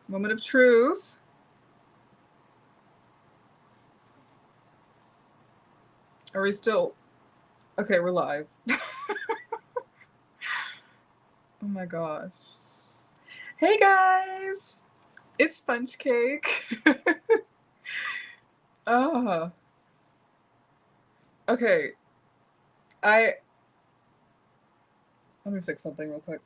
Moment of truth. Are we still? Okay, we're live. Oh my gosh. Hey guys! It's Sponge Cake. Oh, okay. I Let me fix something real quick.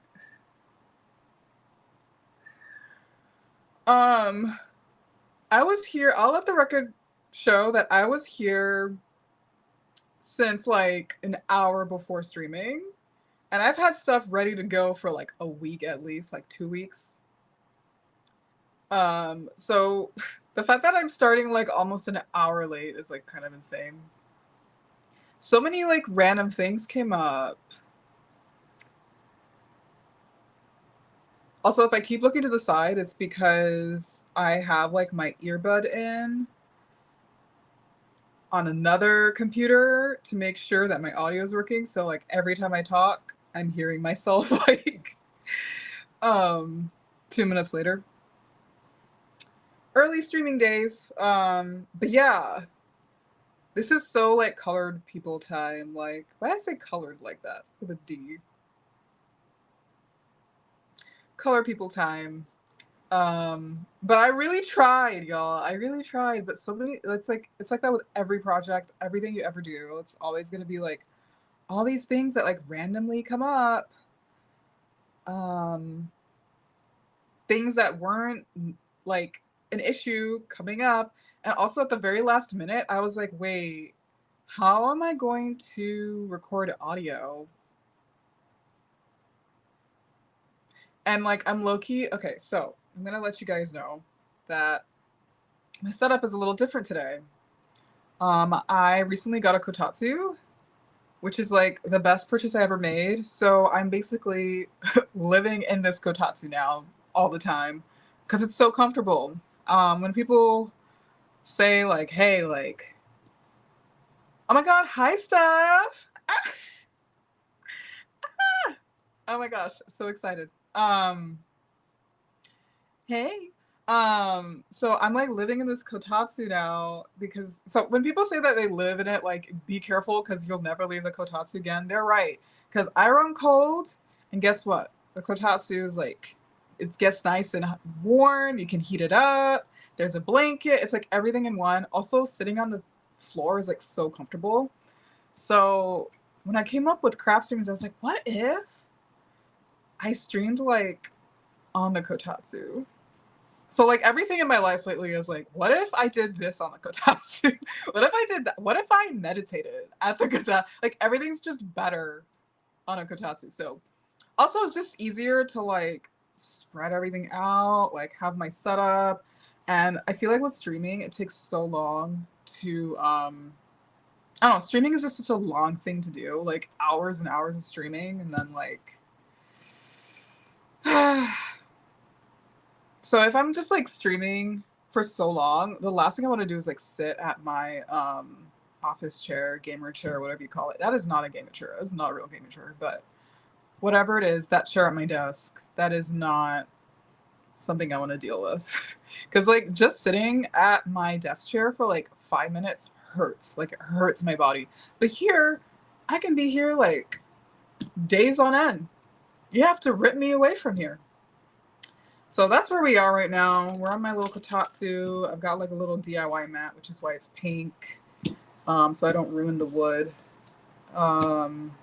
Um, I was here. I'll let the record show that I was here since like an hour before streaming. And I've had stuff ready to go for like a week at least, like 2 weeks. So the fact that I'm starting like almost an hour late is like kind of insane. So many like random things came up. Also, if I keep looking to the side, it's because I have like my earbud in on another computer to make sure that my audio is working. So like every time I talk, I'm hearing myself like um 2 minutes later. Early streaming days. But yeah, this is so like colored people time. Like, why did I say colored like that with a D? Color people time. But I really tried, y'all. I really tried. But so many it's like that with every project, everything you ever do. It's always gonna be like all these things that like randomly come up. Um Things that weren't like an issue coming up. And also at the very last minute, I was like, wait, how am I going to record audio? And like, I'm low key. Okay, so I'm gonna let you guys know that my setup is a little different today. I recently got a Kotatsu, which is like the best purchase I ever made. So I'm basically living in this Kotatsu now all the time because it's so comfortable. When people say like, "Hey, like, oh my god, hi, Steph! Oh my gosh, so excited." Hey. So I'm like living in this kotatsu now because so when people say that they live in it, like be careful because you'll never leave the kotatsu again. They're right. Because I run cold, and guess what? The kotatsu is like it gets nice and warm. You can heat it up. There's a blanket. It's like everything in one. Also, sitting on the floor is like so comfortable. So when I came up with craft streams, I was like, what if I streamed like on the kotatsu? So like everything in my life lately is like, what if I did this on the kotatsu? What if I did that? What if I meditated at the kotatsu? Like everything's just better on a kotatsu. So also it's just easier to like spread everything out, like have my setup. And I feel like with streaming, it takes so long to I don't know, streaming is just such a long thing to do, like hours and hours of streaming and then like so if I'm just like streaming for so long, the last thing I want to do is like sit at my office chair, gamer chair, whatever you call it. That is not a gamer chair. It's not a real gamer chair, but whatever it is, that chair at my desk, that is not something I want to deal with. Cause like just sitting at my desk chair for like 5 minutes hurts. Like it hurts my body. But here, I can be here like days on end. You have to rip me away from here. So that's where we are right now. We're on my little kotatsu. I've got like a little DIY mat, which is why it's pink, so I don't ruin the wood. Um,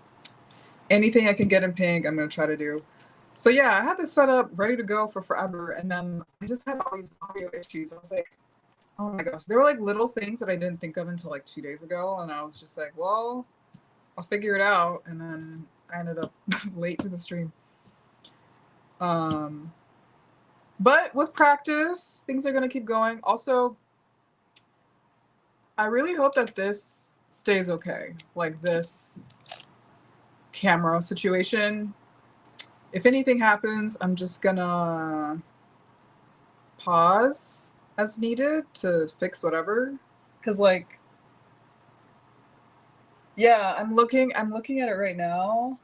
Anything I can get in pink, I'm gonna try to do. So yeah, I had this set up ready to go for forever, and then I just had all these audio issues. I was like, oh my gosh, there were like little things that I didn't think of until like 2 days ago, and I was just like, well, I'll figure it out. And then I ended up late to the stream. Um, But with practice, things are going to keep going. Also, I really hope that this stays okay. Like this camera situation. If anything happens, I'm just going to pause as needed to fix whatever. Cuz like yeah, I'm looking at it right now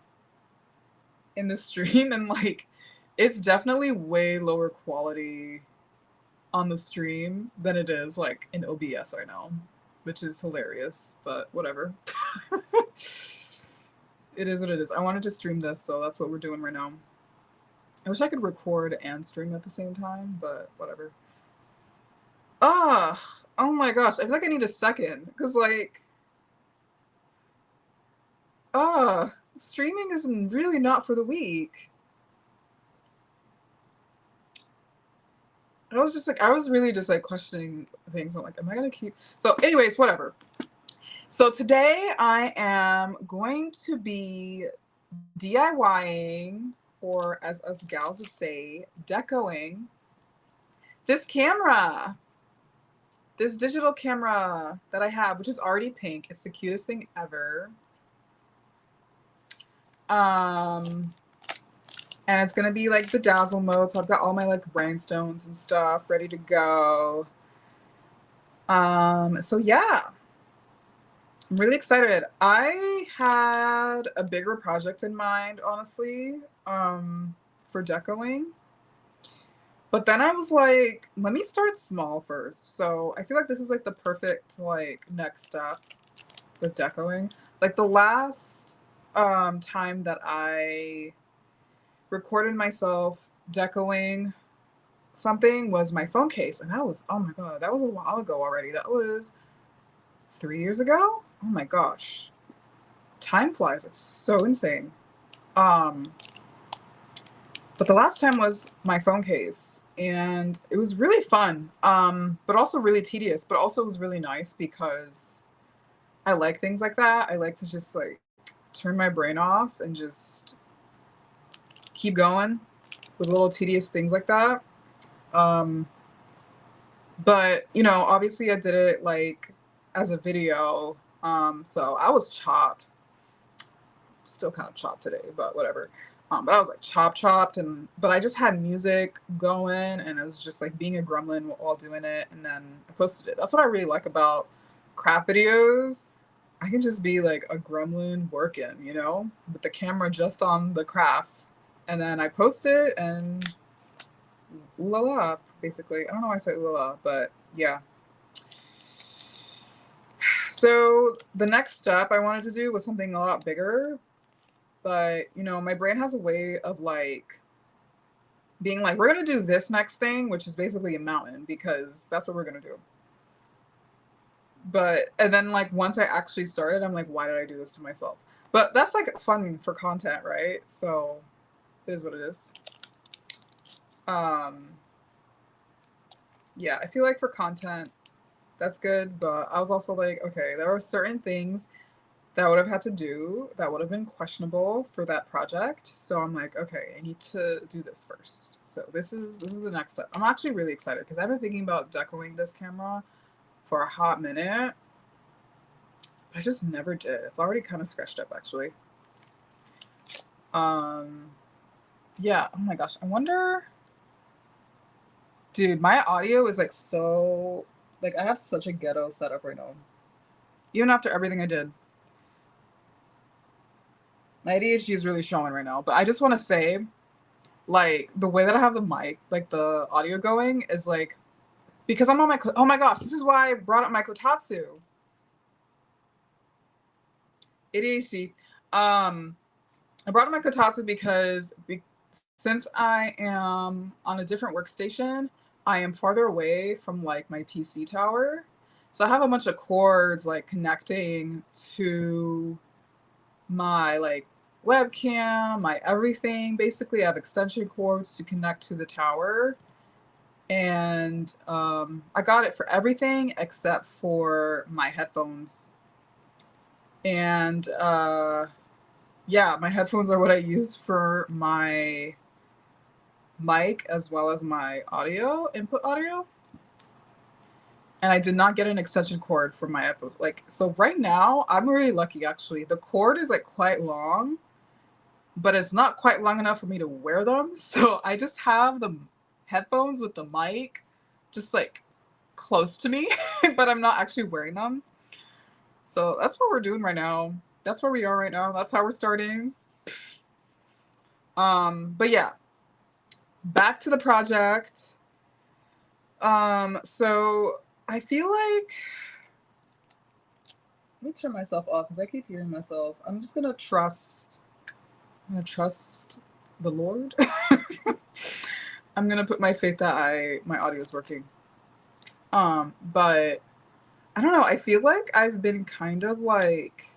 in the stream and like it's definitely way lower quality on the stream than it is like in OBS right now, which is hilarious, but whatever. It is what it is. I wanted to stream this, so that's what we're doing right now. I wish I could record and stream at the same time, but whatever. Ah, oh my gosh. I feel like I need a second because, like, streaming is really not for the weak. I was really just like questioning things. I'm like, am I gonna keep? So, anyways, whatever. So today I am going to be DIYing, or as us gals would say, decoing this camera. This digital camera that I have, which is already pink. It's the cutest thing ever. And it's gonna be like bedazzle mode. So I've got all my like rhinestones and stuff ready to go. So yeah, I'm really excited. I had a bigger project in mind, honestly, for decoing. But then I was like, let me start small first. So I feel like this is like the perfect like next step with decoing. Like the last time that I recorded myself decoing something was my phone case. And that was, oh my God, that was a while ago already. That was 3 years ago. Oh my gosh. Time flies. It's so insane. But the last time was my phone case, and it was really fun, but also really tedious, but also it was really nice because I like things like that. I like to just like turn my brain off and just keep going with little tedious things like that. But you know, obviously I did it like as a video, so I was chopped, still kind of chopped today, but whatever. But I was like chopped, but I just had music going, and it was just like being a gremlin while doing it, and then I posted it. That's what I really like about craft videos. I can just be like a gremlin working, you know, with the camera just on the craft, and then I post it, and ooh la la, basically. I don't know why I say ooh la la, but yeah. So the next step I wanted to do was something a lot bigger. But, you know, my brain has a way of like being like, we're going to do this next thing, which is basically a mountain, because that's what we're going to do. But, and then like once I actually started, I'm like, why did I do this to myself? But that's like fun for content, right? So it is what it is. Yeah, I feel like for content, that's good. But I was also like, okay, there are certain things that I would have had to do that would have been questionable for that project. So I'm like, okay, I need to do this first. So this is the next step. I'm actually really excited because I've been thinking about decoing this camera for a hot minute. But I just never did. It's already kind of sketched up actually. Yeah, oh my gosh. I wonder, dude, my audio is like so, like I have such a ghetto setup right now. Even after everything I did. My ADHD is really showing right now, but I just want to say, like, the way that I have the mic, like the audio going is like, because I'm on my, oh my gosh, this is why I brought up my Kotatsu. ADHD. I brought up my Kotatsu because since I am on a different workstation, I am farther away from like my PC tower. So I have a bunch of cords like connecting to my like webcam, my everything. Basically, I have extension cords to connect to the tower. And I got it for everything except for my headphones. And yeah, my headphones are what I use for my mic as well as my audio, input audio. And I did not get an extension cord for my headphones. Like, so right now, I'm really lucky actually. The cord is like quite long, but it's not quite long enough for me to wear them. So I just have the headphones with the mic just like close to me, but I'm not actually wearing them. So that's what we're doing right now. That's where we are right now. That's how we're starting. But yeah, back to the project. So I feel like, let me turn myself off because I keep hearing myself. I'm gonna trust the Lord. I'm gonna put my faith that my audio is working. But I don't know, I feel like I've been kind of like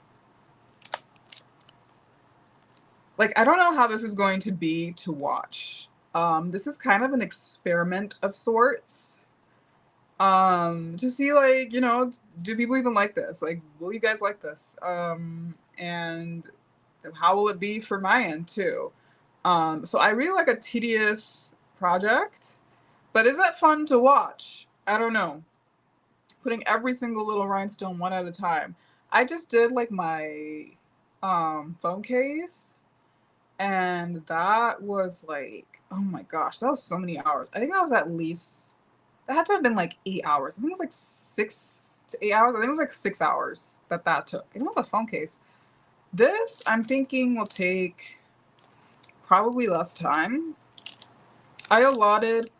I don't know how this is going to be to watch. This is kind of an experiment of sorts. To see, like, do people even like this? Like, will you guys like this? And how will it be for my end too? So I really like a tedious project, but is that fun to watch? I don't know. Putting every single little rhinestone one at a time. I just did like my phone case, and that was like, oh my gosh, that was so many hours. I think that was at least, that had to have been like 8 hours. I think it was like 6 to 8 hours. I think it was like 6 hours that took. And it was a phone case. This, I'm thinking, will take probably less time. I allotted,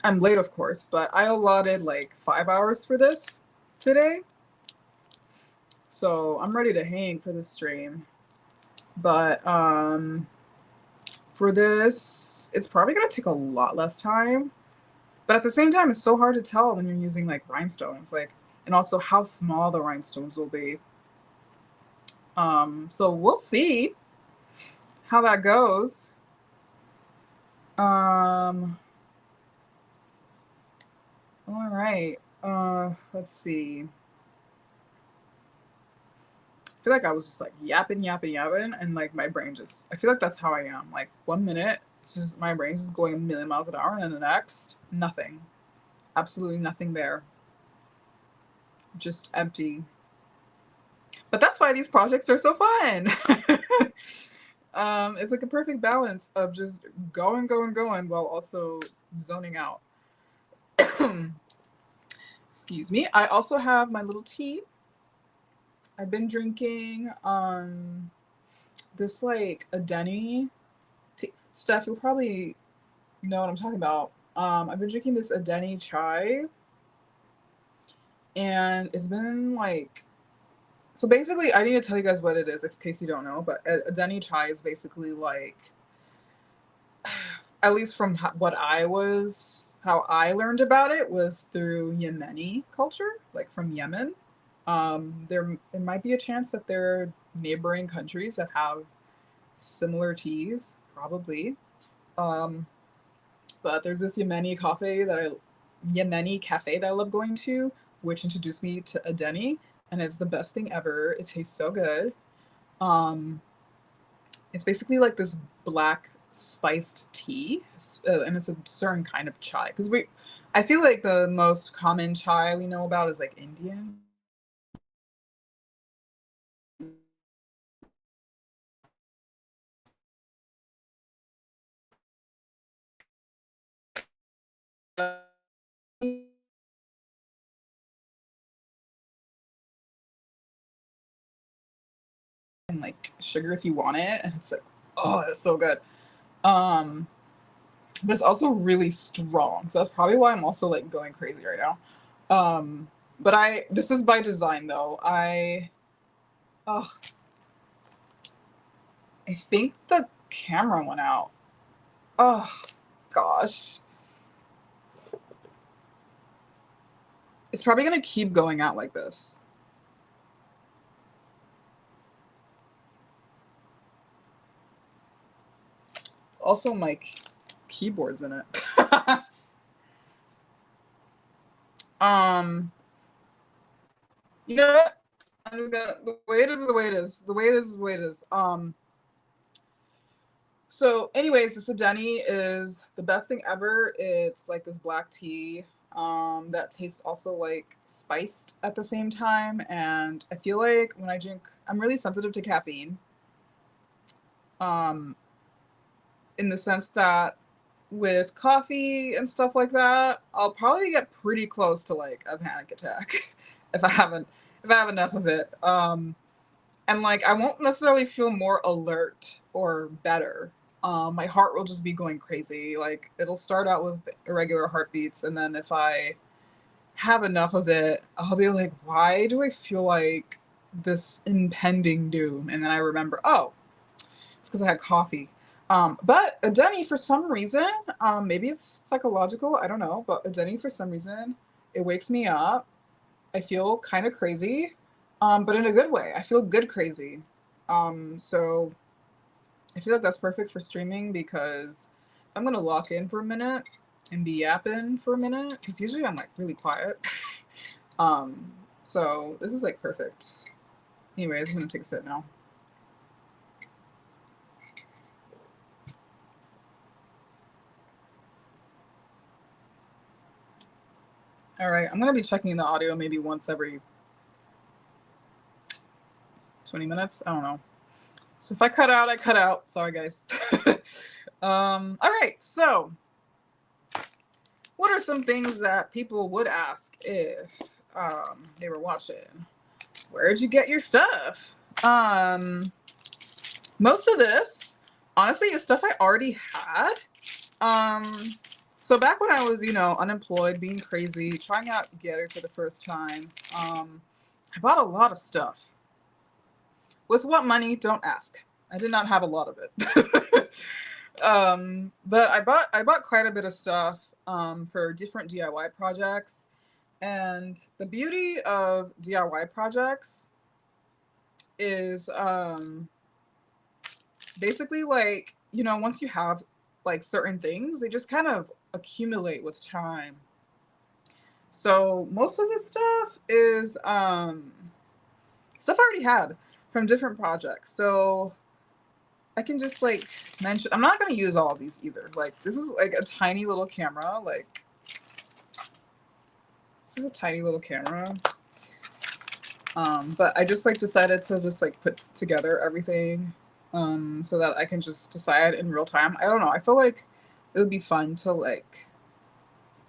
I'm late, of course, but I allotted like 5 hours for this today. So I'm ready to hang for this stream. But for this, it's probably gonna take a lot less time. But at the same time, it's so hard to tell when you're using like rhinestones, like, and also how small the rhinestones will be. So we'll see how that goes. All right. Let's see. I feel like I was just like yapping, and like my brain just, I feel like that's how I am. Like 1 minute, just my brain's just going a million miles an hour, and then the next, nothing. Absolutely nothing there. Just empty. But that's why these projects are so fun. It's like a perfect balance of just going while also zoning out. Excuse me. I also have my little tea. I've been drinking this like a Denny tea. Steph, you'll probably know what I'm talking about. I've been drinking this Adeni chai, and it's been like, so basically I need to tell you guys what it is in case you don't know, but Adeni chai is basically like, at least from how I learned about it was through Yemeni culture, like from Yemen. There might be a chance that there are neighboring countries that have similar teas, probably. Um, but there's this Yemeni cafe that I love going to, which introduced me to Adeni, and it's the best thing ever. It tastes so good. Um, it's basically like this black spiced tea, and it's a certain kind of chai. I feel like the most common chai we know about is like Indian. And like sugar if you want it, and it's like, oh, it's so good. Um, but it's also really strong, so that's probably why I'm also like going crazy right now. But this is by design though. Oh, I think the camera went out. Oh gosh. It's probably gonna keep going out like this. Also, my keyboard's in it. um, you know what? I'm just gonna, the way it is, the way it is. The way it is the way it is. So anyways, this Adeni is the best thing ever. It's like this black tea that tastes also like spiced at the same time. And I feel like when I drink, I'm really sensitive to caffeine. Um, in the sense that with coffee and stuff like that, I'll probably get pretty close to like a panic attack if I have enough of it. And like I won't necessarily feel more alert or better. my heart will just be going crazy. Like it'll start out with irregular heartbeats, and then if I have enough of it, I'll be like, why do I feel like this impending doom? And then I remember, oh, it's because I had coffee. But a Denny, for some reason, maybe it's psychological, I don't know, but a Denny, for some reason, it wakes me up. I feel kind of crazy, but in a good way. I feel good crazy. So I feel like that's perfect for streaming because I'm gonna lock in for a minute and be yapping for a minute because usually I'm like really quiet. um, so this is like perfect. Anyways, I'm gonna take a sip now. All right, I'm gonna be checking the audio maybe once every 20 minutes. I don't know. So if I cut out, I cut out. Sorry, guys. All right, so what are some things that people would ask if they were watching? Where'd you get your stuff? Most of this, honestly, is stuff I already had. So back when I was, unemployed, being crazy, trying out Gyaru for the first time, I bought a lot of stuff. With what money? Don't ask. I did not have a lot of it. But I bought quite a bit of stuff for different DIY projects. And the beauty of DIY projects is basically like, once you have like certain things, they just kind of accumulate with time. So most of this stuff is stuff I already had from different projects. So I can just like mention, I'm not going to use all of these either. Like this is like a tiny little camera. Like this is a tiny little camera. But I just like decided to just like put together everything so that I can just decide in real time. I don't know. I feel like it would be fun to like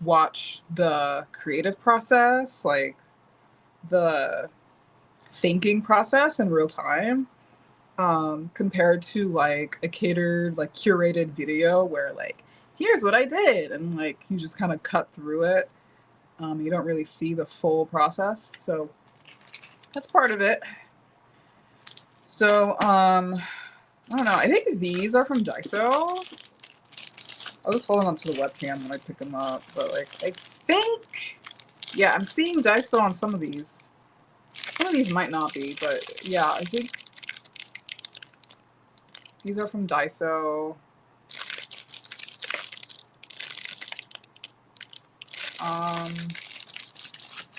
watch the creative process, like the thinking process in real time, compared to like a catered, like curated video where like, here's what I did. And like, you just kind of cut through it. You don't really see the full process. So that's part of it. So, I don't know. I think these are from Daiso. I'll just hold them up to the webcam when I pick them up. But like, I think, yeah, I'm seeing Daiso on some of these. Some of these might not be, but yeah, I think these are from Daiso.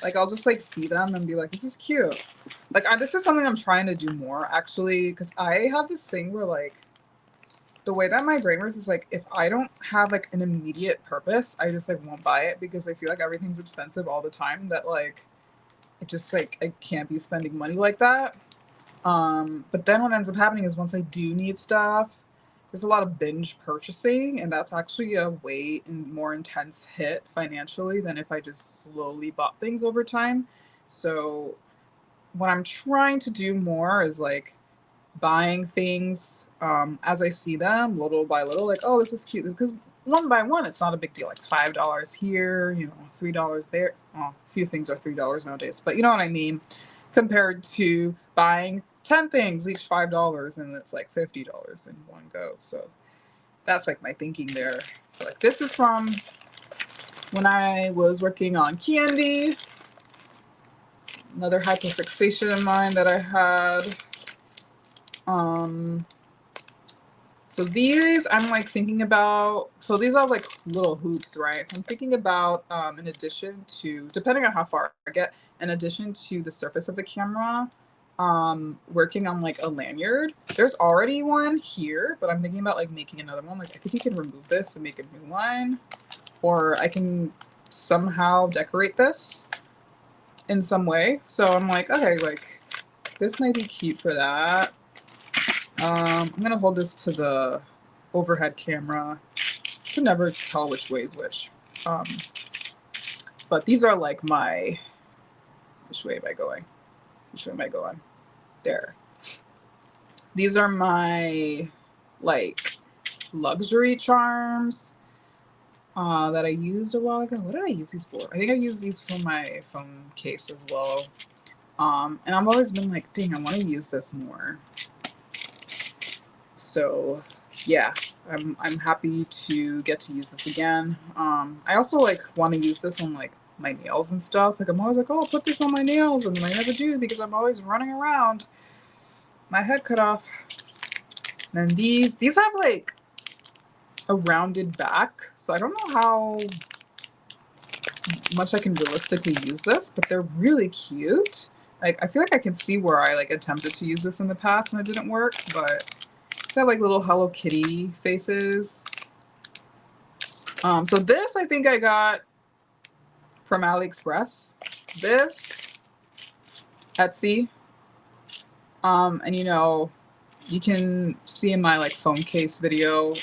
Like I'll just like see them and be like, this is cute. Like this is something I'm trying to do more actually, because I have this thing where like the way that my brain works is like if I don't have like an immediate purpose, I just like won't buy it because I feel like everything's expensive all the time. That like it just like I can't be spending money like that. But then what ends up happening is once I do need stuff, there's a lot of binge purchasing, and that's actually a way more intense hit financially than if I just slowly bought things over time. So what I'm trying to do more is like buying things as I see them, little by little. Like, oh, this is cute. Because one by one, it's not a big deal. Like $5 here, $3 there. Well, a few things are $3 nowadays, but you know what I mean. Compared to buying 10 things, each $5, and it's like $50 in one go. So that's like my thinking there. So like this is from when I was working on candy. Another hyperfixation of mine that I had. So these I'm like thinking about, so these are like little hoops, right? So I'm thinking about, in addition to, depending on how far I get, in addition to the surface of the camera, working on like a lanyard. There's already one here, but I'm thinking about like making another one. Like I think you can remove this and make a new one, or I can somehow decorate this in some way. So I'm like, okay, like this might be cute for that. I'm gonna hold this to the overhead camera. I can never tell which way is which. But these are like my, which way am I going? Which way am I going? There. These are my like luxury charms that I used a while ago. What did I use these for? I think I used these for my phone case as well. And I've always been like, dang, I want to use this more. So yeah, I'm happy to get to use this again. I also like want to use this on like my nails and stuff. Like I'm always like, oh, I'll put this on my nails, and then I never do because I'm always running around, my head cut off. And then these have like a rounded back, so I don't know how much I can realistically use this, but they're really cute. Like I feel like I can see where I like attempted to use this in the past and it didn't work, but it's got like little Hello Kitty faces. So this I think I got from AliExpress. This Etsy. And you know, you can see in my like phone case video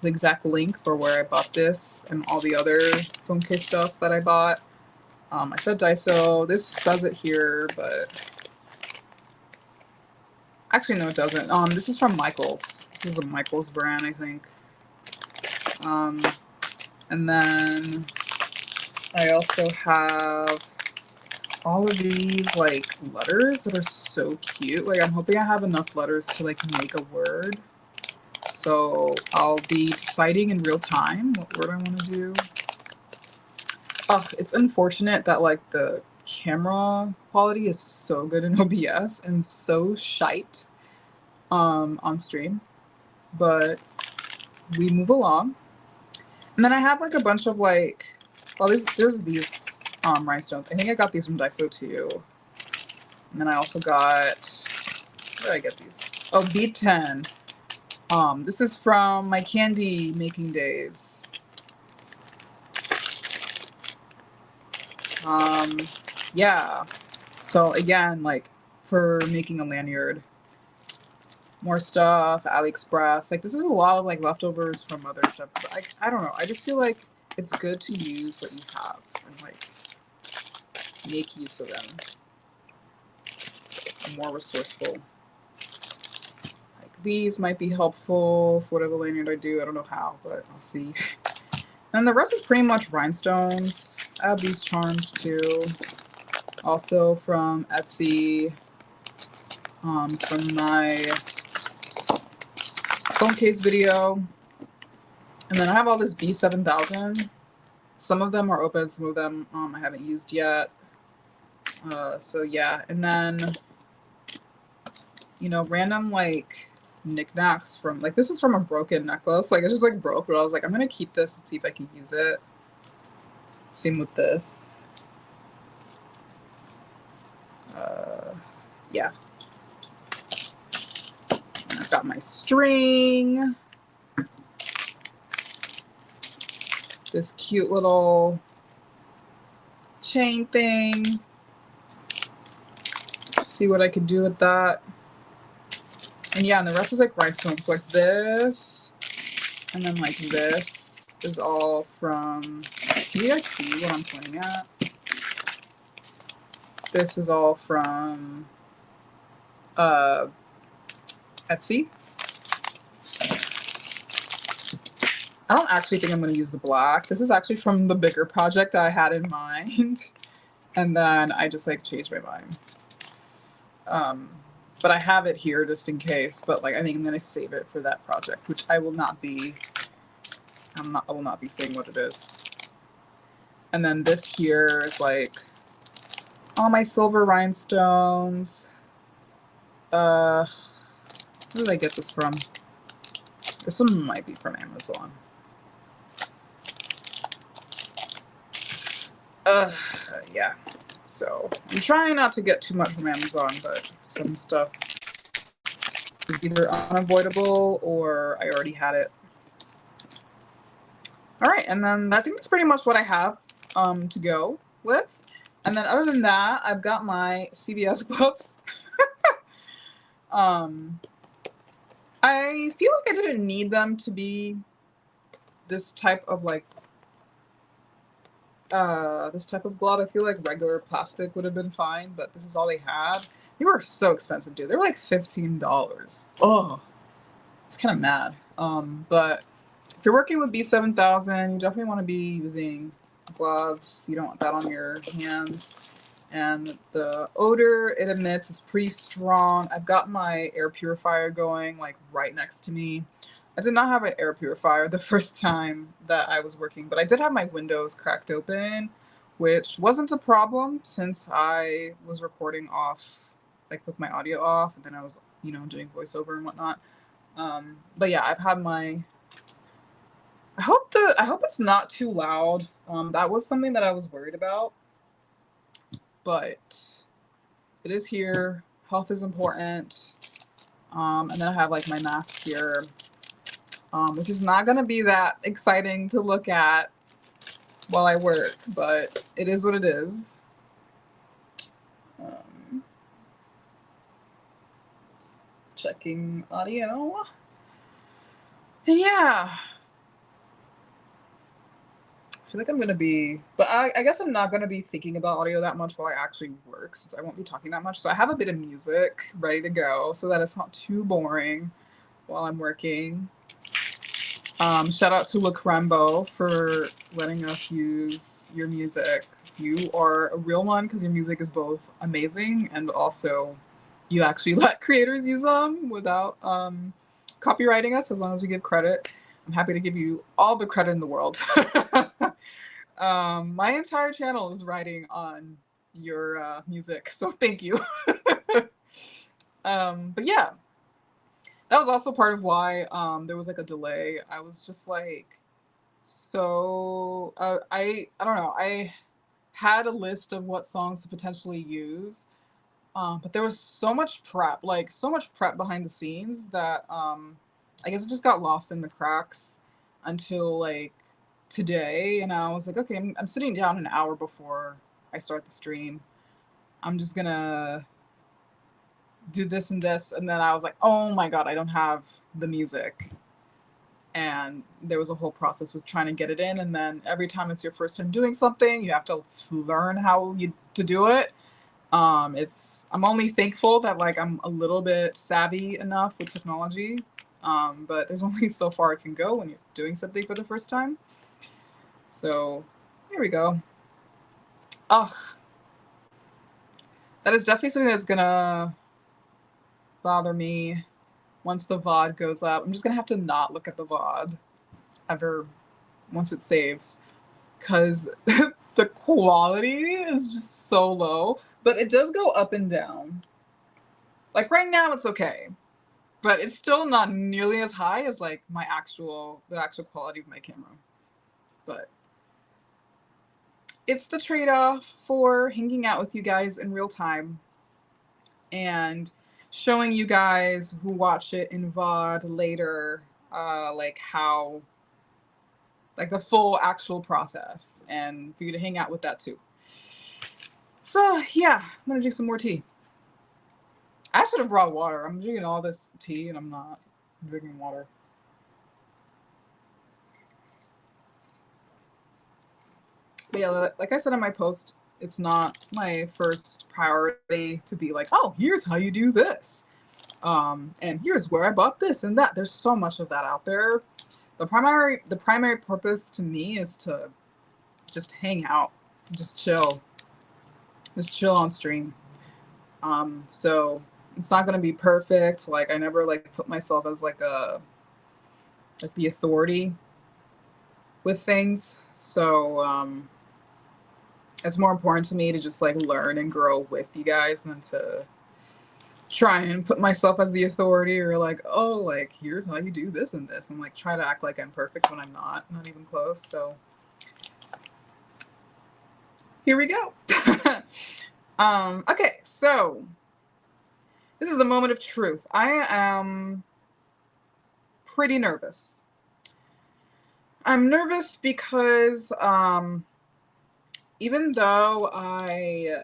the exact link for where I bought this and all the other phone case stuff that I bought. I said Daiso. This says it here, but actually no, it doesn't. This is from Michaels. This is a Michaels brand, I think. And then I also have all of these like letters that are so cute. Like I'm hoping I have enough letters to like make a word. So I'll be deciding in real time what word I want to do. Oh, it's unfortunate that like the camera quality is so good in OBS and so shite on stream, but we move along. And then I have like a bunch of like, well, there's these rhinestones. I think I got these from Daiso too. And then I also got, where did I get these? Oh, Beat 10. This is from my candy making days. Yeah. So again, like for making a lanyard, more stuff, AliExpress. Like this is a lot of like leftovers from other stuff. But I don't know. I just feel like it's good to use what you have and like make use of them. I'm more resourceful. Like these might be helpful for whatever lanyard I do. I don't know how, but I'll see. And the rest is pretty much rhinestones. I have these charms too. Also from Etsy. From my phone case video. And then I have all this B7000. Some of them are open, some of them I haven't used yet. So yeah, and then, you know, random like knickknacks from, like this is from a broken necklace. Like it's just like broke, but I was like, I'm gonna keep this and see if I can use it. Same with this. Yeah. And I've got my string. This cute little chain thing. See what I could do with that. And yeah, and the rest is like rhinestones. So like this, and then like this is all from, can you guys see what I'm pointing at? This is all from Etsy. I don't actually think I'm going to use the black. This is actually from the bigger project I had in mind. And then I just like changed my mind. But I have it here just in case. But like I think I'm going to save it for that project, which I will not be. I will not be saying what it is. And then this here is like all my silver rhinestones. Where did I get this from? This one might be from Amazon. Yeah. So I'm trying not to get too much from Amazon, but some stuff is either unavoidable or I already had it. All right, and then I think that's pretty much what I have to go with. And then other than that, I've got my CVS gloves. I feel like I didn't need them to be this type of like this type of glove. I feel like regular plastic would have been fine, but this is all they had. They were so expensive, dude. They were like $15. Oh, It's kind of mad. But if you're working with B7000, you definitely want to be using gloves. You don't want that on your hands. And the odor it emits is pretty strong. I've got my air purifier going like right next to me. I did not have an air purifier the first time that I was working, but I did have my windows cracked open, which wasn't a problem since I was recording off, like with my audio off, and then I was, doing voiceover and whatnot. But yeah, I've had my. I hope it's not too loud. That was something that I was worried about, but it is here. Health is important. And then I have like my mask here, which is not gonna be that exciting to look at while I work, but it is what it is. Checking audio. And yeah. I feel like I'm gonna be, but I guess I'm not gonna be thinking about audio that much while I actually work, since I won't be talking that much. So I have a bit of music ready to go so that it's not too boring while I'm working. Shout out to La Crembo for letting us use your music. You are a real one because your music is both amazing and also you actually let creators use them without copywriting us, as long as we give credit. I'm happy to give you all the credit in the world. My entire channel is riding on your music, so thank you. But yeah, that was also part of why there was like a delay. I was just like, so I don't know. I had a list of what songs to potentially use, but there was so much prep, behind the scenes that I guess it just got lost in the cracks until like today. And I was like, okay, I'm sitting down an hour before I start the stream. I'm just gonna do this and this. And then I was like, oh my God, I don't have the music. And there was a whole process of trying to get it in. And then every time it's your first time doing something, you have to learn how to do it. I'm only thankful that like I'm a little bit savvy enough with technology. But there's only so far it can go when you're doing something for the first time. So here we go. Oh, that is definitely something that's gonna bother me once the VOD goes up. I'm just gonna have to not look at the VOD ever once it saves, because the quality is just so low. But it does go up and down. Like right now it's okay, but it's still not nearly as high as like the actual quality of my camera. But it's the trade-off for hanging out with you guys in real time and showing you guys who watch it in VOD later, like how, like the full actual process, and for you to hang out with that too. So yeah, I'm gonna drink some more tea. I should have brought water. I'm drinking all this tea and I'm not drinking water. But yeah, like I said in my post, it's not my first priority to be like, oh, here's how you do this. And here's where I bought this and that. There's so much of that out there. The primary purpose to me is to just hang out, just chill on stream. So it's not gonna be perfect. Like I never like put myself as like the authority with things. So it's more important to me to just like learn and grow with you guys than to try and put myself as the authority, or like, oh, like here's how you do this and this, and like try to act like I'm perfect when I'm not even close. So here we go. Okay, so this is the moment of truth. I am pretty nervous. I'm nervous because even though I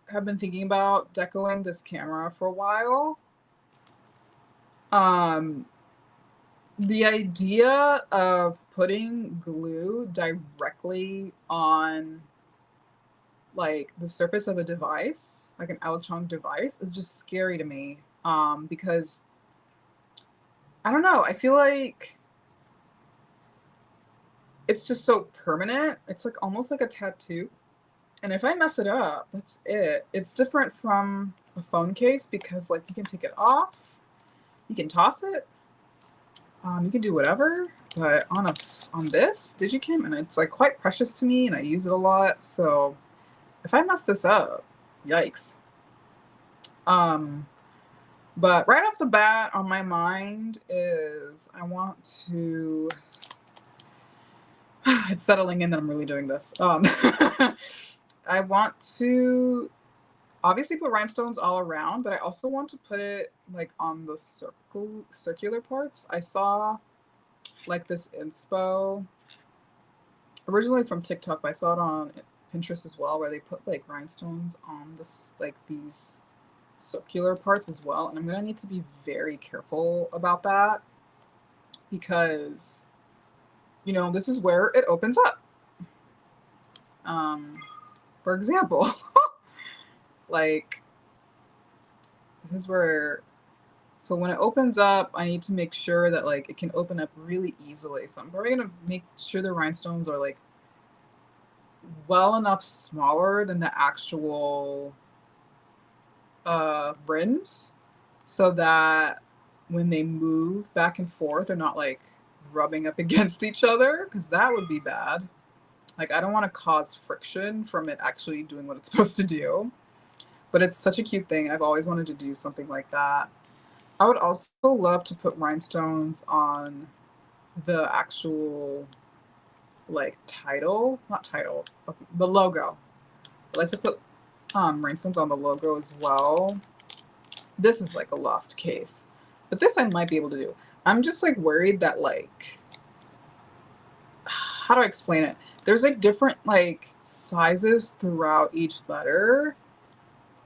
have been thinking about decoing this camera for a while, the idea of putting glue directly on like the surface of a device, like an electronic device, is just scary to me. Because I don't know. I feel like it's just so permanent. It's like almost like a tattoo. And if I mess it up, that's it. It's different from a phone case because like you can take it off, you can toss it, you can do whatever. But on this Digicam, and it's like quite precious to me, and I use it a lot. So if I mess this up, yikes. But right off the bat, on my mind is I want to. It's settling in that I'm really doing this. I want to obviously put rhinestones all around, but I also want to put it like on the circular parts. I saw like this inspo originally from TikTok, but I saw it on Pinterest as well, where they put like rhinestones on this like these circular parts as well. And I'm gonna need to be very careful about that because this is where it opens up. For example, like this is where, so when it opens up, I need to make sure that like it can open up really easily. So I'm probably gonna make sure the rhinestones are like well enough smaller than the actual rims, so that when they move back and forth, they're not like rubbing up against each other, because that would be bad. Like I don't want to cause friction from it actually doing what it's supposed to do. But it's such a cute thing. I've always wanted to do something like that. I would also love to put rhinestones on the actual like the logo. I like to put rhinestones on the logo as well. This is like a lost case, but this I might be able to do. I'm just like worried that like, how do I explain it? There's like different like sizes throughout each letter.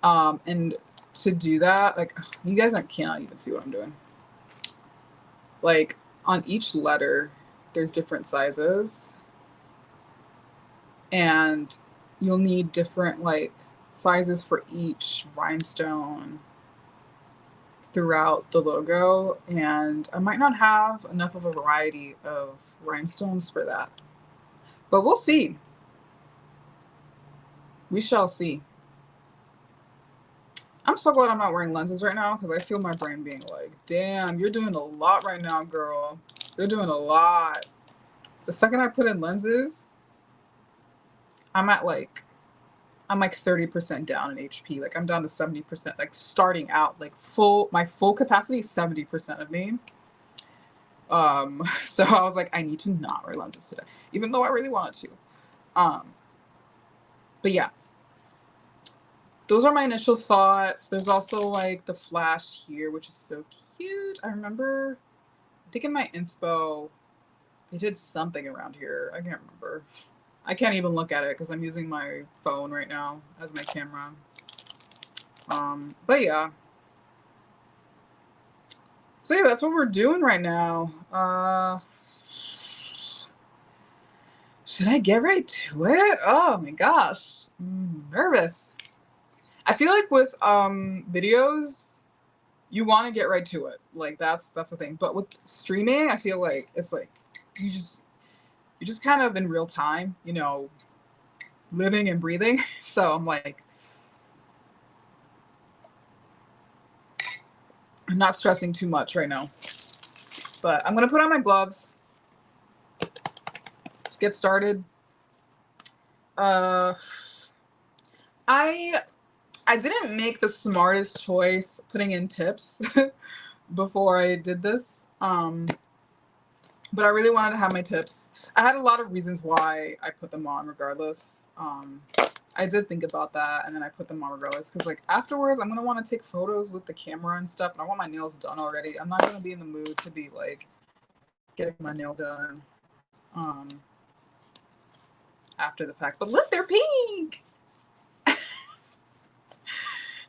And to do that, like you guys cannot even see what I'm doing. Like on each letter, there's different sizes, and you'll need different like sizes for each rhinestone throughout the logo. And I might not have enough of a variety of rhinestones for that, but we'll see. We shall see. I'm so glad I'm not wearing lenses right now, because I feel my brain being like, damn, you're doing a lot right now, girl. You're doing a lot. The second I put in lenses, I'm like 30% down in HP. Like I'm down to 70%, like starting out, like my full capacity is 70% of me. So I was like, I need to not wear lenses today, even though I really wanted to. But yeah. Those are my initial thoughts. There's also like the flash here, which is so cute. I remember, I think in my inspo, they did something around here. I can't remember. I can't even look at it because I'm using my phone right now as my camera. But yeah. So yeah, that's what we're doing right now. Should I get right to it? Oh my gosh. I'm nervous. I feel like with videos, you want to get right to it. Like that's the thing. But with streaming, I feel like it's like you're just kind of in real time, living and breathing. So I'm like, I'm not stressing too much right now. But I'm gonna put on my gloves to get started. I didn't make the smartest choice putting in tips before I did this. But I really wanted to have my tips. I had a lot of reasons why I put them on regardless. I did think about that, and then I put them on regardless because like afterwards I'm going to want to take photos with the camera and stuff, and I want my nails done already. I'm not going to be in the mood to be like getting my nails done after the fact. But look, they're pink!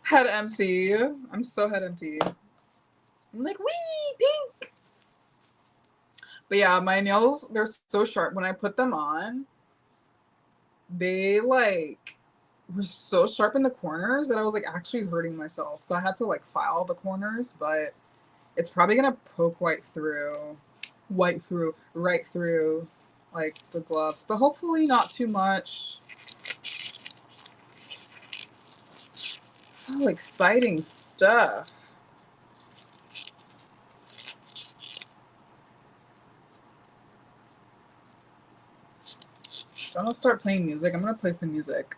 Head empty. I'm so head empty. I'm like, wee, pink! But yeah, my nails, they're so sharp. When I put them on, they like were so sharp in the corners that I was like actually hurting myself. So I had to like file the corners, but It's probably gonna poke right through, like the gloves, but hopefully not too much. Oh, exciting stuff. I'm gonna start playing music. I'm gonna play some music.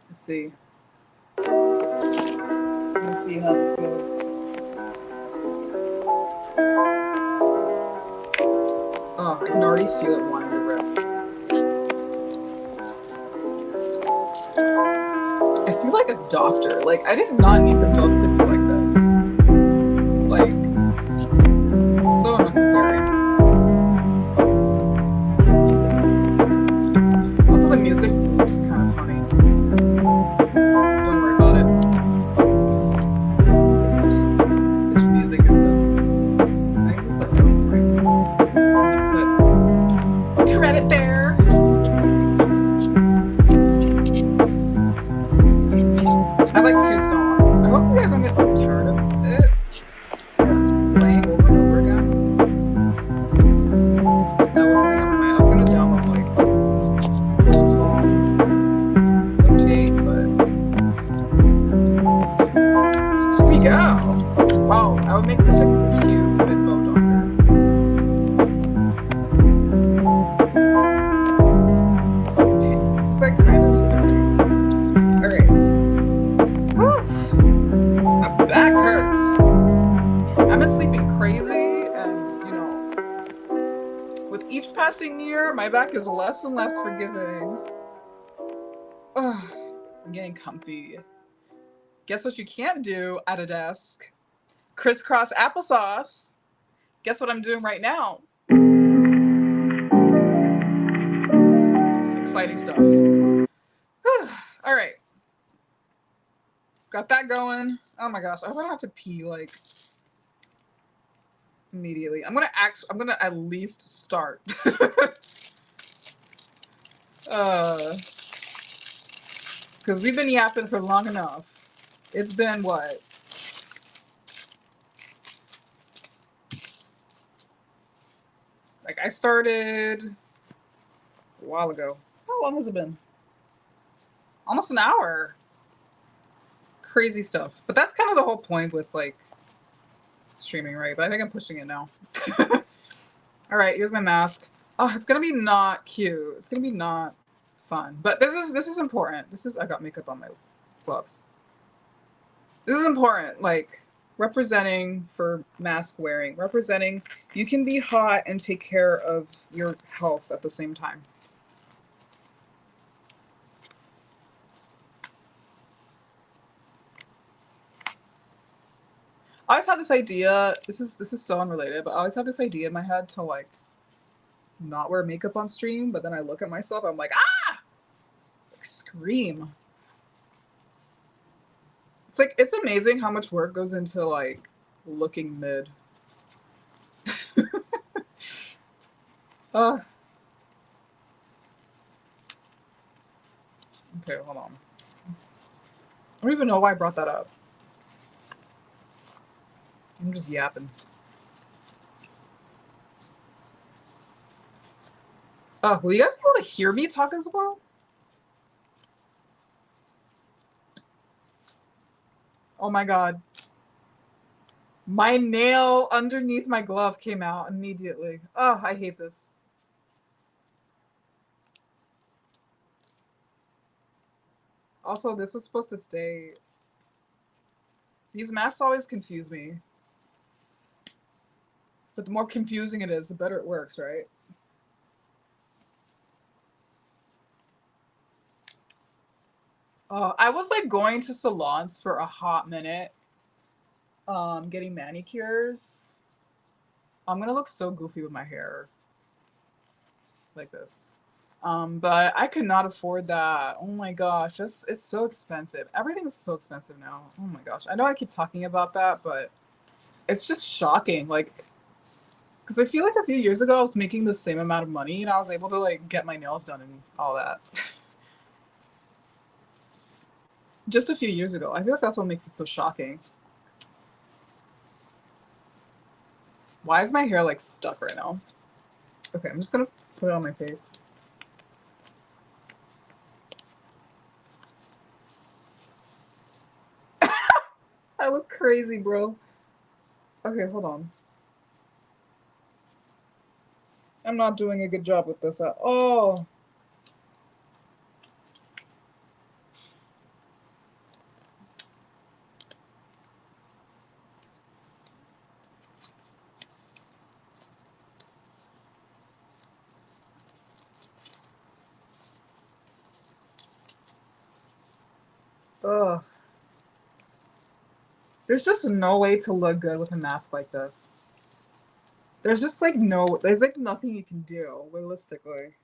Let's see. Let's see how this goes. Oh, I can already feel it wanting to rip. I feel like a doctor. Like, I did not need the notes to be like this. Like, so unnecessary. Also, the music is kind of funny. Don't worry about it. Which music is this? I think this is the earthquake. So I'm gonna put credit there. I have like 2 songs. I hope you guys don't get tired of it. Playing over and over again. That was something on my mind. I was gonna download like old songs, rotate, but here we go. Wow, that would make such a cute info doctor. It's like kind of silly. Alright. My back hurts. I've been sleeping crazy, and you know, with each passing year, my back is less and less forgiving. Ugh, I'm getting comfy. Guess what you can't do at a desk? Crisscross applesauce. Guess what I'm doing right now? Exciting stuff. All right. Got that going. Oh my gosh. I hope I don't have to pee like immediately. I'm gonna at least start. Because we've been yapping for long enough. It's been what? Like, I started a while ago. How long has it been? Almost an hour. Crazy stuff. But that's kind of the whole point with like streaming, right? But I think I'm pushing it now. All right, here's my mask. Oh, it's gonna be not cute. It's gonna be not fun. But this is important. I got makeup on my gloves. This is important. Like, representing for mask wearing, representing you can be hot and take care of your health at the same time. I always had this idea, this is so unrelated, but I always had this idea in my head to like not wear makeup on stream, but then I look at myself, I'm like, ah! Like, scream. It's amazing how much work goes into like looking mid. Okay, hold on. I don't even know why I brought that up. I'm just yapping. Will you guys be able to hear me talk as well? Oh my god. My nail underneath my glove came out immediately. Oh, I hate this. Also, this was supposed to stay. These masks always confuse me. But the more confusing it is, the better it works, right? I was like going to salons for a hot minute, getting manicures. I'm gonna look so goofy with my hair like this. But I could not afford that. Oh my gosh, it's so expensive. Everything is so expensive now. Oh my gosh. I know I keep talking about that, but it's just shocking. Like, because I feel like a few years ago I was making the same amount of money and I was able to like get my nails done and all that. Just a few years ago. I feel like that's what makes it so shocking. Why is my hair like stuck right now? Okay, I'm just gonna put it on my face. I look crazy, bro. Okay, hold on. I'm not doing a good job with this at all. Ugh. There's just no way to look good with a mask like this. There's just like there's like nothing you can do realistically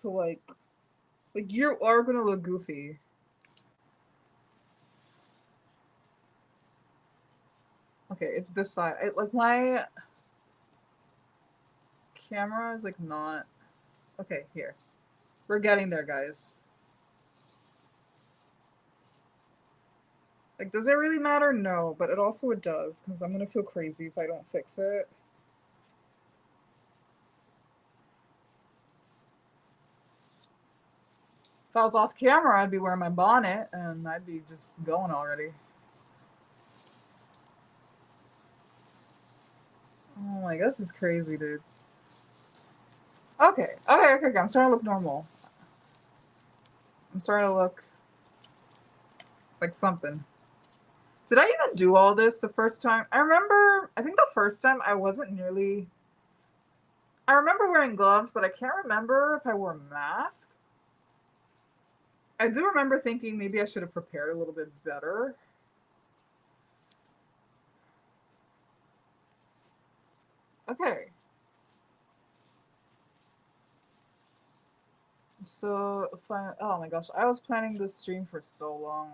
to like you are gonna look goofy. Okay, it's this side. Like my camera is like not. Okay, here. We're getting there, guys. Like, does it really matter? No, but it does, because I'm gonna feel crazy if I don't fix it. If I was off camera, I'd be wearing my bonnet and I'd be just going already. Oh my, this is crazy, dude. Okay. I'm starting to look normal. I'm starting to look like something. Did I even do all this the first time? I think the first time I wasn't nearly. I remember wearing gloves, but I can't remember if I wore a mask. I do remember thinking maybe I should have prepared a little bit better. Okay. So, oh my gosh, I was planning this stream for so long.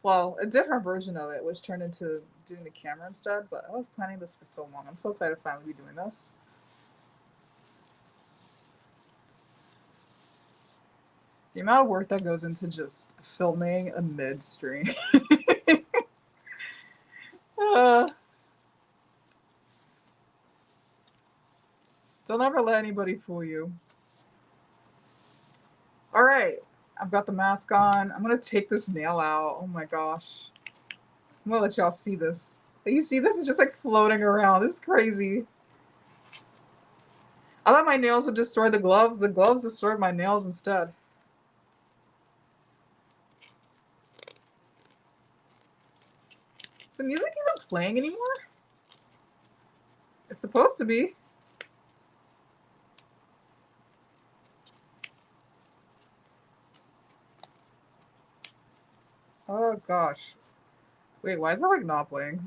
Well, a different version of it, which turned into doing the camera instead, but I was planning this for so long. I'm so excited to finally be doing this. The amount of work that goes into just filming a mid stream. uh, don't ever let anybody fool you. All right, I've got the mask on. I'm gonna take this nail out. Oh my gosh. I'm gonna let y'all see this. You see this? It's just like floating around. This is crazy. I thought my nails would destroy the gloves. The gloves destroyed my nails instead. Is the music even playing anymore? It's supposed to be. Oh gosh. Wait, why is it like not playing?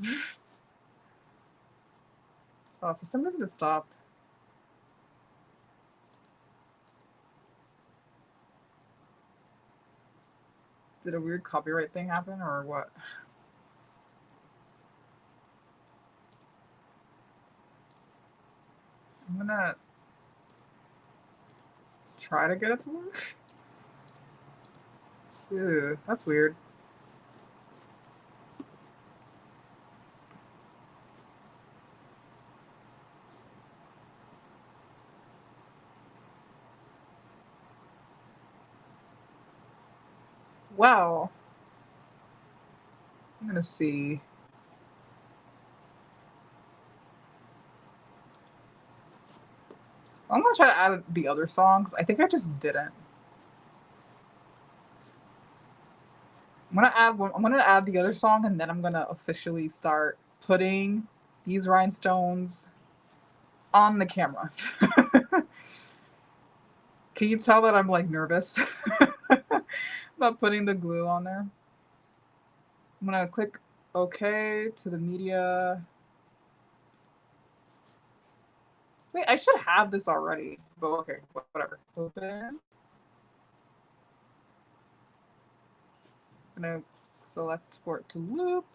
Oh, for some reason it stopped. Did a weird copyright thing happen or what? I'm gonna try to get it to work. Ew, that's weird. Wow. I'm gonna see. I'm gonna try to add the other songs. I think I just didn't. I'm gonna add the other song and then I'm gonna officially start putting these rhinestones on the camera. Can you tell that I'm like nervous about putting the glue on there? I'm gonna click OK to the media. Wait, I should have this already, but okay, whatever. Open. I'm gonna select Sport to Loop.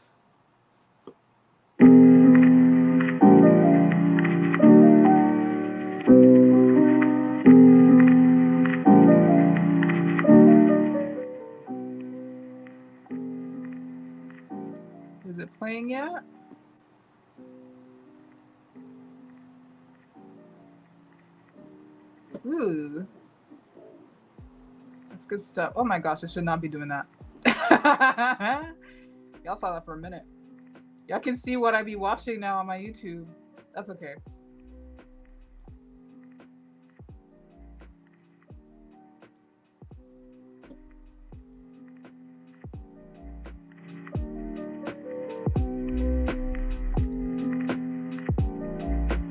Is it playing yet? Ooh, that's good stuff. Oh my gosh, I should not be doing that. Y'all saw that for a minute. Y'all can see what I be watching now on my YouTube. That's okay.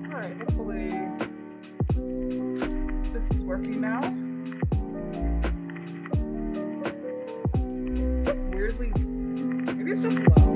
All right, hopefully this is working now. It's like weirdly, maybe it's just low.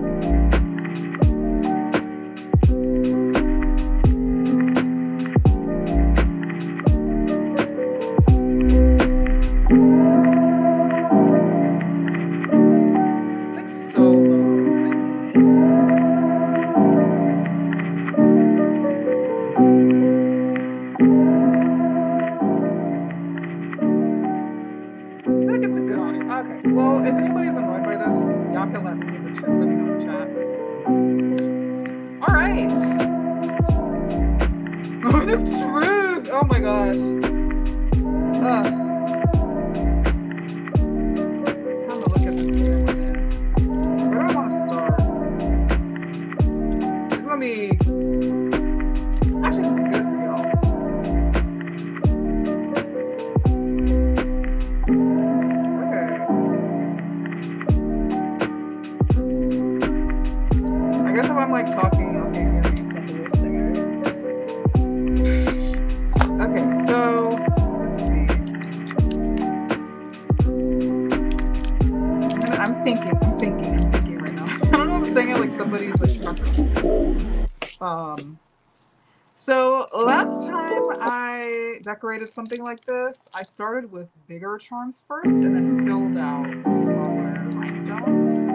So last time I decorated something like this, I started with bigger charms first and then filled out smaller rhinestones.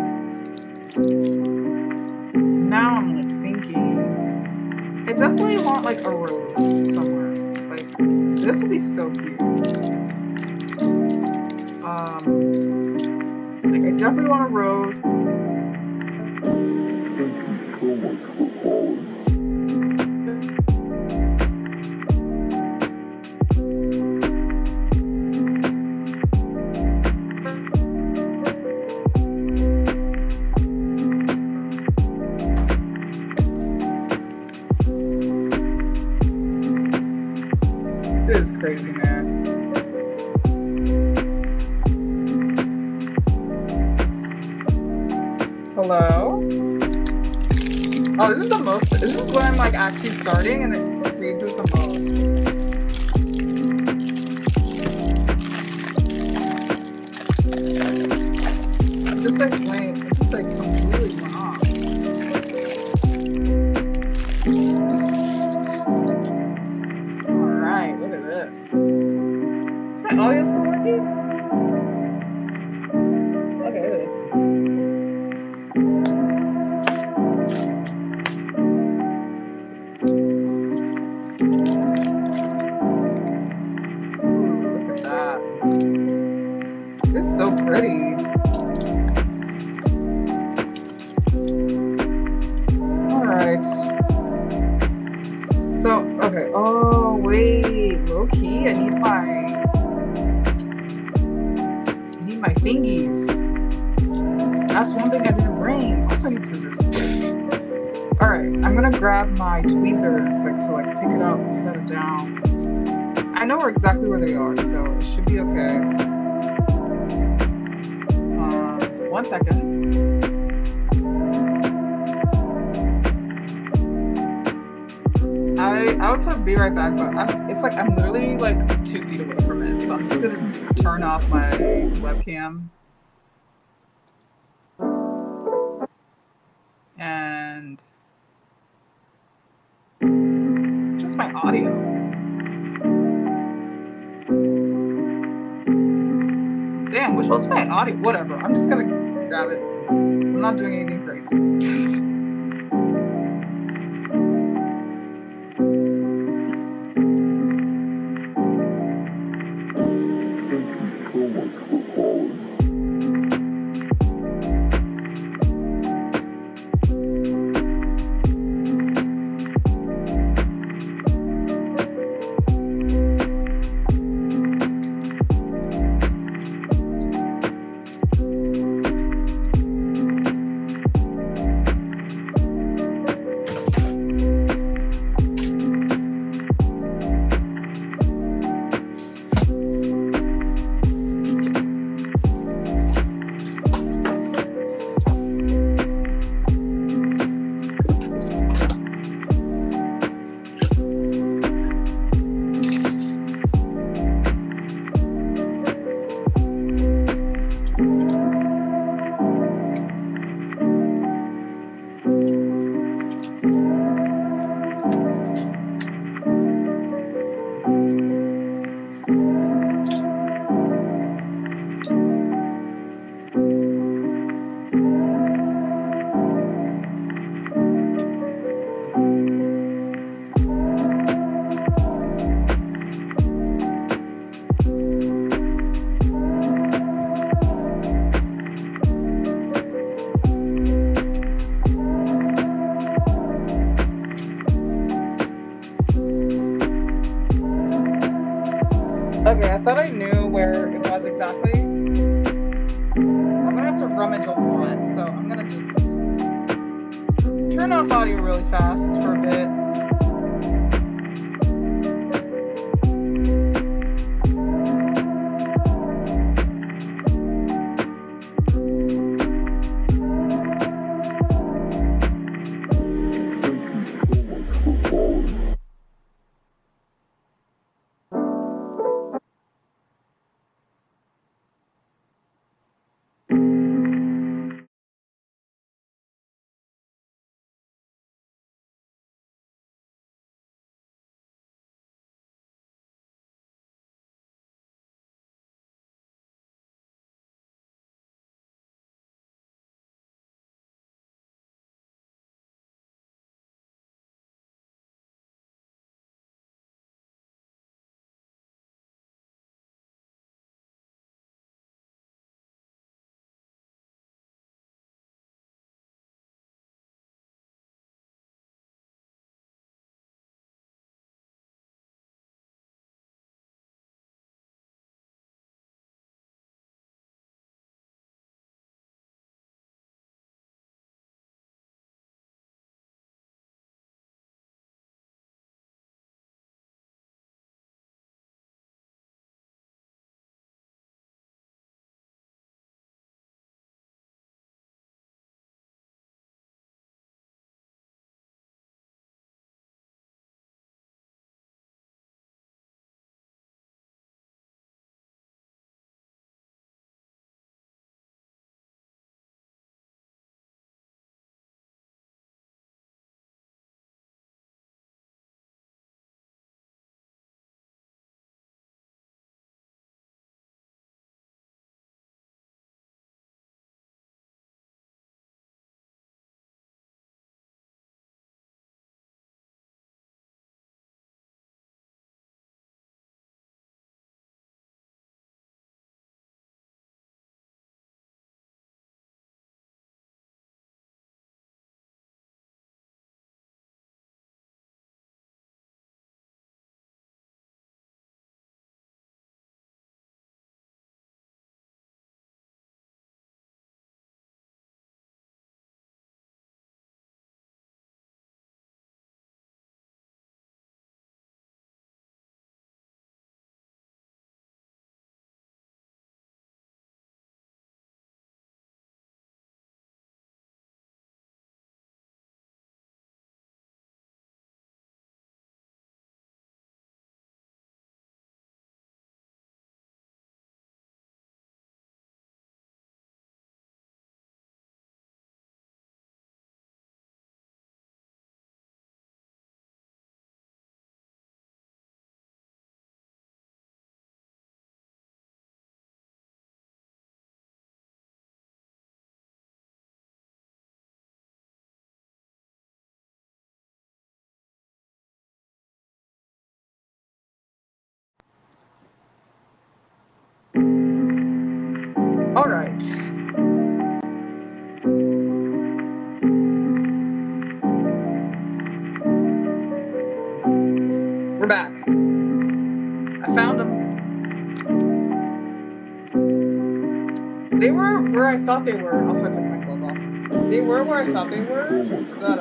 Now I'm like thinking, I definitely want like a rose somewhere. Like this would be so cute. Like I definitely want a rose. This is crazy, man. Hello? Oh, this is the most. This is when I'm like actually starting and it freezes the most. Just like wait, it just like completely went off. Alright, look at this. Is my audio still working? Okay, it is. Okay. Oh wait, low key. I need my thingies. That's one thing I didn't bring. Also, I need scissors. All right, I'm gonna grab my tweezers like to like pick it up and set it down. I know exactly where they are, so it should be okay. 1 second. I would be right back, but it's like I'm literally like 2 feet away from it, so I'm just gonna turn off my webcam and just my audio. Damn, which one's my audio? Whatever, I'm just gonna grab it. I'm not doing anything crazy. Okay, I thought I knew where it was exactly. I'm gonna have to rummage a lot, so I'm gonna just turn off audio really fast for a bit. All right. We're back. I found them. They were where I thought they were. Also, I took my glove off. They were where I thought they were, but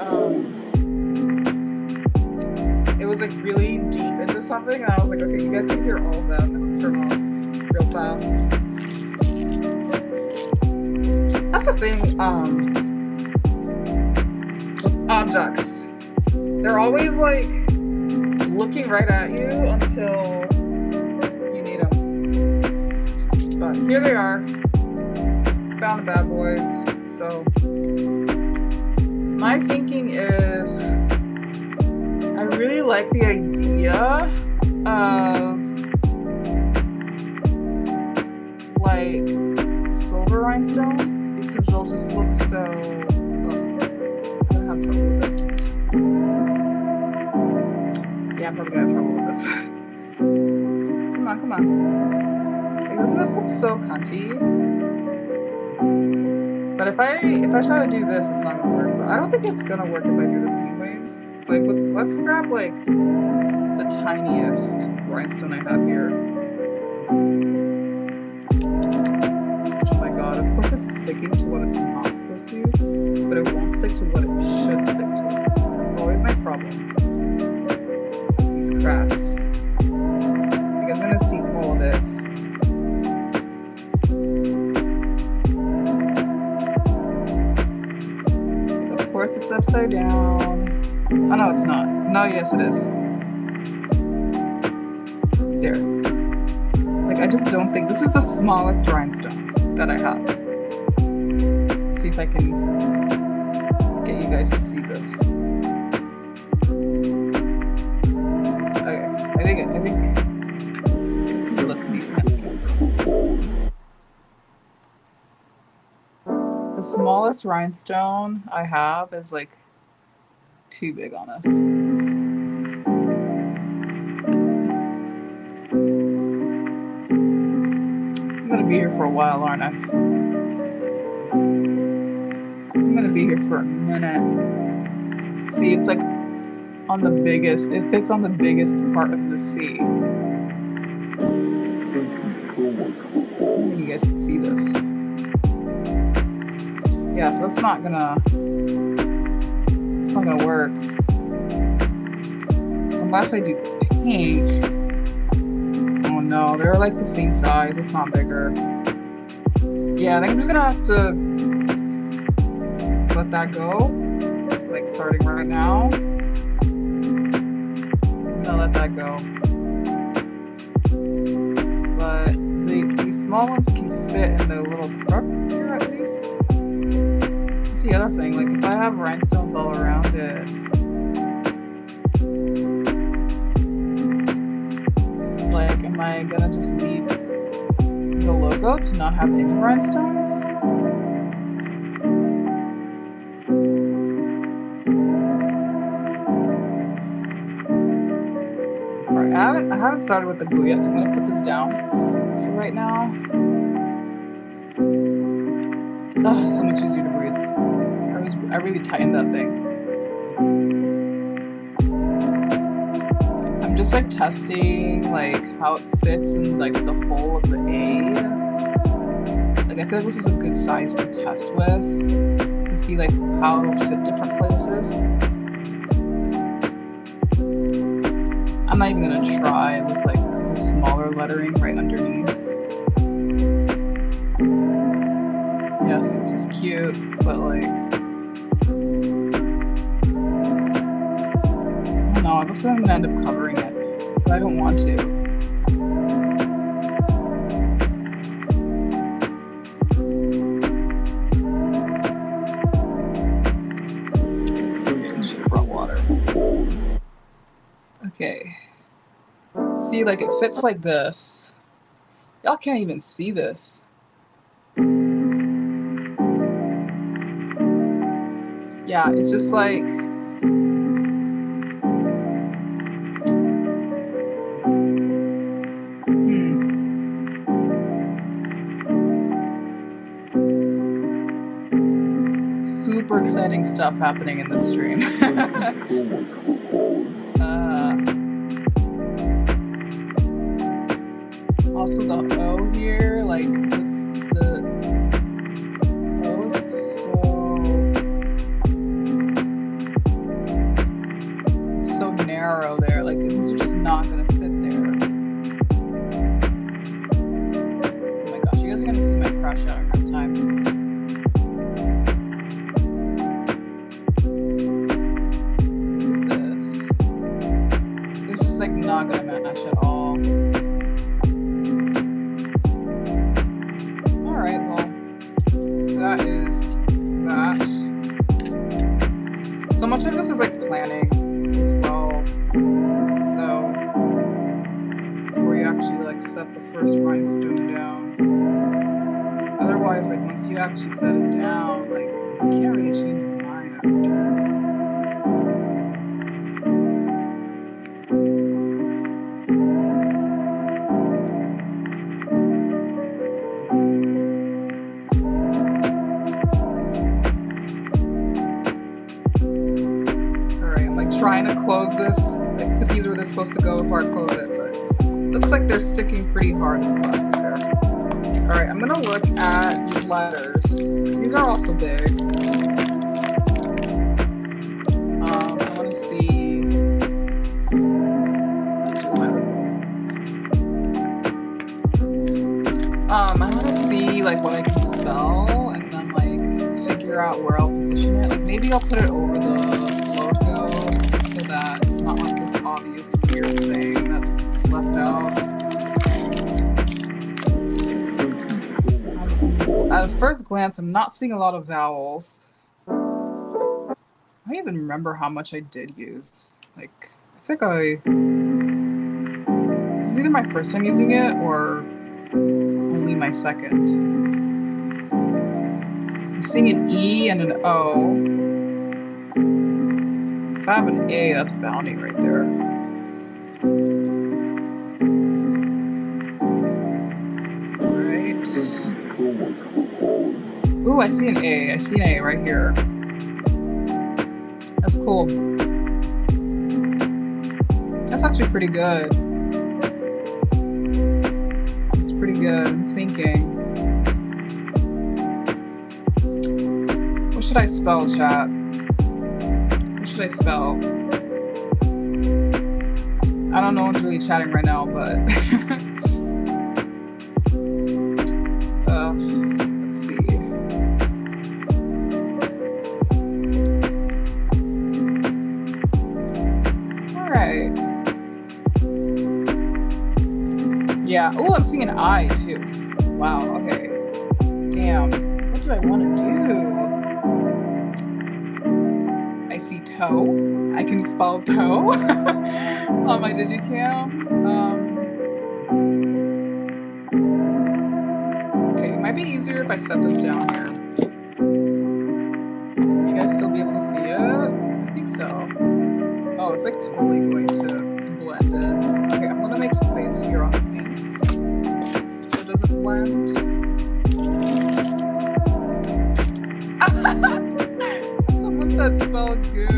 it was like really deep into something, and I was like, okay, you guys can hear all of them, and turn off real fast. That's the thing. With objects, they're always like looking right at you until you need them. But here they are. Found the bad boys. So my thinking is, I really like the idea of like silver rhinestones because they'll just look so. I'm gonna have trouble with this. Yeah, I'm probably gonna have trouble with this. Come on. Like, doesn't this look so cunty? But if I try to do this, it's not gonna work. But I don't think it's gonna work if I do this anyways. Like, let's grab like the tiniest rhinestone I have here. sticking to what it's not supposed to, but it won't stick to what it should stick to. That's always my problem. These crafts. You guys are gonna see all of it. Of course it's upside down. Oh no, it's not. No, yes it is. There. Like, I just don't think this is the smallest rhinestone that I have. Let's see if I can get you guys to see this. Okay, I think it looks decent. The smallest rhinestone I have is like too big on us. I'm gonna be here for a while, aren't I? I'm gonna be here for a minute. See, it's like on the biggest, it fits on the biggest part of the sea. I think you guys can see this. Yeah, so it's not gonna work. Unless I do pink. Oh no, they're like the same size, if not bigger. Yeah, I think I'm just gonna have to let that go. Like starting right now. I'm gonna let that go. But these small ones can fit in the little crook here at least. That's the other thing, like if I have rhinestones all around it, like am I gonna just leave the logo to not have any rhinestones? Alright, I haven't started with the glue yet, so I'm gonna put this down for right now. Oh, so much easier to breathe. I really tightened that thing. I'm just like testing like how it fits in like the hole of the A. Like I feel like this is a good size to test with to see like how it'll fit different places. I'm not even gonna try with like the smaller lettering right underneath. Yeah, so this is cute, but like, I don't know, I have a feeling I'm gonna end up covering it, but I don't want to. Okay, I should have brought water. Okay. See, like it fits like this. Y'all can't even see this. Yeah, it's just like super exciting stuff happening in this stream. Also the O here, like this, the O is like so narrow there. Like these are just not gonna fit there. Oh my gosh, you guys are gonna see my crash out in real time. Look at this. This is like not gonna match at all. That is that. So much of this is like planning as well. So before you actually like set the first rhinestone down. Otherwise, like once you actually set it down, like you can't really change your mind after. Trying to close this, like put these where they're supposed to go before I close it, but looks like they're sticking pretty hard to the plastic there. All right, I'm gonna look at these letters. These are also big. I want to see. I want to see like what I can spell, and then like figure out where I'll position it. Like maybe I'll put it over the logo so that it's not like this obvious weird thing that's left out. At first glance, I'm not seeing a lot of vowels. I don't even remember how much I did use. Like, I think this is either my first time using it or only my second. I'm seeing an E and an O. If I have an A, that's bounty right there. Ooh, I see an A. I see an A right here. That's cool. That's actually pretty good. It's pretty good. I'm thinking. What should I spell, chat? What should I spell? I don't know what's really chatting right now, but let's see. All right. Yeah. Oh, I'm seeing an I too. Wow. Okay. Damn. What do I want to do? I see toe. I can spell toe on my digicam. Okay, it might be easier if I set this down here. You guys still be able to see it? I think so. Oh, it's like totally going to blend in. Okay, I'm gonna make space here on the pink so it doesn't blend. Someone said spell good.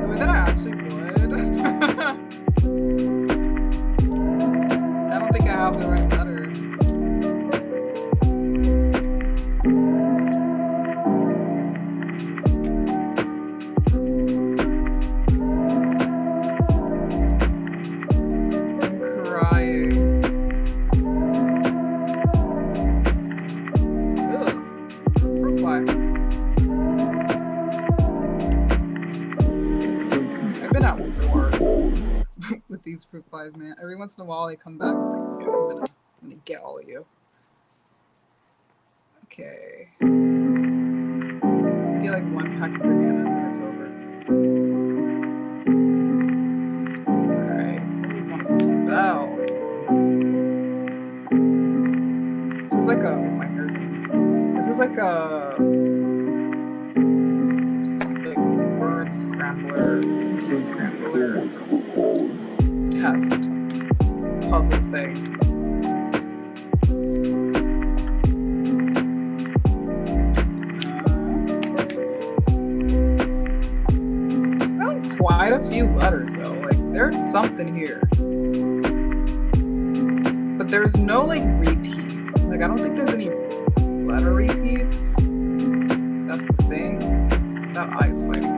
The way that I actually would. I don't think I have the right letters. I'm crying. Ugh. Fruit fly. I've been at war with these fruit flies, man. Every once in a while they come back and like, yeah, I'm gonna get all of you. Okay. Get like one pack of bananas and it's over. Alright, what do we want to spell? This is like a, my hair's in. This is like a word scrambler, de-scrambler test puzzle thing. Quite a few letters though. Like there's something here, but there's no like repeat. Like I don't think there's any letter repeats. That's the thing. That eye's fighting.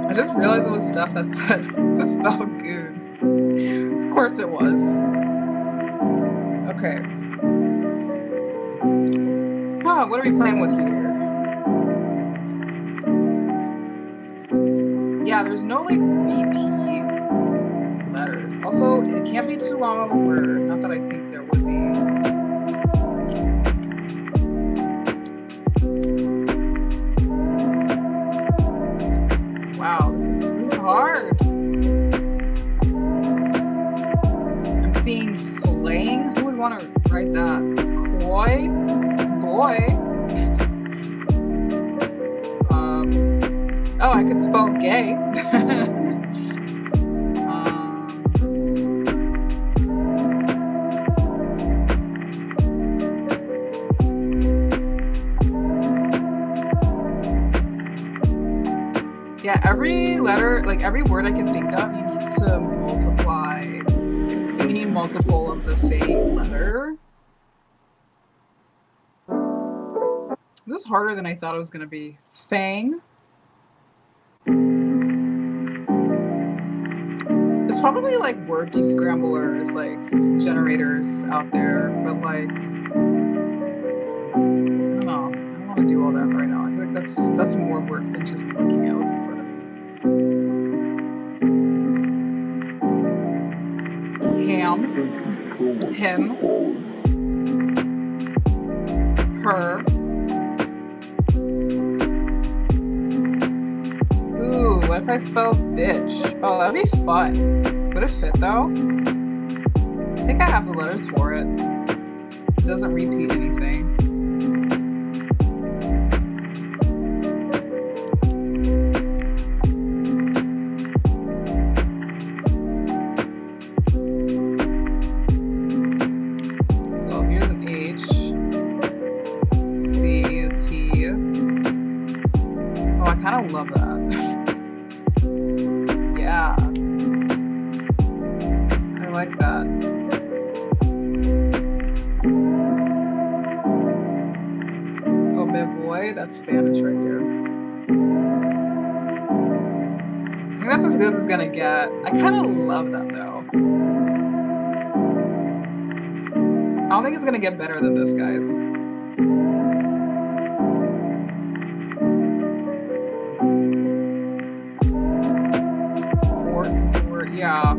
I just realized it was stuff that said to spell goon. Of course it was. Okay. What are we playing with here? Yeah, there's no like repeat letters. Also, it can't be too long of a word. Not that I think there would be. Wow, this is hard. I'm seeing slang. Who would want to write that? Coy? Boy? Oh, I could spell gay. every letter, like every word I can think of, you need to multiply. You need multiple of the same letter. This is harder than I thought it was gonna be. Fang. There's probably like word descramblers, like generators out there, but like I don't know. I don't want to do all that right now. I feel like that's more work than just looking at what's in front of me. Ham, him, her. Ooh, what if I spelled bitch? Oh, that'd be fun. Would it fit though? I think I have the letters for it. It doesn't repeat anything. So here's an H, C, a T. Oh, I kind of love that. Yeah. I like that. Oh, me voy, that's Spanish right there. I think that's as good as it's gonna get. I kind of love that though. I don't think it's gonna get better than this, guys. Quartz is a word, yeah.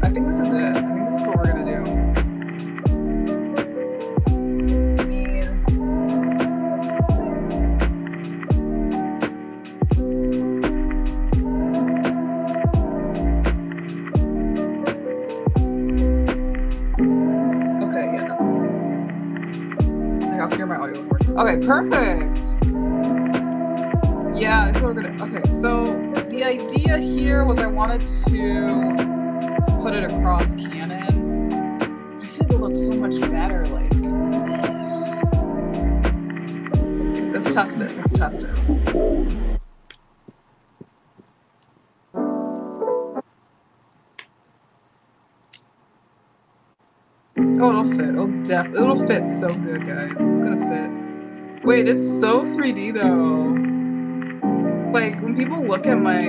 I think this is it. I think this is what we're gonna do. Okay, yeah. I got scared my audio was working. Okay, perfect. Yeah, that's what we're gonna. Okay, so the idea here was I wanted to put it across Canon. I feel like it looks so much better like this. Let's test it. Let's test it. Oh, it'll fit. It'll fit so good, guys. It's gonna fit. Wait, it's so 3D though. Like when people look at my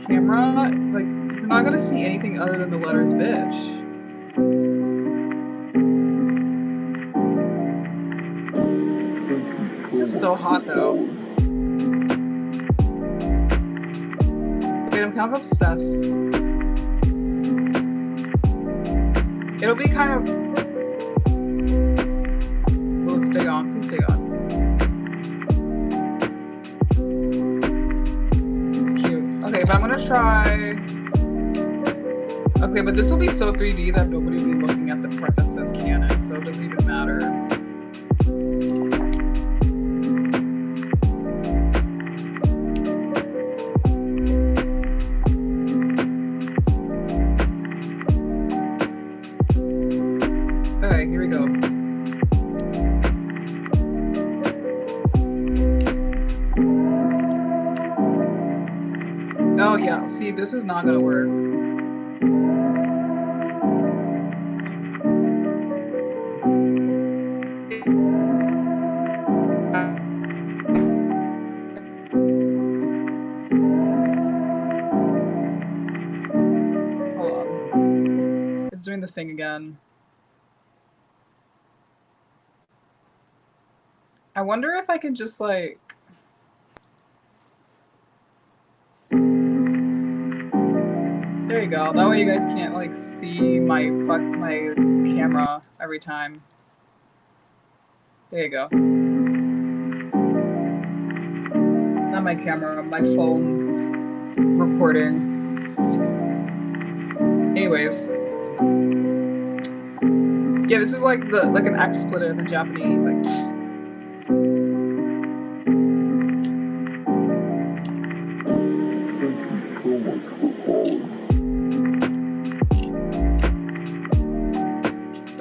camera, like you're not gonna see anything other than the letters bitch. This is so hot though. Wait, I'm kind of obsessed. It'll be kind of. Will it stay on? Please stay on. Okay, but I'm gonna try. Okay, but this will be so 3D that nobody will be looking at the part that says Canon, so it doesn't even matter. Okay, here we go. Oh yeah, see, this is not gonna work. Hold on. It's doing the thing again. I wonder if I can just like. There you go. That way you guys can't like see my camera every time. There you go. Not my camera, my phone recording. Anyways. Yeah, this is like an expletive in Japanese, like.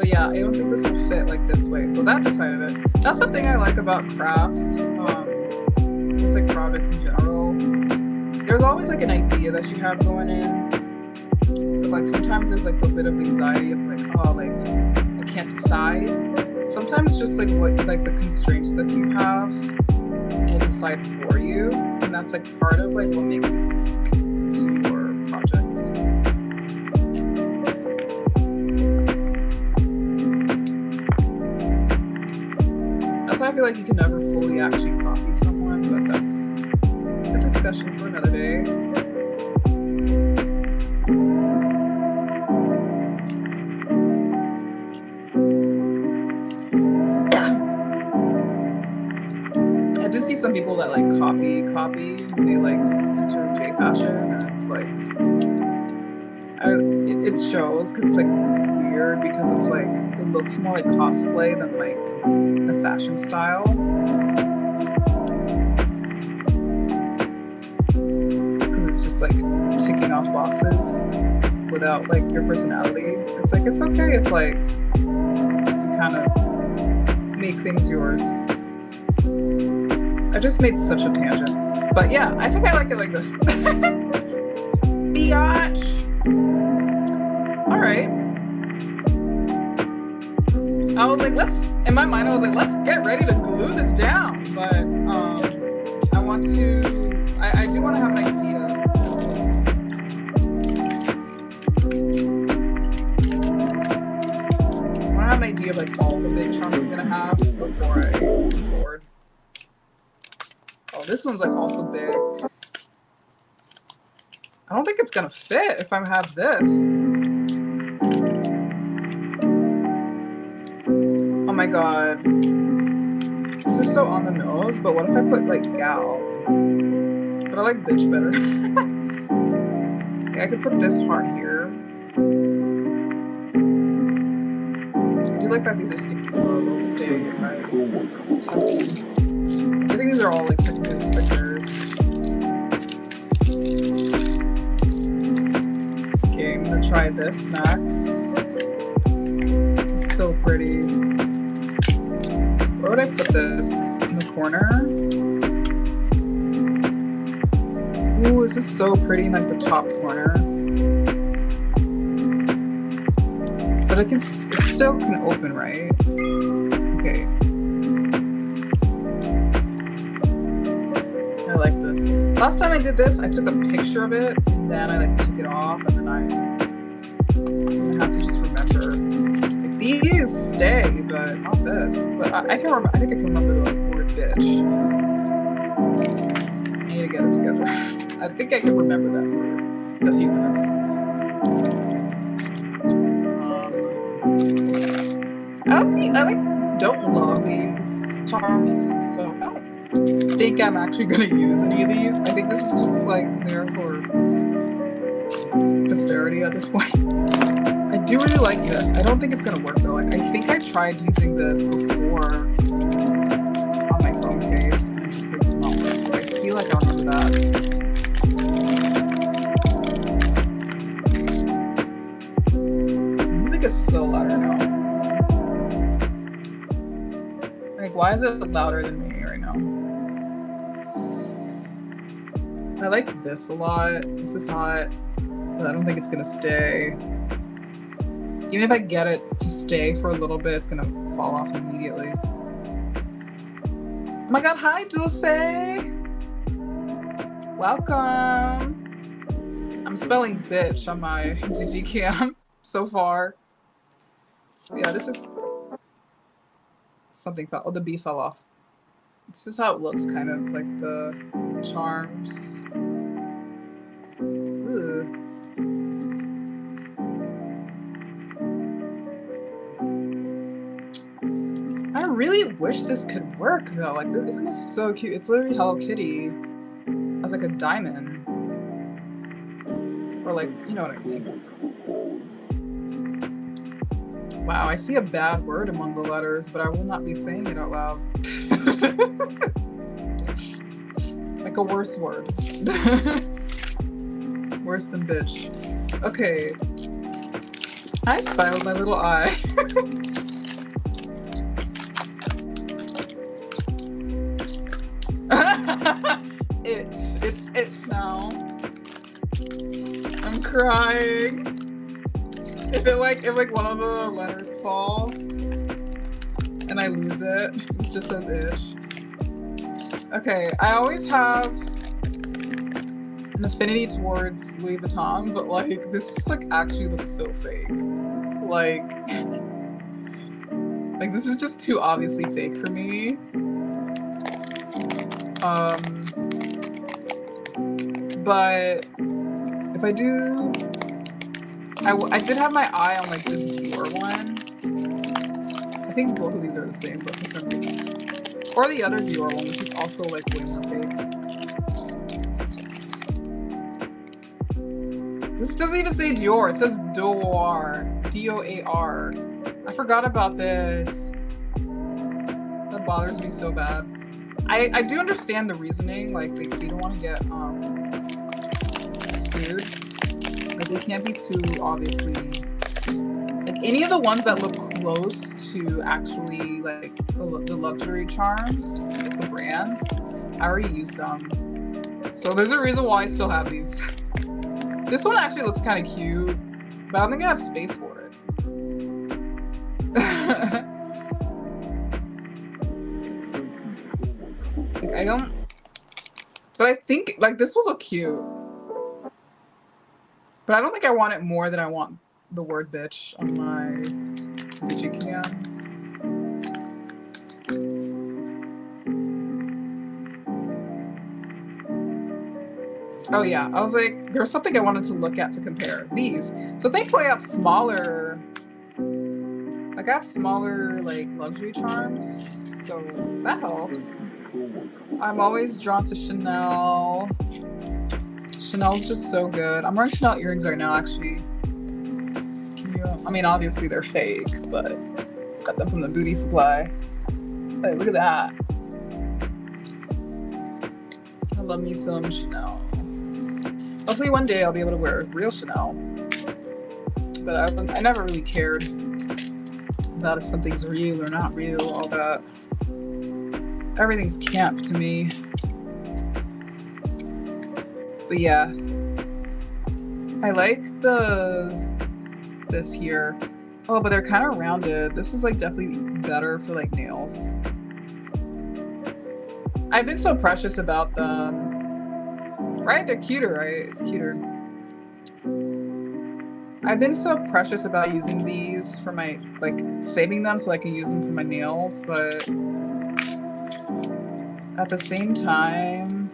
Yeah, I don't think this will fit like this way, so that decided it. That's the thing I like about crafts. projects in general, there's always like an idea that you have going in, but like sometimes there's like a bit of anxiety of like, oh, like I can't decide. Sometimes just like what like the constraints that you have will decide for you, and that's like part of like what makes it unique to your project. That's why I feel like you can never fully actually copy someone, but that's a discussion for another day. I do see some people that like copy when they like enter J fashion, and it's like it shows because it's like weird because it's like it looks more like cosplay than like the fashion style. Because it's just like ticking off boxes without like your personality. It's like it's okay if like you kind of make things yours. I just made such a tangent. But yeah, I think I like it like this. Biatch! Alright. I was like, in my mind I was like, let's get ready to glue this down. But I want to, I do want to have an idea still. I want to have an idea of like all the big chunks I'm gonna have before I move forward. Oh, this one's like also big. I don't think it's gonna fit if I have this. Oh my god. This is so on the nose, but what if I put like gal? But I like bitch better. Yeah, I could put this heart here. I do like that these are sticky, so they'll stay if I test them. I think these are all like technically stickers. Okay, I'm gonna try this next. It's so pretty. Where would I put this? In the corner? Ooh, this is so pretty in like the top corner. But it still can open, right? Okay. I like this. Last time I did this, I took a picture of it, and then I like took it off, and then I'm gonna have to just remember. Like these stay, but not this. But I can remember. I think I can remember the word bitch. I need to get it together. I think I can remember that for a few minutes. I don't love these charms, so I don't think I'm actually gonna use any of these. I think this is just like there for posterity at this point. I do really like this. I don't think it's gonna work though. Like I think I tried using this before on my phone case, and it just like did not work. But I feel like I remember that. Music is so loud right now. Like, why is it louder than me right now? I like this a lot. This is hot, but I don't think it's gonna stay. Even if I get it to stay for a little bit, it's gonna fall off immediately. Oh my god, hi Dulce! Welcome! I'm spelling bitch on my digicam so far. Yeah, this is... Something fell, oh, the B fell off. This is how it looks, kind of like the charms. Ooh. I really wish this could work though. Like, isn't this so cute? It's literally Hello Kitty as like a diamond. Or like, you know what I mean. Wow, I see a bad word among the letters, but I will not be saying it out loud. Like a worse word. Worse than bitch. Okay. I styled my little eye. It's now. I'm crying. If one of the letters fall and I lose it, it just says ish. Okay, I always have an affinity towards Louis Vuitton, but like this just like actually looks so fake. Like this is just too obviously fake for me. But if I do, I did have my eye on like this Dior one. I think both of these are the same, but for some reason. Or the other Dior one, which is also like way more fake. This doesn't even say Dior, it says Doar. D-O-A-R. I forgot about this. That bothers me so bad. I do understand the reasoning, like they don't want to get sued. Like they can't be too obviously, like any of the ones that look close to actually like the luxury charms, like the brands, I already used them. So there's a reason why I still have these. This one actually looks kind of cute, but I don't think I have space for it. Like, I don't, but I think like this will look cute. But I don't think I want it more than I want the word bitch on my Gucci can. Oh yeah, I was like, there's something I wanted to look at to compare these. So thankfully I have smaller, like I have smaller like luxury charms, so that helps. I'm always drawn to Chanel. Chanel's just so good. I'm wearing Chanel earrings right now, actually. I mean, obviously they're fake, but got them from the beauty supply. Hey, look at that. I love me some Chanel. Hopefully one day I'll be able to wear real Chanel. But I never really cared about if something's real or not real, all that. Everything's camp to me. But yeah, I like this here. Oh, but they're kind of rounded. This is like definitely better for like nails. I've been so precious about them. Right? They're cuter, right? It's cuter. I've been so precious about using these for my, like saving them so I can use them for my nails, but at the same time,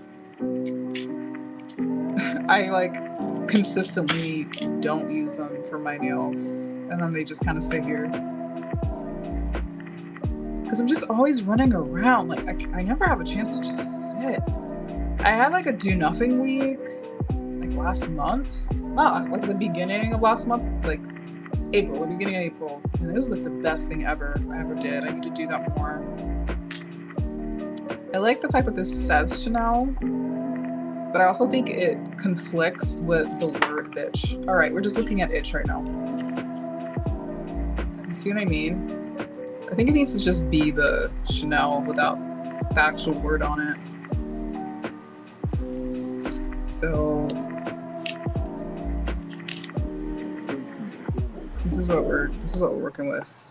I like consistently don't use them for my nails, and then they just kind of sit here because I'm just always running around. Like I never have a chance to just sit. I had like a do nothing week like last month, like the beginning of last month, like April, the beginning of April, and it was like the best thing ever I ever did. I need to do that more. I like the fact that this says Chanel, but I also think it conflicts with the word bitch. All right, we're just looking at itch right now. You see what I mean? I think it needs to just be the Chanel without the actual word on it. So this is what we're working with.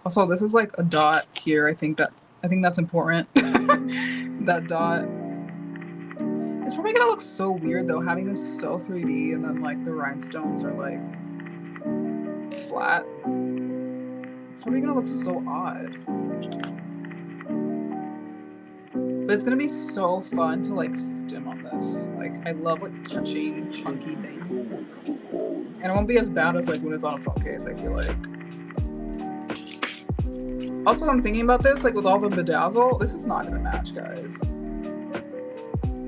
Also, this is like a dot here. I think that's important. That dot. It's probably gonna look so weird though, having this so 3D and then like the rhinestones are like flat. It's probably gonna look so odd. But it's gonna be so fun to like stim on this. Like I love like touching chunky things. And it won't be as bad as like when it's on a phone case, I feel like. Also, I'm thinking about this, like with all the bedazzle, this is not gonna match, guys.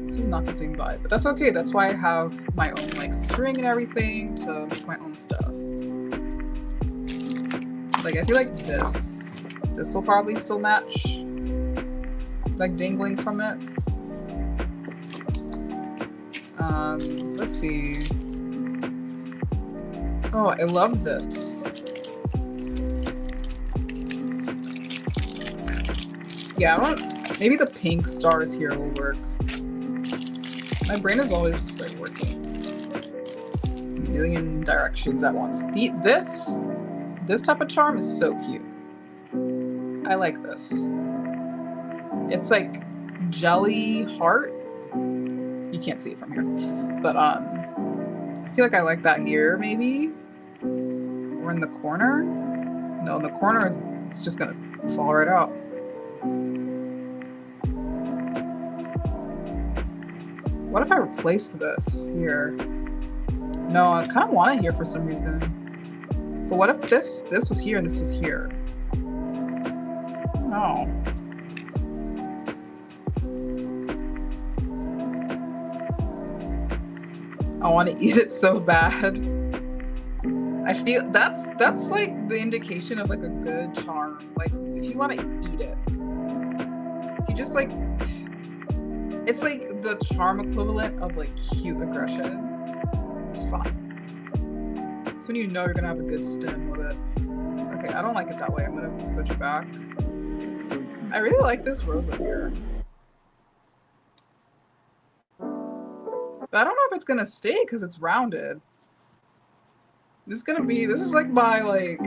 This is not the same vibe, but that's okay. That's why I have my own like string and everything to make my own stuff. Like I feel like this will probably still match, like dangling from it. Let's see. Oh, I love this. Yeah, Maybe the pink stars here will work. My brain is always just like working a million directions at once. This type of charm is so cute. I like this. It's like jelly heart. You can't see it from here, but I feel like I like that here maybe, or in the corner. No, in the corner it's just gonna fall right out. What if I replaced this here? No, I kind of want it here for some reason. But what if this was here and this was here? No. I want to eat it so bad. I feel that's like the indication of like a good charm. Like if you want to eat it, if you just like, it's like the charm equivalent of like cute aggression. Just fine. It's when you know you're gonna have a good stem with it. Okay, I don't like it that way. I'm gonna switch it back. I really like this rose up here. But I don't know if it's gonna stay because it's rounded. This is like my like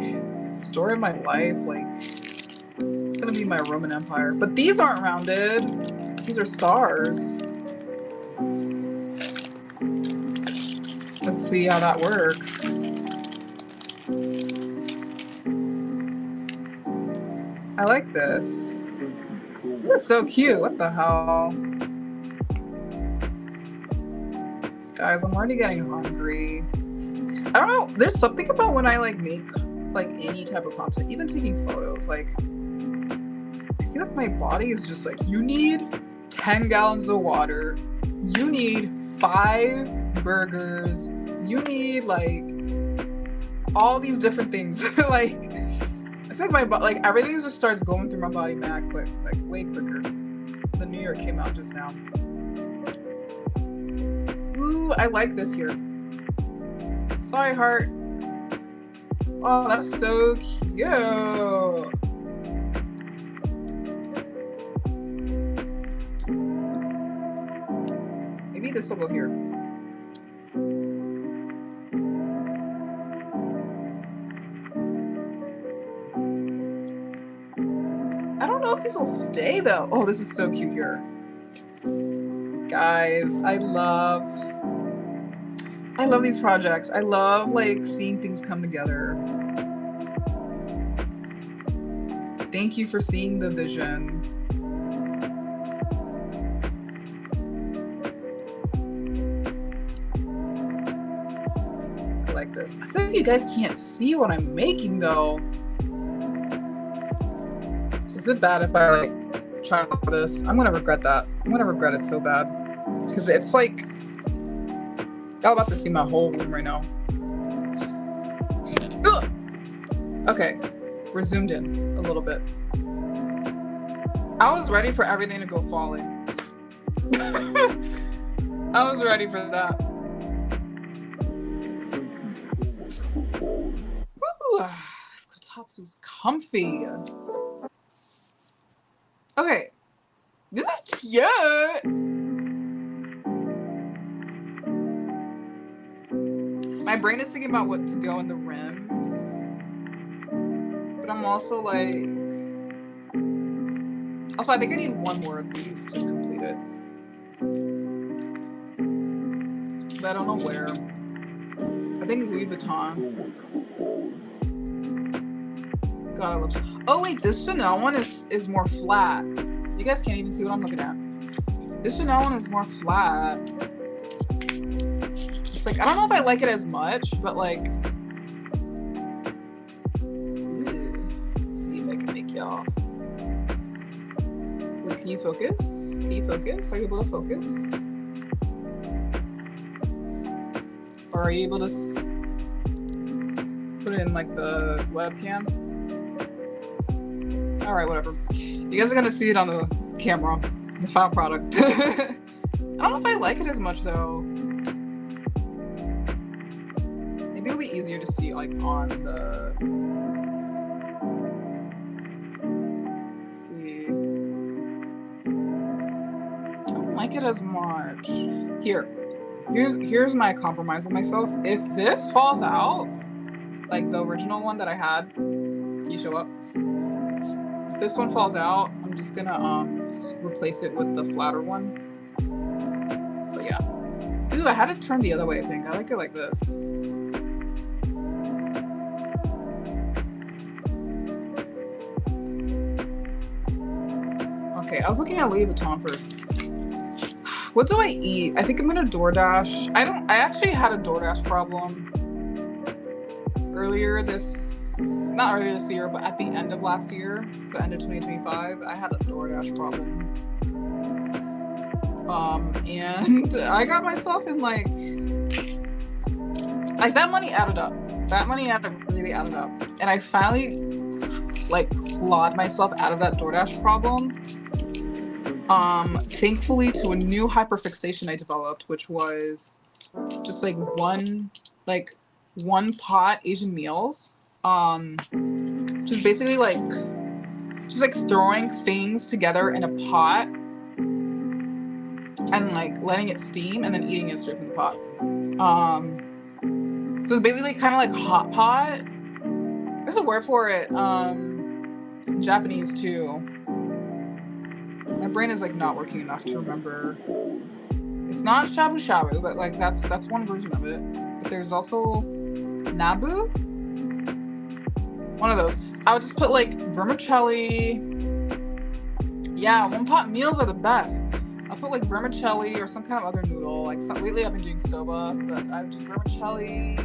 story of my life. Like it's gonna be my Roman Empire. But these aren't rounded. These are stars. Let's see how that works. I like this. This is so cute. What the hell? Guys, I'm already getting hungry. I don't know. There's something about when I like make like any type of content, even taking photos, like I feel like my body is just like, you need 10 gallons of water. You need 5 burgers. You need like all these different things. Like I feel like my body, like everything just starts going through my body mad quick, like way quicker. The New York came out just now. Ooh, I like this here. Sorry, heart. Oh, that's so cute. Maybe this will go here. I don't know if these will stay though. Oh, this is so cute here. Guys, I love these projects. I love like seeing things come together. Thank you for seeing the vision. I like this. I feel like you guys can't see what I'm making though. Is it bad if I like try this? I'm gonna regret that. I'm gonna regret it so bad. Because it's like, y'all about to see my whole room right now. Ugh! Okay, we're zoomed in a little bit. I was ready for everything to go falling. I was ready for that. Ooh, this kotatsu's comfy. Okay, this is cute. My brain is thinking about what to go in the rims, but I'm also like, I think I need one more of these to complete it, but I don't know where. I think Louis Vuitton. God, I love. Oh wait, this Chanel one is more flat. You guys can't even see what I'm looking at. This Chanel one is more flat. It's like, I don't know if I like it as much, but like, let's see if I can make y'all. Wait, can you focus? Can you focus? Are you able to focus? Or are you able to put it in like the webcam? All right, whatever. You guys are gonna see it on the camera, the final product. I don't know if I like it as much though. Maybe it'll be easier to see like on the. Let's see. like it as much. Here's my compromise with myself. If this falls out, like the original one that I had, can you show up? If this one falls out, I'm just gonna replace it with the flatter one. But yeah. Ooh, I had it turned the other way, I think. I like it like this. Okay, I was looking at Louis Vuitton first. What do I eat? I think I'm gonna DoorDash. I actually had a DoorDash problem not earlier this year, but at the end of last year, so end of 2025, I had a DoorDash problem. And I got myself in like that money added up. That money really added up. And I finally like clawed myself out of that DoorDash problem. Thankfully to a new hyperfixation I developed, which was just like one pot Asian meals. Just basically like throwing things together in a pot and like letting it steam and then eating it straight from the pot. So it's basically kind of like hot pot. There's a word for it. Japanese too. My brain is like not working enough to remember. It's not shabu shabu, but like that's one version of it. But there's also nabu. One of those. I would just put like vermicelli. Yeah, one pot meals are the best. I'll put like vermicelli or some kind of other noodle. Like lately I've been doing soba, but I would do vermicelli,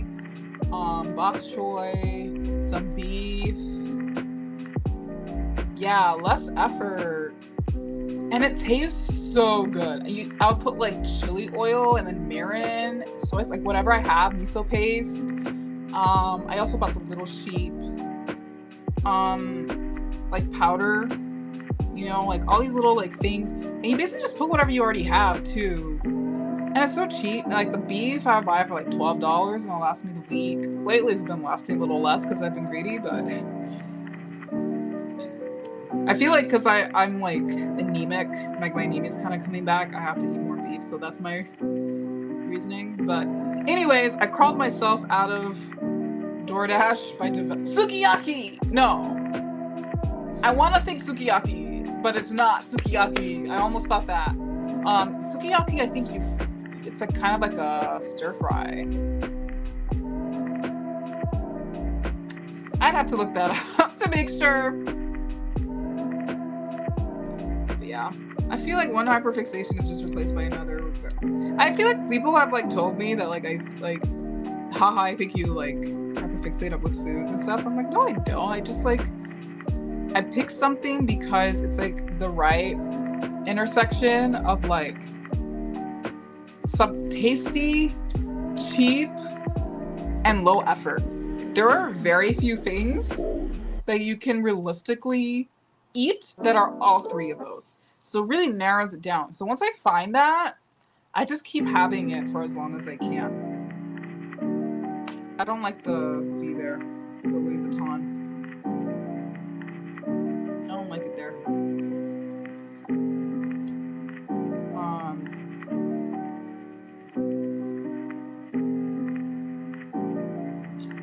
bok choy, some beef. Yeah, less effort. And it tastes so good. I would put like chili oil and then mirin, soy, like whatever I have, miso paste. I also bought the little sheep, like powder, you know, like all these little like things. And you basically just put whatever you already have too. And it's so cheap. Like the beef I buy for like $12 and it'll last me the week. Lately it's been lasting a little less because I've been greedy, but I feel like because I'm like anemic, like my anemia is kind of coming back, I have to eat more beef, so that's my reasoning. But anyways, I crawled myself out of DoorDash by sukiyaki. No, I want to think sukiyaki, but it's not sukiyaki. I almost thought that. Sukiyaki, I think it's like kind of like a stir fry. I'd have to look that up to make sure. Yeah, I feel like one hyperfixation is just replaced by another. I feel like people have like told me that like I like, haha, I think you like hyperfixate up with foods and stuff. I'm like, no, I don't. I just like, I pick something because it's like the right intersection of like some tasty, cheap, and low effort. There are very few things that you can realistically eat that are all three of those. So it really narrows it down. So once I find that, I just keep having it for as long as I can. I don't like the V there, the Louis Vuitton. I don't like it there.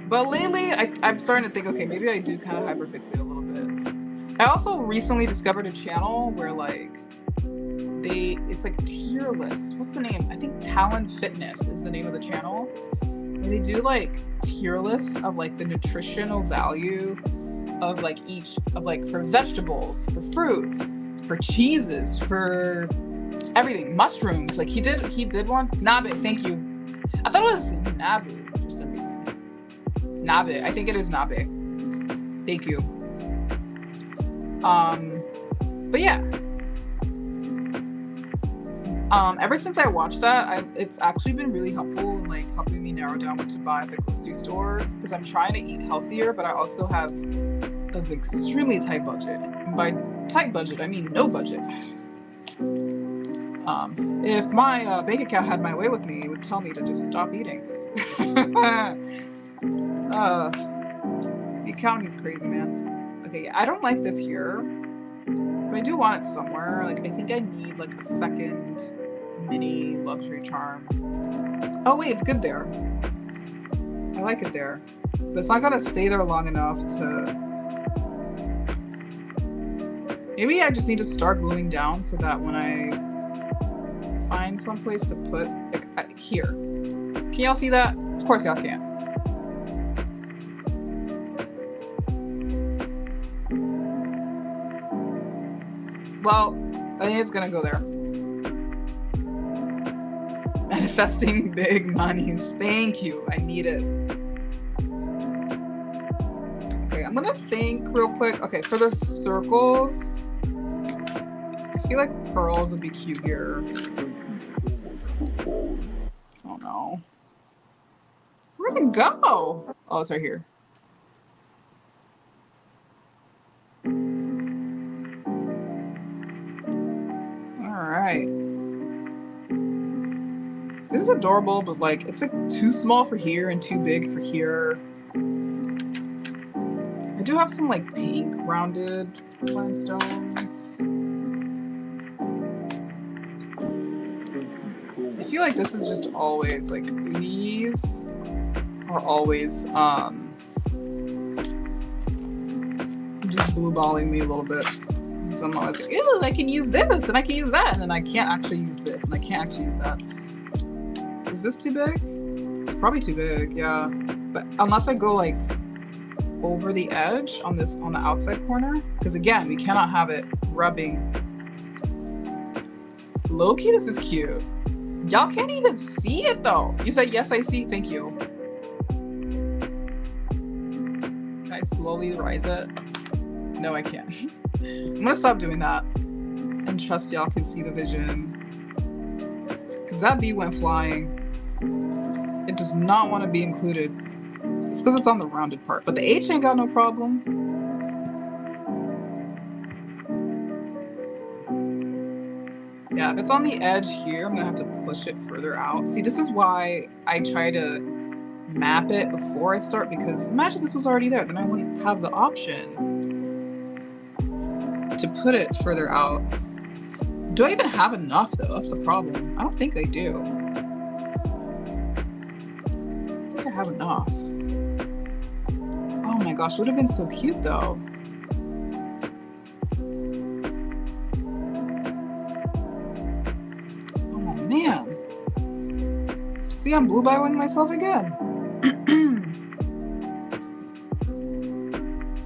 But lately, I'm starting to think, okay, maybe I do kind of hyperfixate a little bit. I also recently discovered a channel where like it's like tier lists. What's the name? I think Talon Fitness is the name of the channel. Where they do like tier lists of like the nutritional value of like each of like for vegetables, for fruits, for cheeses, for everything, mushrooms. Like he did one. Nabe, thank you. I thought it was Nabu for some reason. Nabe, I think it is Nabe. Thank you. But yeah. Ever since I watched that, it's actually been really helpful in like helping me narrow down what to buy at the grocery store because I'm trying to eat healthier, but I also have an extremely tight budget. And by tight budget, I mean no budget. If my bank account had my way with me, it would tell me to just stop eating. The accounting is crazy, man. Okay, I don't like this here, but I do want it somewhere. Like, I think I need like a second mini luxury charm. Oh wait, it's good there. I like it there. But it's not gonna stay there long enough to... Maybe I just need to start gluing down so that when I find some place to put, like, here. Can y'all see that? Of course y'all can. Well, I think it's gonna go there. Manifesting big monies. Thank you. I need it. Okay, I'm gonna think real quick. Okay, for the circles, I feel like pearls would be cute here. Oh no. Where'd it go? Oh, it's right here. Alright. This is adorable, but like it's like too small for here and too big for here. I do have some like pink rounded rhinestones. I feel like this is just always like these are always just blue balling me a little bit. So I'm always like, ew, I can use this and I can use that, and then I can't actually use this and I can't actually use that. Is this too big? It's probably too big, yeah. But unless I go like over the edge on this, on the outside corner, because again, we cannot have it rubbing. Low-key, this is cute. Y'all can't even see it though. You said, yes, I see, thank you. Can I slowly rise it? No, I can't. I'm gonna stop doing that and trust y'all can see the vision. Because that bee went flying. It does not want to be included. It's because it's on the rounded part, but the H ain't got no problem. Yeah, if it's on the edge here, I'm gonna have to push it further out. See, this is why I try to map it before I start, because imagine this was already there, then I wouldn't have the option to put it further out. Do I even have enough though? That's the problem. I don't think I do. I think I have enough. Oh my gosh, it would have been so cute though. Oh man. See, I'm blue balling myself again.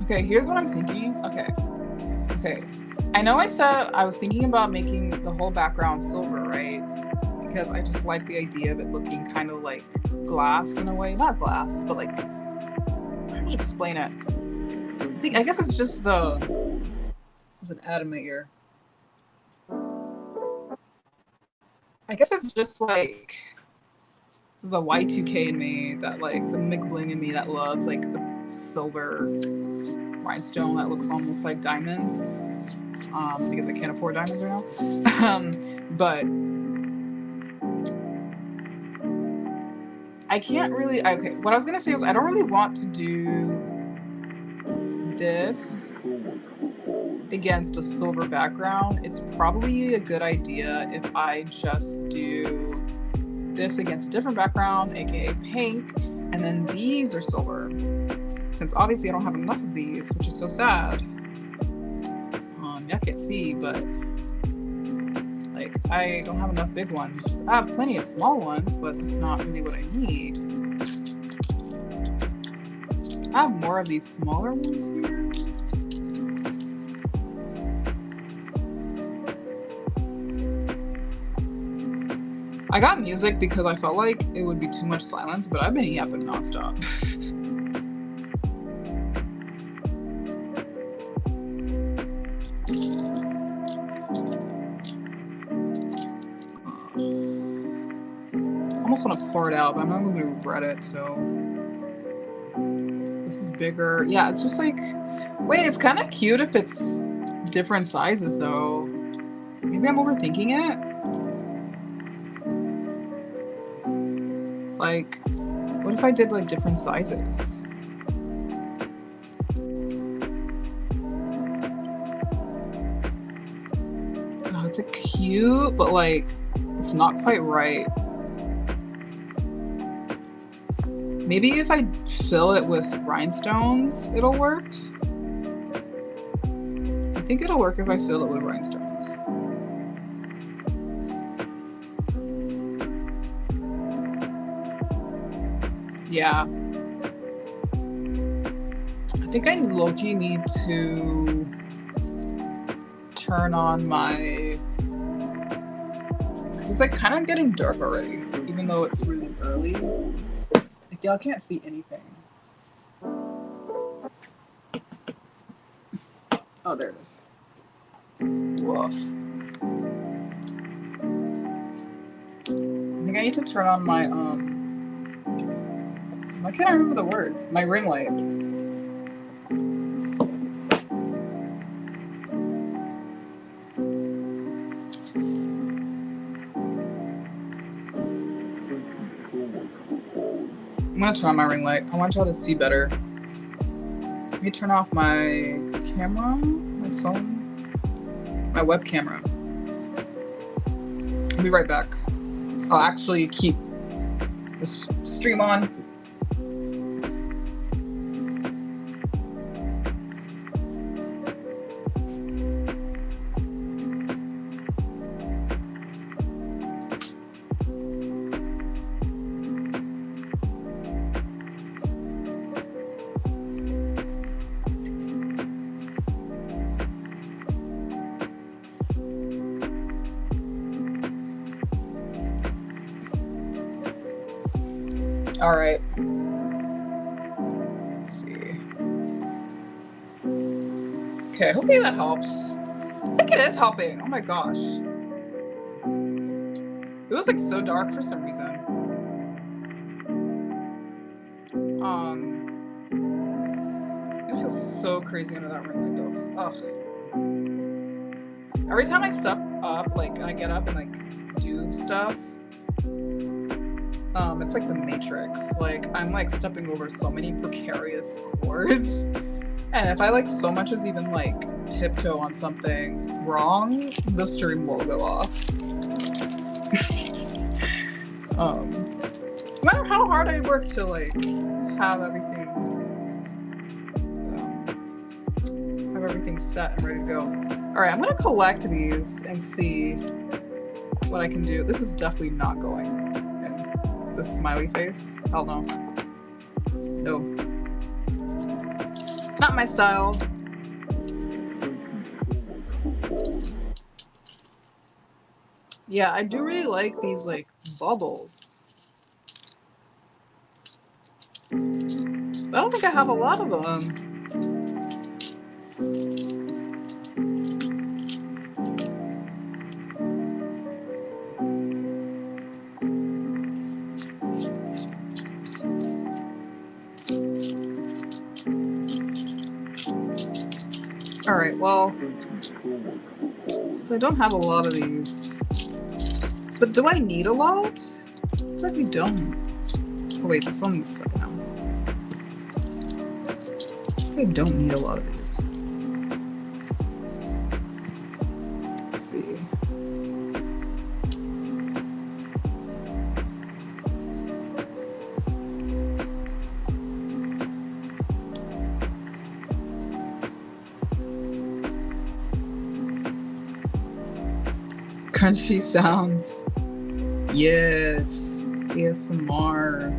Okay, here's what I'm thinking. Okay. I know I said I was thinking about making the whole background silver, right? Because I just like the idea of it looking kind of like glass in a way. Not glass, but like, how to explain it? I guess it's just the... There's an ad in my ear. I guess it's just like the Y2K in me, that like the Bling in me that loves like the silver rhinestone that looks almost like diamonds, because I can't afford diamonds right now. But I can't really... Okay, what I was gonna say was I don't really want to do this against a silver background. It's probably a good idea if I just do this against a different background, aka pink, and then these are silver. Since obviously I don't have enough of these, which is so sad. I can't see, but like I don't have enough big ones. I have plenty of small ones, but that's not really what I need. I have more of these smaller ones here. I got music because I felt like it would be too much silence, but I've been yapping nonstop. I almost want to pour it out, but I'm not going to regret it, so... This is bigger. Yeah, it's just like... Wait, it's kind of cute if it's different sizes, though. Maybe I'm overthinking it? Like, what if I did, like, different sizes? Oh, it's a cute, but, like... It's not quite right. Maybe if I fill it with rhinestones, it'll work. I think it'll work if I fill it with rhinestones. Yeah. I think I low-key need to turn on my... Because it's like kind of getting dark already, even though it's really early. Like y'all can't see anything. Oh, there it is. Woof. I think I need to turn on my why can't I remember the word? My ring light. I'm gonna turn on my ring light. I want y'all to see better. Let me turn off my camera, my phone, my web camera. I'll be right back. I'll actually keep the stream on. All right. Let's see. Okay, hopefully that helps. I think it is helping. Oh my gosh. It was like so dark for some reason. It feels so crazy under that ring light though. Ugh. Every time I step up, like I get up and like do stuff, it's like the Matrix. Like I'm like stepping over so many precarious cords. And if I like so much as even like tiptoe on something wrong, the stream will go off. No matter how hard I work to like have everything set and ready to go. All right, I'm gonna collect these and see what I can do. This is definitely not going in the smiley face. Hell no. No. Not my style. Yeah, I do really like these like bubbles. But I don't think I have a lot of them. All right, well, so I don't have a lot of these. But do I need a lot? I feel like we don't. Oh wait, this is only the second now. I don't need a lot of these. Let's see. Crunchy sounds. Yes. ASMR.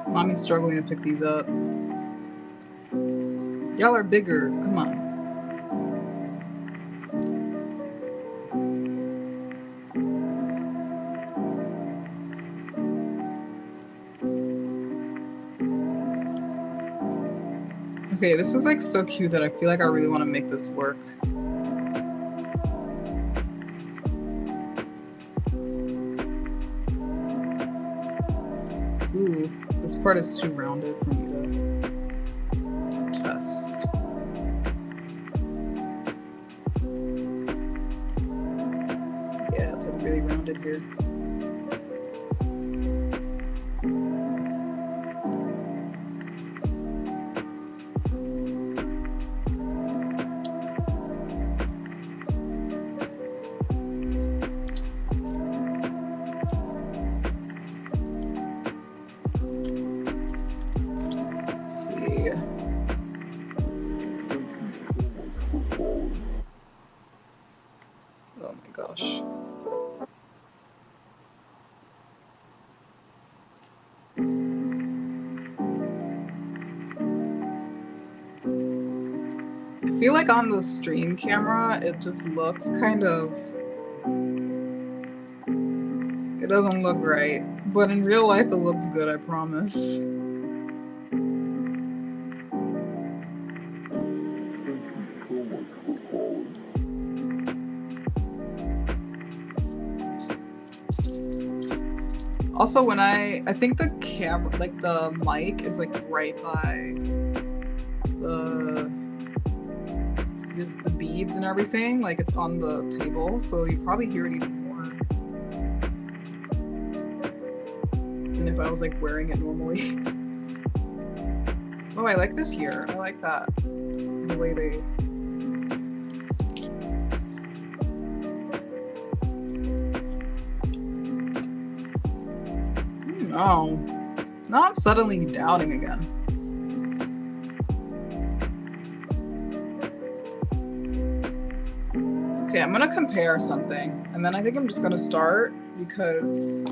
Mommy's struggling to pick these up. Y'all are bigger. Come on. Okay, this is like so cute that I feel like I really want to make this work. Ooh, this part is too rounded for me to test. Yeah, it's like really rounded here. feel like on the stream camera, it just looks kind of... It doesn't look right. But in real life, it looks good, I promise. Also, when I think the camera, like the mic is like right by the beads and everything, like it's on the table, so you probably hear it even more than if I was like wearing it normally. Oh, I like this here. I like that. The way they... Oh, now I'm suddenly doubting again. Okay, I'm gonna compare something, and then I think I'm just gonna start because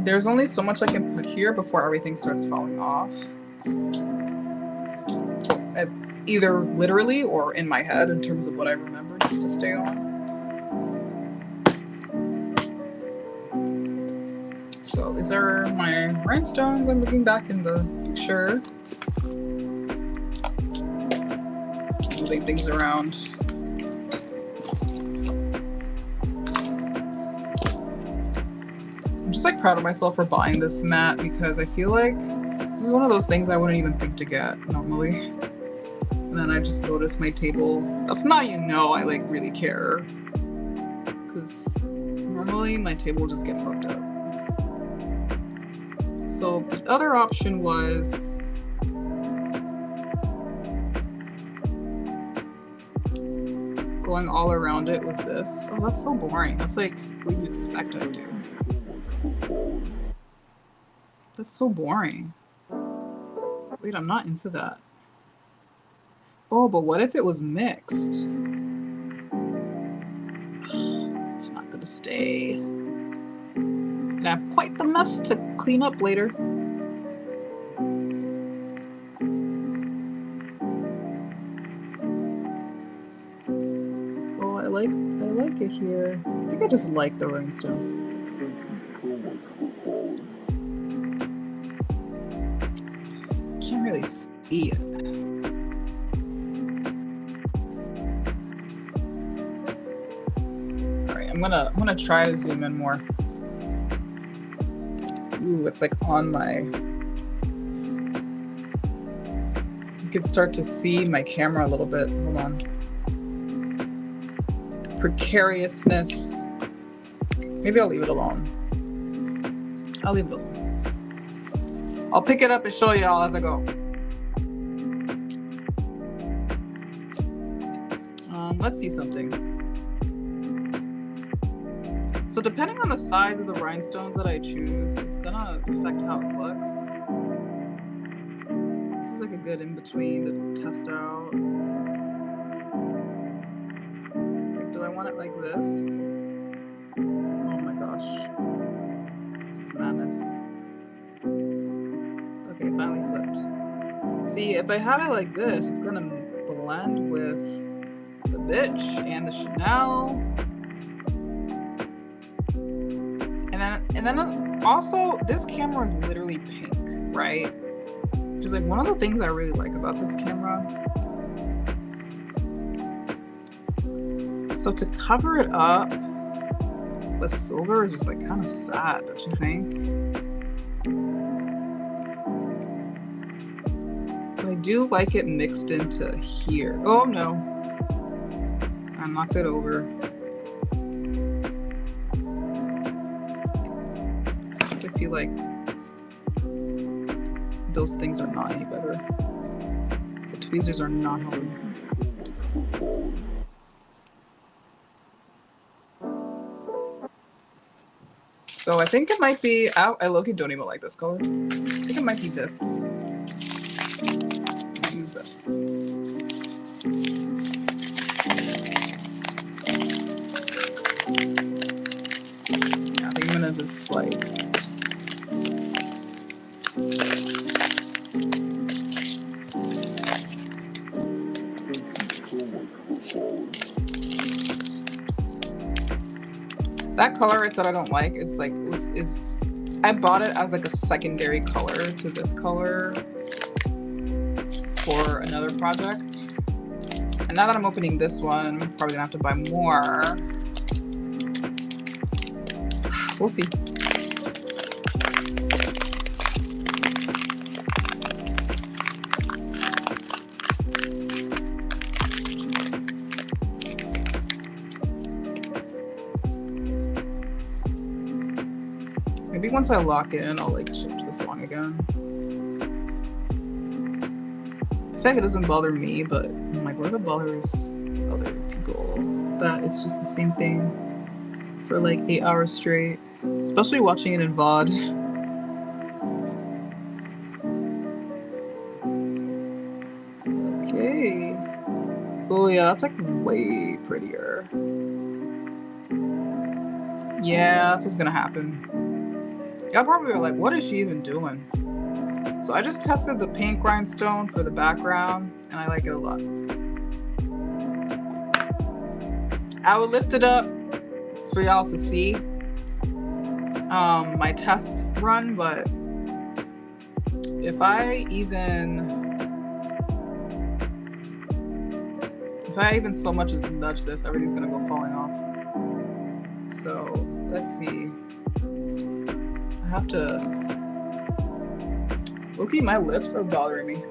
there's only so much I can put here before everything starts falling off. Either literally or in my head in terms of what I remember just to stay on. So these are my rhinestones. I'm looking back in the picture. Moving things around. I'm just like proud of myself for buying this mat because I feel like this is one of those things I wouldn't even think to get normally. And then I just noticed my table. That's not, you know, I like really care. Because normally my table will just get fucked up. So the other option was going all around it with this. Oh, that's so boring. That's like what you expect I do. That's so boring. Wait, I'm not into that. Oh, but what if it was mixed? It's not gonna stay. And I have quite the mess to clean up later. Oh, I like it here. I think I just like the rhinestones. Can't really see it. All right, I'm gonna try to zoom in more. Ooh, it's like on my... You can start to see my camera a little bit. Hold on. Precariousness. Maybe I'll leave it alone. I'll leave it alone. I'll pick it up and show y'all as I go. Let's see something. So depending on the size of the rhinestones that I choose, it's gonna affect how it looks. This is like a good in-between to test out. Like, do I want it like this? Oh my gosh. This is madness. Okay, finally flipped. See, if I have it like this, it's gonna blend with the bitch and the Chanel. And then also, this camera is literally pink, right? Which is like one of the things I really like about this camera. So to cover it up with silver is just like kind of sad, don't you think? But I do like it mixed into here. Oh no. I knocked it over. I feel like those things are not any better. The tweezers are not helping. So I think it might be, I low-key don't even like this color. I think it might be this. Use this. Yeah, I think I'm gonna just like, That color I said I don't like, it's like, it's I bought it as like a secondary color to this color for another project. And now that I'm opening this one, I'm probably gonna have to buy more. We'll see. Maybe once I lock in, I'll like change the song again. I feel like it doesn't bother me, but I'm like, what if it bothers other people? That it's just the same thing for like 8 hours straight, especially watching it in VOD. Okay. Oh yeah, that's like way prettier. Yeah, that's what's gonna happen. Y'all probably are like, what is she even doing? So I just tested the paint grindstone for the background, and I like it a lot. I will lift it up for y'all to see my test run, but if I even so much as nudge this, everything's gonna go falling off. So let's see. I have to. Okay, my lips are bothering me.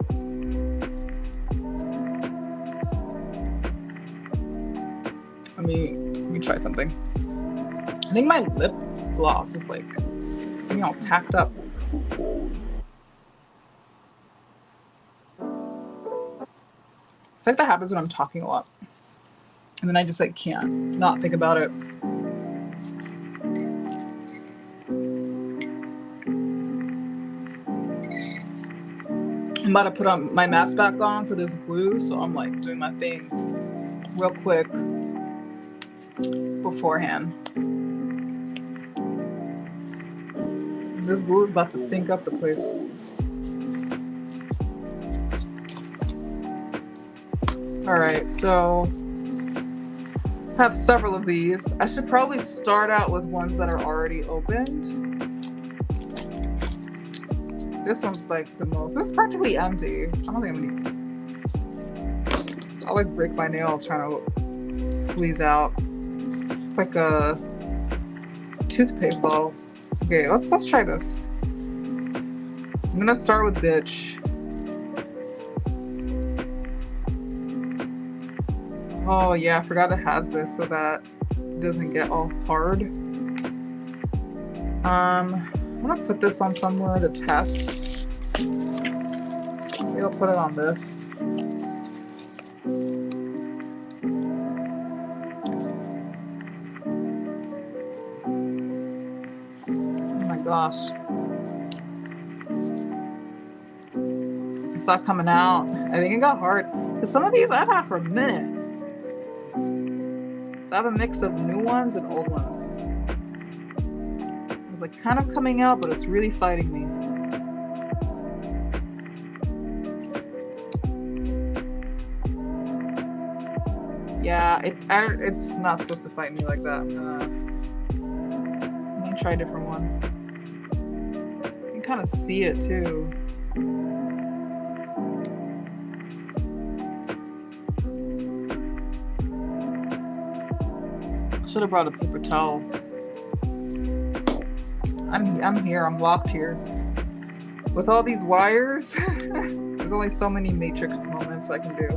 Let me try something. I think my lip gloss is like, getting all tacked up. I feel like that happens when I'm talking a lot. And then I just like can't not think about it. I'm about to put on my mask back on for this glue, so I'm like doing my thing real quick beforehand. This glue is about to stink up the place. Alright, so I have several of these. I should probably start out with ones that are already opened. This one's like the most. This is practically empty. I don't think I'm gonna use this. I'll like break my nail trying to squeeze out. It's like a toothpaste bottle. Okay, let's try this. I'm gonna start with bitch. Oh yeah, I forgot it has this so that it doesn't get all hard. I'm gonna put this on somewhere to test. Maybe I'll put it on this. Oh my gosh. It's not coming out. I think it got hard. Because some of these I've had for a minute. So I have a mix of new ones and old ones. It's like kind of coming out, but it's really fighting me. Yeah, it's not supposed to fight me like that. I'm gonna try a different one. You can kind of see it too. Should have brought a paper towel. I'm here. I'm locked here. With all these wires, there's only so many matrix moments I can do.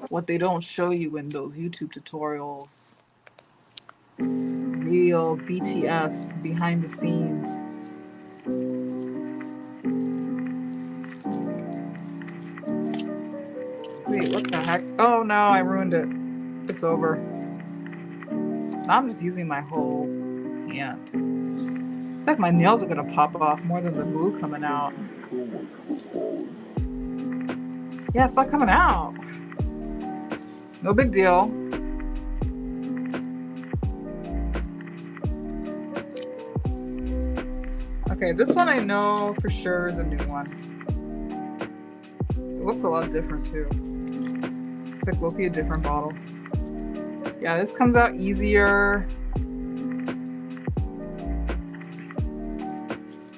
What they don't show you in those YouTube tutorials. Real BTS behind the scenes. Wait, what the heck? Oh no, I ruined it. It's over. Now I'm just using my whole hand. I feel like my nails are gonna pop off more than the glue coming out. Yeah, it's not coming out. No big deal. Okay, this one I know for sure is a new one. looks a lot different too. It's like look-y a different bottle. Yeah, this comes out easier. I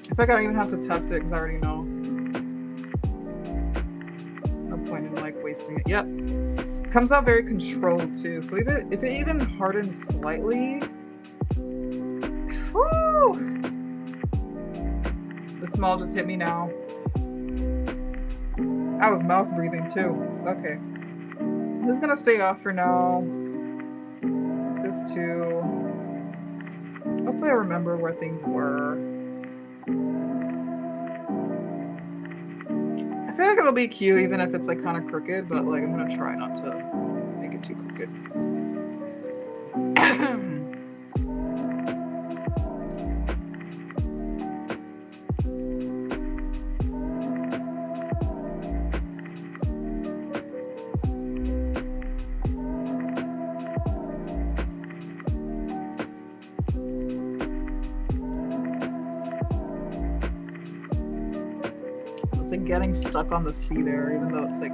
feel like I don't even have to test it because I already know. No point in like wasting it. Yep. It comes out very controlled too. So even if it even hardens slightly. Whoo! The smell just hit me now. I was mouth breathing too. Okay. This is gonna stay off for now. This too. Hopefully I remember where things were. I feel like it'll be cute even if it's like kind of crooked, but like I'm gonna try not to make it too crooked. It's like getting stuck on the C there, even though it's like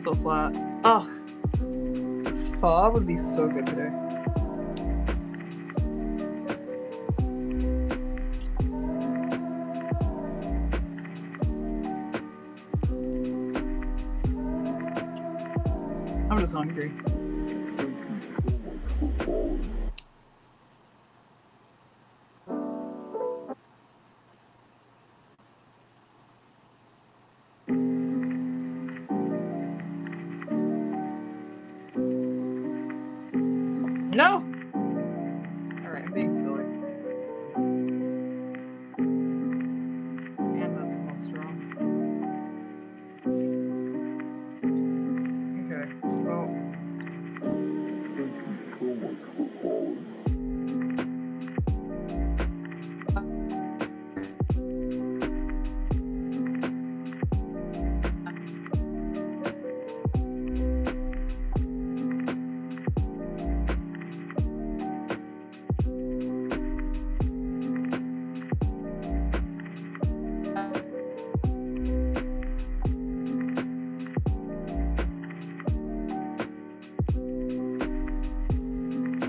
so flat. Ugh. Pho would be so good today. I'm just hungry. No! Alright, I'm being silly. And that smells strong. Okay, well.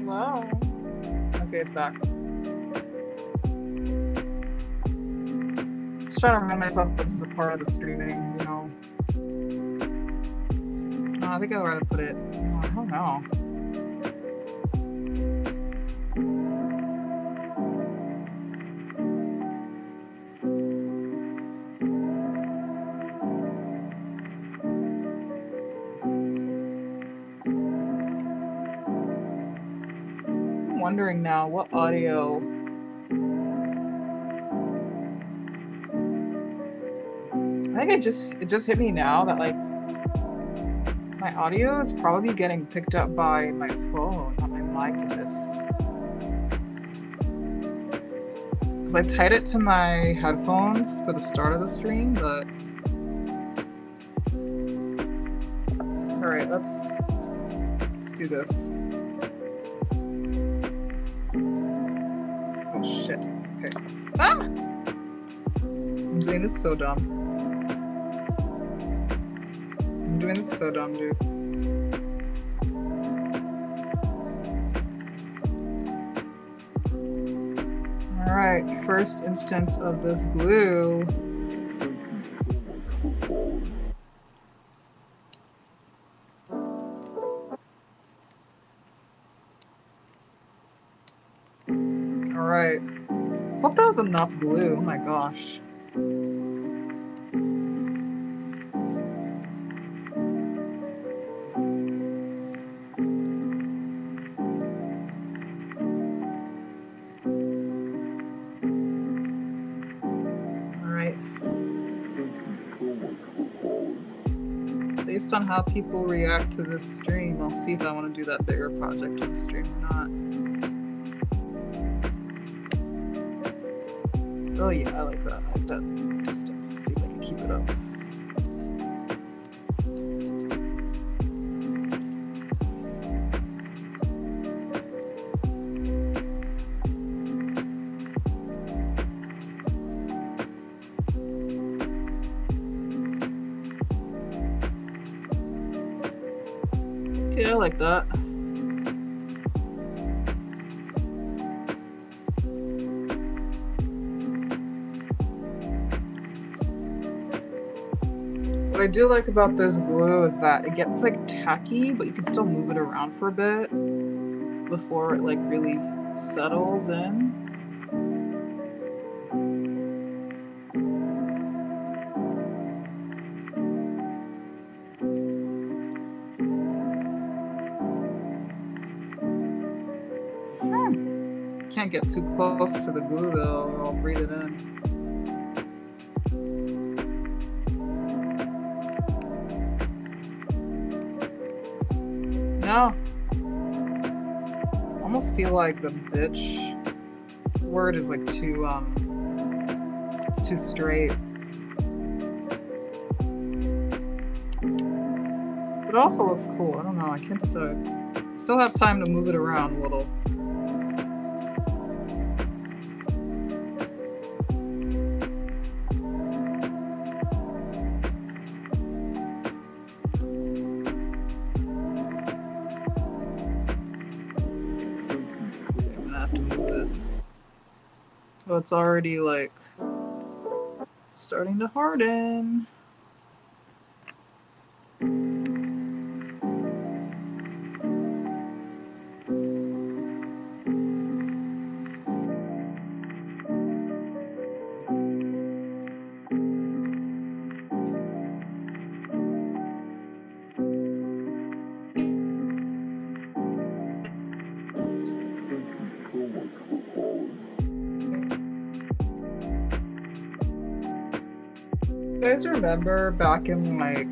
Hello? Okay, it's back. Just trying to remind myself that this is a part of the streaming, you know. No, I think I'd rather put it. Oh, I don't know. I'm wondering now what audio. I think it just hit me now that like my audio is probably getting picked up by my phone, not my mic in this. Because I tied it to my headphones for the start of the stream, but alright, let's do this. Oh shit. Okay. Ah! I'm doing this so dumb. I'm doing this so dumb, dude. Alright, first instance of this glue. Alright. Hope that was enough glue. Oh my gosh. Based on how people react to this stream, I'll see if I want to do that bigger project on the stream or not. Oh yeah, I like that. I like that distance. Let's see if I can keep it up. Yeah, I like that. What I do like about this glue is that it gets like tacky, but you can still move it around for a bit before it like really settles in. Can't get too close to the glue though, or I'll breathe it in. No. I almost feel like the bitch word is like too it's too straight. But it also looks cool. I don't know, I can't decide. Still have time to move it around a little. Oh, it's already like starting to harden. You guys remember back in like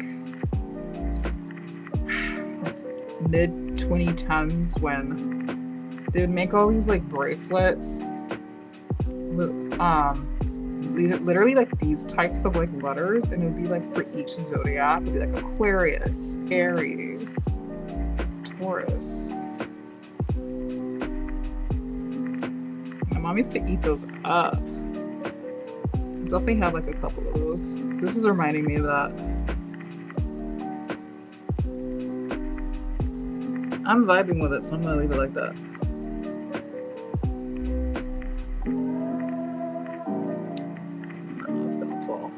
mid 2010s when they would make all these like bracelets with literally like these types of like letters, and it would be like for each zodiac. It would be like Aquarius, Aries, Taurus. My mom used to eat those up. Definitely have like a couple of those. This is reminding me of that. I'm vibing with it, so I'm gonna leave it like that. No, it's gonna fall.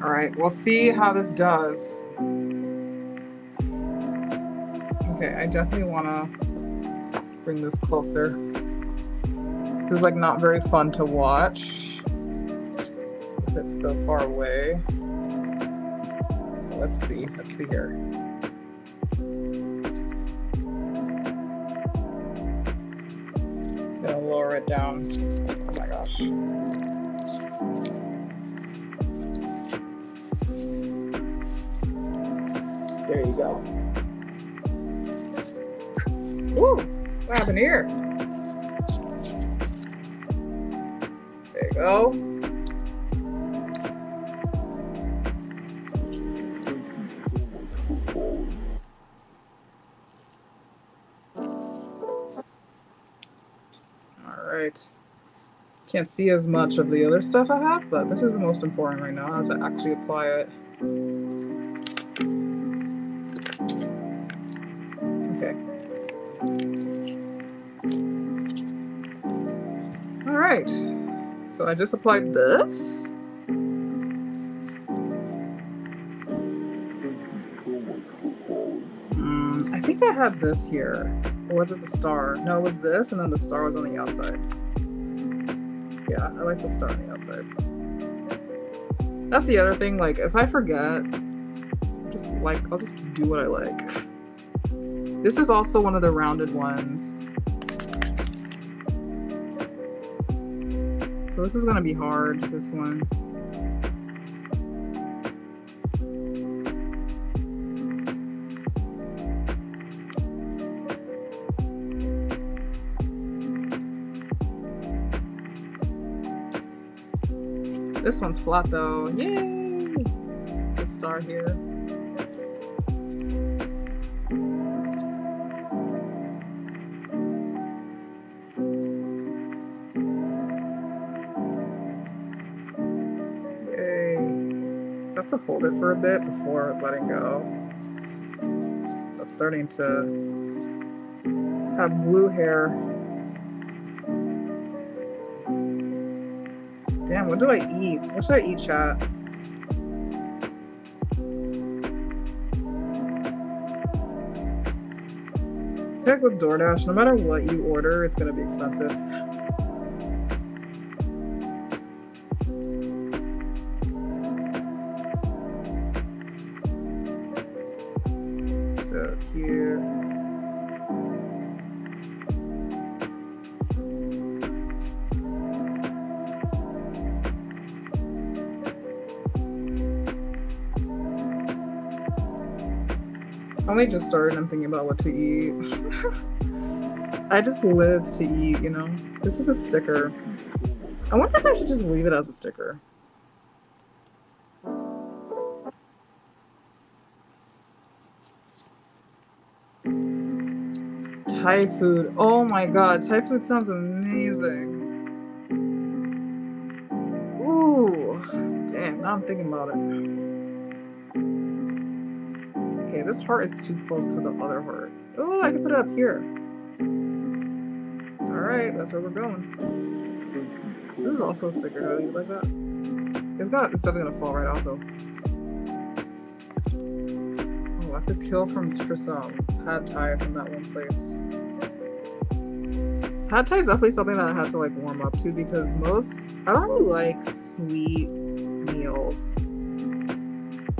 All right, we'll see how this does. Okay, I definitely want to bring this closer. This is like not very fun to watch if it's so far away. So let's see here. I'm gonna lower it down. Oh my gosh. There you go. Woo! What happened here? There you go. All right. Can't see as much of the other stuff I have, but this is the most important right now as I actually apply it. Okay. All right. So I just applied this. I think I had this here. Or was it the star? No, it was this, and then the star was on the outside. Yeah, I like the star on the outside. That's the other thing, like, if I forget, I'll just do what I like. This is also one of the rounded ones. So this is gonna be hard, this one. This one's flat though. Yay! The star here. have to hold it for a bit before letting go. That's starting to have blue hair. Damn, what do I eat? What should I eat, chat? Check with DoorDash. No matter what you order, it's gonna be expensive. So cute. I only just started and I'm thinking about what to eat. I just live to eat, you know? This is a sticker. I wonder if I should just leave it as a sticker. Thai food. Oh my god, Thai food sounds amazing. Ooh, damn, now I'm thinking about it. Okay, this heart is too close to the other heart. Oh, I can put it up here. Alright, that's where we're going. This is also a sticker. Do I leave it like that? It's definitely gonna fall right off though. Oh, I could kill for some pad thai from that one place. Pad thai is definitely something that I had to like warm up to because I don't really like sweet meals.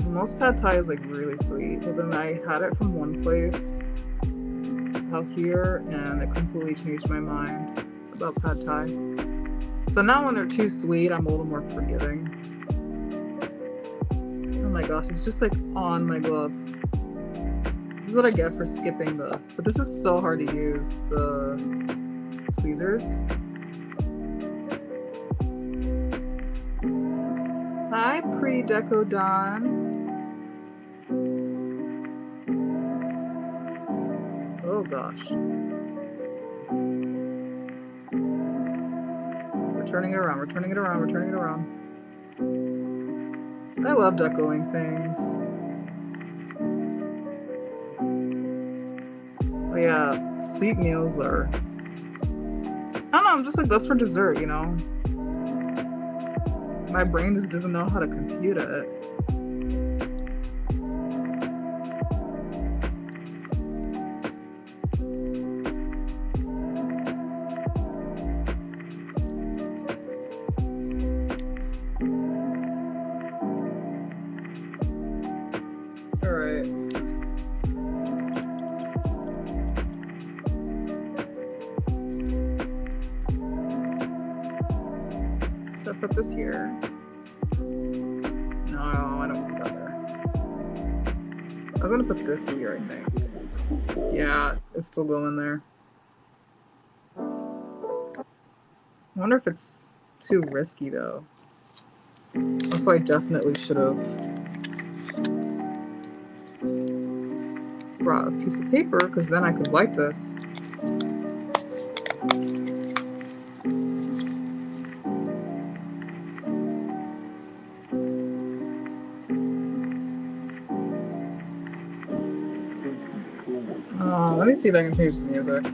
Most pad thai is like really sweet, but then I had it from one place out here and it completely changed my mind about pad thai. So now when they're too sweet, I'm a little more forgiving. Oh my gosh, it's just like on my glove. This is what I get for skipping but this is so hard to use, the tweezers. Hi, pre-deco Don. Oh gosh. We're turning it around, we're turning it around, we're turning it around. I love decoing things. Oh yeah, sweet meals are... I don't know, I'm just like, that's for dessert, you know? My brain just doesn't know how to compute it. Put this here. No, I don't want that there. I was gonna put this here, I think. Yeah, it's still going there. I wonder if it's too risky though. Also, I definitely should have brought a piece of paper because then I could wipe this. Let me see if I can change the music.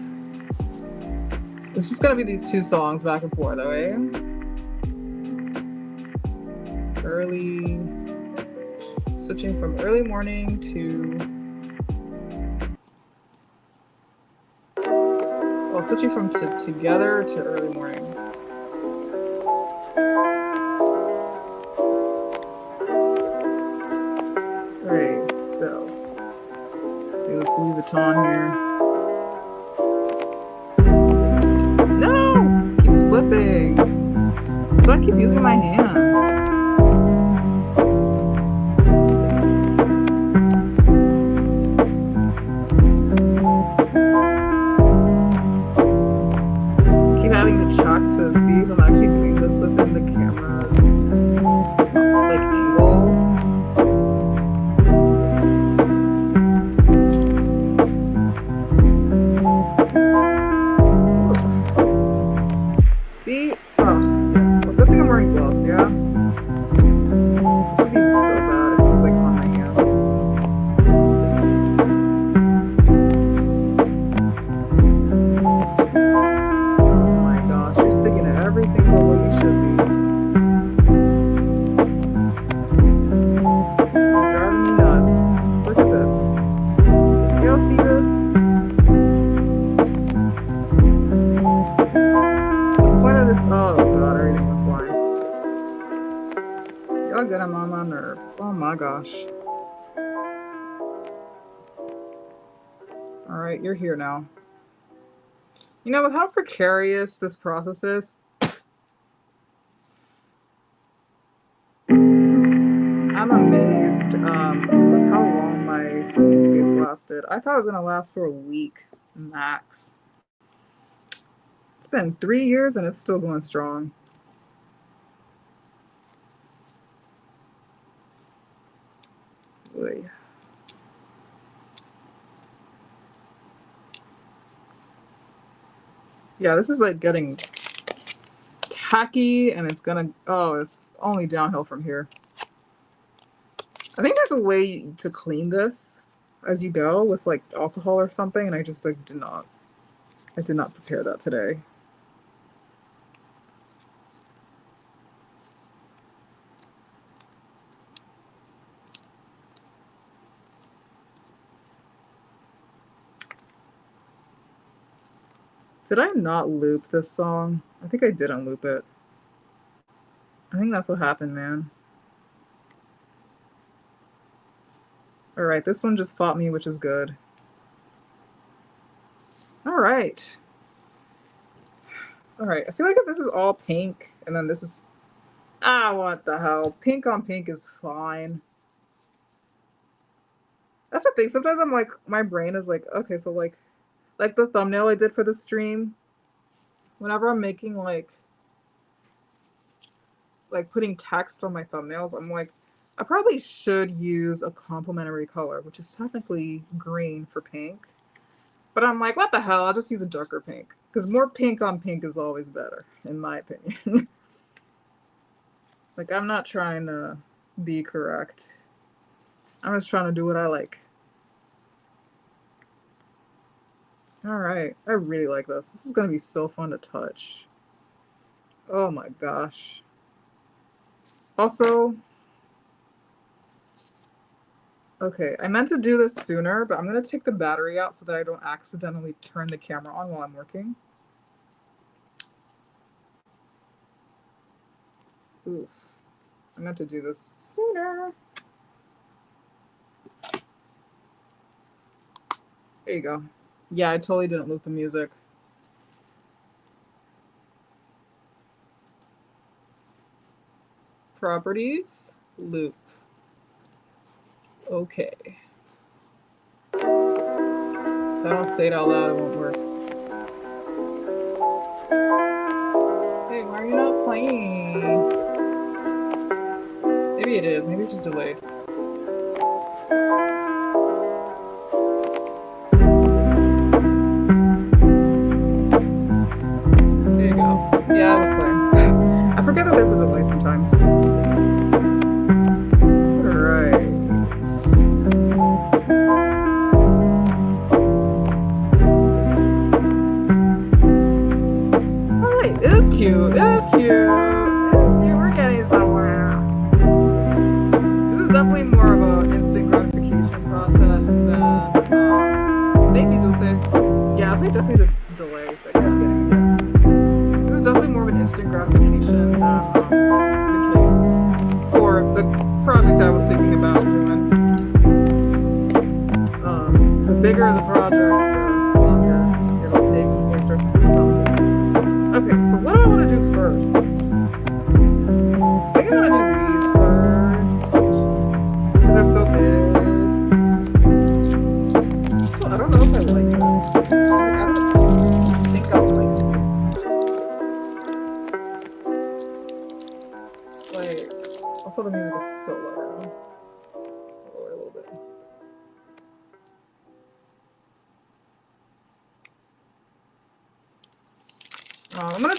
It's just gonna be these two songs back and forth, okay? Switching from early morning to... Well, switching from together to early morning. Alright, so... do this Louis Vuitton here. No! It keeps flipping. So I keep using my hands. I keep having to check to see if I'm actually doing this within the camera's like angle. See? Oh, well, good thing I'm wearing gloves, yeah? This would be so bad. sharp. Oh my gosh. All right, you're here now. You know, with how precarious this process is, I'm amazed with how long my phone case lasted. I thought it was gonna last for a week max. It's been 3 years and it's still going strong. Oy. Yeah, this is like getting tacky and it's gonna, oh, it's only downhill from here. I think there's a way to clean this as you go with like alcohol or something, and I just like I did not prepare that today. Did I not loop this song? I think I didn't loop it. I think that's what happened, man. All right, this one just fought me, which is good. All right. All right, I feel like if this is all pink and then this is, what the hell? Pink on pink is fine. That's the thing. Sometimes I'm like, my brain is like, okay, so like the thumbnail I did for the stream, whenever I'm making like putting text on my thumbnails, I'm like, I probably should use a complementary color, which is technically green for pink. But I'm like, what the hell? I'll just use a darker pink. Because more pink on pink is always better, in my opinion. Like, I'm not trying to be correct. I'm just trying to do what I like. All right. I really like this. This is going to be so fun to touch. Oh my gosh. Also, okay, I meant to do this sooner, but I'm going to take the battery out so that I don't accidentally turn the camera on while I'm working. Oof. I meant to do this sooner. There you go. Yeah, I totally didn't loop the music. Properties, loop. Okay. If I don't say it out loud, it won't work. Hey, why are you not playing? Maybe it is. Maybe it's just delayed. There you go. Yeah, I was playing. I forget that there's a delay sometimes. Alright. Alright, it is cute. It is cute. It is cute. We're getting somewhere. This is definitely more of an instant gratification process than thank you, Dulce. Yeah, I'd say definitely the delay that gets getting here. This is definitely more of an instant gratification than the case for the project I was thinking about doing. The bigger the project, the longer it'll take until I start to see something. Okay, so what do I want to do first? I think I want to do these first because they're so big. So I don't know if I like this. I don't think I like this. Like, also the music is so loud. Lower a little bit.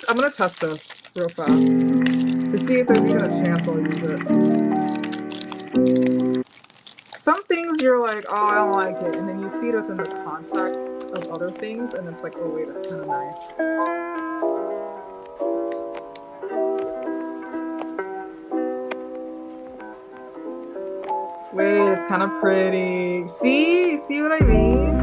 I'm gonna test this real fast to see if there's even a chance I'll use it. Some things you're like, oh, I don't like it, and then you see it within the context of other things, and it's like, oh wait, it's kind of nice. Wait, it's kind of pretty. See what I mean?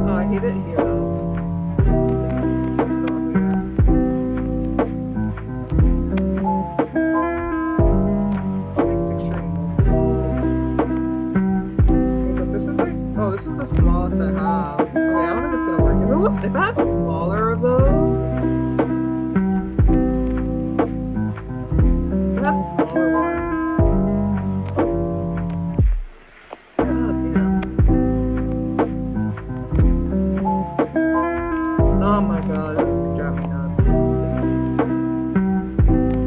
Oh, I hate it here though. This is so weird. smallest I have. Okay, I don't think it's gonna work. If I had smaller of those, if I had smaller ones. Oh damn. Oh my god, this is driving me nuts.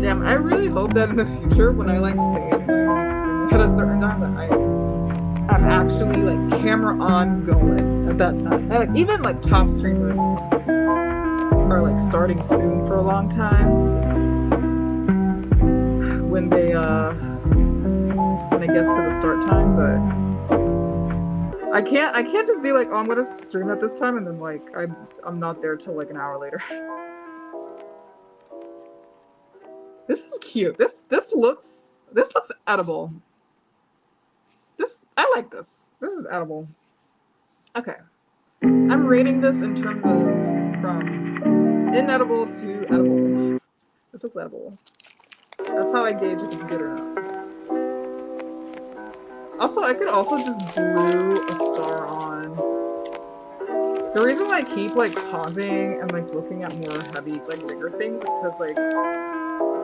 Damn, I really hope that in the future when I like say I'm going to be streaming at a certain time that I'm actually like camera on going at that time. Like even like top streamers are like starting soon for a long time when it gets to the start time, but I can't just be like, oh, I'm gonna stream at this time and then like I'm not there till like an hour later. This is cute. This looks edible. I like this. This is edible. Okay. I'm rating this in terms of from inedible to edible. This looks edible. That's how I gauge if it's good or not. Also, I could also just glue a star on. The reason why I keep like pausing and like looking at more heavy, like bigger things is because like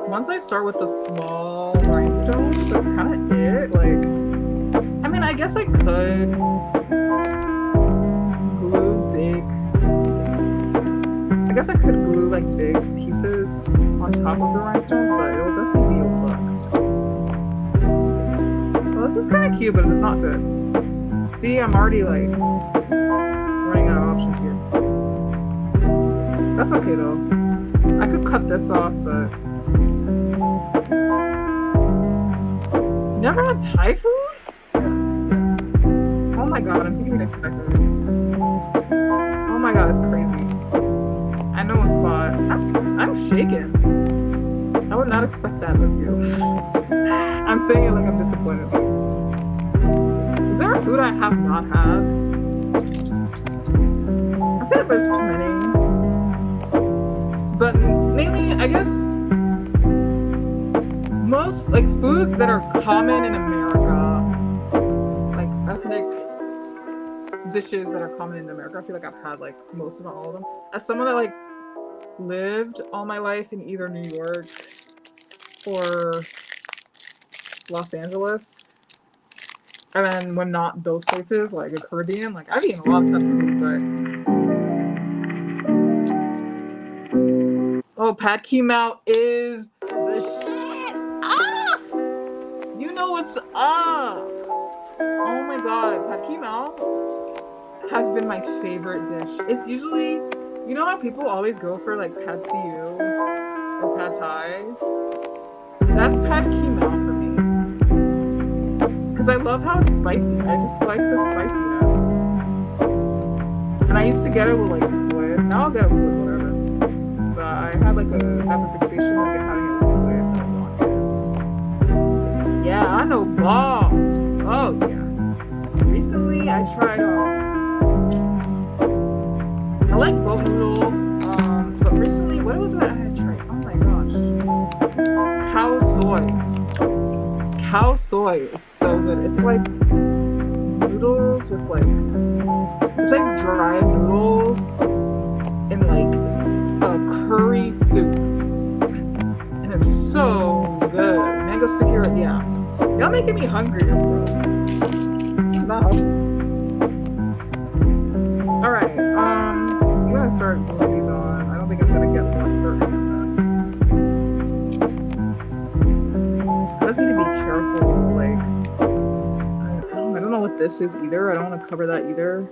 once I start with the small rhinestones, that's kind of it. Like, I mean, I guess I could glue big. I guess I could glue like big pieces on top of the rhinestones, but it'll definitely be a look. Well, this is kind of cute, but it does not fit. See, I'm already like running out of options here. That's okay though. I could cut this off, but never had Thai food? Oh my god, I'm thinking of Thai food. Oh my god, it's crazy. I know a spot. I'm shaken. I would not expect that of you. I'm saying it like I'm disappointed. Is there a food I have not had? I feel like there's plenty. But mainly, I guess most like foods that are common in America, like ethnic dishes that are common in America, I feel like I've had like most of all of them. As someone that like lived all my life in either New York or Los Angeles, and then when not those places, like the Caribbean, like I've eaten a lot of tough food, but oh, pad kee mao is the shit. Ah, you know what's up. Oh my god, pad kee mao has been my favorite dish. It's usually, you know how people always go for like pad see ew or pad thai? That's pad kee mao for me. Because I love how it's spicy. I just like the spiciness. And I used to get it with like squid. Now I'll get it with whatever. But I had like a fixation like having it with squid for the longest. Yeah, I know ball. Oh yeah. Recently I tried I like boat noodle, but recently, what was that I had tried? Oh my gosh. Cow soy. Cow soy is so good. It's like noodles with like, it's like dried noodles in like a curry soup. And it's so good. Mango sticky rice, yeah. Y'all making me hungry, bro. It's not hungry. Alright, I'm gonna start gluing these on. I don't think I'm gonna get more certain than this. I just need to be careful, like, I don't know what this is either. I don't want to cover that either.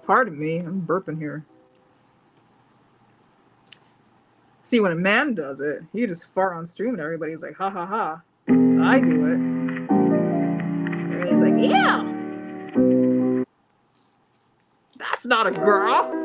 Pardon me, I'm burping here. See, when a man does it, he just fart on stream and everybody's like, ha ha ha. I do it. Everybody's like, yeah! That's not a girl!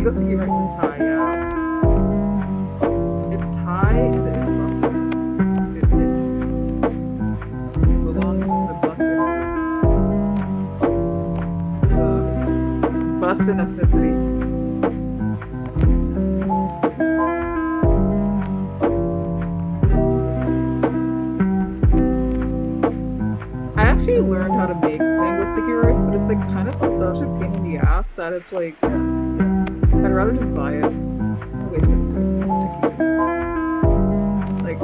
Sticky rice is Thai, yeah. It's Thai. sticky rice, but it's like kind of such a pain in the ass that it's like I'd rather just buy it. Oh, wait for this to get sticky. Like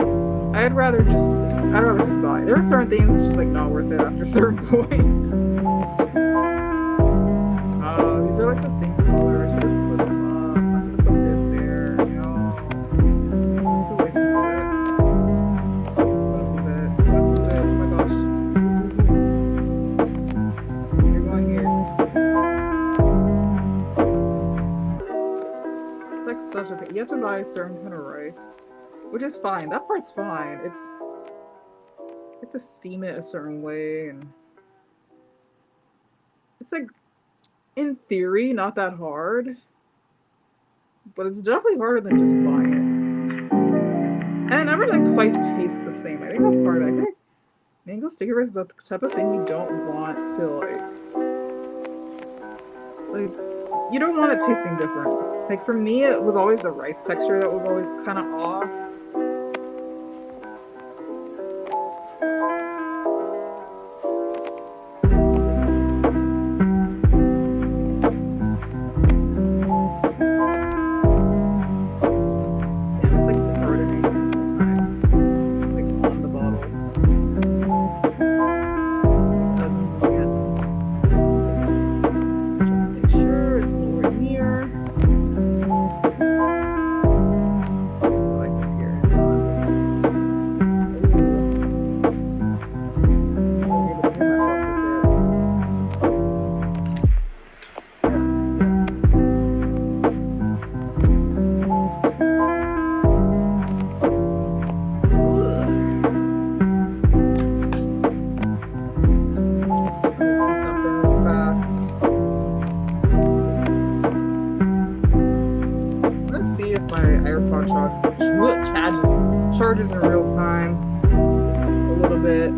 I'd rather just buy it. There are certain things that's just like not worth it after certain points. These are like the same color. I should have split them up. I should have put this there. No. It's too late to move it. Oh my gosh. You're going here. It's like such a pain. You have to buy a certain kind of rice, which is fine. That part's fine. You have to steam it a certain way, and it's like, in theory, not that hard, but it's definitely harder than just buying it. And it never like quite tastes the same. I think that's part of it. I think mango sticky rice is the type of thing you don't want to like you don't want it tasting different. Like for me, it was always the rice texture that was always kind of off. Charges in real time a little bit,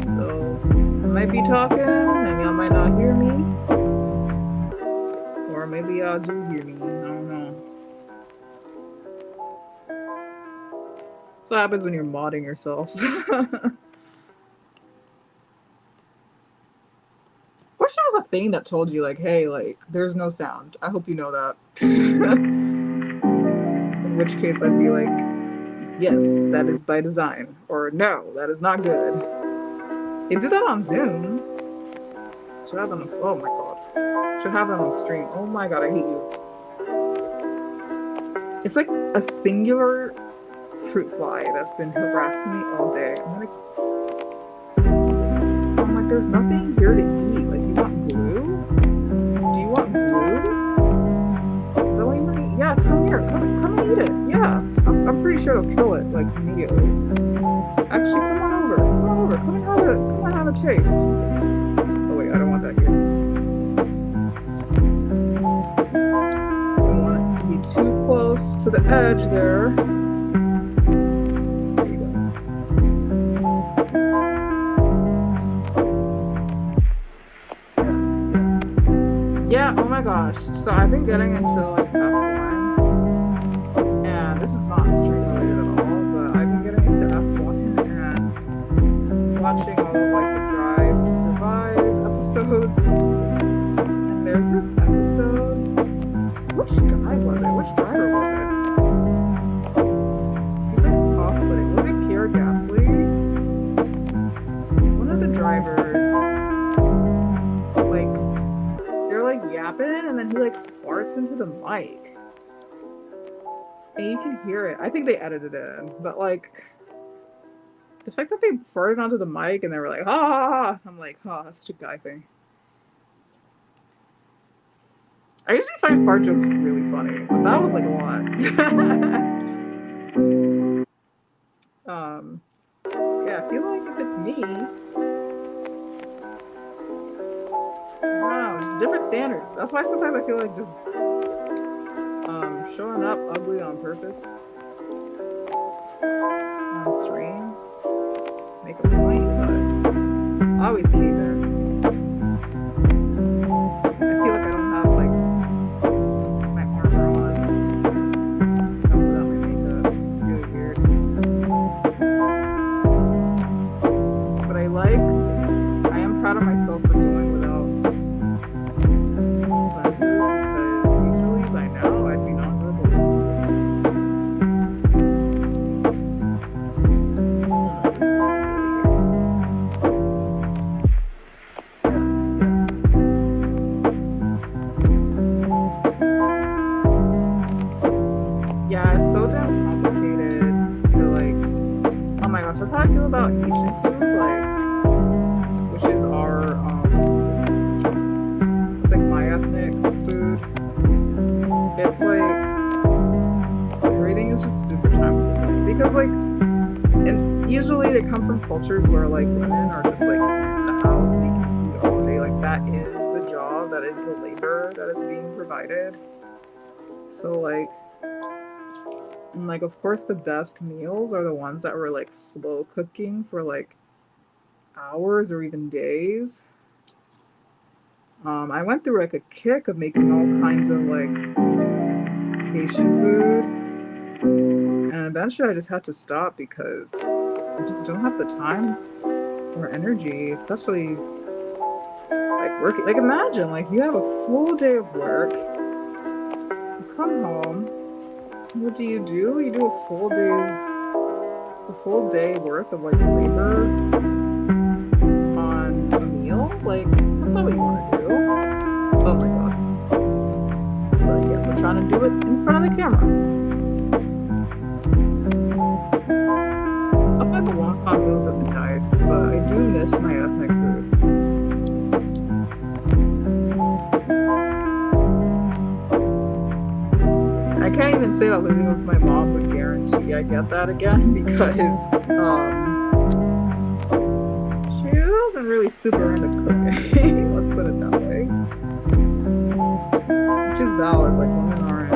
so I might be talking and y'all might not hear me, or maybe y'all do hear me. I don't know. That's what happens when you're modding yourself. Wish there was a thing that told you like, hey, like there's no sound. I hope you know that. In which case I'd be like, yes, that is by design. Or no, that is not good. They do that on Zoom. Should have them on, oh my god. Should have them on stream. Oh my god, I hate you. It's like a singular fruit fly that's been harassing me all day. I'm like, there's nothing here to eat. Like, you want glue? Do you want glue? Is that what you want to eat? Yeah, come here. Come and eat it. Yeah. I'm pretty sure it'll kill it, like, immediately. Actually, come on over. Come on over. Come and have a taste. Oh, wait, I don't want that here. I don't want it to be too close to the edge there. There you go. Yeah, oh my gosh. So I've been getting into, like, this is not stream related at all, but I've been getting into F1 and watching all of like the Drive to Survive episodes. And there's this episode. Which guy was it? Which driver was it? He's like off-putting. Was it Pierre Gasly? One of the drivers, like, they're like yapping and then he like farts into the mic. And you can hear it. I think they edited it in, but like the fact that they farted onto the mic and they were like, ha ha ha, I'm like, that's such a guy thing. I usually find fart jokes really funny, but that was like a lot. Yeah, I feel like if it's me, I don't know, just different standards. That's why sometimes I feel like just showing up ugly on purpose on stream, make a point, but I always cave in. I feel like I don't have like my armor on. I'm without my makeup. It's really weird. But I am proud of Yeah, it's so damn complicated to like. Oh my gosh, that's how I feel about Haitian food, which is our it's like my ethnic food. It's like everything is just super time consuming because like, and usually they come from cultures where like women are just like in the house making food all day. Like that is the job, that is the labor that is being provided. So like, and like of course the best meals are the ones that were like slow cooking for like hours or even days. I went through like a kick of making all kinds of like Haitian food, and eventually I just had to stop because I just don't have the time or energy, especially like working. Like imagine like you have a full day of work, you come home, what do? You do a full day worth of like labor on a meal. Like that's not what you want to do. Oh my god, that's what I get for trying to do it in front of the camera. Outside the wonton meals have been nice, but I do miss my ethnic food. I can't even say that living with my mom would guarantee I get that again because she wasn't really super into cooking. Let's put it that way. Which is valid. Like women aren't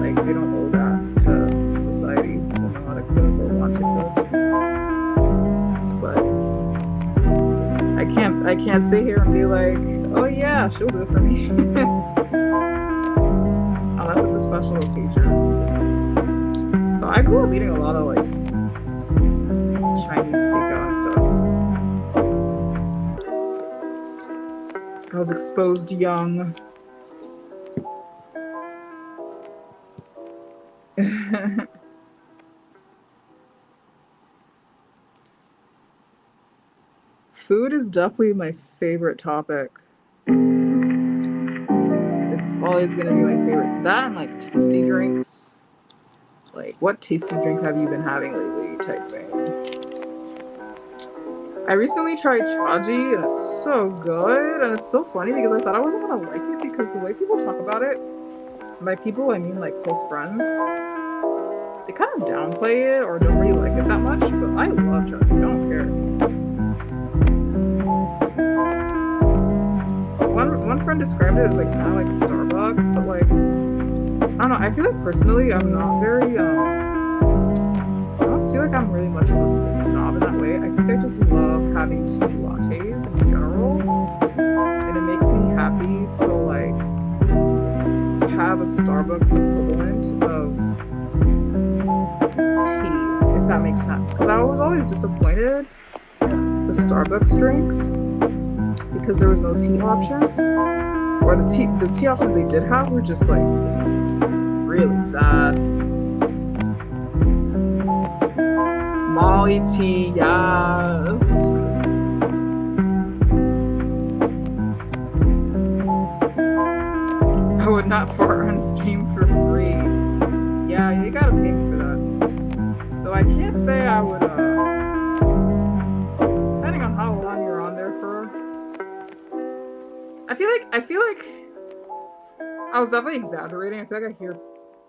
like they don't owe that to society to know how to cook or want to cook. But I can't sit here and be like, oh yeah, she'll do it for me. Unless it's a special occasion. So I grew up eating a lot of like Chinese takeout and stuff. I was exposed young. Food is definitely my favorite topic. It's always gonna be my favorite. That and like tasty drinks. Like, what tasty drink have you been having lately? Type thing. I recently tried chaji and it's so good. And it's so funny because I thought I wasn't gonna like it because the way people talk about it, by people I mean like close friends, they kind of downplay it or don't really like it that much. But I love chaji. I don't care. One friend described it as like kind of like Starbucks, but like I don't know. I feel like personally, I'm not very. I don't feel like I'm really much of a snob in that way. I think I just love having tea lattes in general, and it makes me happy to like have a Starbucks equivalent of tea, if that makes sense. Because I was always disappointed with Starbucks drinks because there was no tea options, or the tea options they did have were just like really sad. Molly tea, yes. I would not fart on stream for free. Yeah, you gotta pay me for that. Though I can't say I would, depending on how long you're on there for. I feel like I was definitely exaggerating. I feel like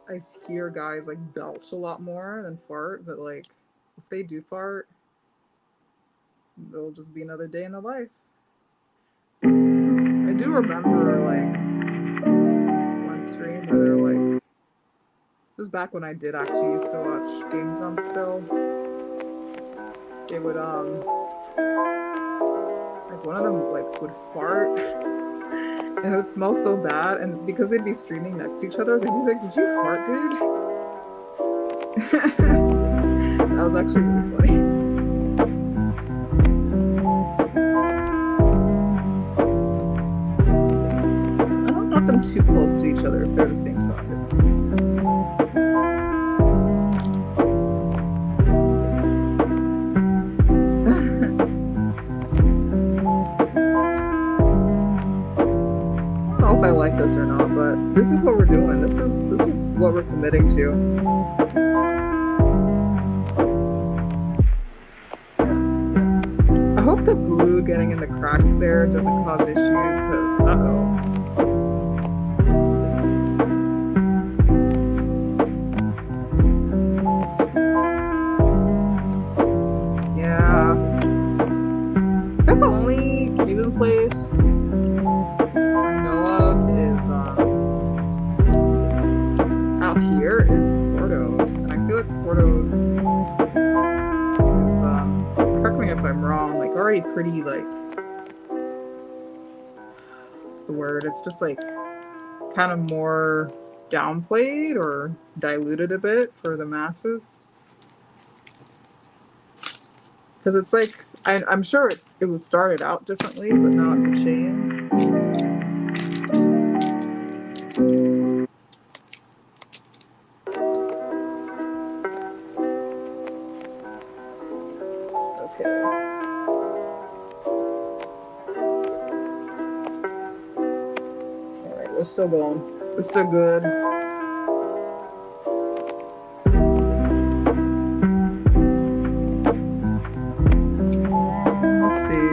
I hear guys like belch a lot more than fart, but like if they do fart, it'll just be another day in the life. I do remember like one stream where they're like, this was back when I did actually used to watch Game Grumps still. They would like one of them like would fart and it would smell so bad, and because they'd be streaming next to each other, they'd be like, did you fart, dude? That was actually really funny. I don't want them too close to each other if they're the same size. I don't know if I like this or not, but this is what we're doing. doing. This is what we're committing to. I hope the glue getting in the cracks there doesn't cause issues, because uh-oh. Yeah. I think the only Cuban place I know of is out here is Porto's, and I feel like Porto's is correct me if I'm wrong, like already pretty, like, what's the word? It's just like kind of more downplayed or diluted a bit for the masses. Because it's like, I'm sure it was started out differently, but now it's a chain. Okay. Alright, we're still going. We're still good. Let's see.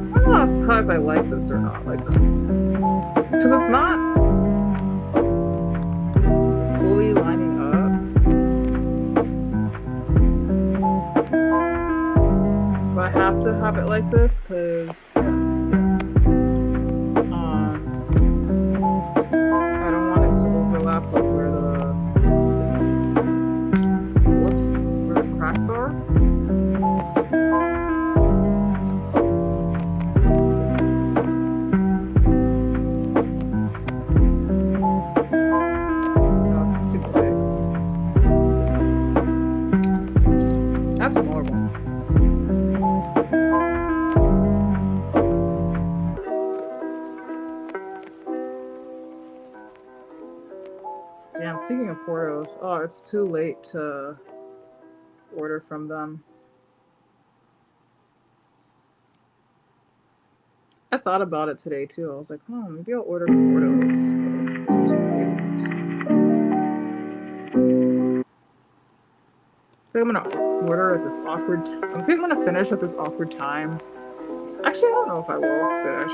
I don't know if I like this or not, like, because it's not fully lining up. But I have to have it like this because I don't want it to overlap with where the cracks are. Damn, speaking of Portos, oh, it's too late to order from them. I thought about it today too. I was like, oh, maybe I'll order Portos, but it's too late. I think I'm gonna order at this awkward time. I think I'm gonna finish at this awkward time. Actually, I don't know if I will finish.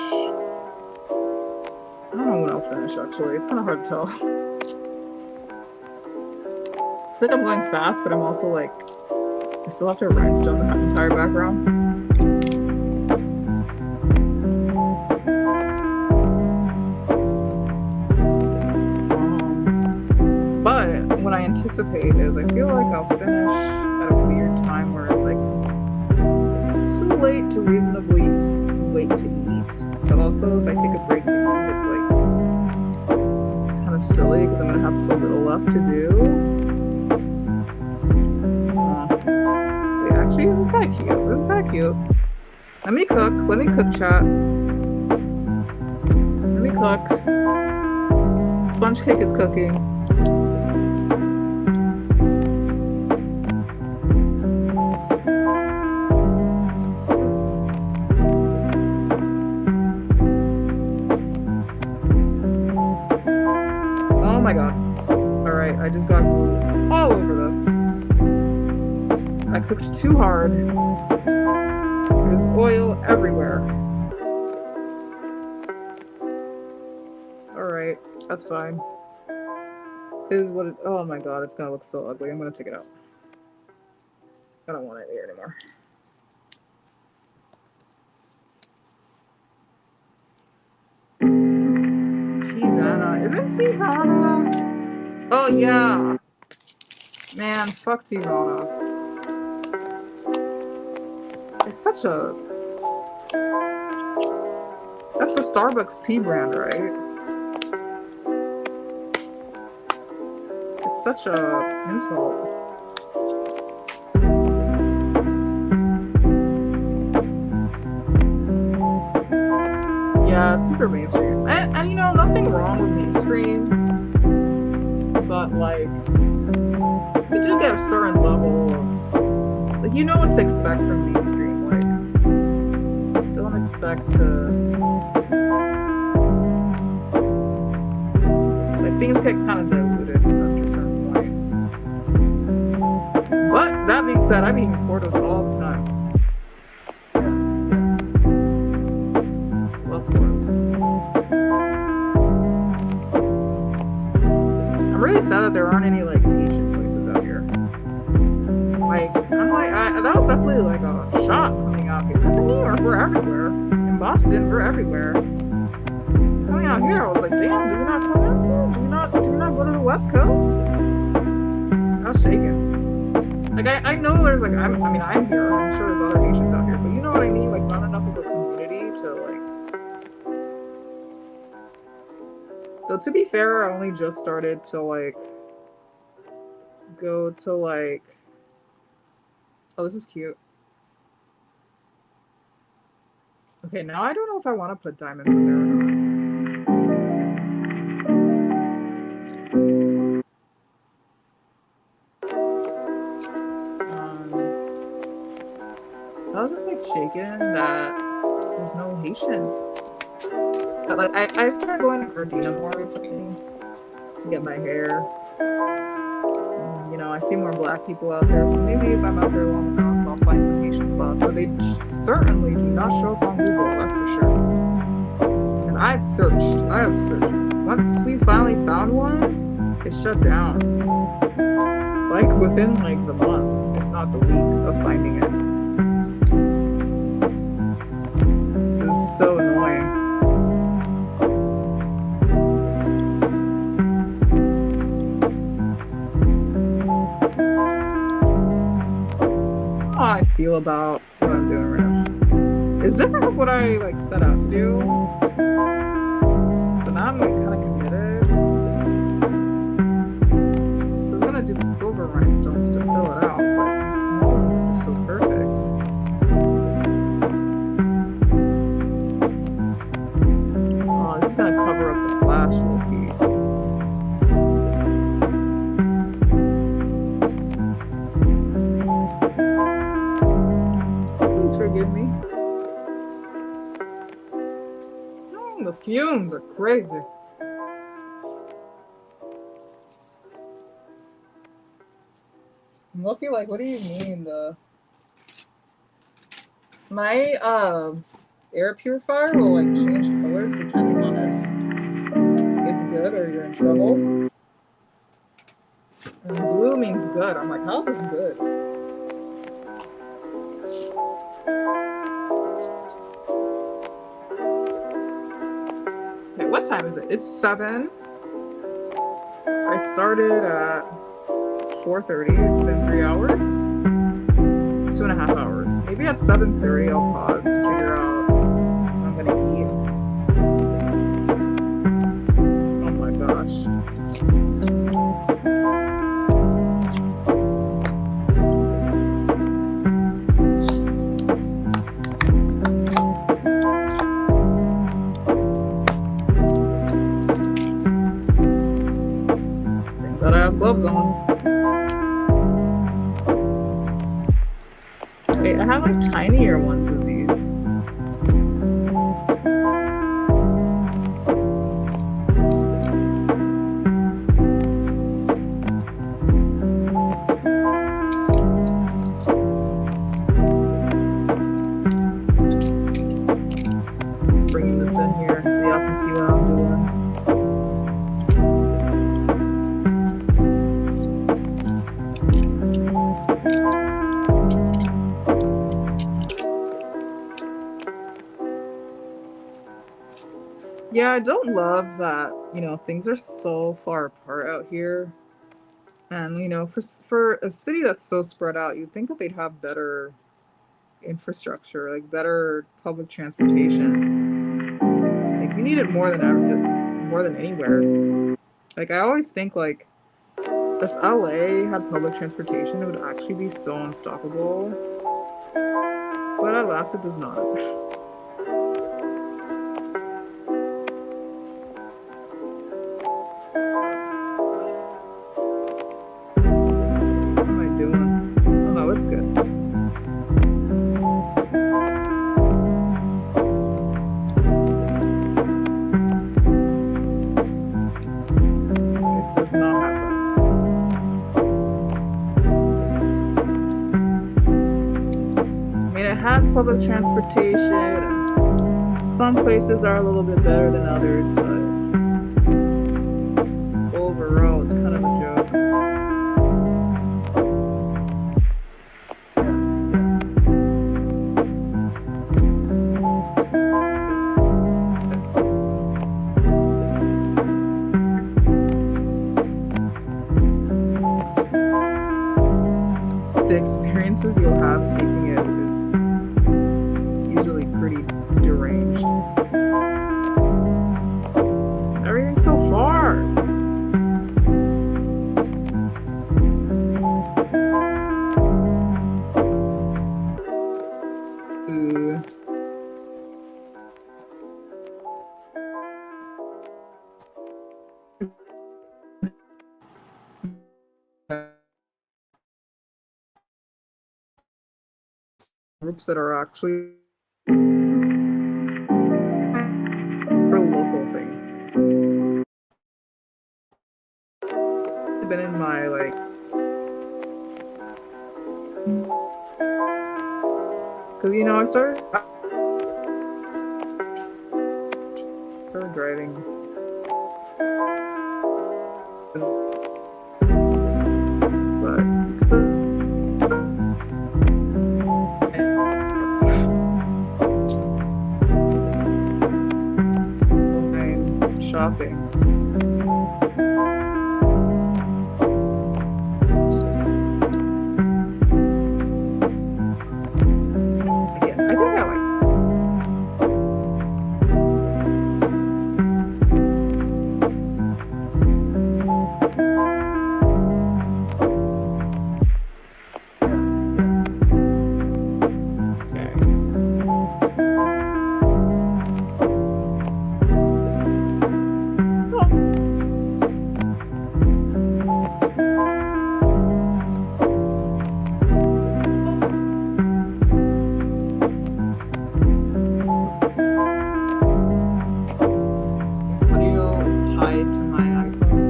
I don't know when I'll finish, actually. It's kind of hard to tell. I think I'm going fast, but I'm also like, I still have to rhinestone the entire background. But what I anticipate is I feel like I'll finish at a weird time where it's like too late to reasonably wait to eat. But also if I take a break to eat, it's like kind of silly because I'm going to have so little left to do. Actually, this is kind of cute. This is kind of cute. Let me cook. Let me cook, chat. Let me cook. Sponge cake is cooking. Oh my god. Alright, I just got glue all over this. I cooked too hard. There's oil everywhere. Alright, that's fine. Is what it, oh my god, it's gonna look so ugly. I'm gonna take it out. I don't want it there anymore. Tivana. Isn't Tivana? Oh yeah. Man, fuck Tivana. It's such a... That's the Starbucks tea brand, right? It's such a insult. Yeah, it's super mainstream. And you know, nothing wrong with mainstream. But like, you do get a certain level of, like, you know what to expect from mainstream. Like, don't expect to, like, things get kind of diluted after a certain point. But that being said, I'm eating Portos all the time. Love Portos. I'm really sad that there aren't any like Asian places out here. Like, I'm like, that was definitely like a shock coming out here. Because in New York, we're everywhere. In Boston, we're everywhere. Coming out here, I was like, damn, do we not come out here? Do we not go to the West Coast? I was shaking. Like, I know there's like, I mean, I'm here. I'm sure there's other Asians out here, but you know what I mean? Like, not enough of a community to like. Though to be fair, I only just started to like go to like. Oh, this is cute. Okay, now I don't know if I want to put diamonds in there or not. I was just like shaken that there's no Haitian. But like I started going to Gardena more recently to get my hair. You know, I see more black people out there, so maybe if I'm out there long enough, I'll find some Haitian spots. But they certainly do not show up on Google, that's for sure. And I have searched. Once we finally found one, it shut down. Like within like the month, if not the week of finding it. It was so annoying. How I feel about what I'm doing right now. It's different from what I like set out to do. But now I'm like kind of committed. So I was gonna do the silver rhinestones to fill it out, but these small ones are so perfect. Oh, this is gonna cover up the flash low key. Forgive me. The fumes are crazy. I'm looking like, what do you mean my air purifier will like change colors depending on if it's good or you're in trouble. And blue means good. I'm like, how's this good? What time is it? It's 7. I started at 4:30. It's been 3 hours. 2.5 hours. Maybe at 7:30 I'll pause to figure out what I'm gonna eat. Oh my gosh. But I have gloves on. Wait, I have like tinier ones of these. Bringing this in here so y'all can see what I'm doing. Yeah, I don't love that, you know, things are so far apart out here. And, you know, for a city that's so spread out, you'd think that they'd have better infrastructure, like better public transportation. Like, you need it more than anywhere. Like, I always think, like, if LA had public transportation, it would actually be so unstoppable. But alas, it does not. has public transportation. And some places are a little bit better than others, but overall, it's kind of a joke. The experiences you'll have taking it is usually pretty deranged. Everything's so far. Ooh. Groups that are actually real local things. I've been in my like because I started driving but shopping. Yeah, I think I like. Tied to my iPhone.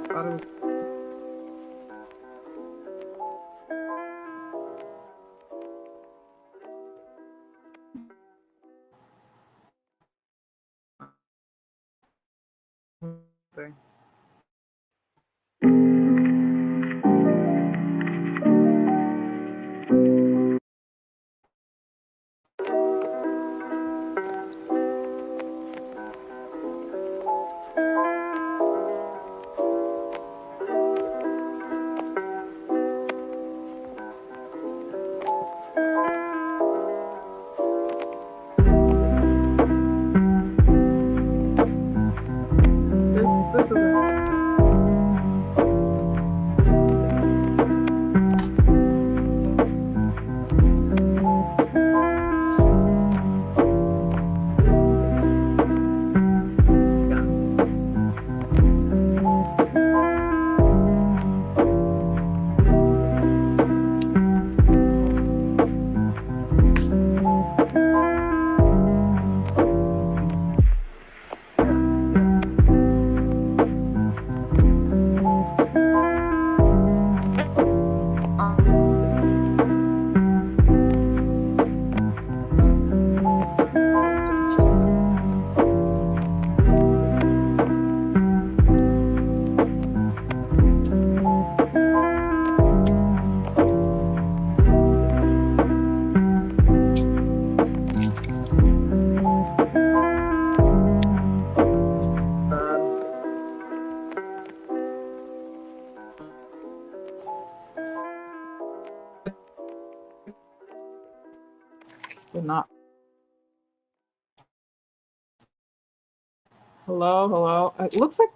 Thought it was. Thing. This isn't. But not. Hello, hello. It looks like.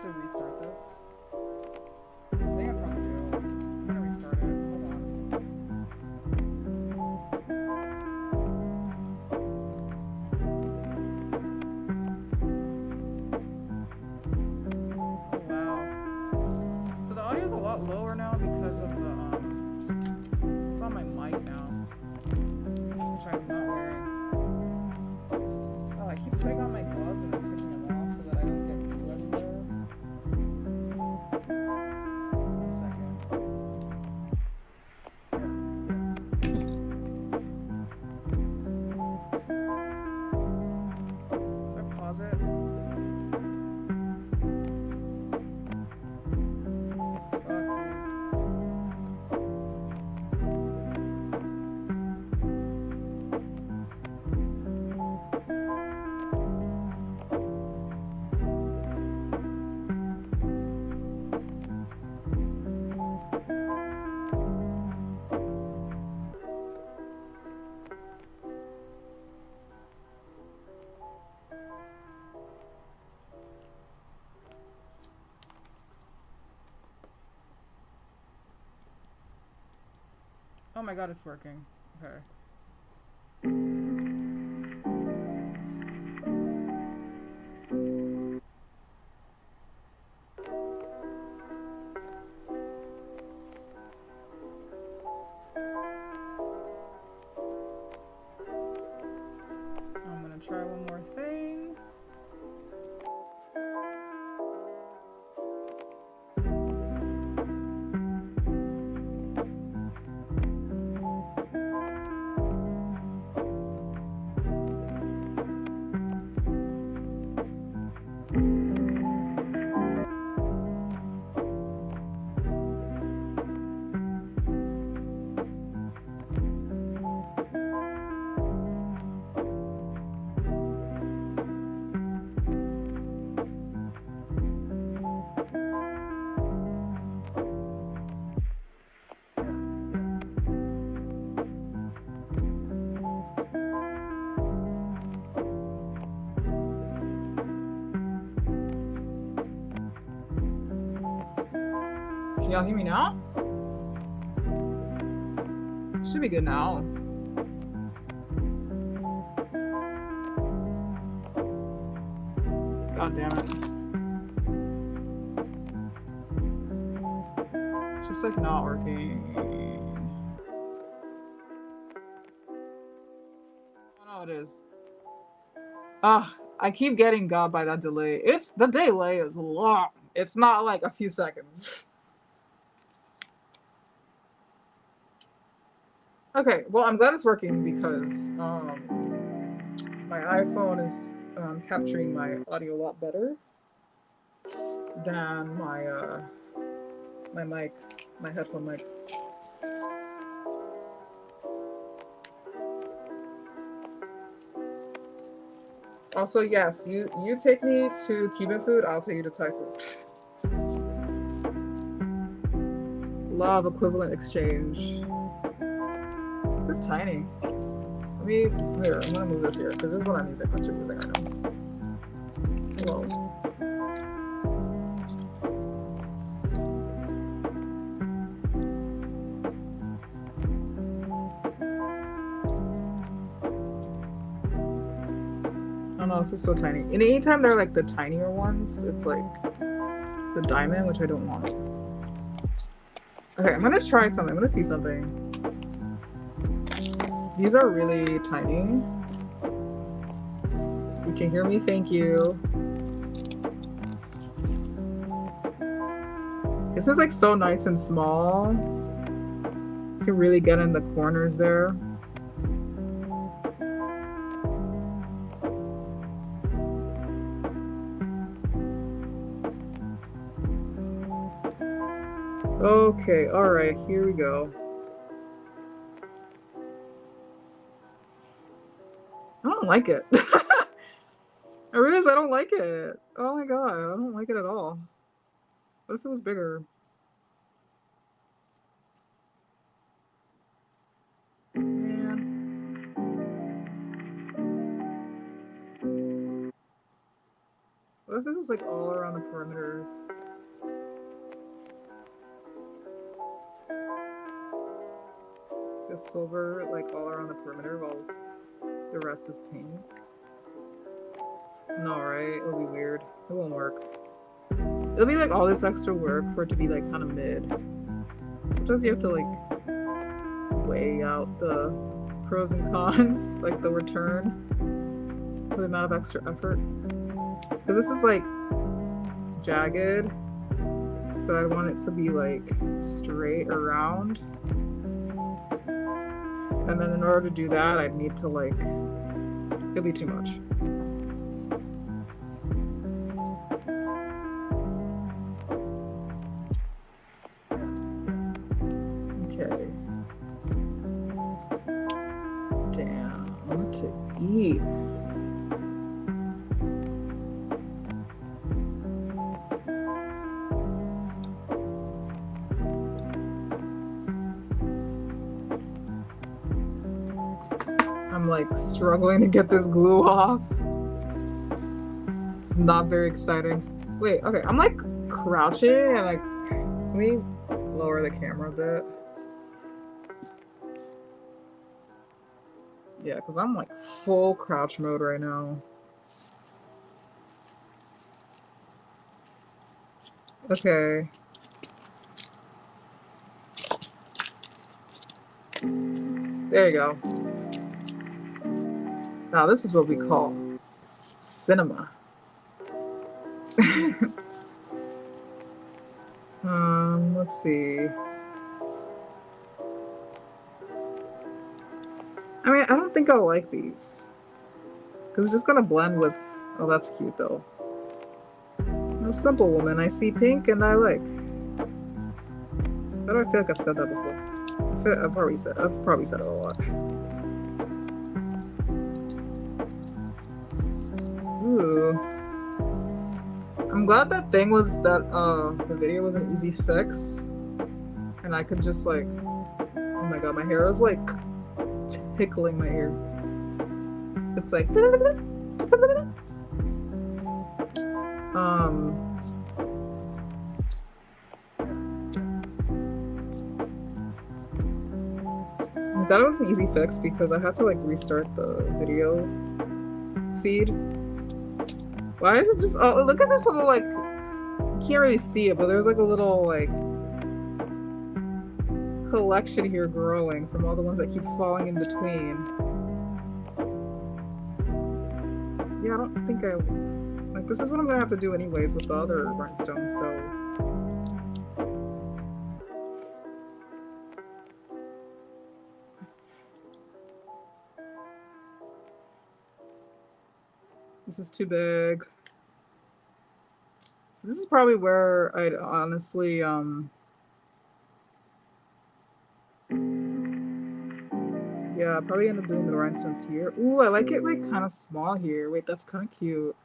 have to restart this? I think I probably do. I'm gonna restart it. Hold on. Oh wow. So the audio is a lot lower now because of the it's on my mic now, which I'm not wearing. Oh, I keep putting on my gloves and then taking them off so that I don't get glue everywhere. One second. Should I pause it? Fuck, oh my god, it's working. Okay. I'm gonna try one more thing. Can y'all hear me now? Should be good now. God damn it. It's just like not working. Oh no, it is. Ugh, I keep getting got by that delay. The delay is long. It's not like a few seconds. Okay, well, I'm glad it's working because my iPhone is capturing my audio a lot better than my mic, my headphone mic. Also, yes, you take me to Cuban food, I'll take you to Thai food. Law of equivalent exchange. This is tiny. Here, I'm gonna move this here because this is what I'm using. What you're using right now. Hello. Oh no, this is so tiny. And anytime they're like the tinier ones, it's like the diamond, which I don't want. Okay, I'm gonna try something. I'm gonna see something. These are really tiny. You can hear me, thank you. This is like so nice and small. You can really get in the corners there. Okay, alright, here we go. I don't like it. I realize I don't like it. Oh my god, I don't like it at all. What if it was bigger? Man. What if this was like all around the perimeters? The silver like all around the perimeter while the rest is pink. No, right? It'll be weird. It won't work. It'll be like all this extra work for it to be like kind of mid. Sometimes you have to like weigh out the pros and cons, like the return for the amount of extra effort. Because this is like jagged, but I want it to be like straight around. And then in order to do that, I'd need to like, it'll be too much. Okay. Damn, what to eat? I'm like struggling to get this glue off. It's not very exciting. Wait, okay, I'm like crouching and like, let me lower the camera a bit. Yeah, because I'm like full crouch mode right now. Okay. There you go. Now this is what we call cinema. Let's see. I mean, I don't think I'll like these. Because it's just gonna blend with... Oh, that's cute though. A simple woman. I see pink and I like. I don't feel like I've said that before. I've probably said it a lot. Ooh. I'm glad that thing was that the video was an easy fix. And I could just like, oh my god, my hair was like tickling my ear. It's like that was an easy fix because I had to like restart the video feed. Why is it just, oh, look at this little like, you can't really see it, but there's like a little like collection here growing from all the ones that keep falling in between. Yeah, I don't think I, like, this is what I'm gonna have to do anyways with the other rhinestones, so. This is too big. So this is probably where I'd honestly, yeah, probably end up doing the rhinestones here. Ooh, I like it like kind of small here. Wait, that's kind of cute.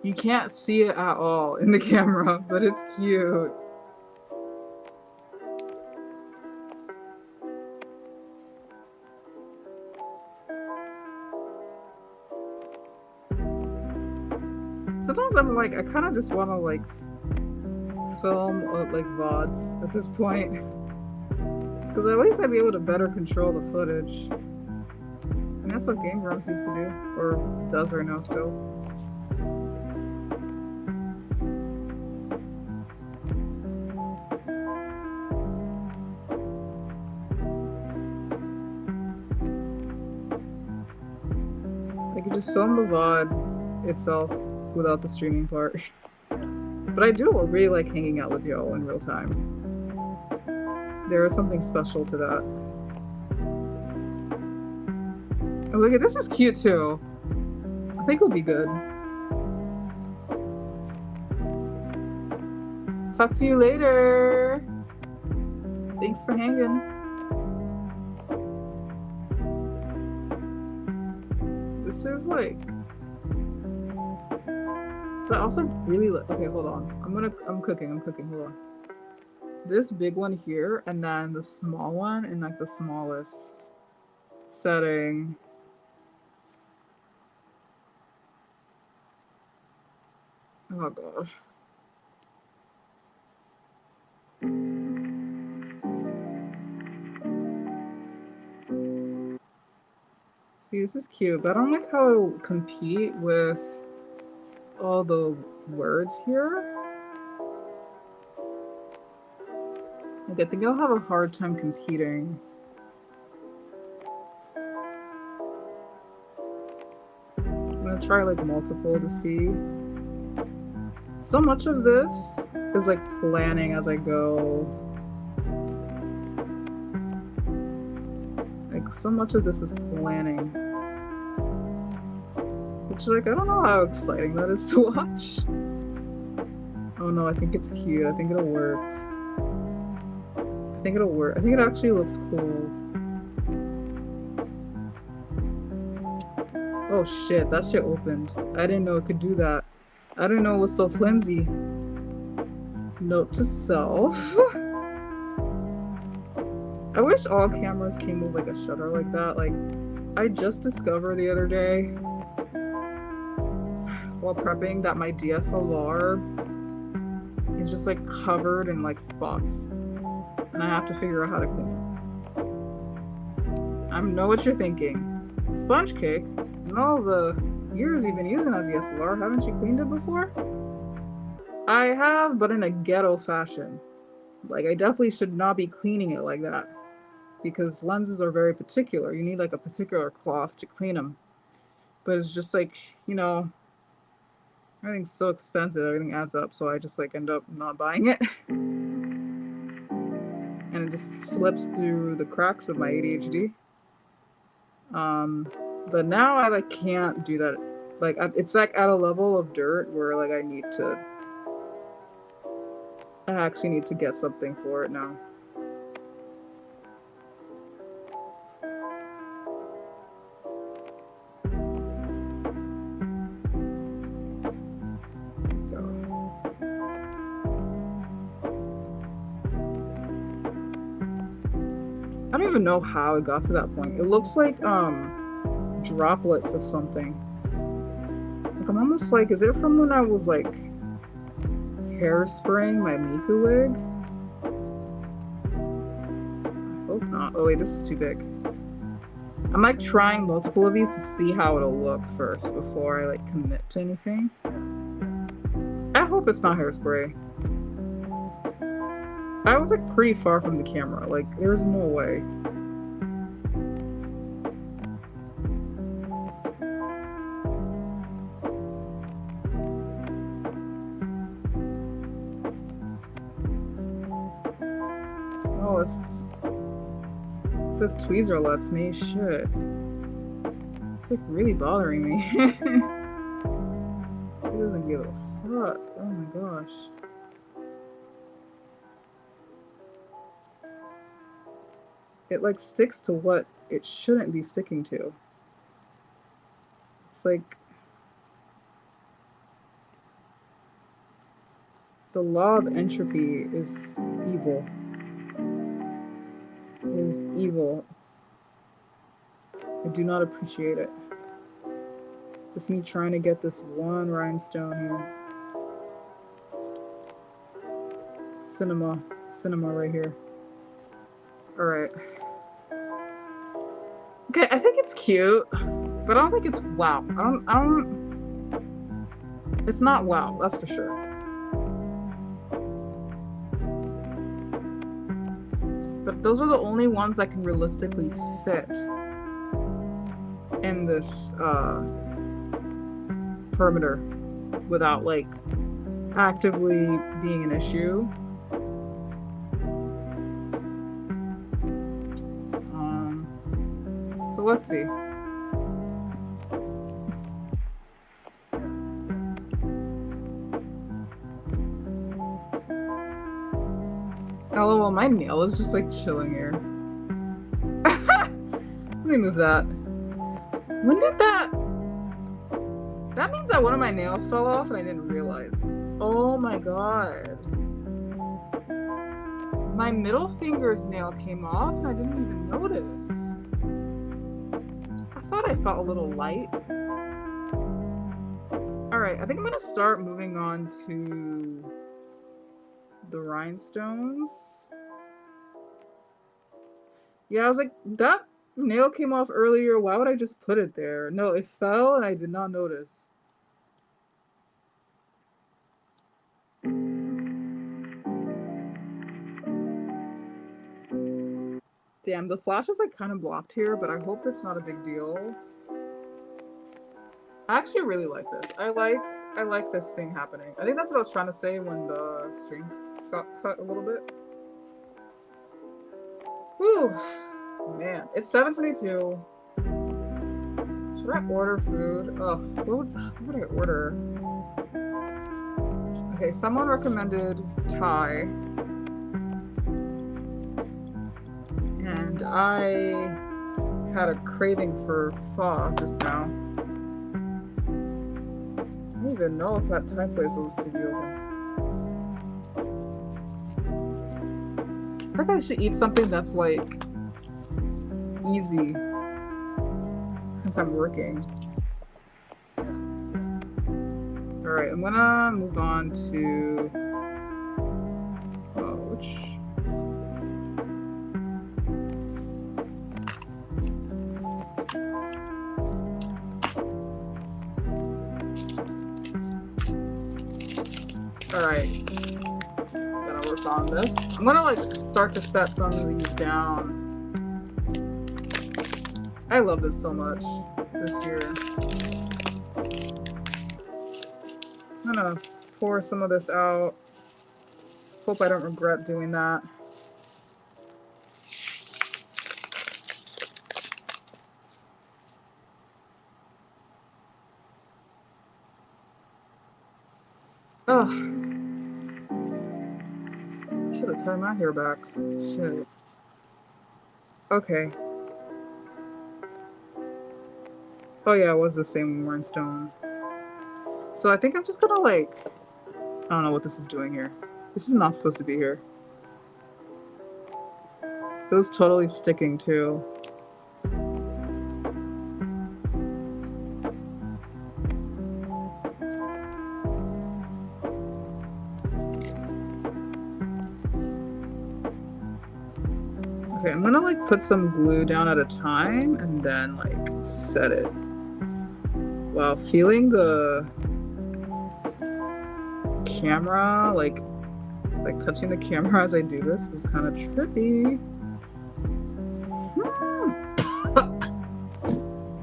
You can't see it at all in the camera, but it's cute. Sometimes I'm like, I kind of just want to like film like VODs at this point. Because at least I'd be able to better control the footage. And that's what Game Grumps used to do, or does right now still. I could just film the VOD itself without the streaming part. But I do really like hanging out with y'all in real time. There is something special to that. Oh, look at this, is cute too. I think it'll be good. Talk to you later. Thanks for hanging. This is like, but I also really like, okay, hold on. I'm cooking, hold on. This big one here, and then the small one in like the smallest setting. Oh god. See, this is cute, but I don't like how it'll compete with all the words here. Like, I think I'll have a hard time competing. I'm gonna try like multiple to see. So much of this is like planning as I go. Like, so much of this is planning. Which, like, I don't know how exciting that is to watch. Oh no, I think it's cute. I think it'll work. I think it'll work. I think it actually looks cool. Oh shit, that shit opened. I didn't know it could do that. I didn't know it was so flimsy. Note to self. I wish all cameras came with like a shutter like that. Like, I just discovered the other day while prepping that my DSLR is just like covered in like spots. And I have to figure out how to clean it. I know what you're thinking. Sponge cake? In all the years you've been using a DSLR, haven't you cleaned it before? I have, but in a ghetto fashion. Like, I definitely should not be cleaning it like that, because lenses are very particular. You need like a particular cloth to clean them. But it's just like, you know, everything's so expensive, everything adds up, so I just like end up not buying it. And it just slips through the cracks of my ADHD. But now I like can't do that. Like, it's like at a level of dirt where like I actually need to get something for it now. I don't even know how it got to that point. It looks like droplets of something. Like, I'm almost like, is it from when I was like hairspraying my Miku wig? I hope not. Oh wait, this is too big. I'm like trying multiple of these to see how it'll look first before I like commit to anything. I hope it's not hairspray. I was like pretty far from the camera. Like, there's no way. Oh, if this tweezer lets me, shit. It's like really bothering me. It doesn't give a fuck. Oh my gosh. It like sticks to what it shouldn't be sticking to. It's like the law of entropy is evil. It is evil. I do not appreciate it. Just me trying to get this one rhinestone here. Cinema right here. All right. Okay, I think it's cute, but I don't think it's wow. I don't. It's not wow, that's for sure. But those are the only ones that can realistically fit in this perimeter without like actively being an issue. So let's see. Oh, well, my nail is just like chilling here. Let me move that. When did that? That means that one of my nails fell off and I didn't realize. Oh my god. My middle finger's nail came off and I didn't even notice. I thought I felt a little light. Alright, I think I'm gonna start moving on to the rhinestones. Yeah, I was like, that nail came off earlier. Why would I just put it there? No, it fell and I did not notice. Damn, the flash is like kind of blocked here, but I hope it's not a big deal. I actually really like this. I like this thing happening. I think that's what I was trying to say when the string got cut a little bit. Whew. Man, it's 7:22. Should I order food? Oh, what would I order? Okay, someone recommended Thai. And I had a craving for pho just now. I don't even know if that Thai place will still be open. I think I should eat something that's like easy since I'm working. Alright, I'm gonna move on to which alright. Gonna work on this. I'm gonna like start to set some of these down. I love this so much this year. I'm gonna pour some of this out. Hope I don't regret doing that. Ugh. Should have tied my hair back. Shit. Okay. Oh yeah, it was the same rhinestone. So I think I'm just gonna like, I don't know what this is doing here. This is not supposed to be here. It was totally sticking too. Okay, I'm gonna like put some glue down at a time and then like set it. Wow, feeling the camera, like touching the camera as I do this is kind of trippy.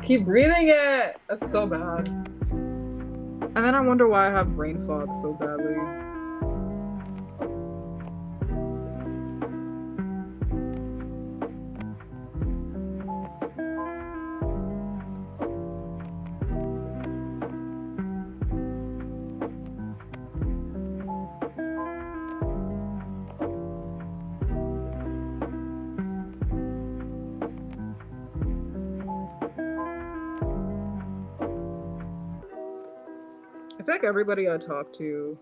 Keep breathing it! That's so bad. And then I wonder why I have brain fog so badly. I feel like everybody I talk to,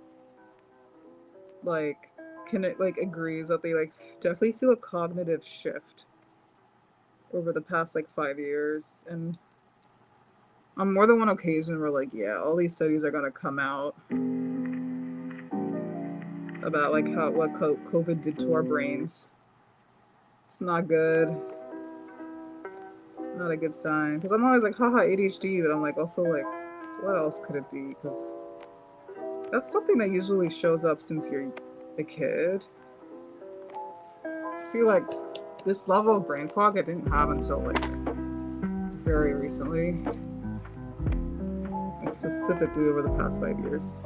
like, agrees that they like definitely feel a cognitive shift over the past like 5 years, and on more than one occasion we're like, yeah, all these studies are gonna come out about like what COVID did to our brains. It's not good. Not a good sign. Because I'm always like, haha, ADHD, but I'm like, also like, what else could it be? Because that's something that usually shows up since you're a kid. I feel like this level of brain fog I didn't have until like very recently. Like specifically over the past 5 years.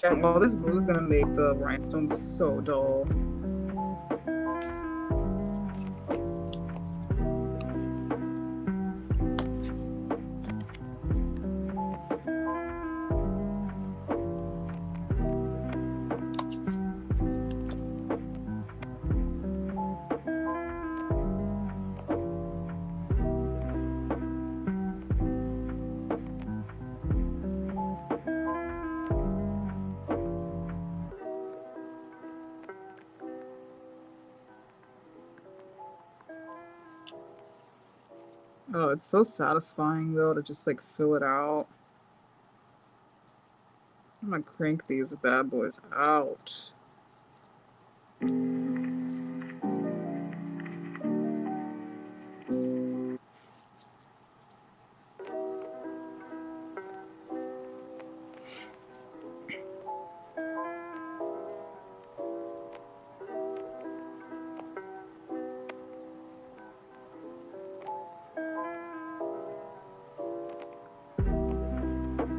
And all this glue is gonna make the rhinestones so dull. Oh, it's so satisfying though to just like fill it out. I'm gonna crank these bad boys out.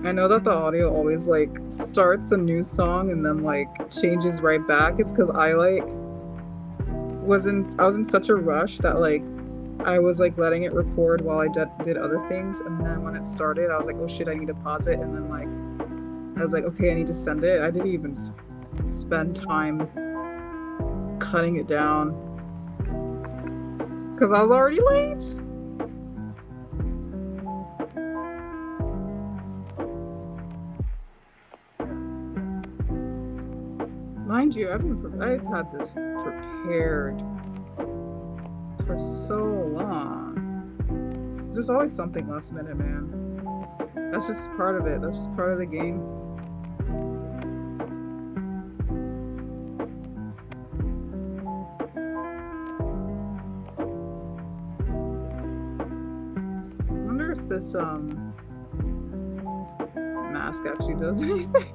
I know that the audio always like starts a new song and then like changes right back. It's because I was in such a rush that like I was like letting it record while I did other things, and then when it started, I was like, oh shit, I need to pause it, and then like I was like, okay, I need to send it. I didn't even spend time cutting it down because I was already late. Mind you, I've had this prepared for so long. There's always something last minute, man. That's just part of it. That's just part of the game. I wonder if this mask actually does anything.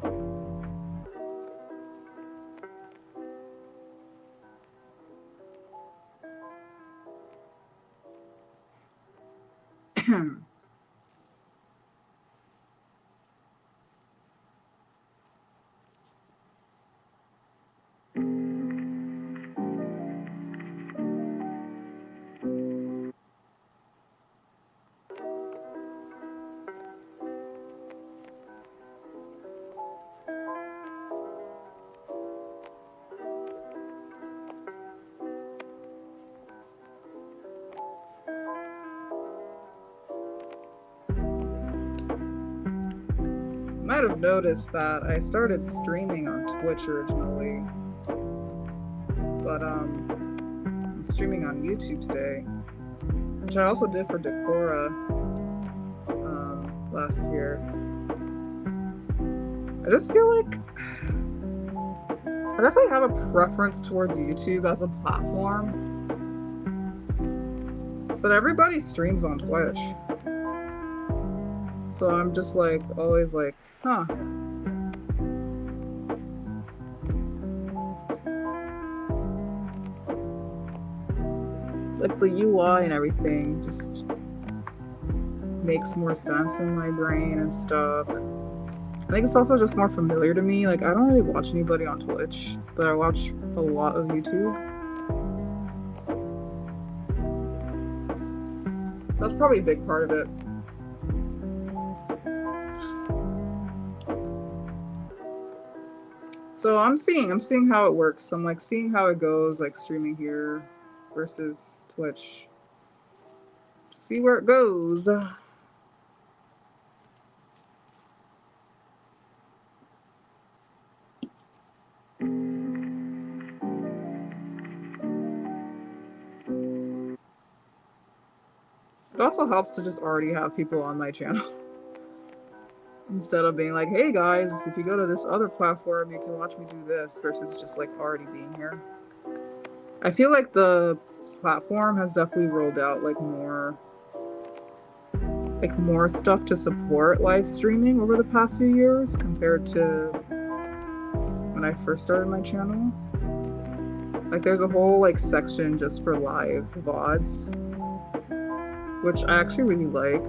Might have noticed that I started streaming on Twitch originally, but I'm streaming on YouTube today, which I also did for Decora last year. I just feel like I definitely have a preference towards YouTube as a platform, but everybody streams on Twitch. So I'm just like always like, huh. Like the UI and everything just makes more sense in my brain and stuff. I think it's also just more familiar to me. Like I don't really watch anybody on Twitch, but I watch a lot of YouTube. That's probably a big part of it. So I'm seeing how it works. I'm like seeing how it goes, like streaming here versus Twitch. See where it goes. It also helps to just already have people on my channel. Instead of being like, hey guys, if you go to this other platform, you can watch me do this, versus just like already being here. I feel like the platform has definitely rolled out like more stuff to support live streaming over the past few years compared to when I first started my channel. Like there's a whole like section just for live VODs, which I actually really like.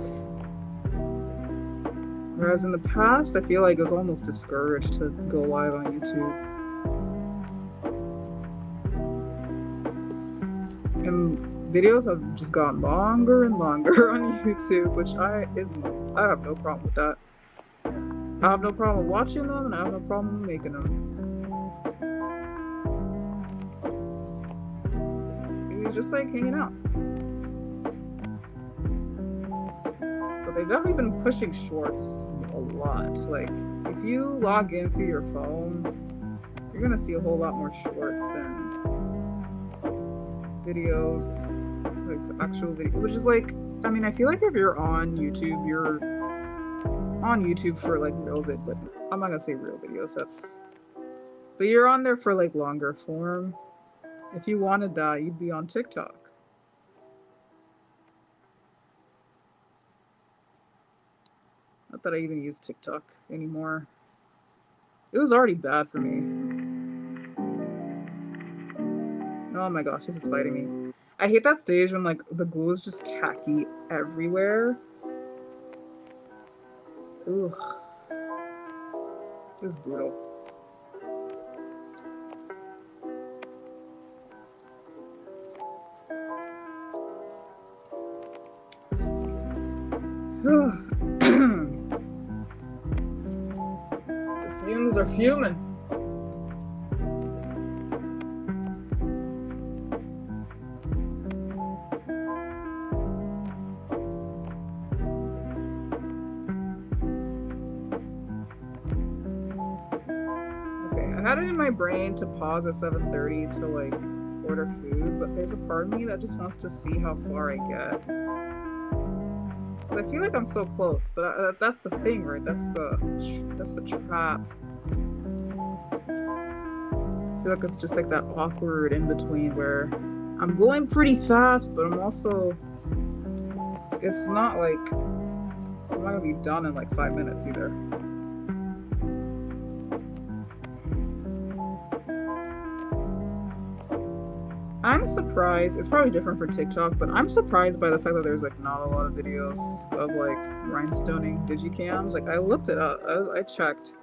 Whereas in the past, I feel like it was almost discouraged to go live on YouTube. And videos have just gotten longer and longer on YouTube, which I have no problem with that. I have no problem watching them, and I have no problem making them. It's just like hanging out. But they've definitely been pushing shorts a lot. Like, if you log in through your phone, you're gonna see a whole lot more shorts than videos, like actual video, which is like I mean, I feel like if you're on YouTube for like real vid, but I'm not gonna say real videos. But you're on there for like longer form. If you wanted that, you'd be on TikTok. Not that I even use TikTok anymore. It was already bad for me. Oh my gosh, this is fighting me. I hate that stage when like the glue is just tacky everywhere. Ugh. This is brutal. The fumes are fuming. Okay, I had it in my brain to pause at 7:30 to like order food, but there's a part of me that just wants to see how far I get. I feel like I'm so close, but that's the thing, right? That's the trap. I feel like it's just like that awkward in between where I'm going pretty fast, but I'm also, it's not like I'm not gonna be done in like 5 minutes either. I'm surprised, it's probably different for TikTok, but I'm surprised by the fact that there's like not a lot of videos of like rhinestoning digicams. Like I looked it up, I checked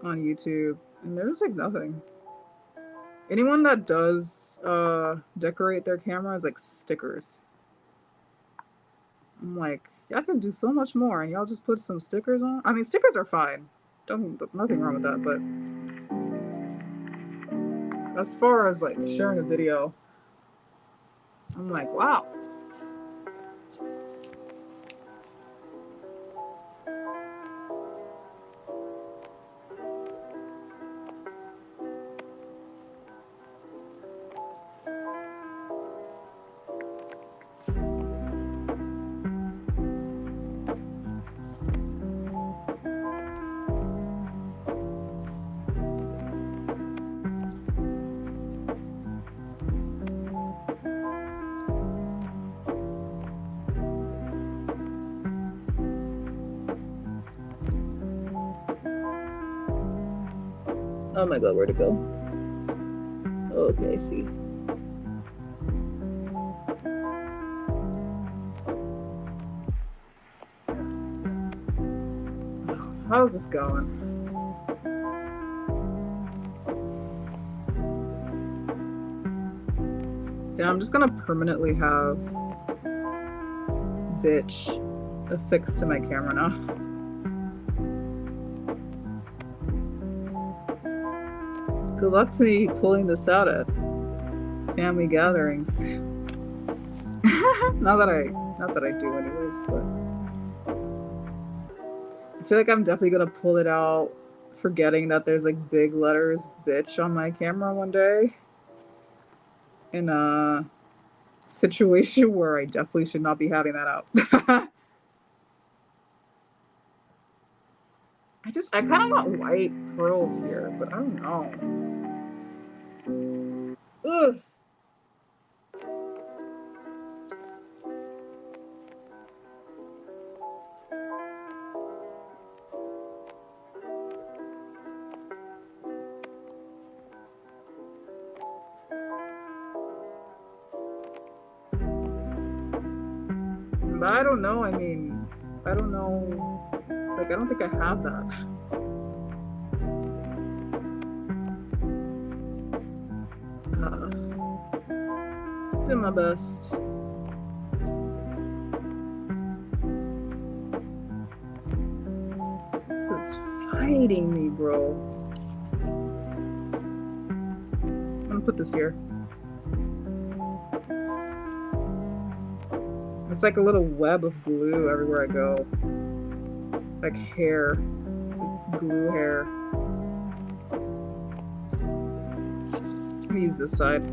on YouTube and there's like nothing. Anyone that does decorate their camera is like stickers. I'm like, y'all can do so much more and y'all just put some stickers on. I mean, stickers are fine. Nothing wrong with that, but as far as like sharing a video, I'm like, wow. Oh my god, where'd it go? Okay, I see. How's this going? Yeah, I'm just gonna permanently have bitch affixed to my camera now. Good luck to me pulling this out at family gatherings. not that I do anyways, but I feel like I'm definitely gonna pull it out forgetting that there's like big letters bitch on my camera one day in a situation where I definitely should not be having that out. I kind of want white pearls here, but I don't know. Ugh. But I don't know. I mean, I don't know. Like, I don't think I have that. Do my best. This is fighting me, bro. I'm gonna put this here. It's like a little web of glue everywhere I go. Like hair. Glue hair. Let me use this side.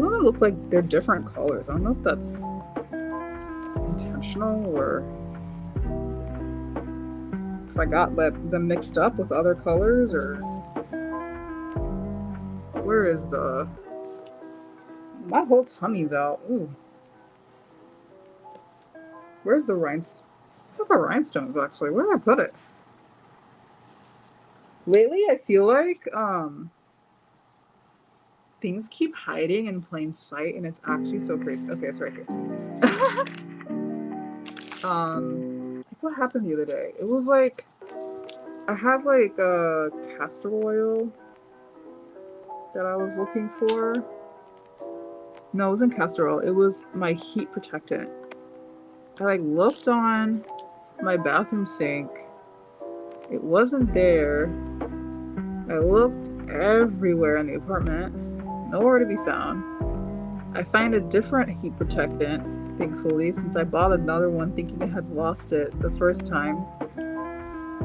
some of them look like they're different colors. I don't know if that's intentional or if I got them mixed up with other colors, or where is the... My whole tummy's out. Ooh. Where's the rhinestones? The rhinestones, actually. Where did I put it? Lately, I feel like things keep hiding in plain sight, and it's actually so crazy. Okay, it's right here. What happened the other day? It was like I had like a castor oil that I was looking for. No, it wasn't castor oil. It was my heat protectant. I like looked on my bathroom sink. It wasn't there. I looked everywhere in the apartment. Nowhere to be found. I find a different heat protectant, thankfully, since I bought another one thinking I had lost it the first time.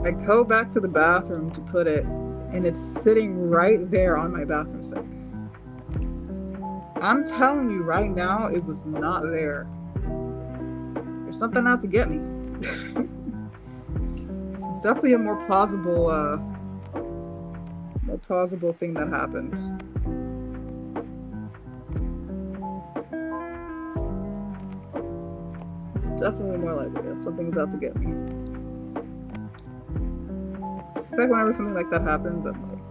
I go back to the bathroom to put it, and it's sitting right there on my bathroom sink. I'm telling you right now, it was not there. There's something out to get me. It's definitely a more plausible thing that happened. It's definitely more likely that something's out to get me. In fact, whenever something like that happens, I'm like,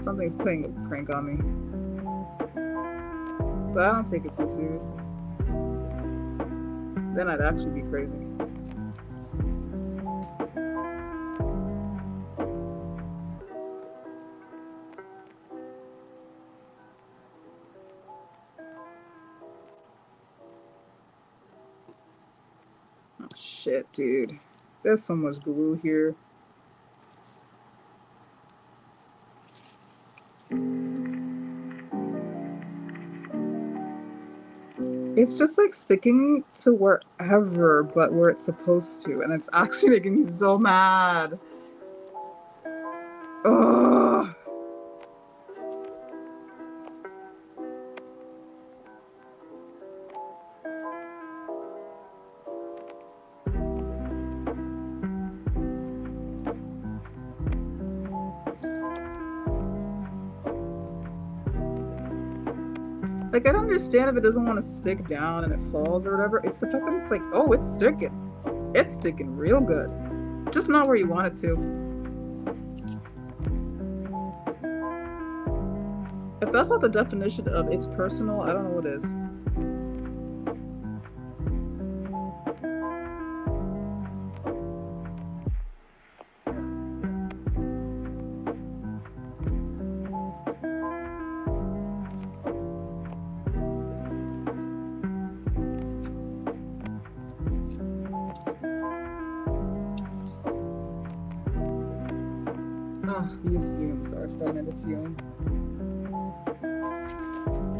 something's playing a prank on me. But I don't take it too seriously. Then I'd actually be crazy. Oh shit, dude. There's so much glue here. It's just like sticking to wherever but where it's supposed to, and it's actually making me so mad. Ugh. Like, I don't understand if it doesn't want to stick down and it falls or whatever. It's the fact that it's like, oh, it's sticking. It's sticking real good. Just not where you want it to. If that's not the definition of it's personal, I don't know what is. These fumes are starting to fume.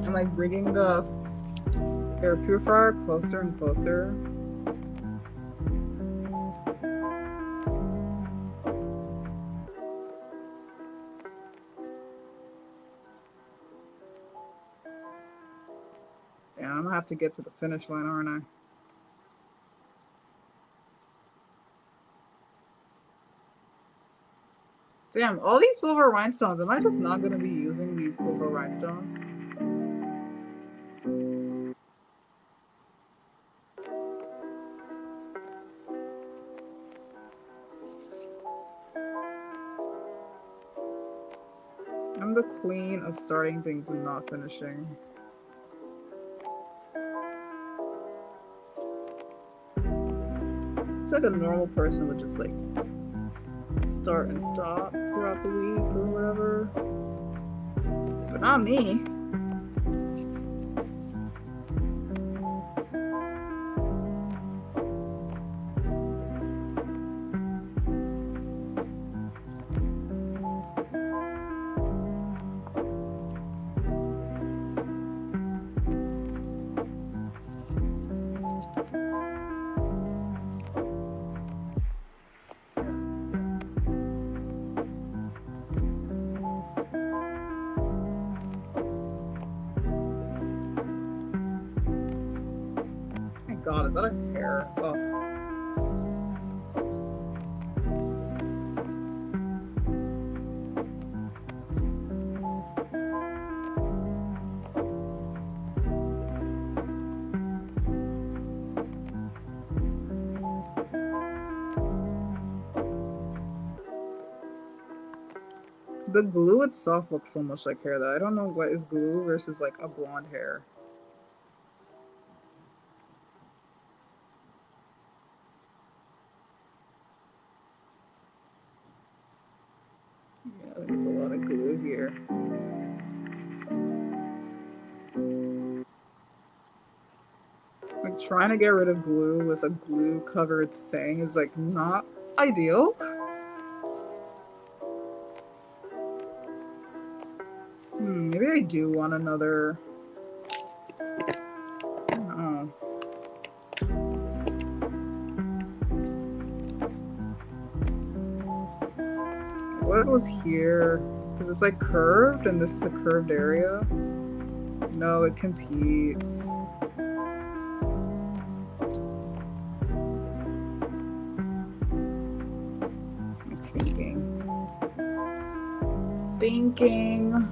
I'm like bringing the air purifier closer and closer. Yeah, I'm gonna have to get to the finish line, aren't I? Damn, all these silver rhinestones. Am I just not gonna be using these silver rhinestones? I'm the queen of starting things and not finishing. It's like a normal person would just like start and stop throughout the week or whatever. But not me. god, is that a hair? Oh. The glue itself looks so much like hair that I don't know what is glue versus like a blonde hair. Yeah, I think it's a lot of glue here. Like trying to get rid of glue with a glue covered thing is like not ideal. Maybe I do want another. I don't know. What was here? Because it's like curved and this is a curved area. No, it competes. Thinking.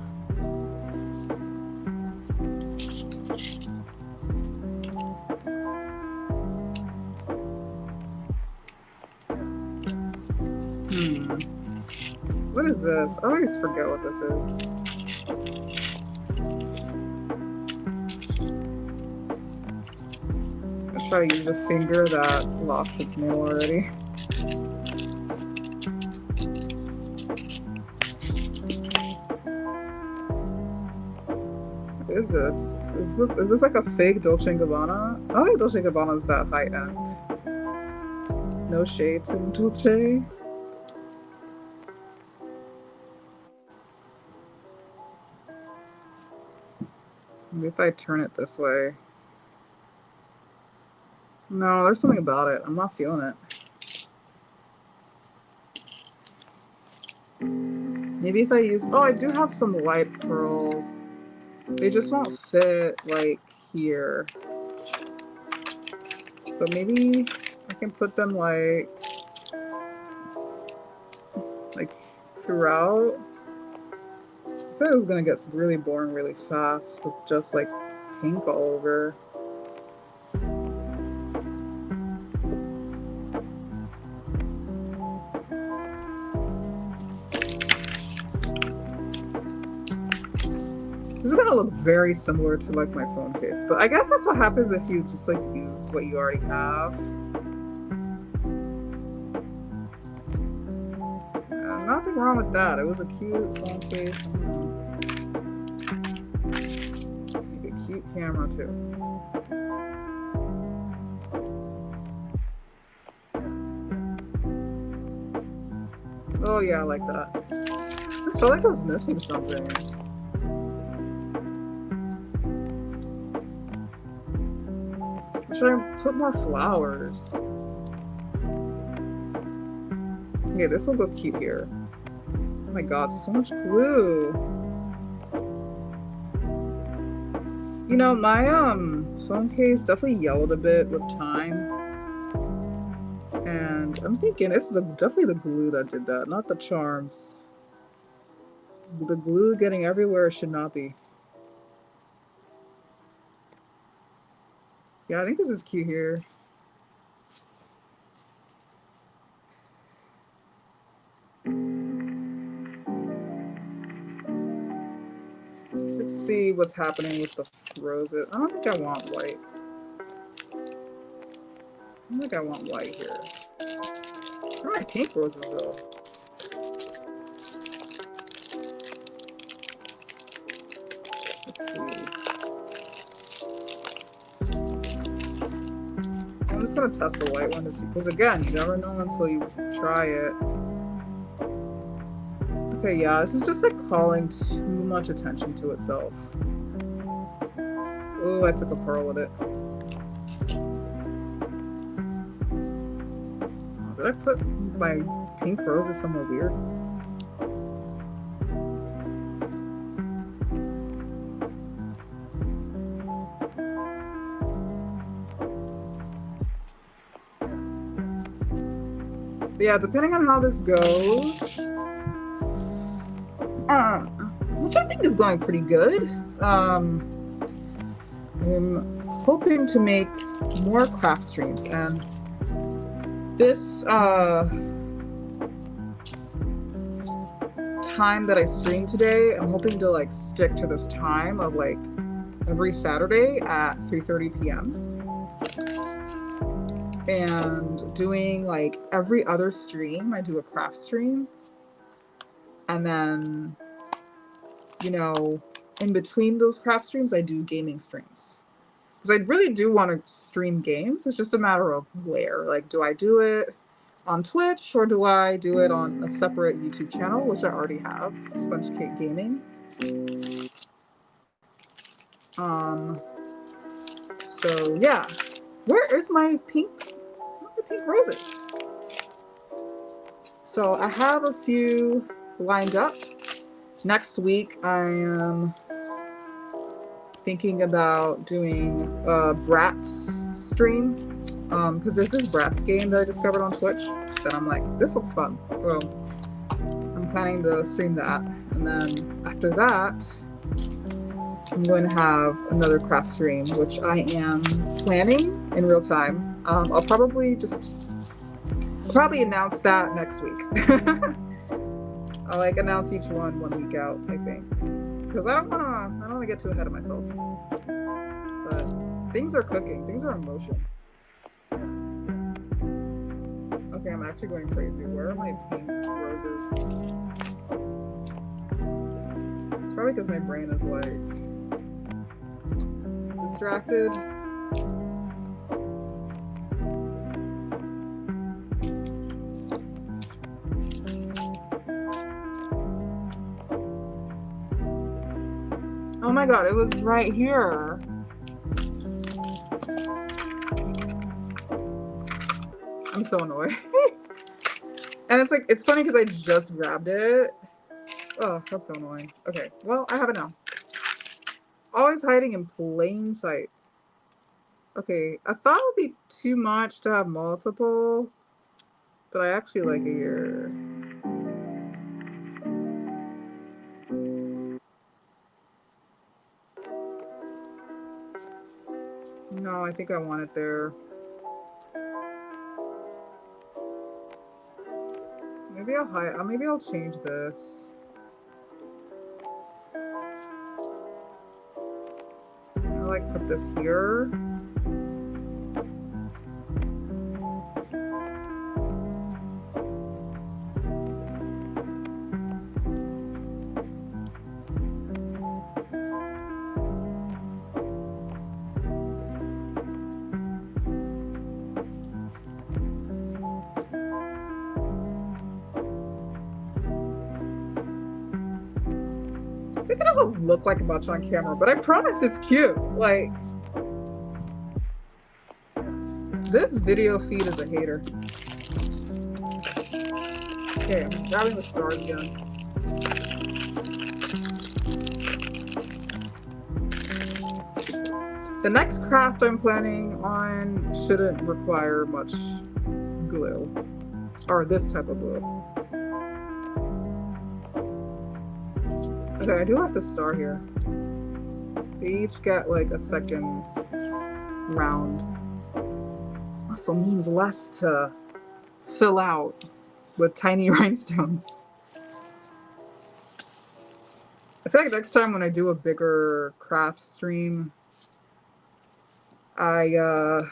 What is this? I always forget what this is. I try to use a finger that lost its nail already. What is this? Is this like a fake Dolce & Gabbana? I don't think Dolce & Gabbana is that high end. No shade to Dolce. Maybe if I turn it this way. No, there's something about it. I'm not feeling it. Maybe if I use... Oh, I do have some light pearls. They just won't fit, like, here. But maybe I can put them, like throughout. I thought it was gonna get really boring really fast with just, like, pink all over. This is gonna look very similar to like my phone case, but I guess that's what happens if you just like use what you already have. Nothing wrong with that. It was a cute phone case. Make a cute camera too. Oh yeah, I like that. Just felt like I was missing something. Should I put more flowers? Okay, this will look cute here. Oh my god, so much glue. You know, my phone case definitely yellowed a bit with time. And I'm thinking it's definitely the glue that did that, not the charms. The glue getting everywhere should not be. Yeah, I think this is cute here. Let's see what's happening with the roses. I don't think I want white. I don't think I want white here. I like pink roses though. Let's see. I'm just gonna test the white one to see, because again, you never know until you try it. Okay, yeah, this is just like calling too much attention to itself. Oh, I took a pearl with it. Oh, did I put my pink roses somewhere weird? But yeah, depending on how this goes, which I think is going pretty good. I'm hoping to make more craft streams, and this time that I stream today, I'm hoping to like stick to this time of like every Saturday at 3:30 p.m. and doing like every other stream I do a craft stream, and then in between those craft streams I do gaming streams, because I really do want to stream games. It's just a matter of where. Like, do I do it on Twitch or do I do it on a separate YouTube channel, which I already have, Sponge Cake Gaming. So yeah, where is my pink roses? So I have a few lined up. Next week I am thinking about doing a Bratz stream, because there's this Bratz game that I discovered on Twitch that I'm like, this looks fun. So I'm planning to stream that, and then after that I'm going to have another craft stream, which I am planning in real time. I'll probably announce that next week. I'll like announce each one week out, I think, because I don't want to get too ahead of myself. But things are cooking, things are in motion. Okay, I'm actually going crazy. Where are my pink roses? It's probably because my brain is like distracted. Oh my god, it was right here. I'm so annoyed. And it's like, it's funny because I just grabbed it. Oh, that's so annoying. Okay, well, I have it now. Always hiding in plain sight. Okay, I thought it would be too much to have multiple, but I actually like it here. No, I think I want it there. Maybe I'll hide. Maybe I'll change this. I'll like put this here. I think it doesn't look like much on camera, but I promise it's cute. Like, this video feed is a hater. Okay, I'm grabbing the stars again. The next craft I'm planning on shouldn't require much glue, or this type of glue. Okay, I do have the star here. They each get like a second round. Also means less to fill out with tiny rhinestones. I feel like next time when I do a bigger craft stream, this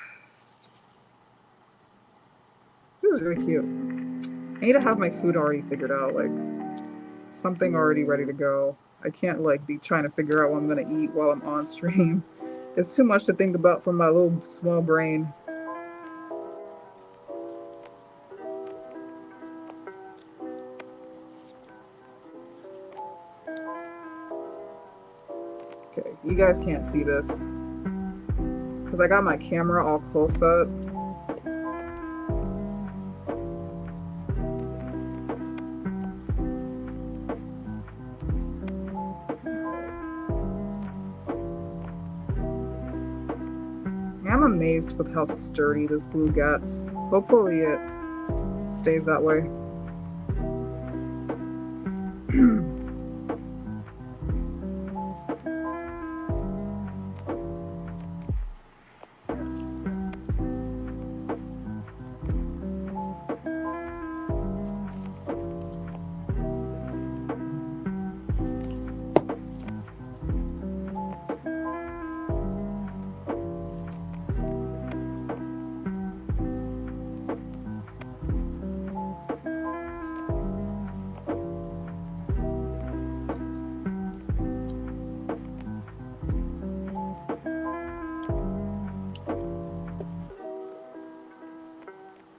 is really cute. I need to have my food already figured out, like something already ready to go. I can't like be trying to figure out what I'm gonna eat while I'm on stream. It's too much to think about for my little small brain. Okay, you guys can't see this because I got my camera all close up. I'm amazed with how sturdy this glue gets. Hopefully it stays that way.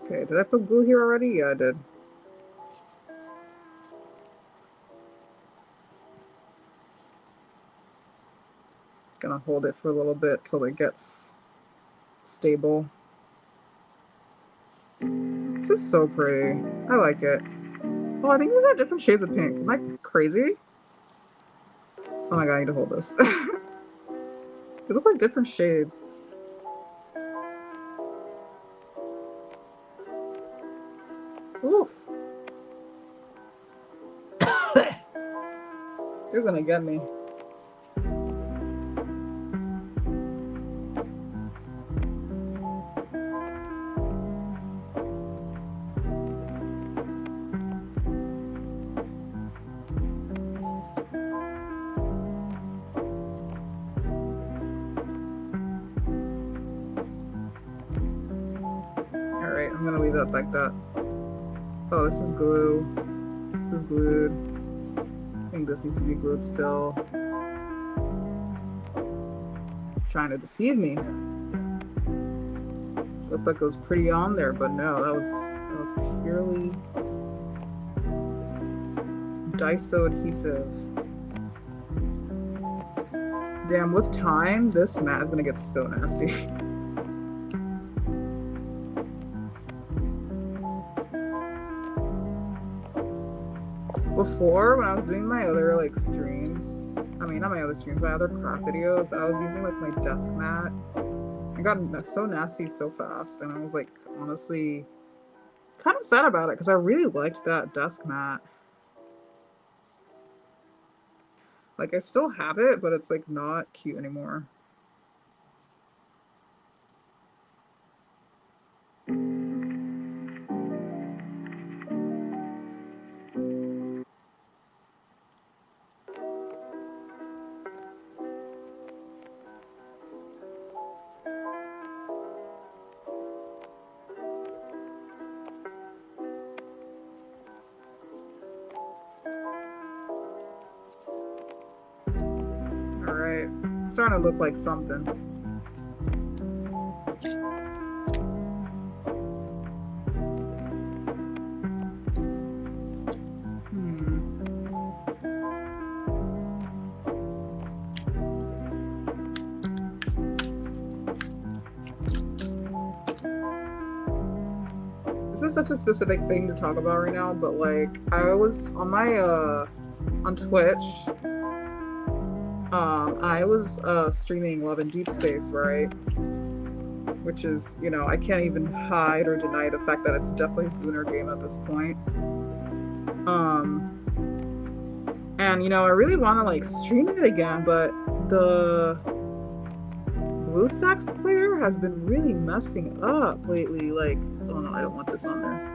Okay, did I put glue here already? Yeah, I did. Gonna hold it for a little bit till it gets stable. This is so pretty. I like it. Oh, I think these are different shades of pink. Am I crazy? Oh my god, I need to hold this. They look like different shades. Ooh. He's gonna get me. Alright, I'm gonna leave that like that. Oh, this is glue. This is glued. I think this needs to be glued still. Trying to deceive me. Looked like it was pretty on there, but no, that was purely Daiso adhesive. Damn, with time, this mat is gonna get so nasty. Before, when I was doing my other like streams, I mean not my other streams, my other craft videos, I was using like my desk mat. It got so nasty so fast, and I was like honestly kind of sad about it because I really liked that desk mat. Like I still have it, but it's like not cute anymore. Alright, it's starting to look like something. This is such a specific thing to talk about right now, but like I was on my on Twitch. I was streaming Love in Deep Space, right? Which is, you know, I can't even hide or deny the fact that it's definitely a lunar game at this point. And you know, I really want to like stream it again, but the BlueStacks player has been really messing up lately. Like, oh no, I don't want this on there.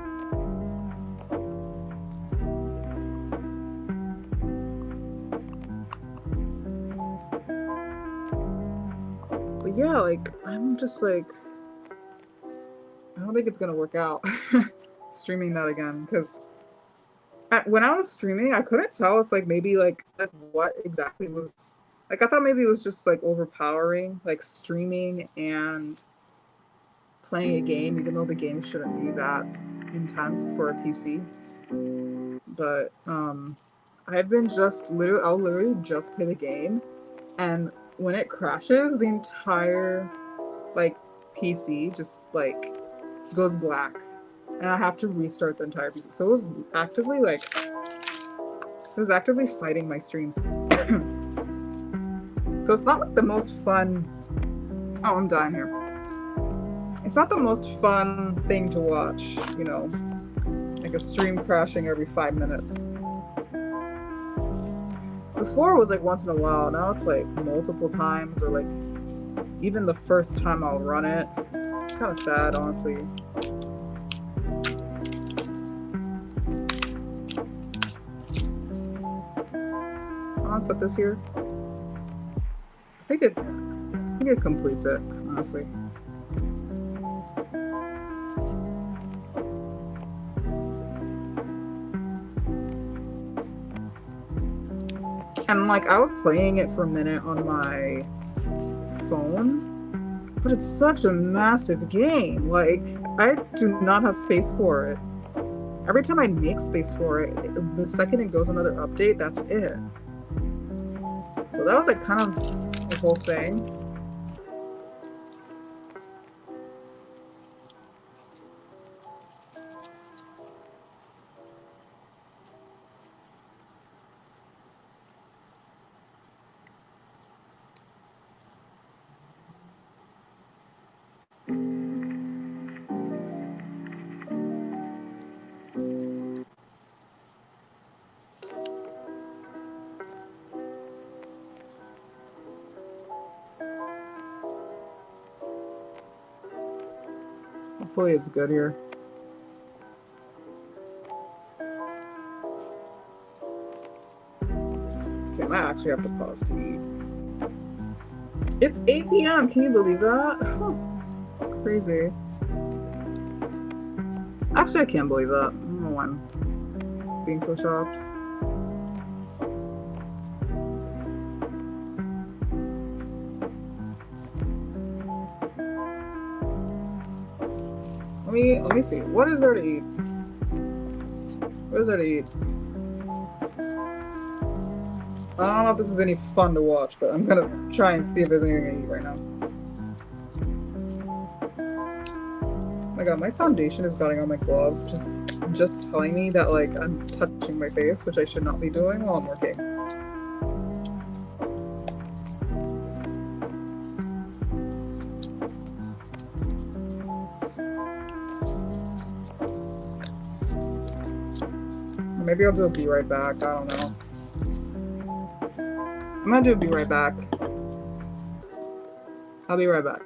But yeah, like, I'm just like, I don't think it's gonna work out streaming that again, because when I was streaming, I couldn't tell if like maybe like what exactly was like. I thought maybe it was just like overpowering, like streaming and playing a game, even though the game shouldn't be that intense for a PC. But I've been just I'll literally just play the game, and when it crashes, the entire like PC just like goes black, and I have to restart the entire PC. So it was actively fighting my streams. So it's not like the most fun. Oh, I'm dying here. It's not the most fun thing to watch, you know, like a stream crashing every 5 minutes. Before it was like once in a while. Now it's like multiple times, or like even the first time I'll run it. It's kind of sad, honestly. I'll put this here. I think it completes it, honestly. And like I was playing it for a minute on my phone, but it's such a massive game. Like I do not have space for it. Every time I make space for it, the second it goes another update, that's it. So that was like kind of the whole thing. Hopefully it's good here. Okay, I might actually have to pause to eat. It's 8 p.m. Can you believe that? Crazy. Actually, I can't believe that. I don't know why I'm being so shocked. Let me see. What is there to eat? What is there to eat? I don't know if this is any fun to watch, but I'm gonna try and see if there's anything to eat right now. Oh my god, my foundation is getting on my gloves, just telling me that like I'm touching my face, which I should not be doing while I'm working. Or maybe I'll do a be right back. I don't know. I'm gonna do a be right back. I'll be right back.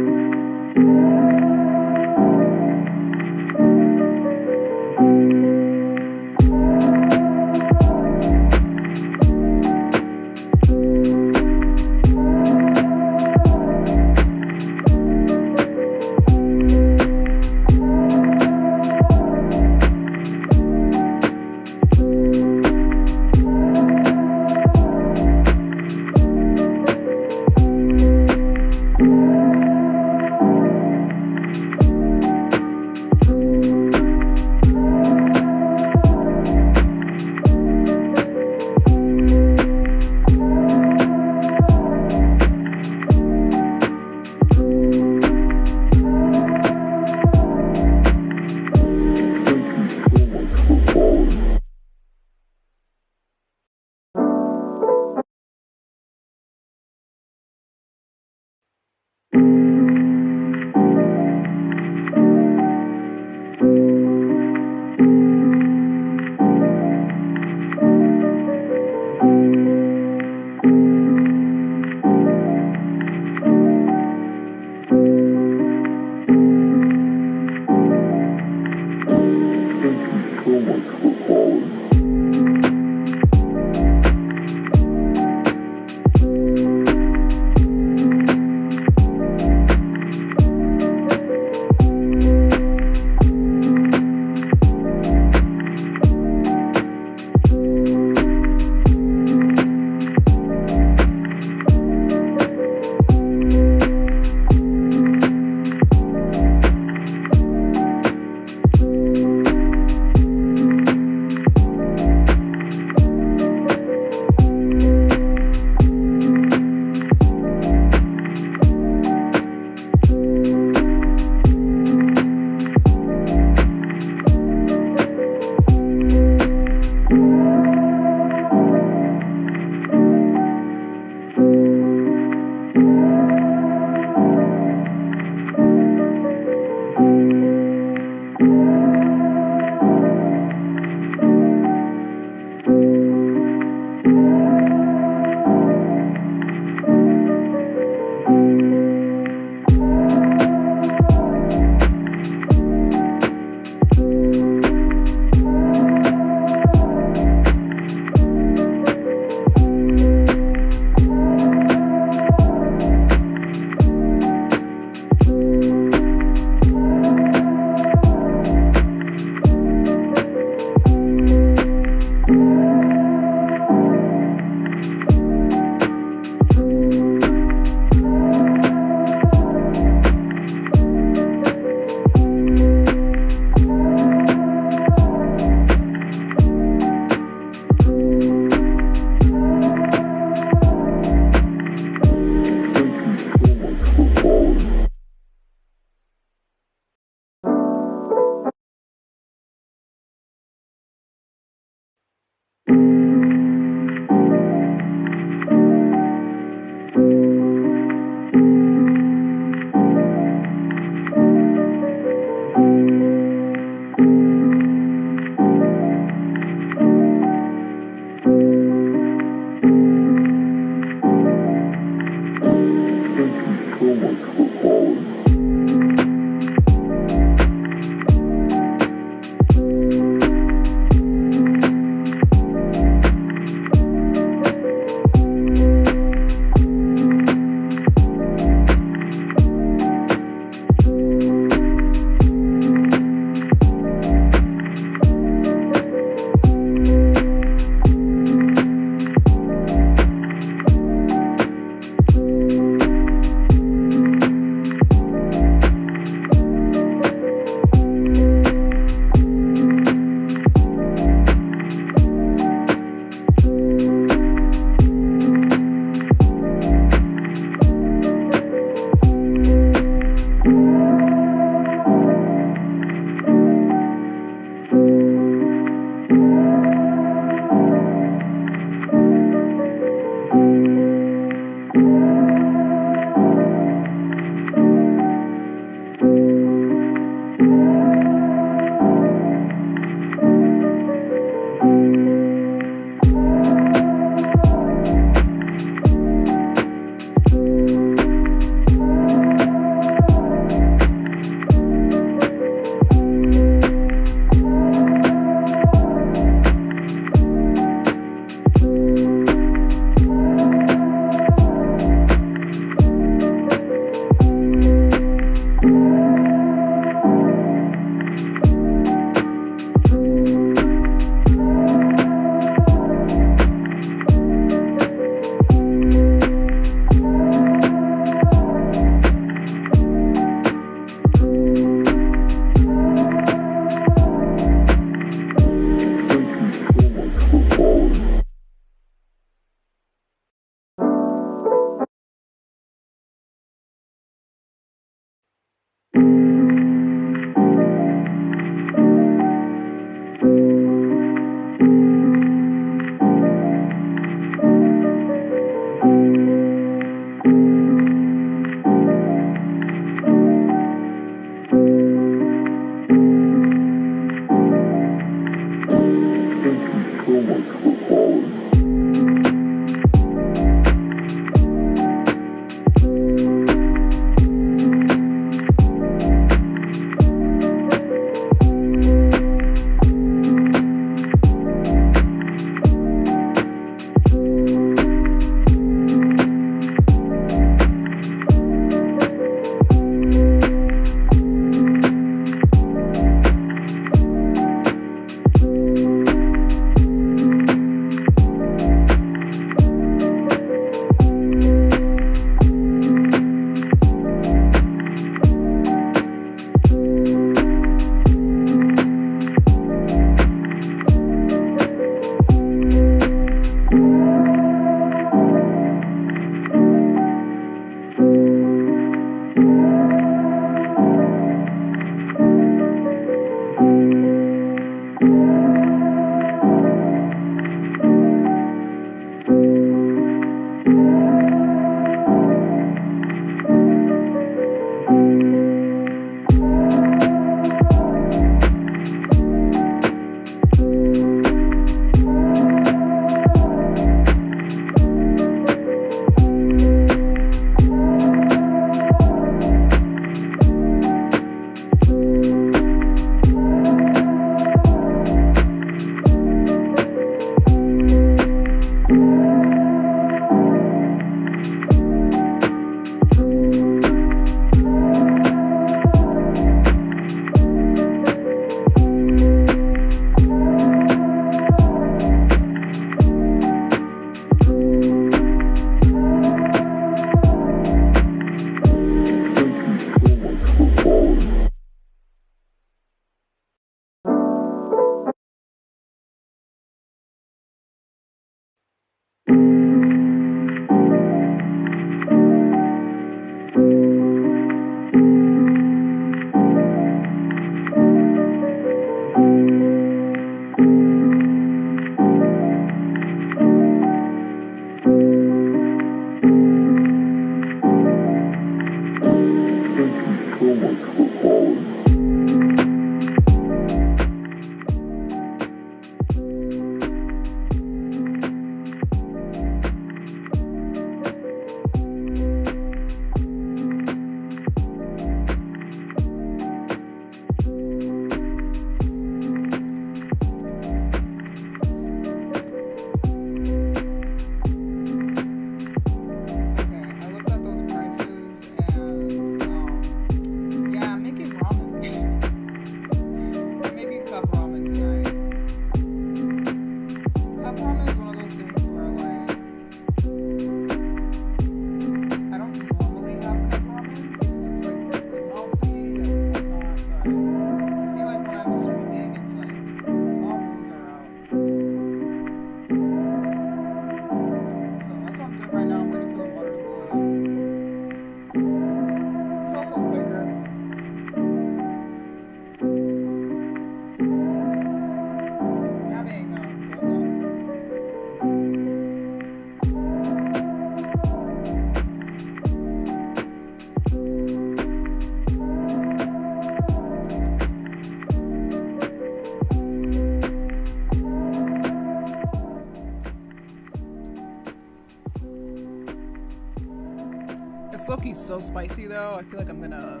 It's low-key so spicy though. I feel like I'm gonna...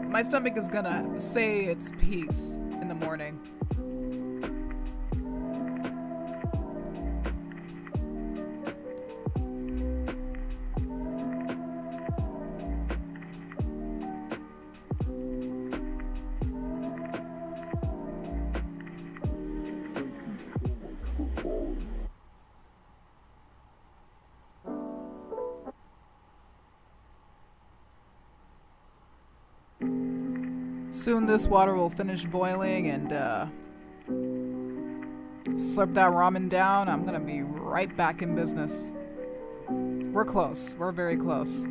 My stomach is gonna say its piece in the morning. Soon this water will finish boiling and slurp that ramen down. I'm gonna be right back in business. We're close. We're very close.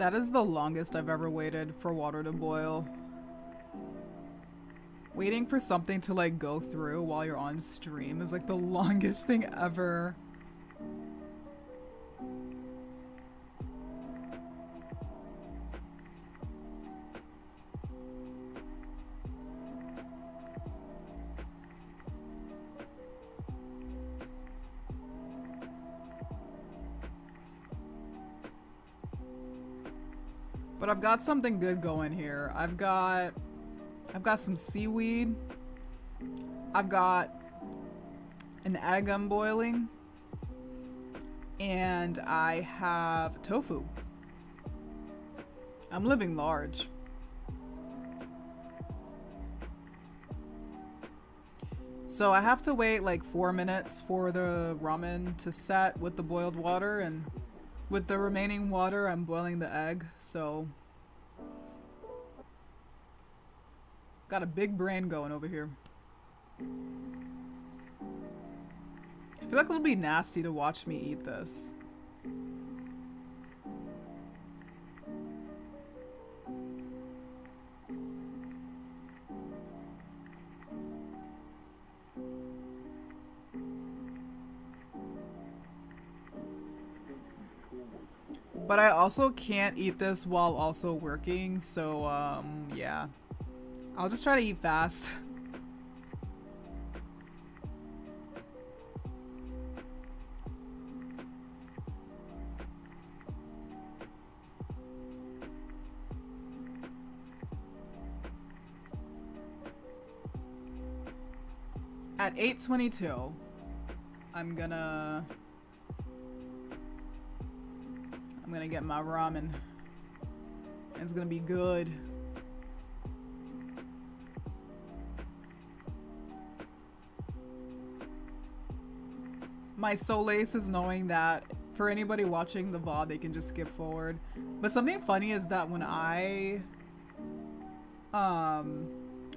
That is the longest I've ever waited for water to boil. Waiting for something to like go through while you're on stream is like the longest thing ever. But I've got something good going here. I've got some seaweed. I've got an egg I'm boiling. And I have tofu. I'm living large. So I have to wait like 4 minutes for the ramen to set with the boiled water, and with the remaining water I'm boiling the egg. So got a big brain going over here. I feel like it'll be nasty to watch me eat this. But I also can't eat this while also working, so yeah. I'll just try to eat fast. At 8:22, I'm gonna get my ramen. It's gonna be good. My solace is knowing that for anybody watching the VOD, they can just skip forward. But something funny is that when I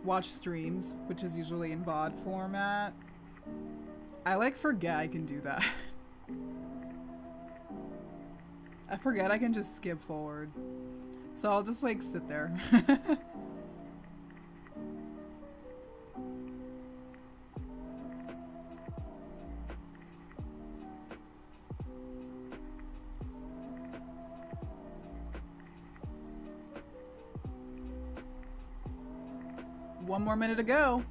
watch streams, which is usually in VOD format, I like forget I can do that. I forget I can just skip forward. So I'll just like sit there. One more minute to go.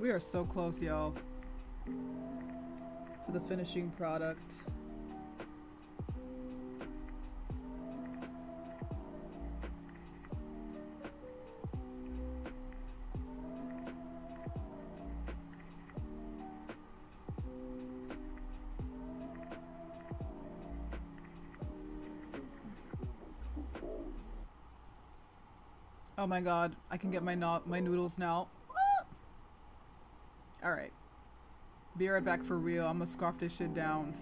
We are so close, y'all, to the finishing product. Oh my god, I can get my noodles now. Alright. Be right back for real. I'm gonna scarf this shit down.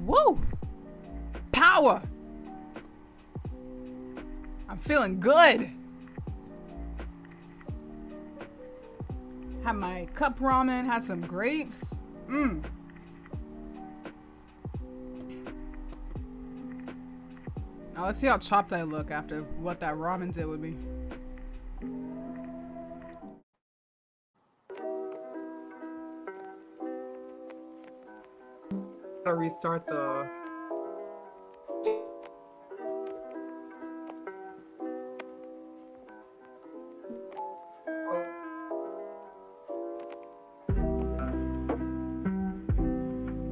Woo! Power! I'm feeling good. Had my cup ramen, had some grapes. Now let's see how chopped I look after what that ramen did with me. Gotta restart the.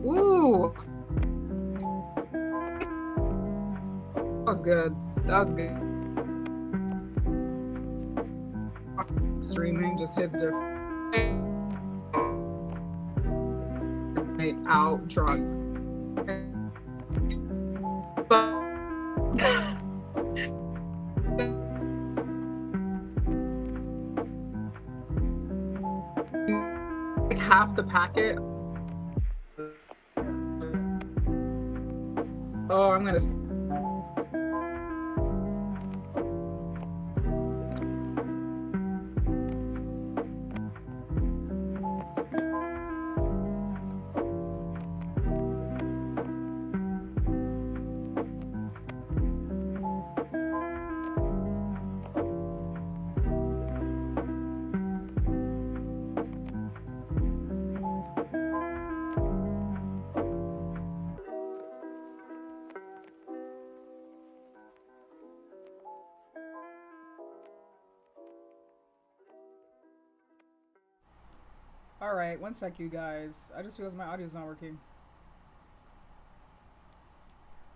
Ooh, that was good. That was good. Streaming just hits different. Out drunk. Like half the packet. Oh, I'm gonna. Alright, one sec, you guys. I just realized my audio's not working.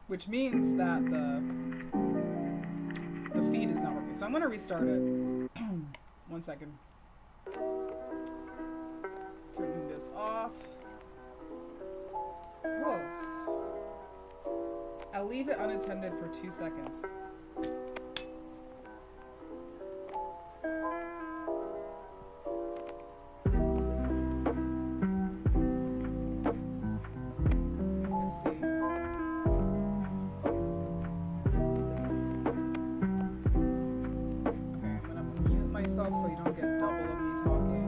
Which means that the feed is not working. So I'm gonna restart it. 1 second. Turning this off. Whoa. I'll leave it unattended for 2 seconds. So you don't get double of me talking.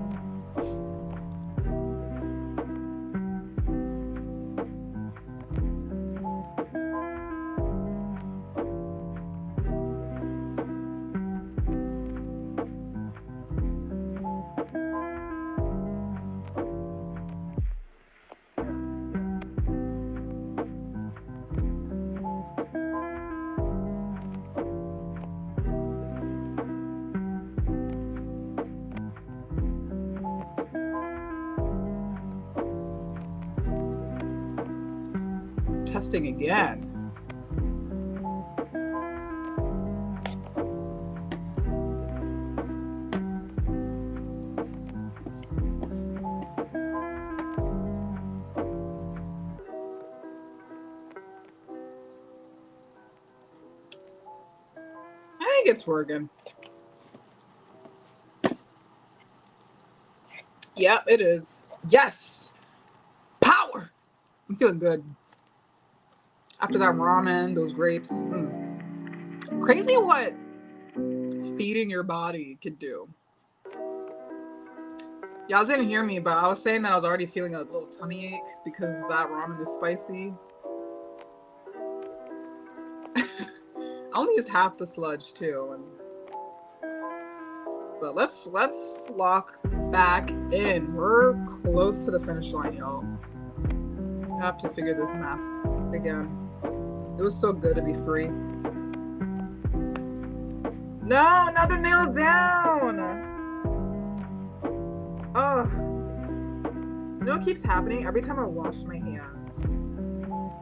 Testing again. I think it's working. Yep, it is. Yes! Power! I'm feeling good. After that ramen, those grapes. Crazy what feeding your body could do. Y'all didn't hear me, but I was saying that I was already feeling a little tummy ache because that ramen is spicy. I only used half the sludge too. But let's lock back in. We're close to the finish line, y'all. I have to figure this mask again. It was so good to be free. No, another nail down. Oh. You know what keeps happening? Every time I wash my hands,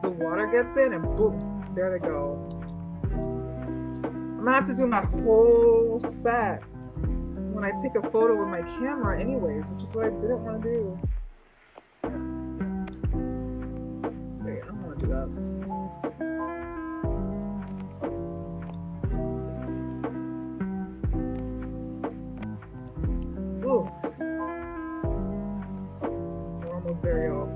the water gets in and boom, there they go. I'm gonna have to do my whole set when I take a photo with my camera anyways, which is what I didn't want to do. Wait, I don't want to do that. Ooh. We're almost there, y'all.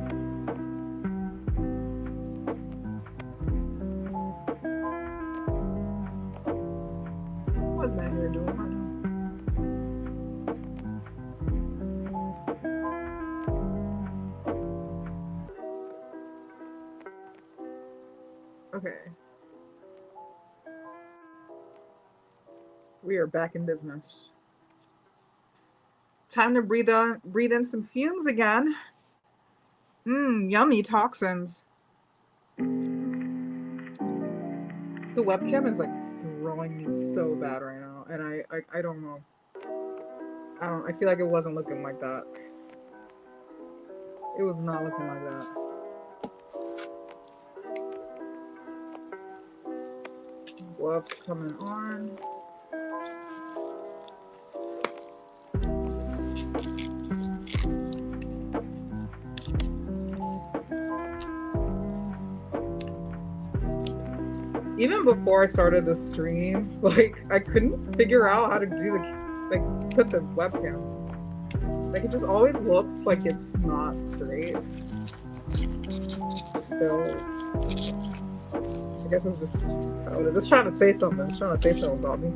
Okay. We are back in business. Time to breathe in some fumes again. Yummy toxins. The webcam is like throwing me so bad right now, and I don't know. I feel like it wasn't looking like that. It was not looking like that. What's coming on? Even before I started the stream, like I couldn't figure out how to do put the webcam. Like it just always looks like it's not straight. So I guess it's just trying to say something. It's trying to say something about me.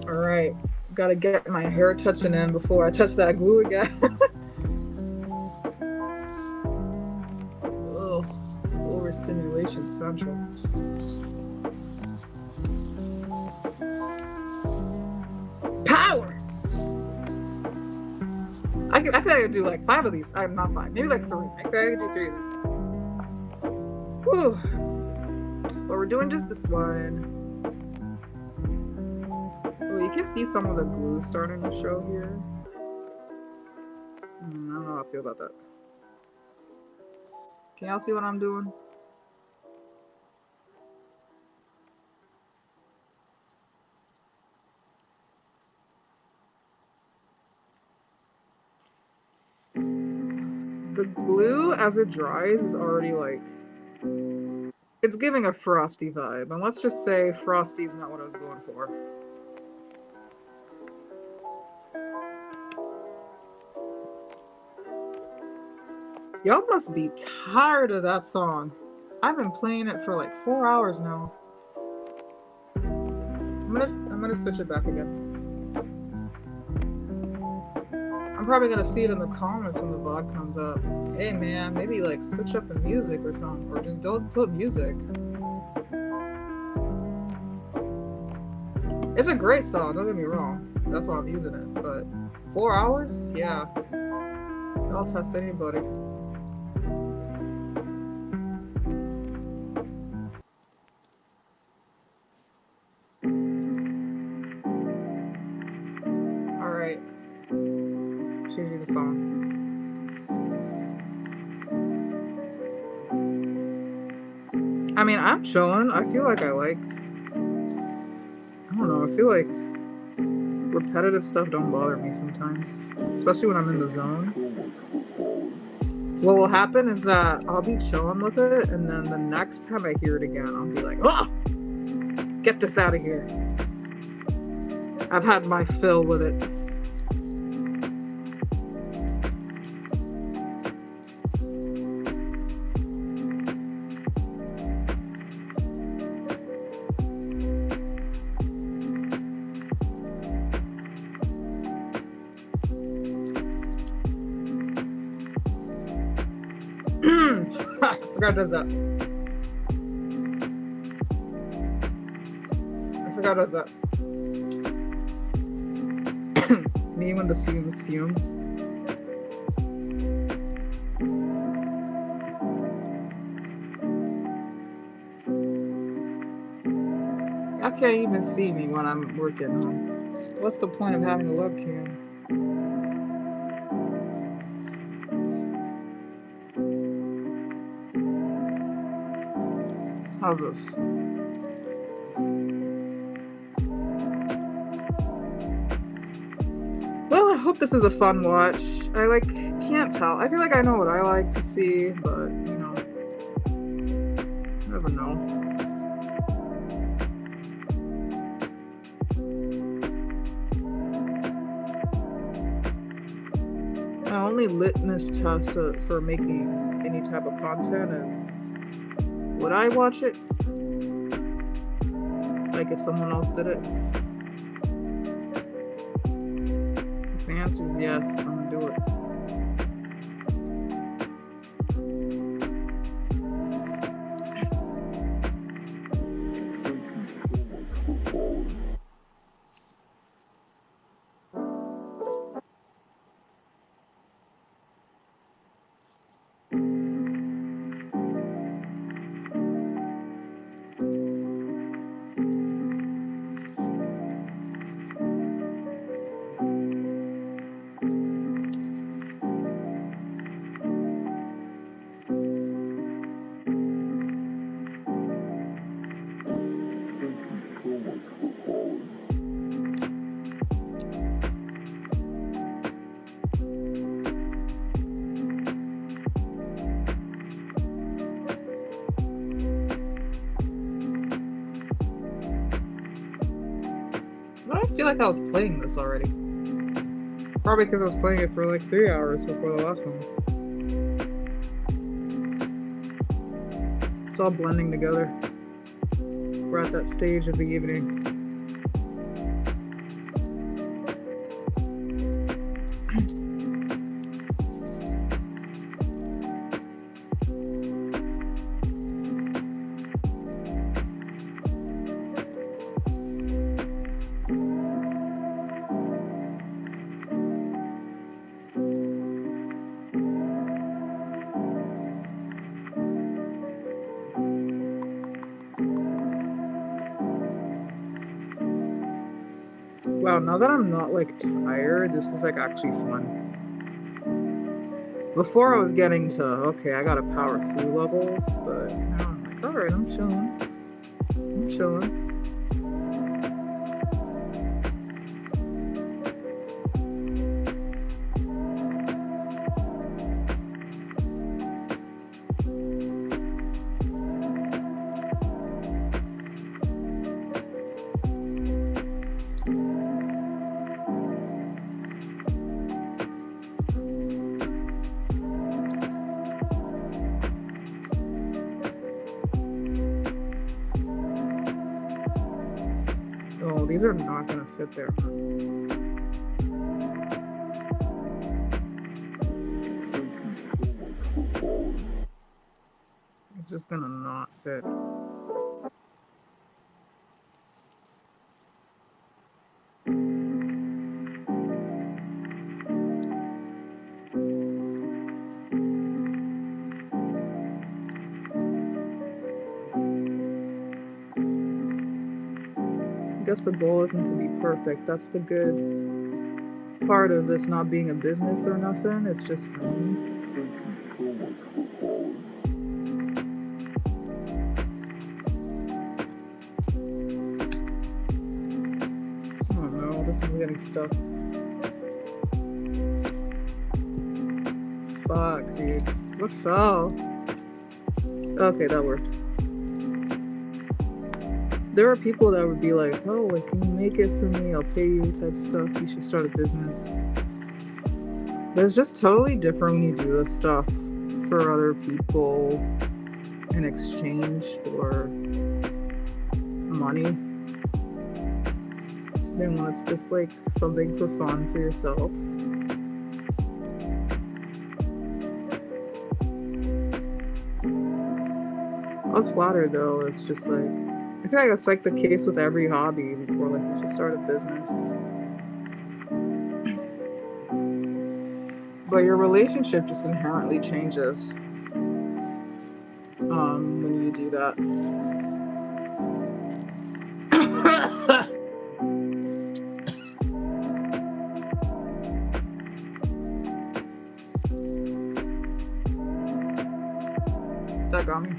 All right, gotta get my hair touching in before I touch that glue again. Ugh, overstimulation central. Power. I feel like I could do like 5 of these. I'm not 5, maybe like 3. I feel like I could do 3 of these. Whew. But we're doing just this one. Oh, you can see some of the glue starting to show here. I don't know how I feel about that. Can y'all see what I'm doing? The glue, as it dries, is already like... It's giving a frosty vibe. And let's just say frosty is not what I was going for. Y'all must be tired of that song. I've been playing it for like 4 hours now. I'm gonna switch it back again. I'm probably gonna see it in the comments when the VOD comes up. Hey man, maybe like switch up the music or something, or just don't put music. It's a great song, don't get me wrong. That's why I'm using it. But 4 hours? Yeah. I'll test anybody. Alright. Changing the song. I mean, I'm chilling. I feel like I don't know, I feel like repetitive stuff don't bother me sometimes, especially when I'm in the zone. What will happen is that I'll be chilling with it, and then the next time I hear it again, I'll be like, oh, get this out of here. I've had my fill with it. I forgot it does that. Me when the fumes fume. I can't even see me when I'm working. What's the point of having a webcam? How's this? Well, I hope this is a fun watch. I can't tell. I feel like I know what I like to see, but you know, you never know. My only litmus test for making any type of content is, would I watch it? Like if someone else did it? If the answer is yes, I'm gonna do it. feel like I was playing this already. Probably because I was playing it for like 3 hours before the last one. It's all blending together. We're at that stage of the evening. Wow, now that I'm not like tired, this is like actually fun. Before I was getting to, okay, I gotta power through levels, but now I'm like, alright, I'm chilling. I'm chilling. Oh, these are not gonna fit there. It's just gonna not fit. I guess the goal isn't to be perfect. That's the good part of this not being a business or nothing. It's just for me. Oh no, this is getting stuck. Fuck, dude. What fell? Okay, that worked. There are people that would be like, oh, like, can you make it for me? I'll pay you type stuff. You should start a business. But it's just totally different when you do this stuff for other people in exchange for money than when it's just like something for fun for yourself. I was flattered though. It's just like, I feel like it's like the case with every hobby before like you should start a business. But your relationship just inherently changes when you do that. That got me.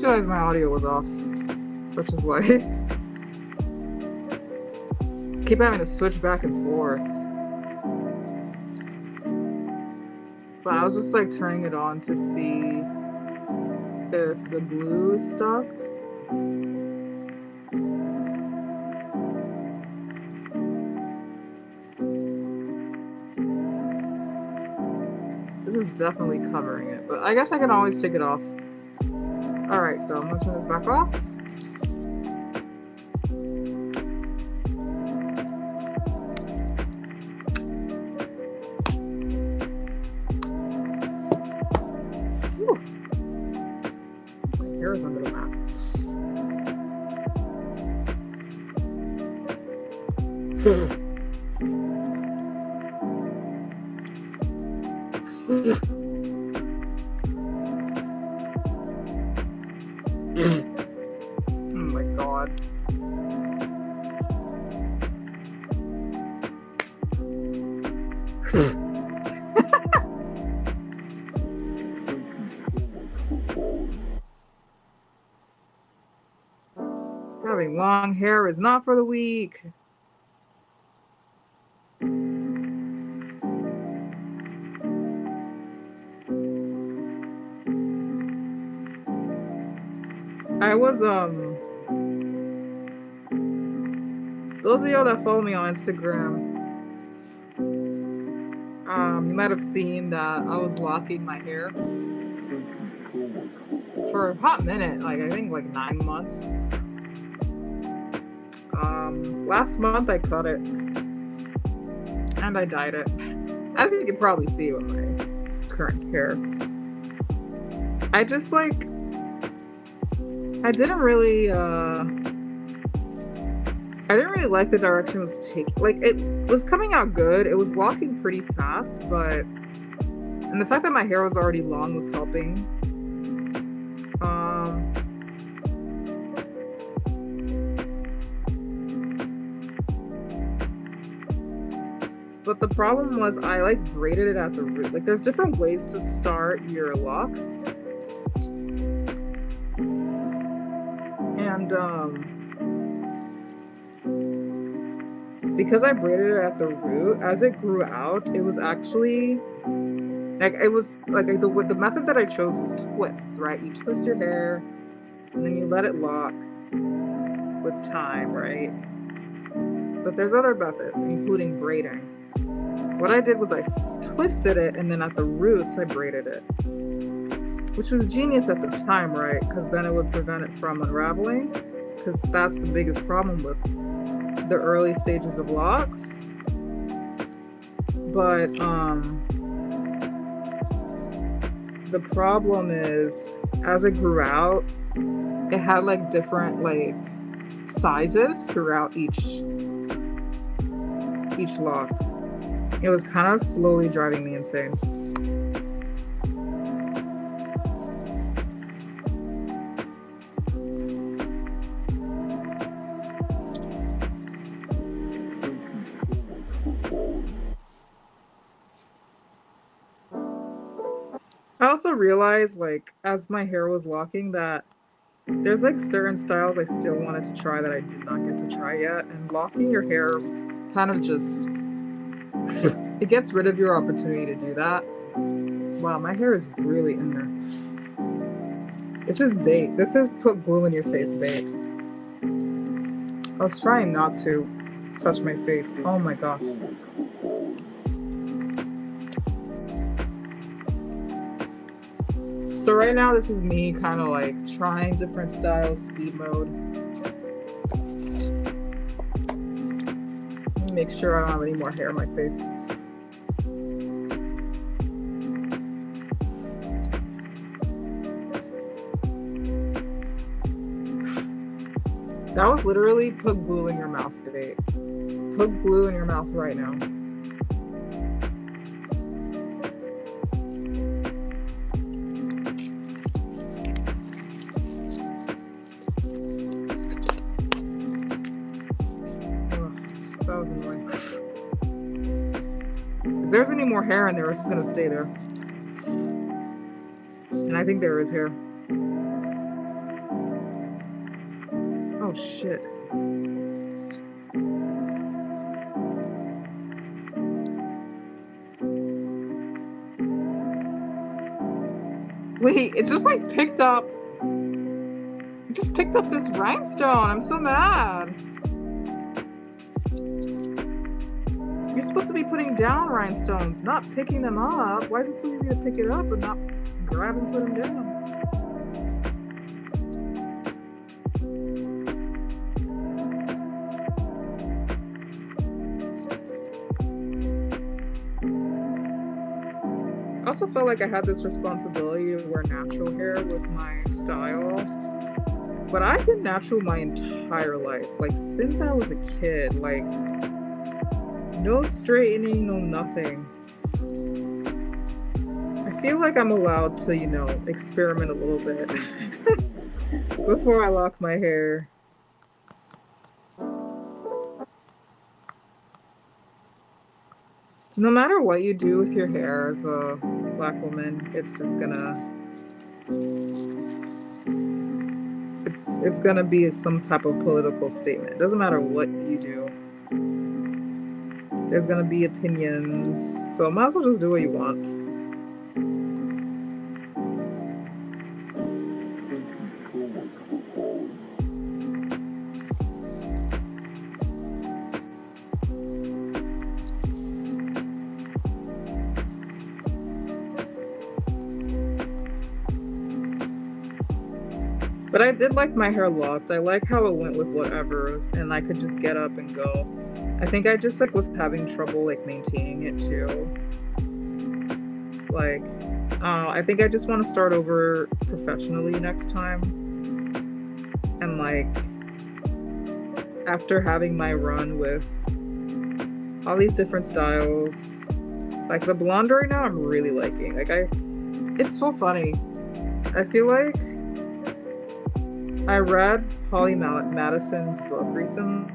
realized my audio was off. Such is life. Keep having to switch back and forth. But I was just like turning it on to see if the glue is stuck. This is definitely covering it, but I guess I can always take it off. Alright, so I'm gonna turn this back off. Whew. My hair is under the mask. Oh my god. Having long hair is not for the weak. I was those of y'all that follow me on Instagram, you might have seen that I was locking my hair for a hot minute, like I think like 9 months. Last month I cut it and I dyed it, as you can probably see with my current hair. I just like, I didn't really like the direction it was taking. Like, it was coming out good. It was walking pretty fast, but and the fact that my hair was already long was helping. But the problem was I like braided it at the root. Like, there's different ways to start your locks. And because I braided it at the root, as it grew out, it was actually like, it was like the method that I chose was twists, right? You twist your hair and then you let it lock with time, right? But there's other methods, including braiding. What I did was I twisted it, and then at the roots I braided it, which was genius at the time, right? Because then it would prevent it from unraveling, because that's the biggest problem with the early stages of locks. But the problem is, as it grew out, it had like different like sizes throughout each lock. It was kind of slowly driving me insane. I also realized, like, as my hair was locking, that there's like certain styles I still wanted to try that I did not get to try yet. And locking your hair kind of just, it gets rid of your opportunity to do that. Wow, my hair is really in there. This is bait. This is put glue in your face bait. I was trying not to touch my face. Oh my gosh. So right now this is me kind of like trying different styles, speed mode. Make sure I don't have any more hair on my face. That was literally put glue in your mouth today. Put glue in your mouth right now. That was annoying. If there's any more hair in there, it's just gonna stay there. And I think there is hair. Wait, it just like picked up. It just picked up this rhinestone. I'm so mad. You're supposed to be putting down rhinestones, not picking them up. Why is it so easy to pick it up but not grab and put them down? I also felt like I had this responsibility to wear natural hair with my style. But I've been natural my entire life. Like since I was a kid. Like no straightening, no nothing. I feel like I'm allowed to, you know, experiment a little bit before I lock my hair. No matter what you do with your hair as a Black woman, it's just gonna it's gonna be some type of political statement. It doesn't matter what you do. There's gonna be opinions, so might as well just do what you want. But I did like my hair locked. I like how it went with whatever, and I could just get up and go. I think I just like was having trouble like maintaining it too. Like, I don't know. I think I just want to start over professionally next time. And like, after having my run with all these different styles, like the blonde right now, I'm really liking. Like, it's so funny. I feel like I read Holly Madison's book recently.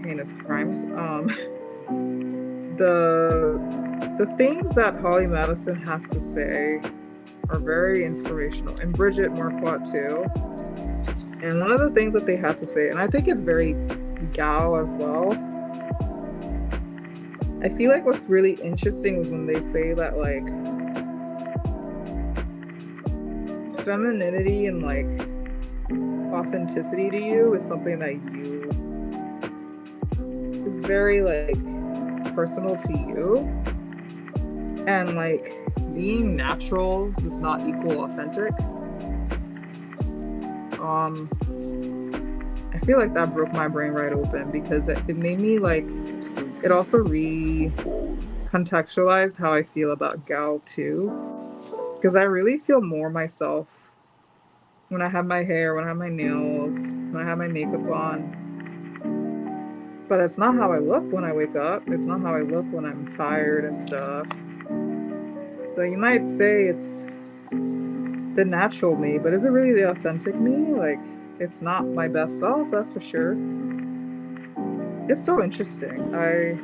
Heinous crimes. The things that Holly Madison has to say are very inspirational, and Bridget Marquardt too. And one of the things that they had to say, and I think it's very gal as well. I feel like what's really interesting was when they say that like femininity and like authenticity to you is something that you is very like personal to you, and like being natural does not equal authentic. I feel like that broke my brain right open, because it made me like, it also recontextualized how I feel about gal too, because I really feel more myself when I have my hair, when I have my nails, when I have my makeup on. But it's not how I look when I wake up. It's not how I look when I'm tired and stuff. So you might say it's the natural me, but is it really the authentic me? Like, it's not my best self, that's for sure. It's so interesting. I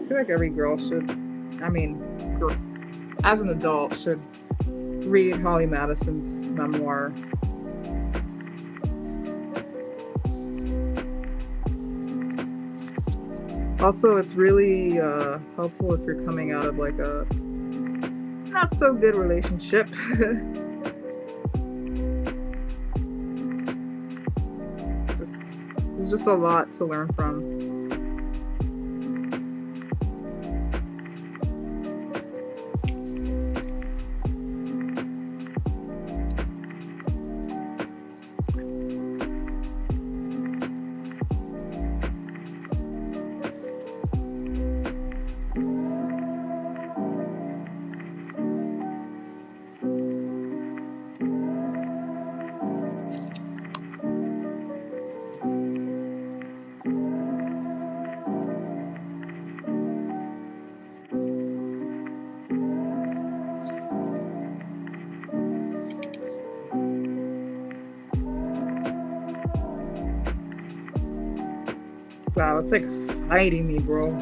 feel like every girl should, as an adult, should read Holly Madison's memoir. Also, it's really helpful if you're coming out of like a not so good relationship. There's just a lot to learn from. Wow, it's like fighting me, bro.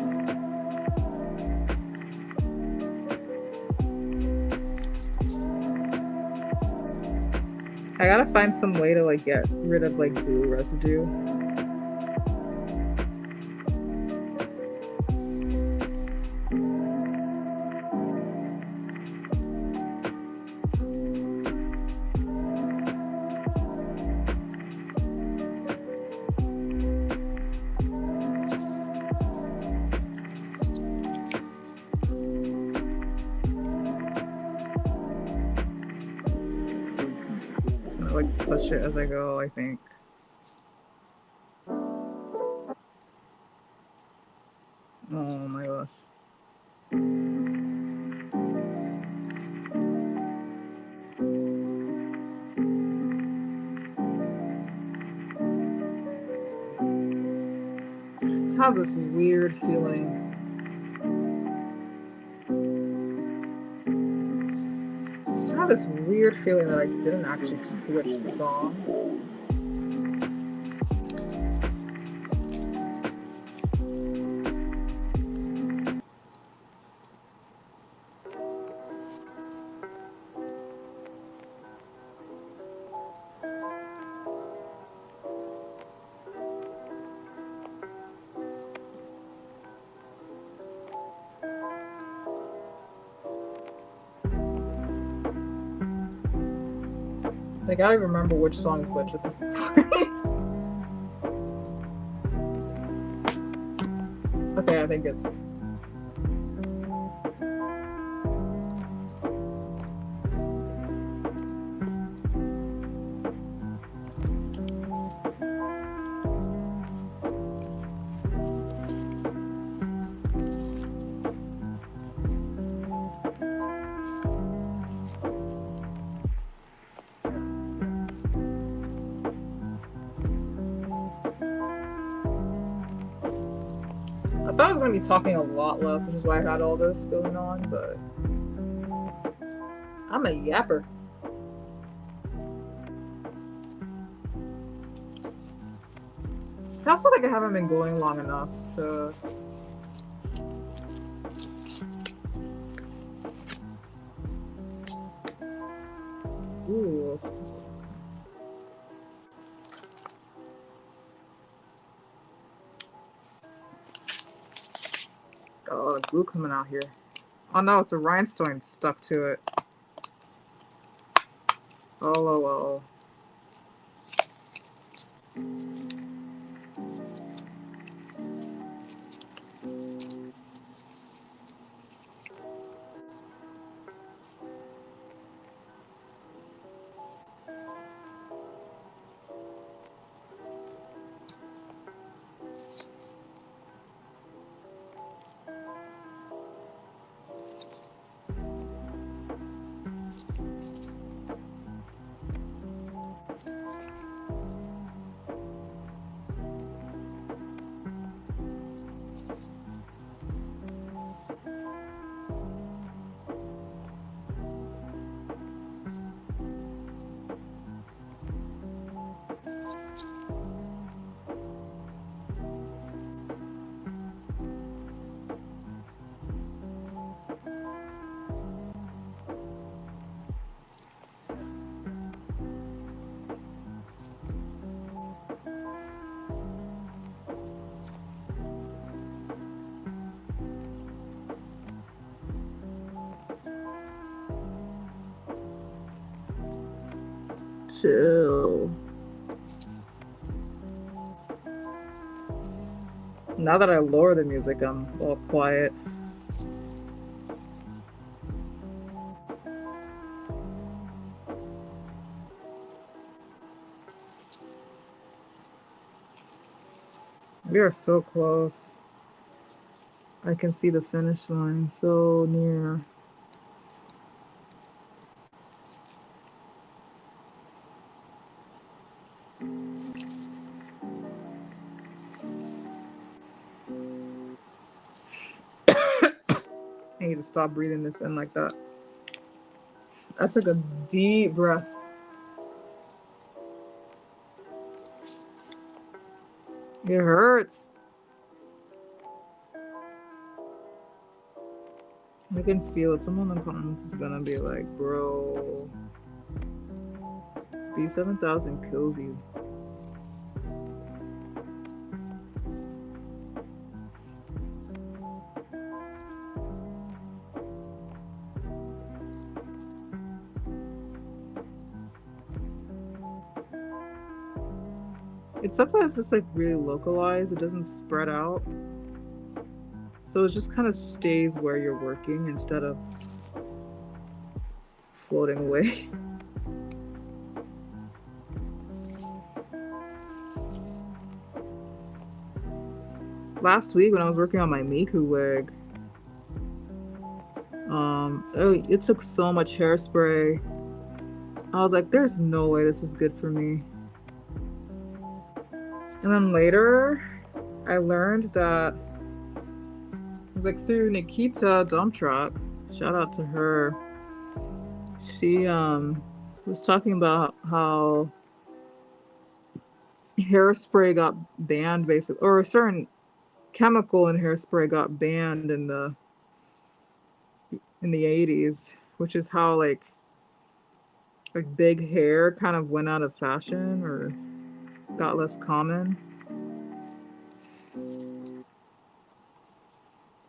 I gotta find some way to like get rid of like glue residue. Just gonna like push it as I go, I think. Oh my gosh. I have this weird feeling. I have this weird feeling that I didn't actually switch the song. I gotta remember which song is which at this point. Okay, I think it's. I thought I was gonna be talking a lot less, which is why I had all this going on, but I'm a yapper. I also think I haven't been going long enough to. Ooh. Oh, the glue coming out here. Oh no, it's a rhinestone stuck to it. Oh, well. Chill. Now that I lower the music, I'm all quiet. We are so close. I can see the finish line so near. I need to stop breathing this in like that. I took a deep breath. It hurts. I can feel it. Someone in the comments is gonna be like, bro, B7000 kills you. It sucks that it's just like really localized. It doesn't spread out. So it just kind of stays where you're working instead of floating away. Last week when I was working on my Miku wig, it took so much hairspray. I was like, there's no way this is good for me. And then later, I learned that it was like through Nikita Dump Truck. Shout out to her. She was talking about how hairspray got banned, basically, or a certain chemical in hairspray got banned in the 80s, which is how like big hair kind of went out of fashion or got less common.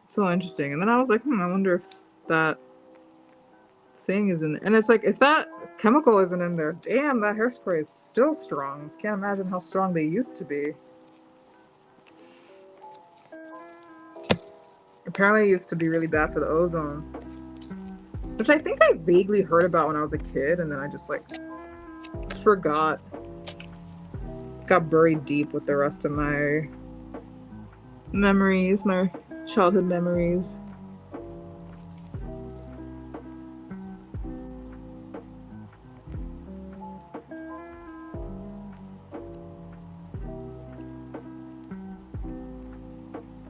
So interesting. And then I was like, I wonder if that thing is in, and it's like, if that chemical isn't in there, damn, that hairspray is still strong. Can't imagine how strong they used to be. Apparently it used to be really bad for the ozone, which I think I vaguely heard about when I was a kid, and then I just like forgot. Got buried deep with the rest of my memories, my childhood memories.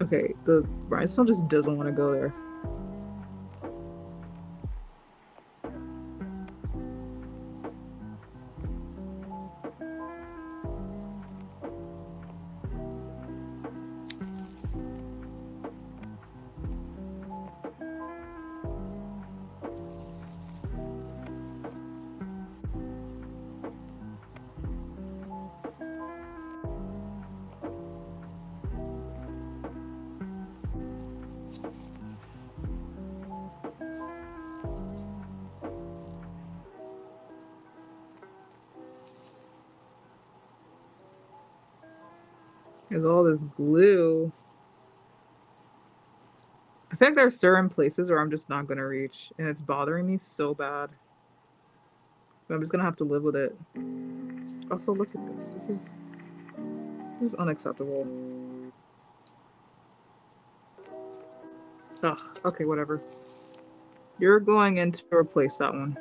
Okay, the rhinestone just doesn't want to go there. There's all this glue. I feel like there are certain places where I'm just not gonna reach, and it's bothering me so bad. But I'm just gonna have to live with it. Also, look at this. This is unacceptable. Ugh, okay, whatever. You're going in to replace that one.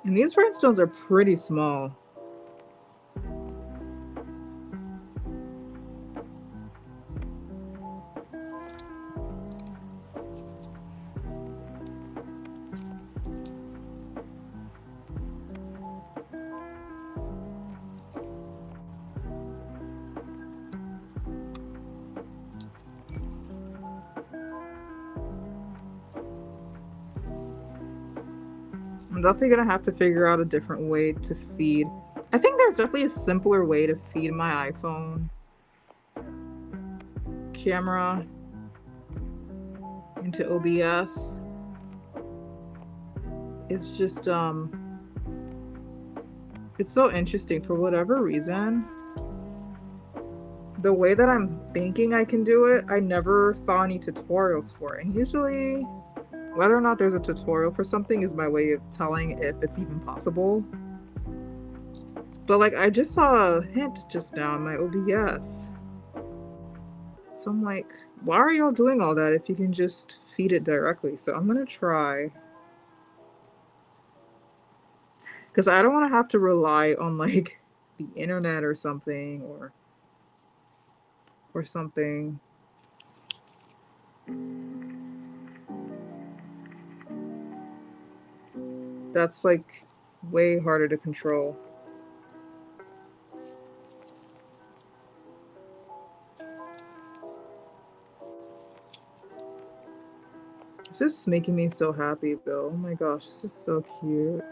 And these rhinestones are pretty small. I'm definitely gonna have to figure out a different way to feed. I think there's definitely a simpler way to feed my iPhone camera into OBS. It's just it's so interesting for whatever reason. The way that I'm thinking I can do it, I never saw any tutorials for it. And usually, whether or not there's a tutorial for something is my way of telling if it's even possible. But like, I just saw a hint just now in my OBS. So I'm like, why are y'all doing all that if you can just feed it directly? So I'm gonna try. Because I don't want to have to rely on like the internet or something, or something. That's like way harder to control. This is making me so happy, Bill. Oh my gosh, this is so cute.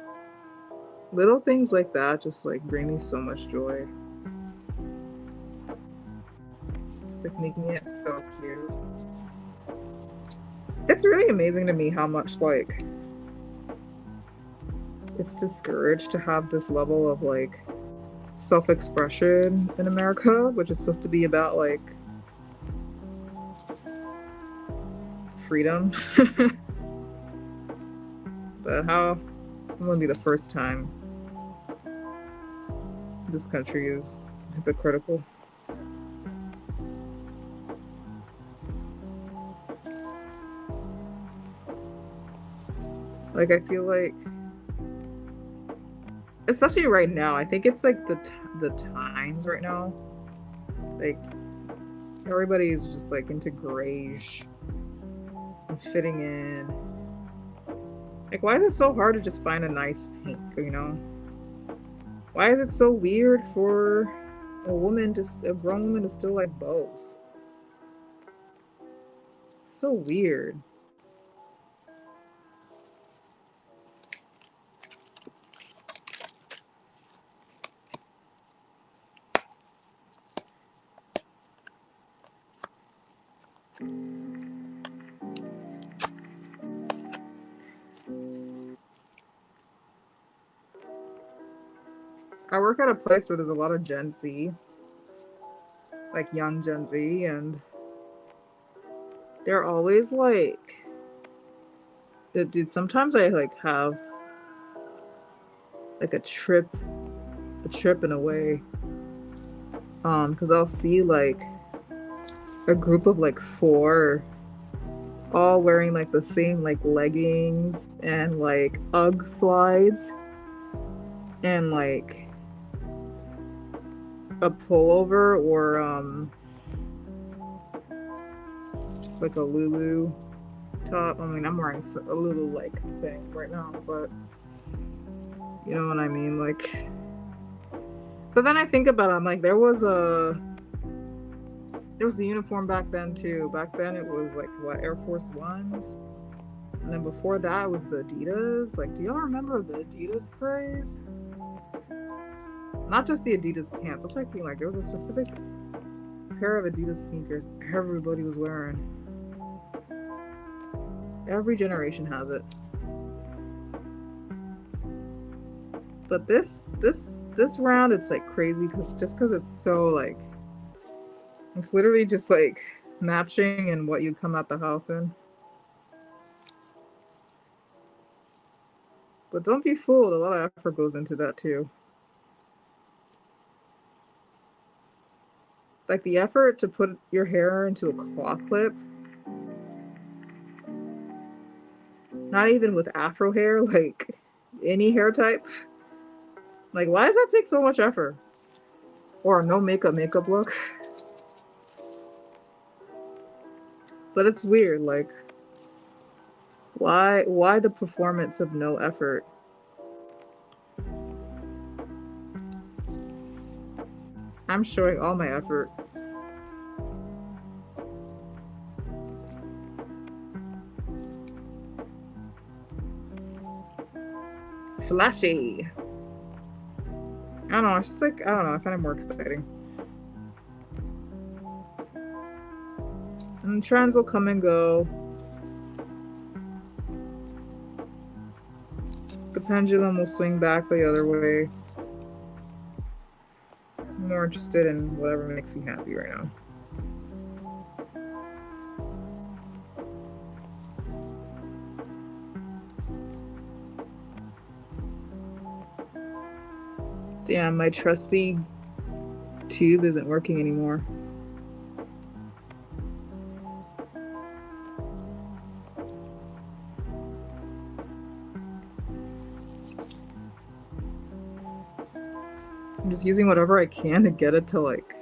Little things like that just like bring me so much joy. Just like making it so cute. It's really amazing to me how much like it's discouraged to have this level of like self-expression in America, which is supposed to be about like freedom. But how it won't be the first time this country is hypocritical. Like I feel like, especially right now, I think it's like the times right now. Like everybody's just like into grayish and fitting in. Like why is it so hard to just find a nice pink, you know? Why is it so weird for a grown woman to still like bows? So weird. I work at a place where there's a lot of Gen Z, like young Gen Z, and they're always like, dude, sometimes I like have like a trip in a way, because I'll see like a group of like four all wearing like the same like leggings and like UGG slides and like a pullover or like a Lulu top. I mean, I'm wearing a little like thing right now, but you know what I mean, like. But then I think about it, I'm like, there was the uniform back then too. Back then it was like what, Air Force Ones, and then before that it was the Adidas. Like, do y'all remember the Adidas craze? Not just the Adidas pants. I'm talking like there was a specific pair of Adidas sneakers everybody was wearing. Every generation has it. But this round it's like crazy because it's so like, it's literally just like matching and what you come out the house in. But don't be fooled, a lot of effort goes into that too. Like the effort to put your hair into a claw clip, not even with afro hair, like any hair type. Like, why does that take so much effort? Or a no makeup look? But it's weird, like, why the performance of no effort? I'm showing all my effort. Flashy. I don't know, it's just like, I don't know, I find it more exciting. And trends will come and go. The pendulum will swing back the other way. I'm more interested in whatever makes me happy right now. Damn, my trusty tube isn't working anymore. I'm just using whatever I can to get it to like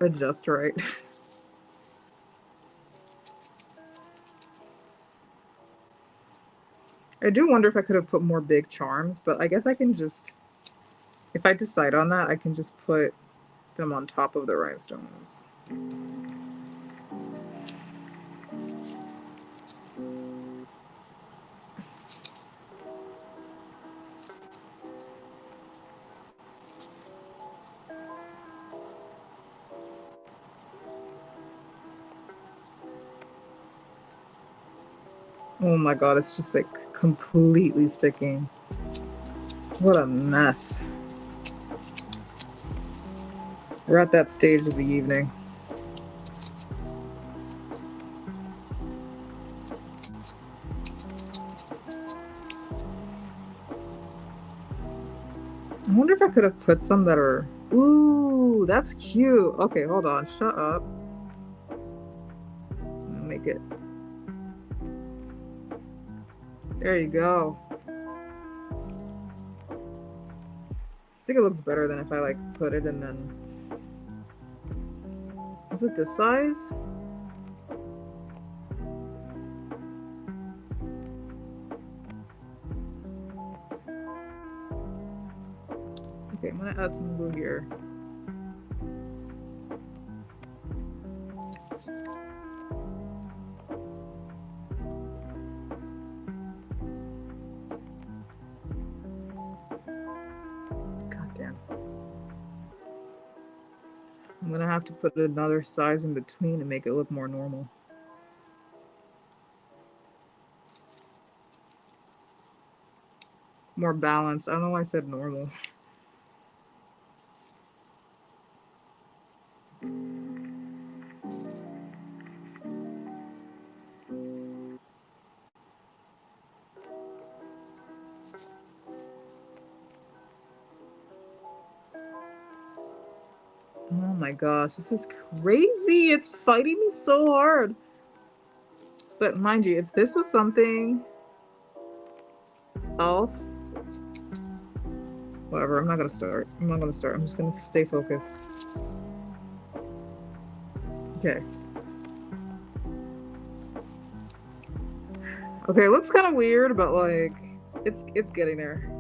adjust right. I do wonder if I could have put more big charms, but I guess I can just, if I decide on that, I can just put them on top of the rhinestones. Oh my god, it's just like completely sticking. What a mess. We're at that stage of the evening. I wonder if I could have put some that are... Ooh, that's cute. Okay, hold on. Shut up. I'll make it... There you go. I think it looks better than if I like put it and then... Is it this size? Okay, I'm gonna add some glue here. God damn. I'm gonna have to put another size in between to make it look more normal. More balanced. I don't know why I said normal. Oh my gosh, this is crazy. It's fighting me so hard. But mind you, if this was something else, whatever, I'm not gonna start. I'm just gonna stay focused. Okay. Okay, it looks kind of weird, but like, it's getting there.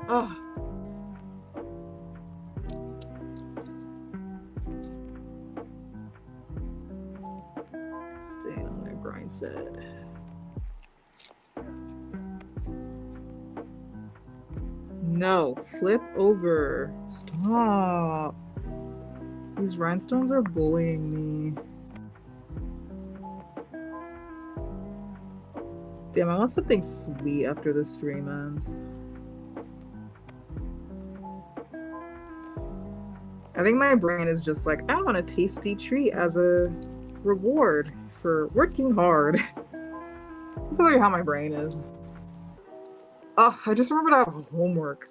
Oh. Staying on that grind set. No, flip over. Stop. These rhinestones are bullying me. Damn, I want something sweet after the stream ends. I think my brain is just like, I want a tasty treat as a reward for working hard. That's literally how my brain is. Oh, I just remembered I have homework.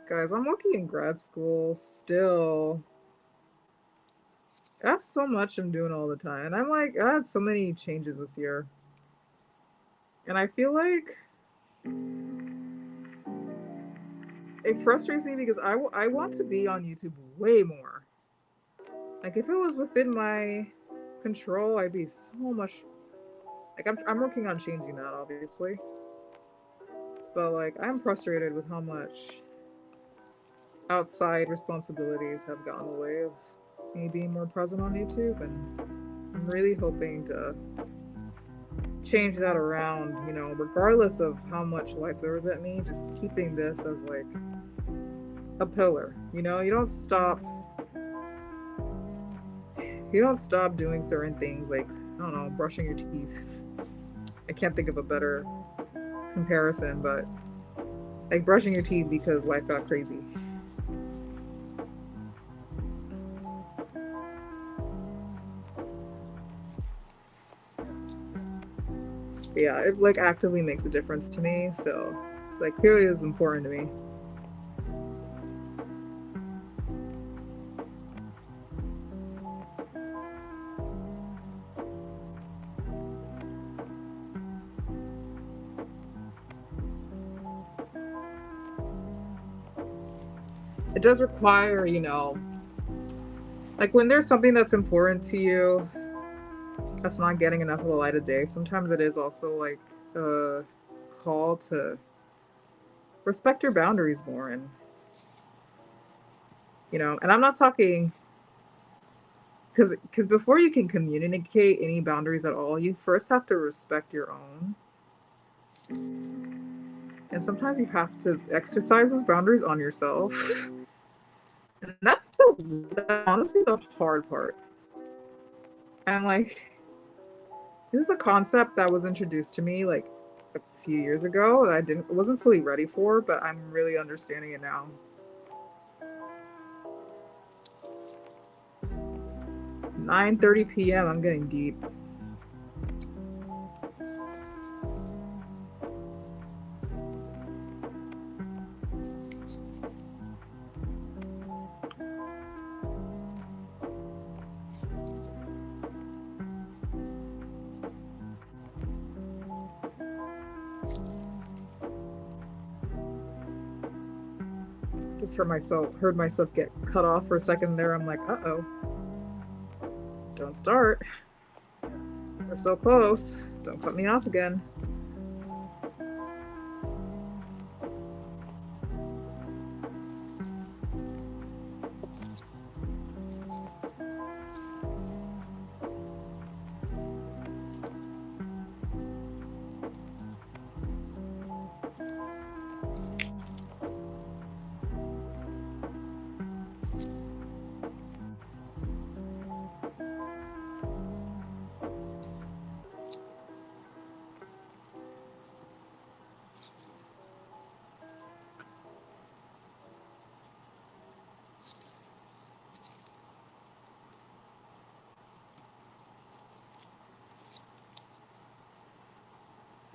Guys, I'm working in grad school still. I have so much I'm doing all the time. And I'm like, I had so many changes this year. And I feel like it frustrates me because I want to be on YouTube way more. Like, if it was within my control, I'd be so much... Like, I'm working on changing that, obviously. But, like, I'm frustrated with how much outside responsibilities have gotten in the way of me being more present on YouTube, and I'm really hoping to change that around, you know, regardless of how much life throws at me, just keeping this as like a pillar. You know, you don't stop doing certain things, like, I don't know, brushing your teeth. I can't think of a better comparison, but like brushing your teeth because life got crazy. Yeah, it like actively makes a difference to me, so like clearly it's important to me. It does require, you know, like when there's something that's important to you that's not getting enough of the light of day, sometimes it is also like a call to respect your boundaries more. And, you know, and I'm not talking because before you can communicate any boundaries at all, you first have to respect your own. And sometimes you have to exercise those boundaries on yourself. And that's honestly the hard part. And like, this is a concept that was introduced to me like a few years ago that I wasn't fully ready for, but I'm really understanding it now. 9:30 p.m. I'm getting deep. Just heard myself get cut off for a second there. I'm like, uh-oh. Don't start. We're so close. Don't cut me off again.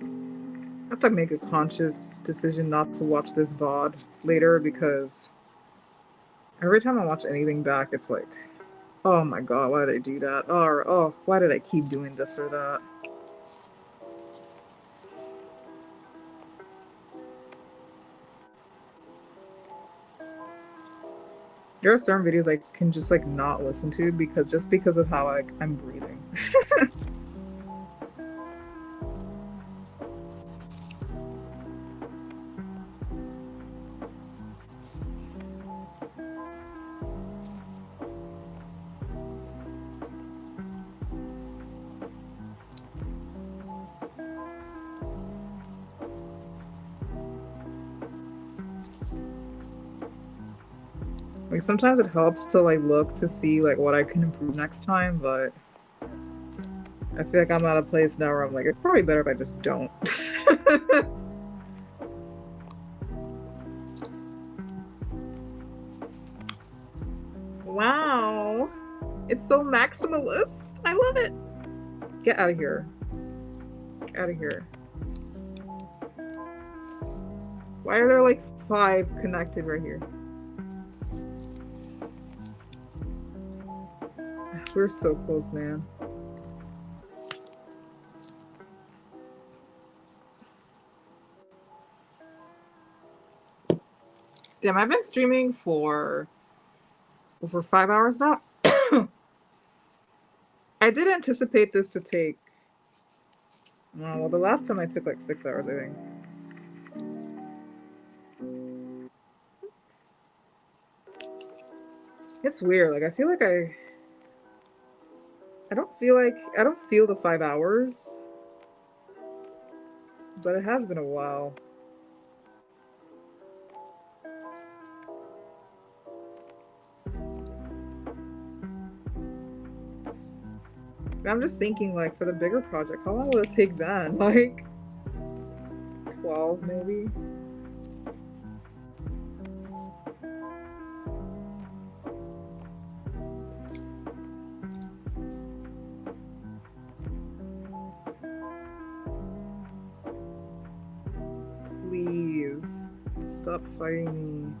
I have to make a conscious decision not to watch this VOD later because every time I watch anything back, it's like, oh my god, why did I do that? Or, oh, why did I keep doing this or that? There are certain videos I can just like not listen to because of how I'm breathing. Like sometimes it helps to like look to see like what I can improve next time, but I feel like I'm at a place now where I'm like, it's probably better if I just don't. Wow. It's so maximalist. I love it. Get out of here. Get out of here. Why are there like 5 connected right here? We're so close, man. Damn, I've been streaming for over 5 hours now. I did anticipate this to take. Oh, well, the last time I took like 6 hours, I think. It's weird. Like I feel like I don't feel the 5 hours, but it has been a while. I'm just thinking, like, for the bigger project, how long will it take then? Like, 12 maybe? Please, stop fighting me.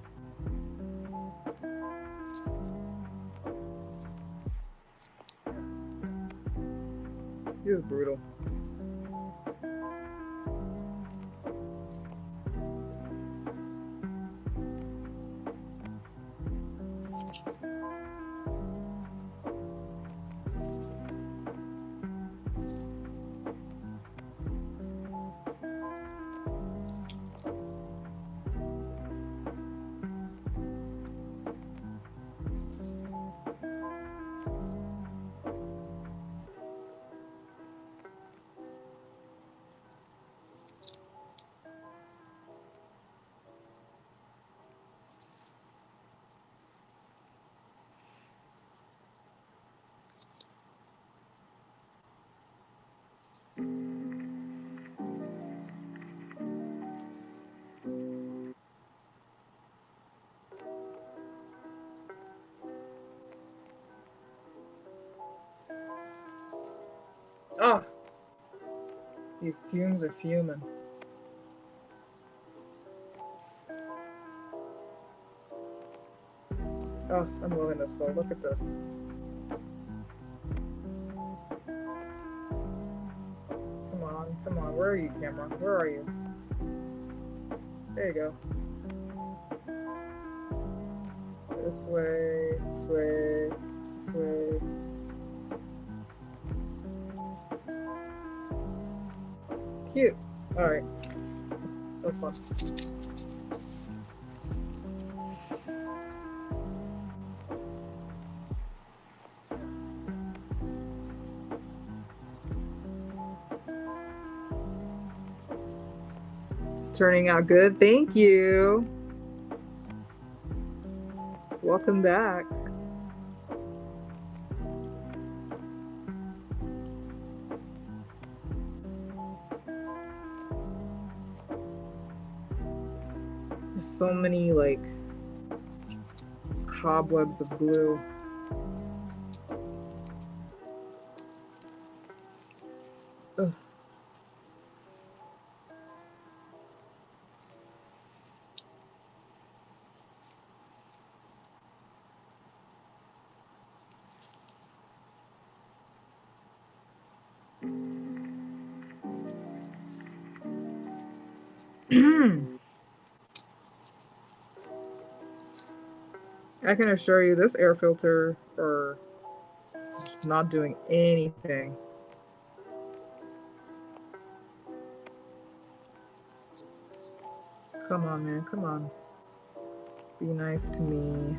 He was brutal. Oh, these fumes are fuming. Oh, I'm loving this though. Look at this. Come on. Where are you, camera? Where are you? There you go. This way, this way, this way. Cute. Alright. That was fun. It's turning out good. Thank you. Welcome back. There's so many like cobwebs of glue. Ugh. I can assure you this air filter is just not doing anything. Come on, man. Come on. Be nice to me.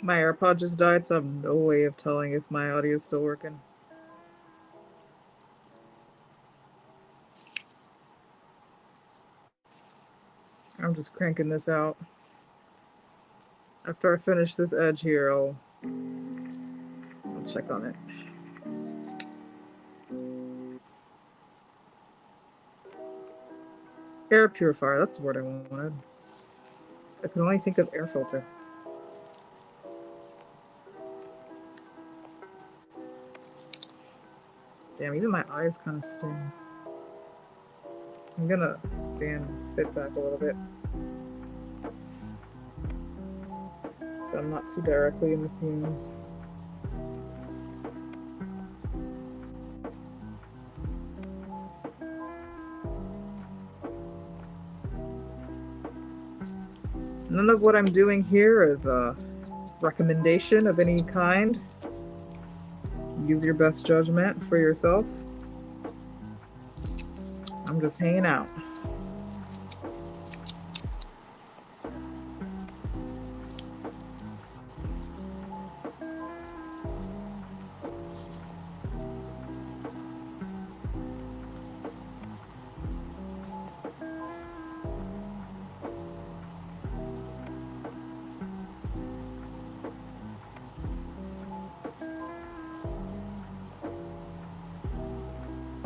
My AirPod just died, so I have no way of telling if my audio is still working. I'm just cranking this out. After I finish this edge here, I'll check on it. Air purifier, that's the word I wanted. I can only think of air filter. Damn, even my eyes kind of sting. I'm gonna sit back a little bit, so I'm not too directly in the fumes. None of what I'm doing here is a recommendation of any kind. Use your best judgment for yourself. I'm just hanging out.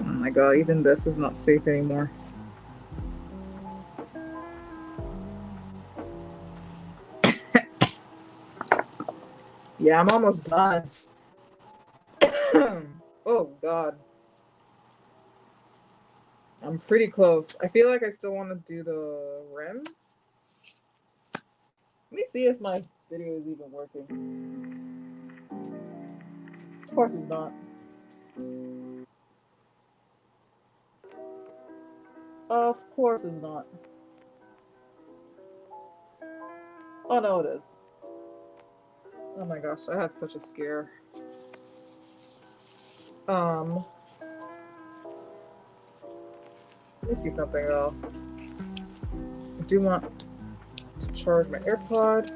Oh my god, even this is not safe anymore. Yeah, I'm almost done. Oh god. I'm pretty close. I feel like I still want to do the rim. Let me see if my video is even working. Of course it's not. Of course it's not. Oh no, it is. Oh my gosh, I had such a scare. Let me see something though. I do want to charge my AirPod.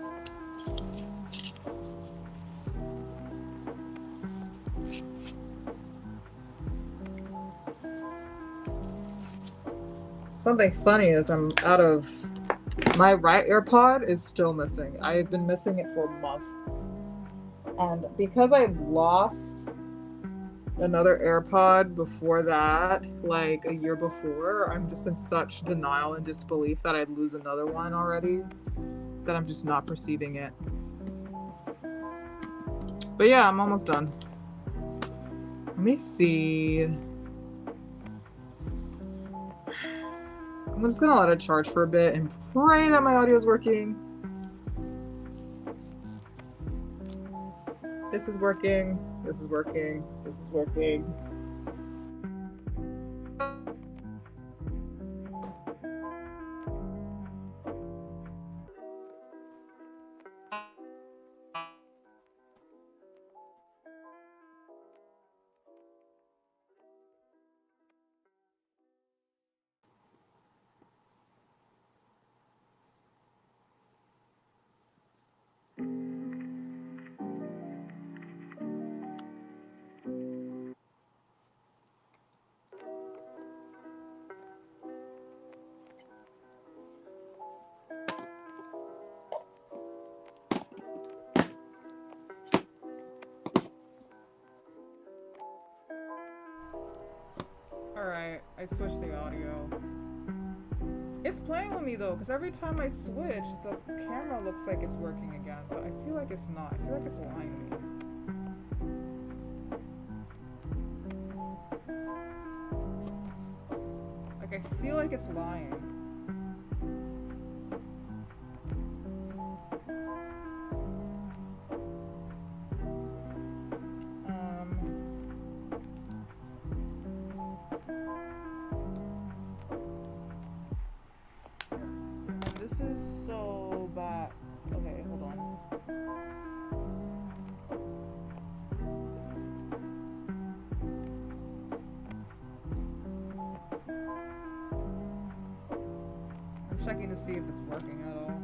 Something funny is I'm out of my right AirPod is still missing. I've been missing it for a month. And because I lost another AirPod before that, like a year before, I'm just in such denial and disbelief that I'd lose another one already that I'm just not perceiving it. But yeah, I'm almost done. Let me see. I'm just gonna let it charge for a bit and pray that my audio is working. This is working. This is working. This is working. Alright, I switched the audio. It's playing with me though, because every time I switch, the camera looks like it's working again, but I feel like it's not. I feel like it's lying to me. Like, I feel like it's lying. This is so bad. Okay, hold on. I'm checking to see if it's working at all.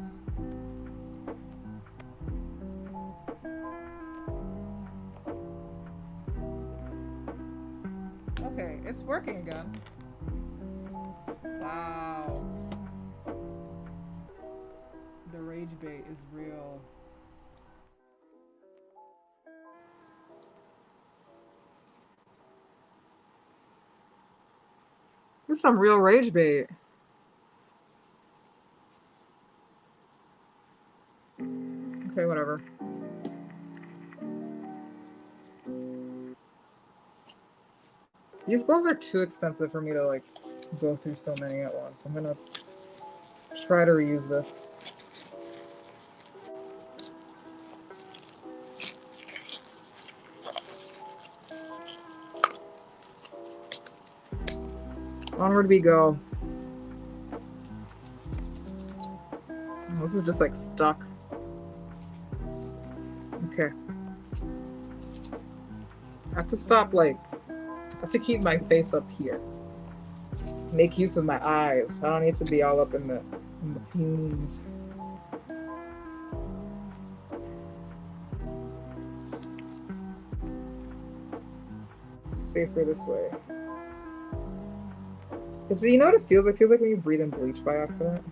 Okay, it's working again. Wow. The rage bait is real. This is some real rage bait. Okay, whatever. These gloves are too expensive for me to like go through so many at once. I'm gonna try to reuse this. Onward we go. Oh, this is just like stuck. Okay. I have to stop, like, I have to keep my face up here. Make use of my eyes. I don't need to be all up in the fumes. Safer this way. Because you know what it feels like? It feels like when you breathe in bleach by accident.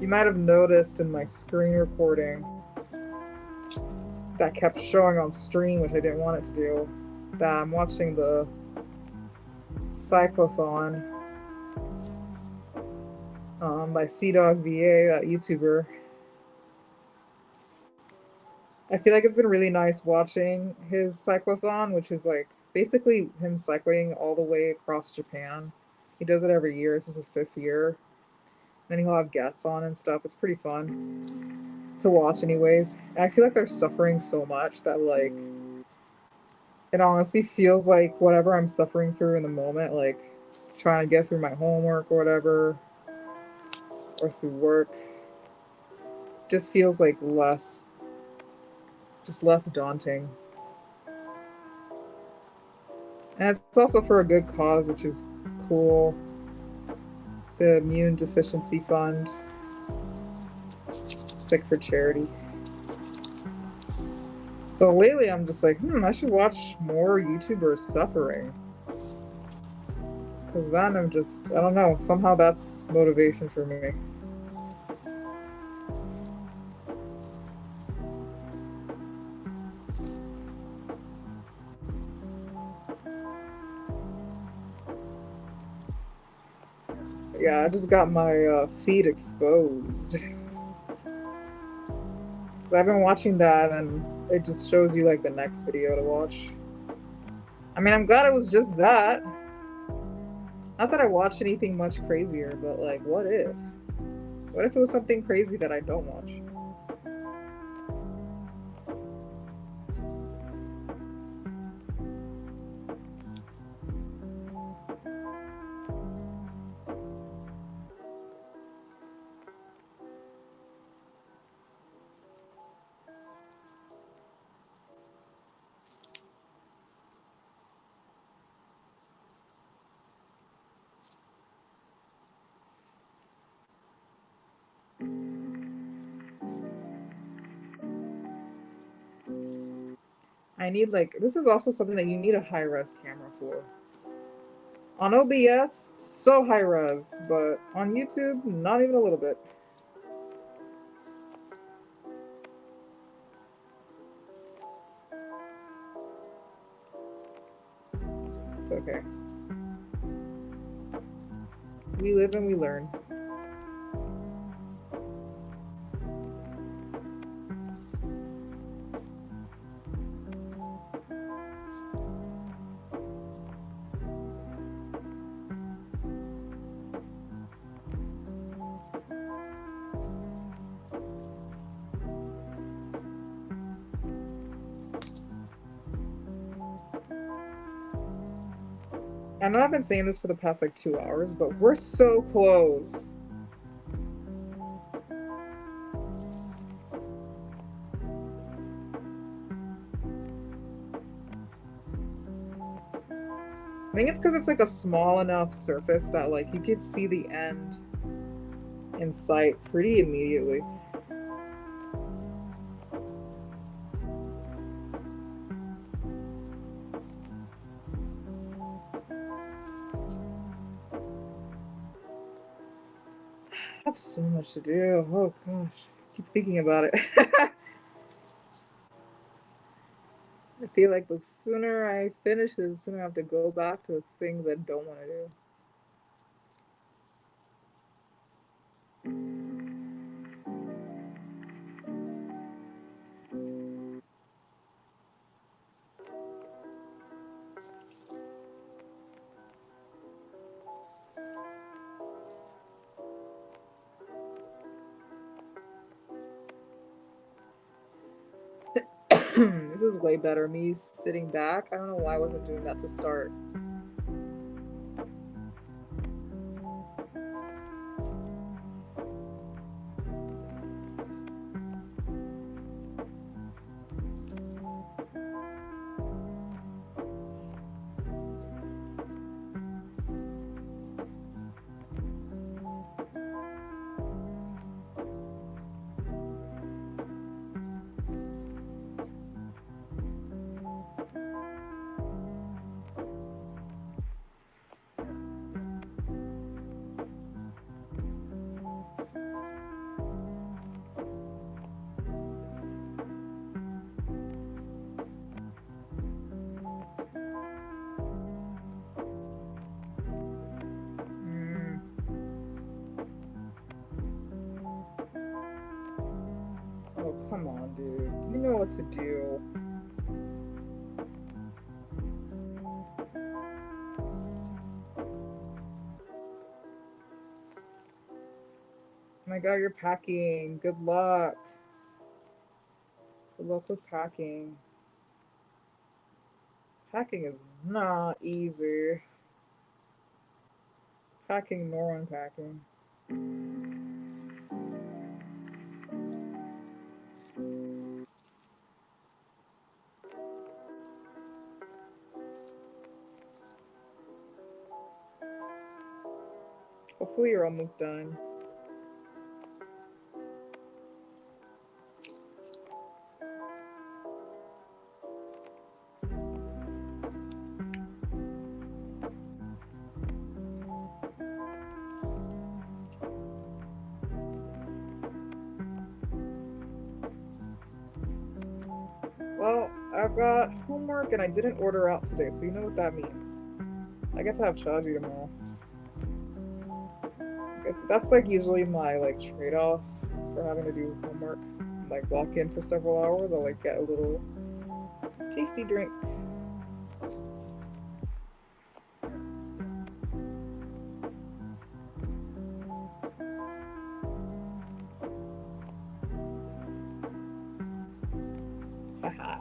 You might have noticed in my screen recording that kept showing on stream, which I didn't want it to do. that I'm watching the cyclothon by CDogVA, that YouTuber. I feel like it's been really nice watching his cyclothon, which is like basically him cycling all the way across Japan. He does it every year. This is his 5th year. Then he'll have guests on and stuff. It's pretty fun to watch, anyways. And I feel like they're suffering so much that, like, it honestly feels like whatever I'm suffering through in the moment, like trying to get through my homework or whatever, or through work, just feels like less daunting. And it's also for a good cause, which is cool. The Immune Deficiency Fund. It's like for charity. So lately I'm just like, I should watch more YouTubers suffering. Because then I'm just, I don't know, somehow that's motivation for me. Yeah, I just got my feed exposed. So I've been watching that and it just shows you like the next video to watch. I mean, I'm glad it was just that. Not that I watched anything much crazier, but like, what if? What if it was something crazy that I don't watch? I need like, this is also something that you need a high res camera for. On OBS, so high res, but on YouTube, not even a little bit. It's okay. We live and we learn. I know I've been saying this for the past like 2 hours, but we're so close. I think it's because it's like a small enough surface that like you could see the end in sight pretty immediately. I have so much to do. Oh gosh, I keep thinking about it. I feel like the sooner I finish this, the sooner I have to go back to the things I don't want to do. This is way better. Me sitting back. I don't know why I wasn't doing that to start. what to do. Oh my god, you're packing. Good luck. Good luck with packing. Packing is not easy. Packing nor unpacking. Hopefully you're almost done. Well, I've got homework and I didn't order out today, so you know what that means. I get to have Chaji tomorrow. That's like usually my like trade-off for having to do homework. Like lock in for several hours, I'll like get a little tasty drink. Haha.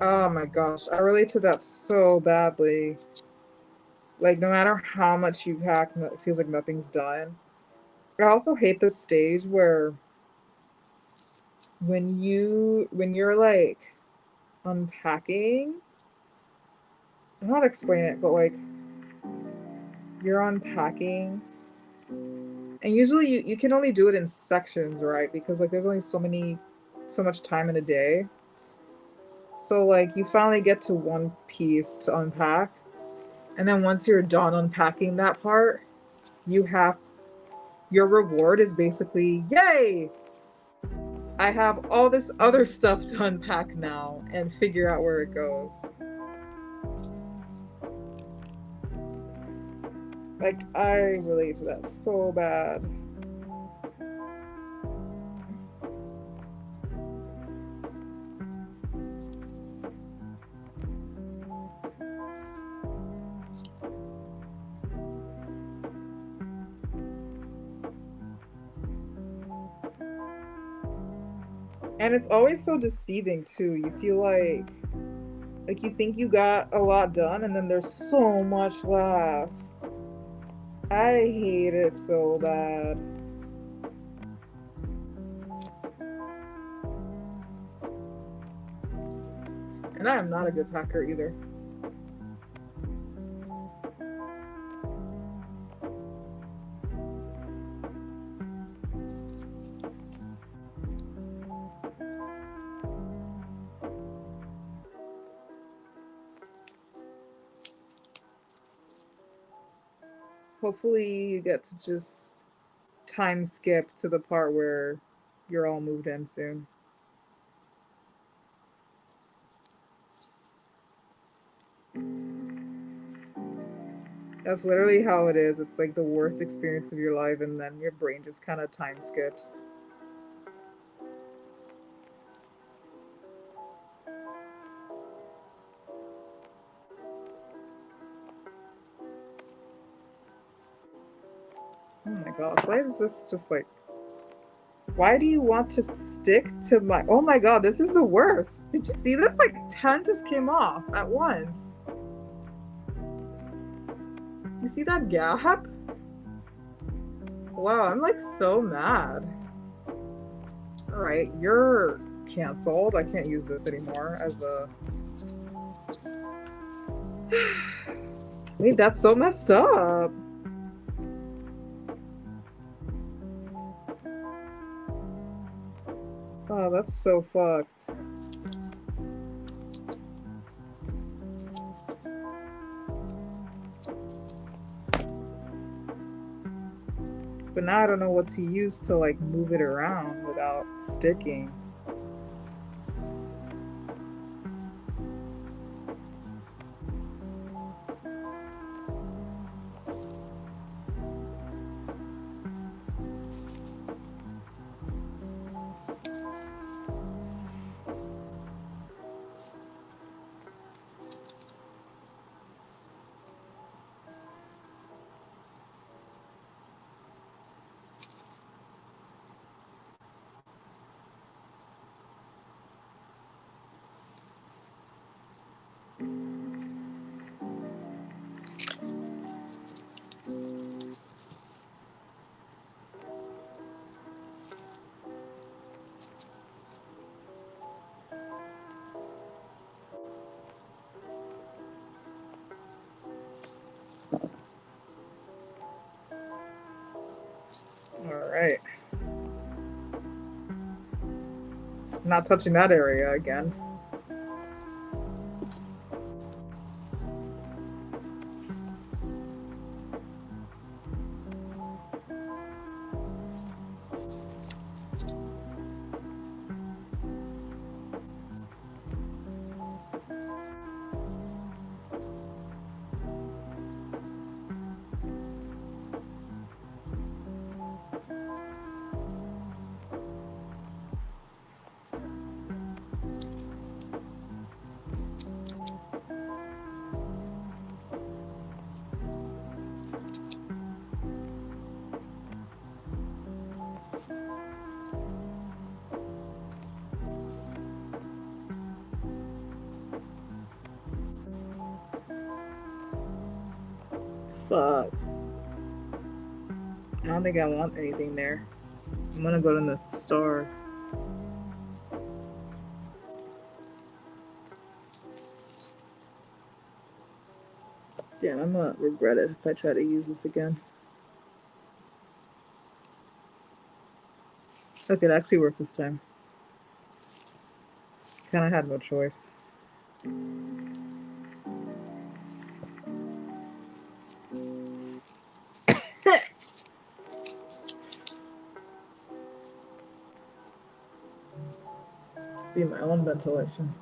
Oh my gosh, I relate to that so badly. Like, no matter how much you hack, it feels like nothing's done. I also hate the stage where when you're like unpacking, I don't know how to explain it, but like you're unpacking and usually you can only do it in sections, right? Because like there's only so much time in a day. So like you finally get to one piece to unpack, and then once you're done unpacking that part, you have your reward is basically, yay! I have all this other stuff to unpack now and figure out where it goes. Like, I relate to that so bad. And it's always so deceiving too. You feel like you think you got a lot done and then there's so much left. I hate it so bad. And I am not a good packer either. Hopefully you get to just time skip to the part where you're all moved in soon. That's literally how it is. It's like the worst experience of your life, and then your brain just kind of time skips. Oh my gosh, why is this just like. Why do you want to stick to my. Oh my god, this is the worst. Did you see this? Like 10 just came off at once. You see that gap? Wow, I'm like so mad. Alright, you're canceled. I can't use this anymore as a. Wait, that's so messed up. Oh, that's so fucked. But now I don't know what to use to like move it around without sticking. All right. Not touching that area again. Fuck. I don't think I want anything there. I'm gonna go to the store. Damn, I'm gonna regret it if I try to use this again. Okay, it actually worked this time. Kinda had no choice. Be my own ventilation.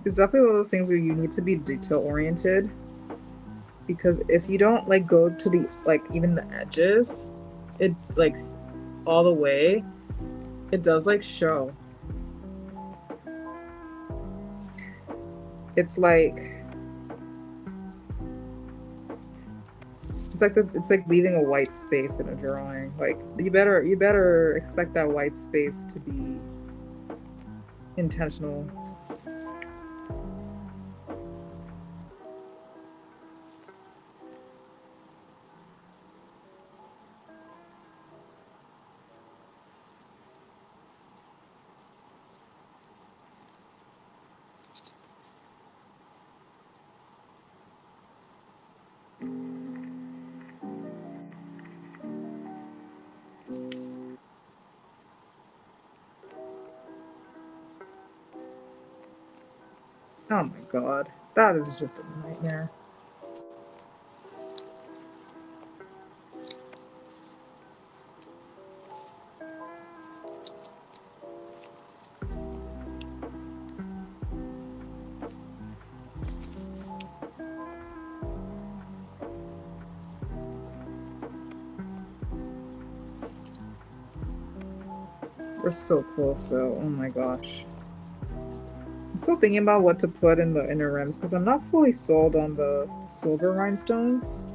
It's definitely one of those things where you need to be detail oriented, because if you don't like go to the like even the edges, it like all the way, it does like show. It's like it's like leaving a white space in a drawing. Like you better expect that white space to be intentional. Oh my god, that is just a nightmare. We're so close though, oh my gosh. I'm still thinking about what to put in the inner rims because I'm not fully sold on the silver rhinestones.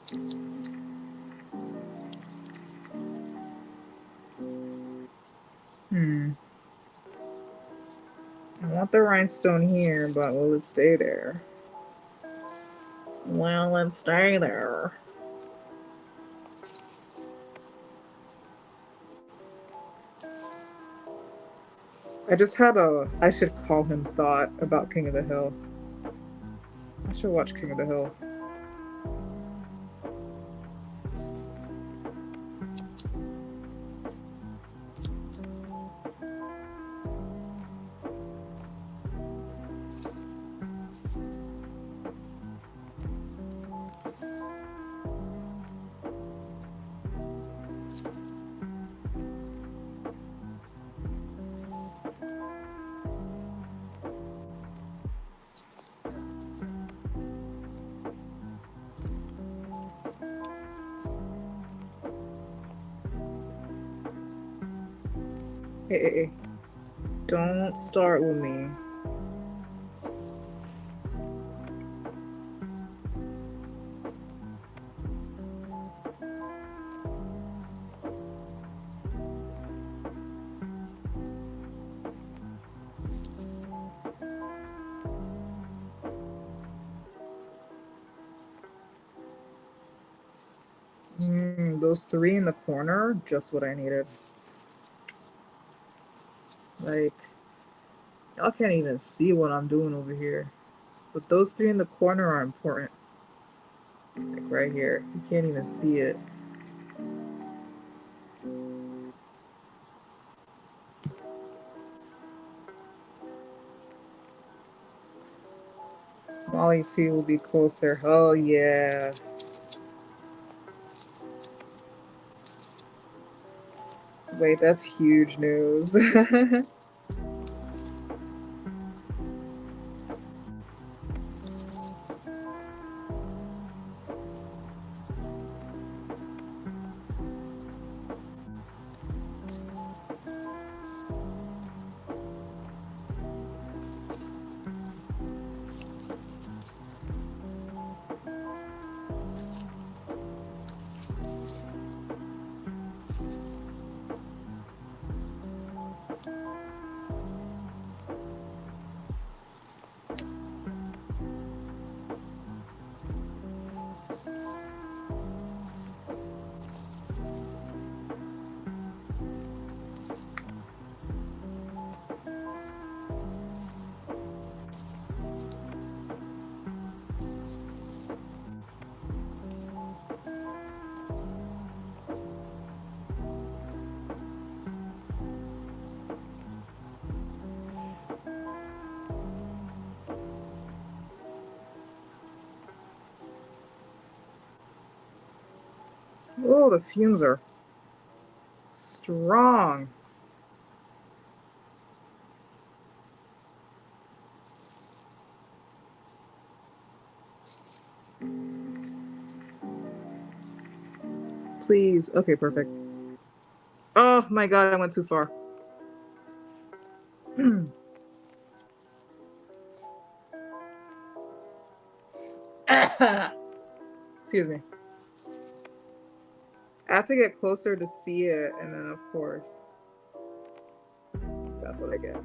I want the rhinestone here, but will it stay there? Will it stay there? I just had I should call him thought about King of the Hill. I should watch King of the Hill. Hey, don't start with me. Those three in the corner, just what I needed. Like, y'all can't even see what I'm doing over here. But those three in the corner are important. Like right here. You can't even see it. Molly T will be closer. Oh yeah. Wait, that's huge news. Oh, the fumes are strong. Please. Okay, perfect. Oh my god, I went too far. Excuse me. I have to get closer to see it, and then of course, that's what I get.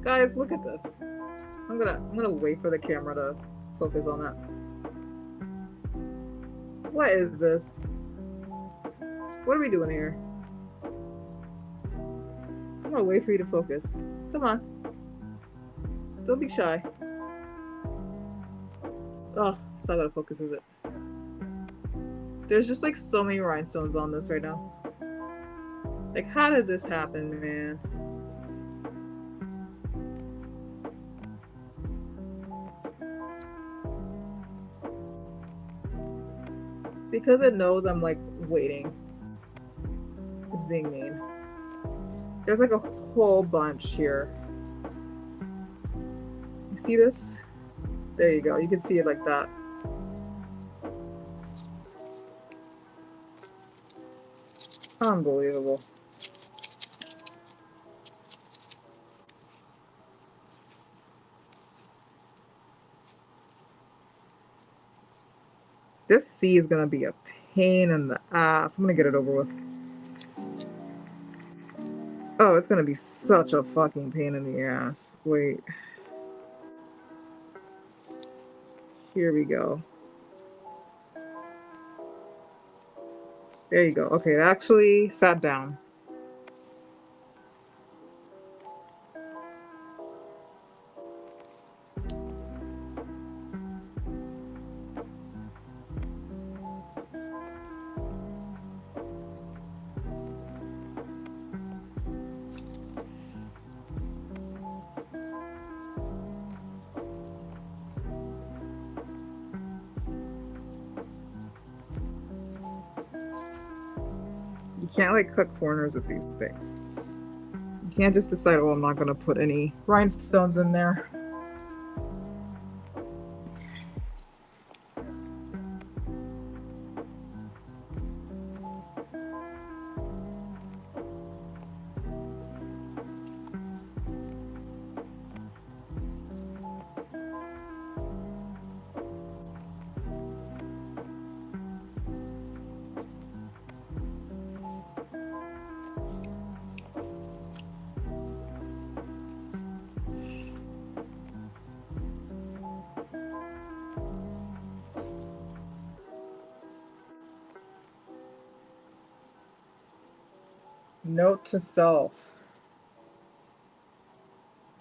Guys, look at this. I'm gonna wait for the camera to focus on that. What is this? What are we doing here? I'm gonna wait for you to focus. Come on. Don't be shy. Oh, it's not gonna focus, is it? There's just like so many rhinestones on this right now. Like, how did this happen, man? Because it knows I'm like waiting. It's being mean. There's like a whole bunch here. You see this? There you go. You can see it like that. Unbelievable. This C is gonna be a pain in the ass. I'm gonna get it over with. Oh, it's gonna be such a fucking pain in the ass. Wait. Here we go. There you go. Okay, it actually sat down. You can't like cut corners with these things. You can't just decide, oh, I'm not gonna put any rhinestones in there. Note to self.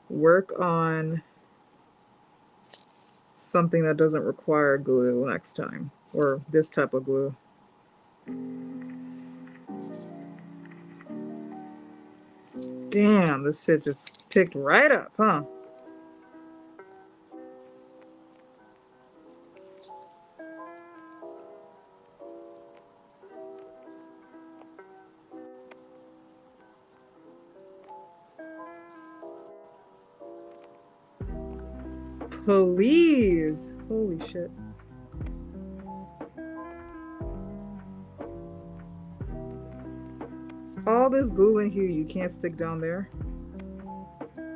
Work on something that doesn't require glue next time, or this type of glue. Damn, this shit just picked right up, huh? Please. Holy shit. All this glue in here you can't stick down there.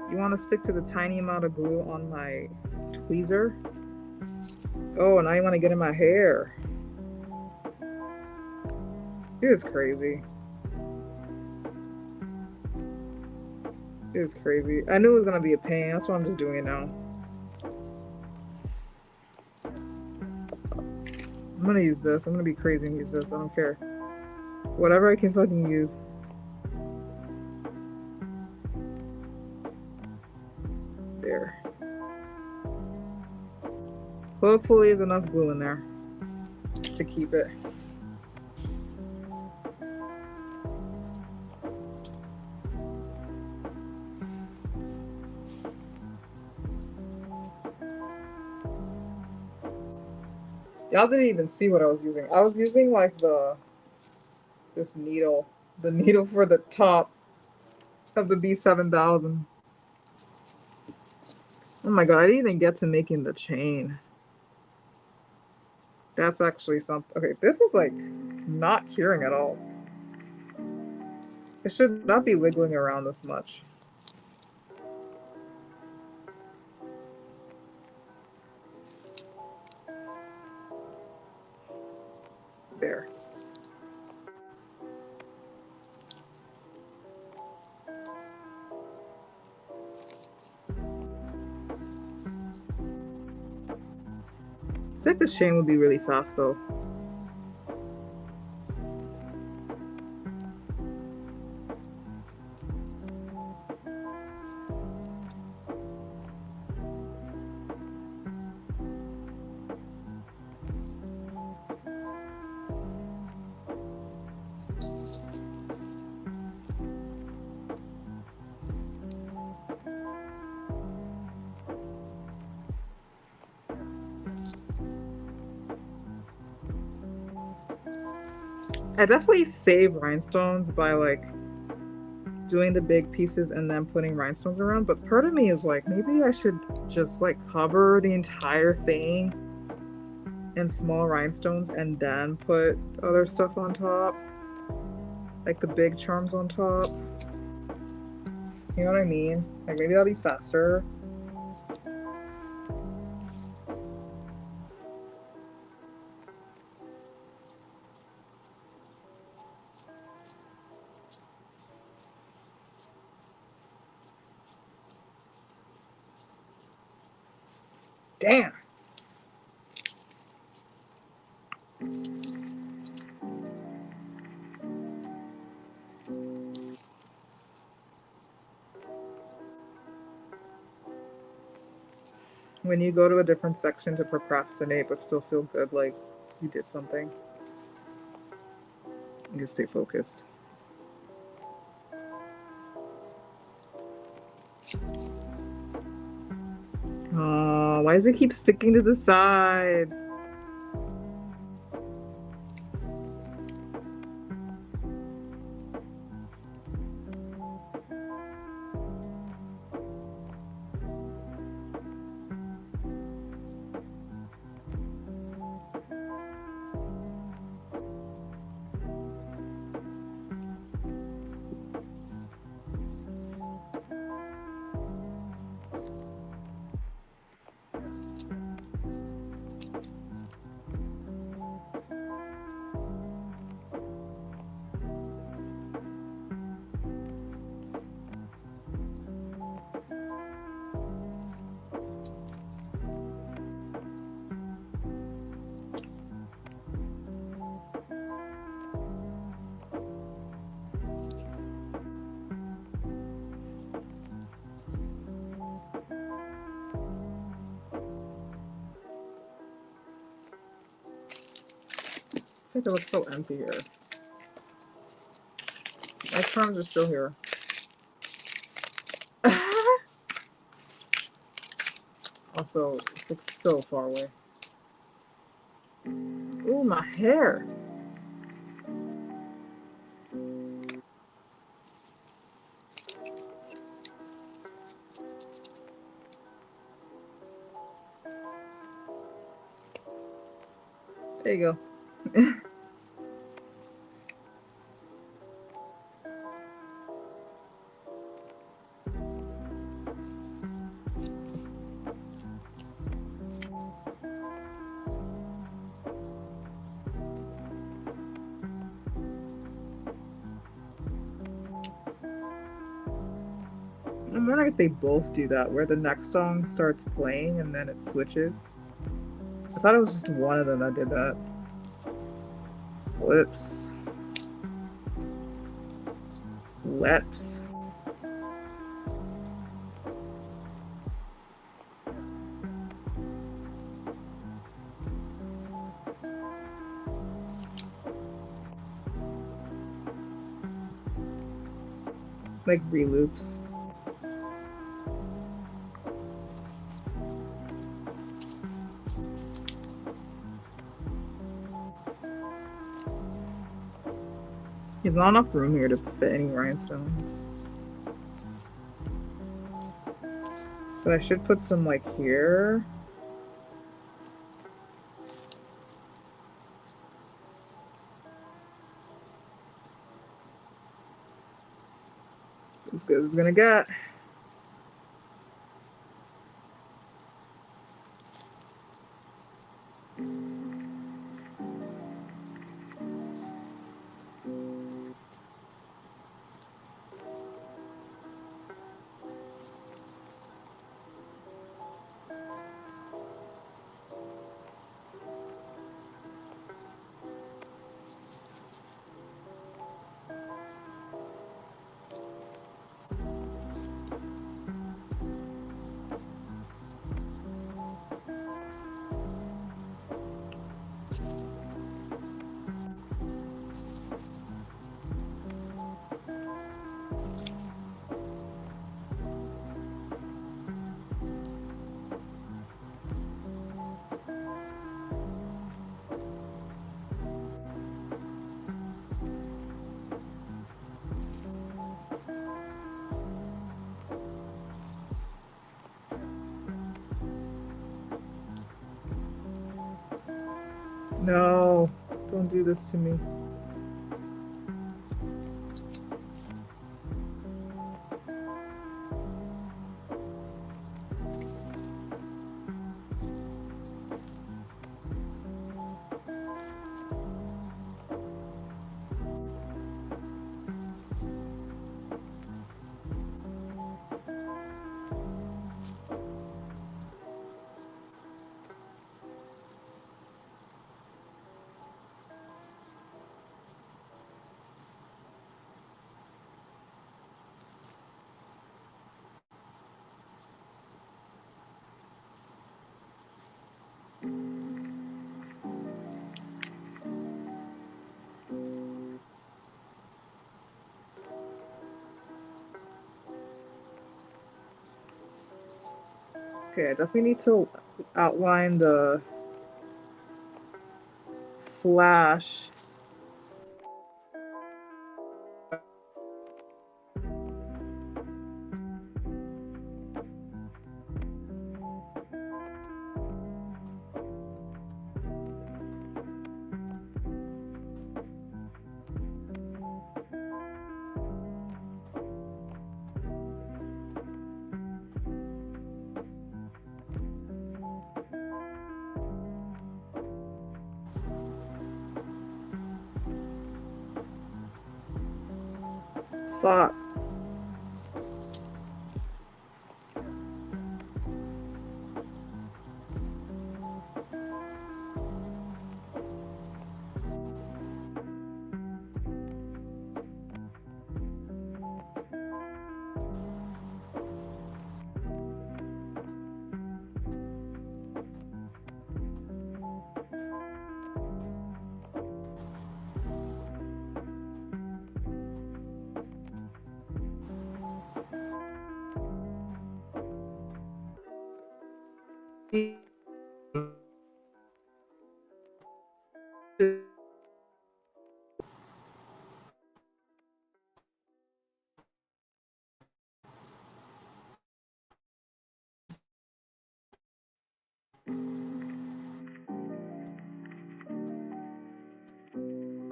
You want to stick to the tiny amount of glue on my tweezer. Oh, now you want to get in my hair. It is crazy. It is crazy. I knew it was going to be a pain. That's why I'm just doing it now. I'm going to use this. I'm going to be crazy and use this. I don't care. Whatever I can fucking use. There. Hopefully there's enough glue in there to keep it. Y'all didn't even see what I was using. I was using like this needle, the needle for the top of the B7000. Oh my god, I didn't even get to making the chain. That's actually something. Okay, this is like not curing at all. It should not be wiggling around this much. There. I think this chain would be really fast though. I definitely save rhinestones by like doing the big pieces and then putting rhinestones around, but part of me is like, maybe I should just like cover the entire thing in small rhinestones and then put other stuff on top, like the big charms on top. You know what I mean? Like maybe that'll be faster. Damn. When you go to a different section to procrastinate but still feel good like you did something, you stay focused. Oh, why does it keep sticking to the sides? I think it looks so empty here. My crumbs are still here. Also, it's like so far away. Ooh, my hair. There you go. I'm wondering if they both do that, where the next song starts playing and then it switches. I thought it was just one of them that did that. Lips. Lips. Like re-loops. There's not enough room here to fit any rhinestones. But I should put some like here. As good as it's gonna get. No, don't do this to me. Okay, I definitely need to outline the flash. Fuck.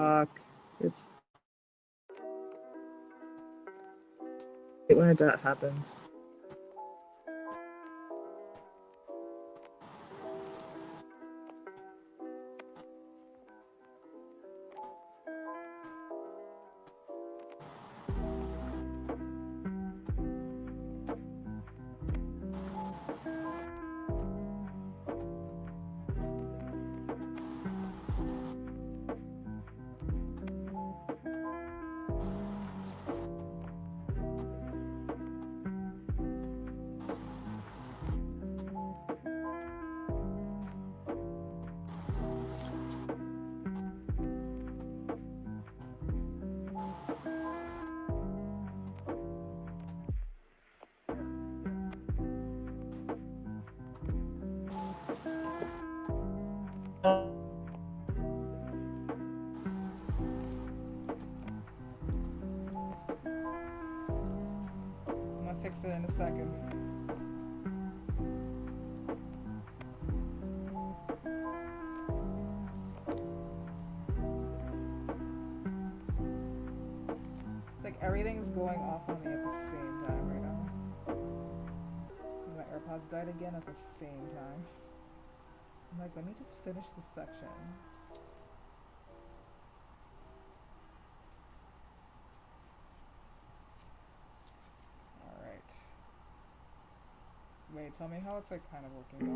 Fuck. It's when that happens. I'm gonna fix it in a second. It's like everything's going off on me at the same time right now. Because my AirPods died again at the same time. I'm like, let me just finish this section. Alright. Wait, tell me how it's like kind of working though.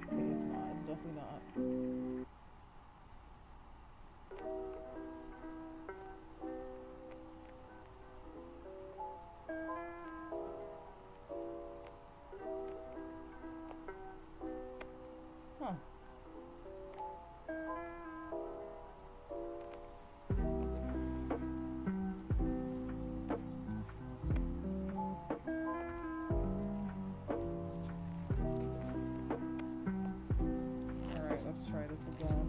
Okay, it's not. It's definitely not. Huh. Alright, let's try this again.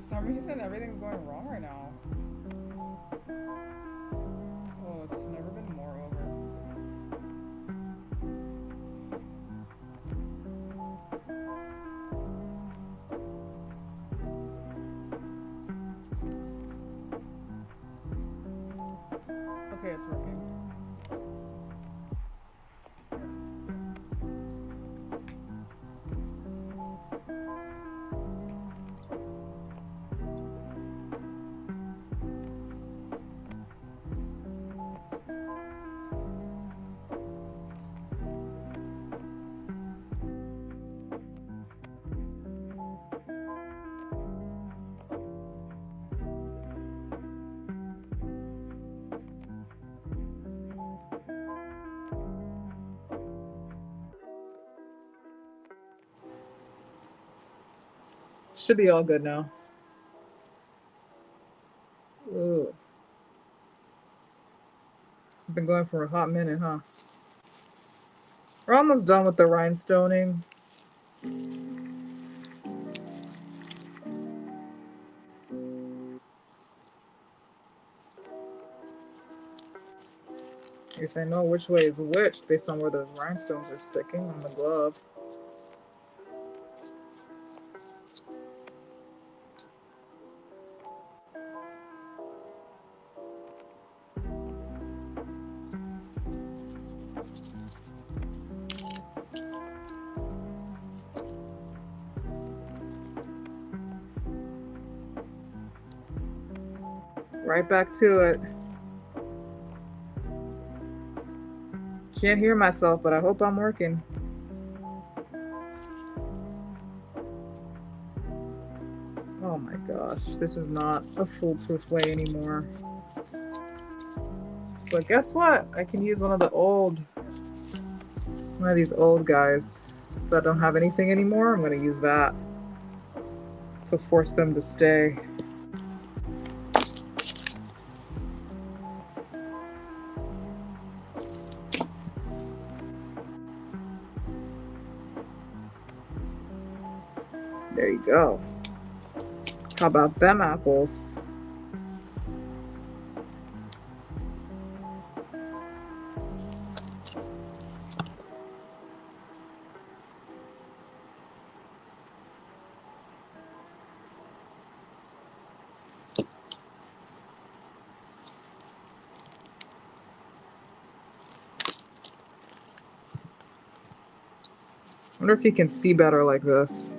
some reason, everything's going wrong right now. Oh, it's never been more over. Okay, it's working. Should be all good now. Ooh. Been going for a hot minute, huh? We're almost done with the rhinestoning. I guess I know which way is which based on where the rhinestones are sticking on the glove. Right back to it. Can't hear myself, but I hope I'm working. Oh my gosh, this is not a foolproof way anymore. But guess what? I can use one of these old guys that don't have anything anymore. I'm gonna use that to force them to stay. There you go. How about them apples? I wonder if you can see better like this.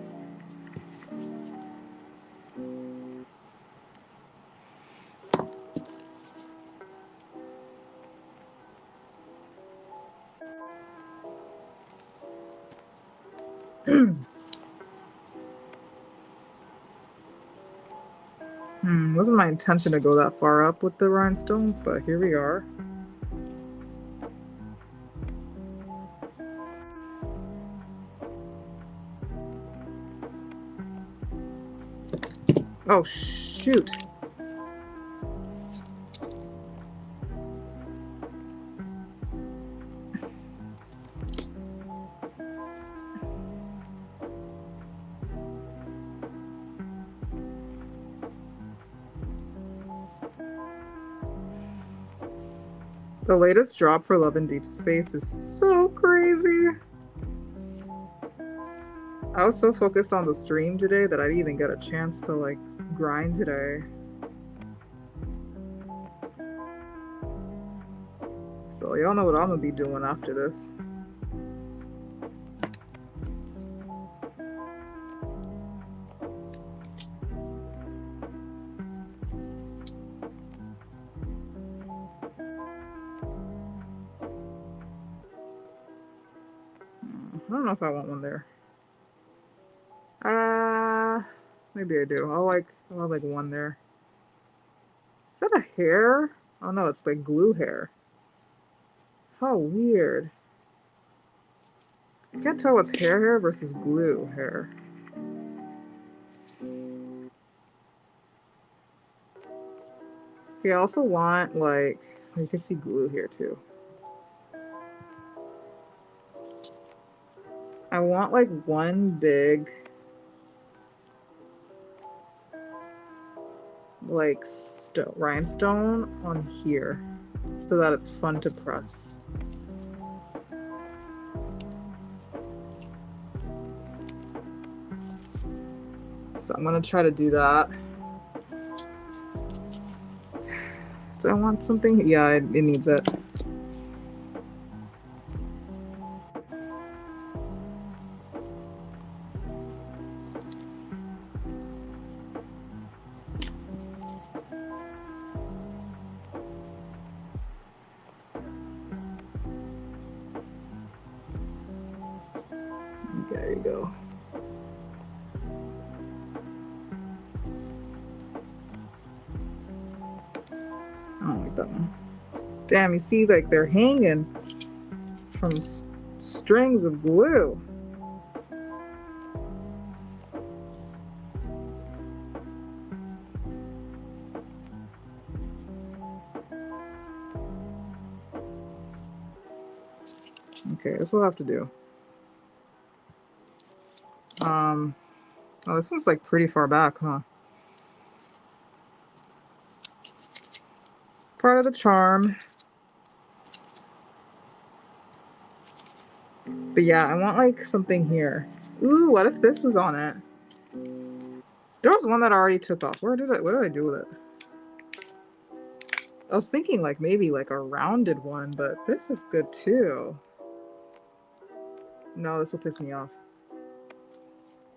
Wasn't my intention to go that far up with the rhinestones, but here we are. Oh, shoot. The latest drop for Love in Deep Space is so crazy. I was so focused on the stream today that I didn't even get a chance to like grind today. So y'all know what I'm gonna be doing after this. I don't know if I want one there. Maybe I do. I'll have like one there. Is that a hair? Oh no, it's like glue hair. How weird. I can't tell what's hair versus glue hair. Okay, I also want like, you can see glue here too. I want like one big like rhinestone on here so that it's fun to press. So I'm gonna try to do that. Do I want something? Yeah, it needs it. There you go. I don't like that one. Damn, you see, like they're hanging from strings of glue. Okay, this will have to do. Oh, this one's like pretty far back, huh? Part of the charm. But yeah, I want like something here. Ooh, what if this was on it? There was one that I already took off. What did I do with it? I was thinking like maybe like a rounded one, but this is good too. No, this will piss me off.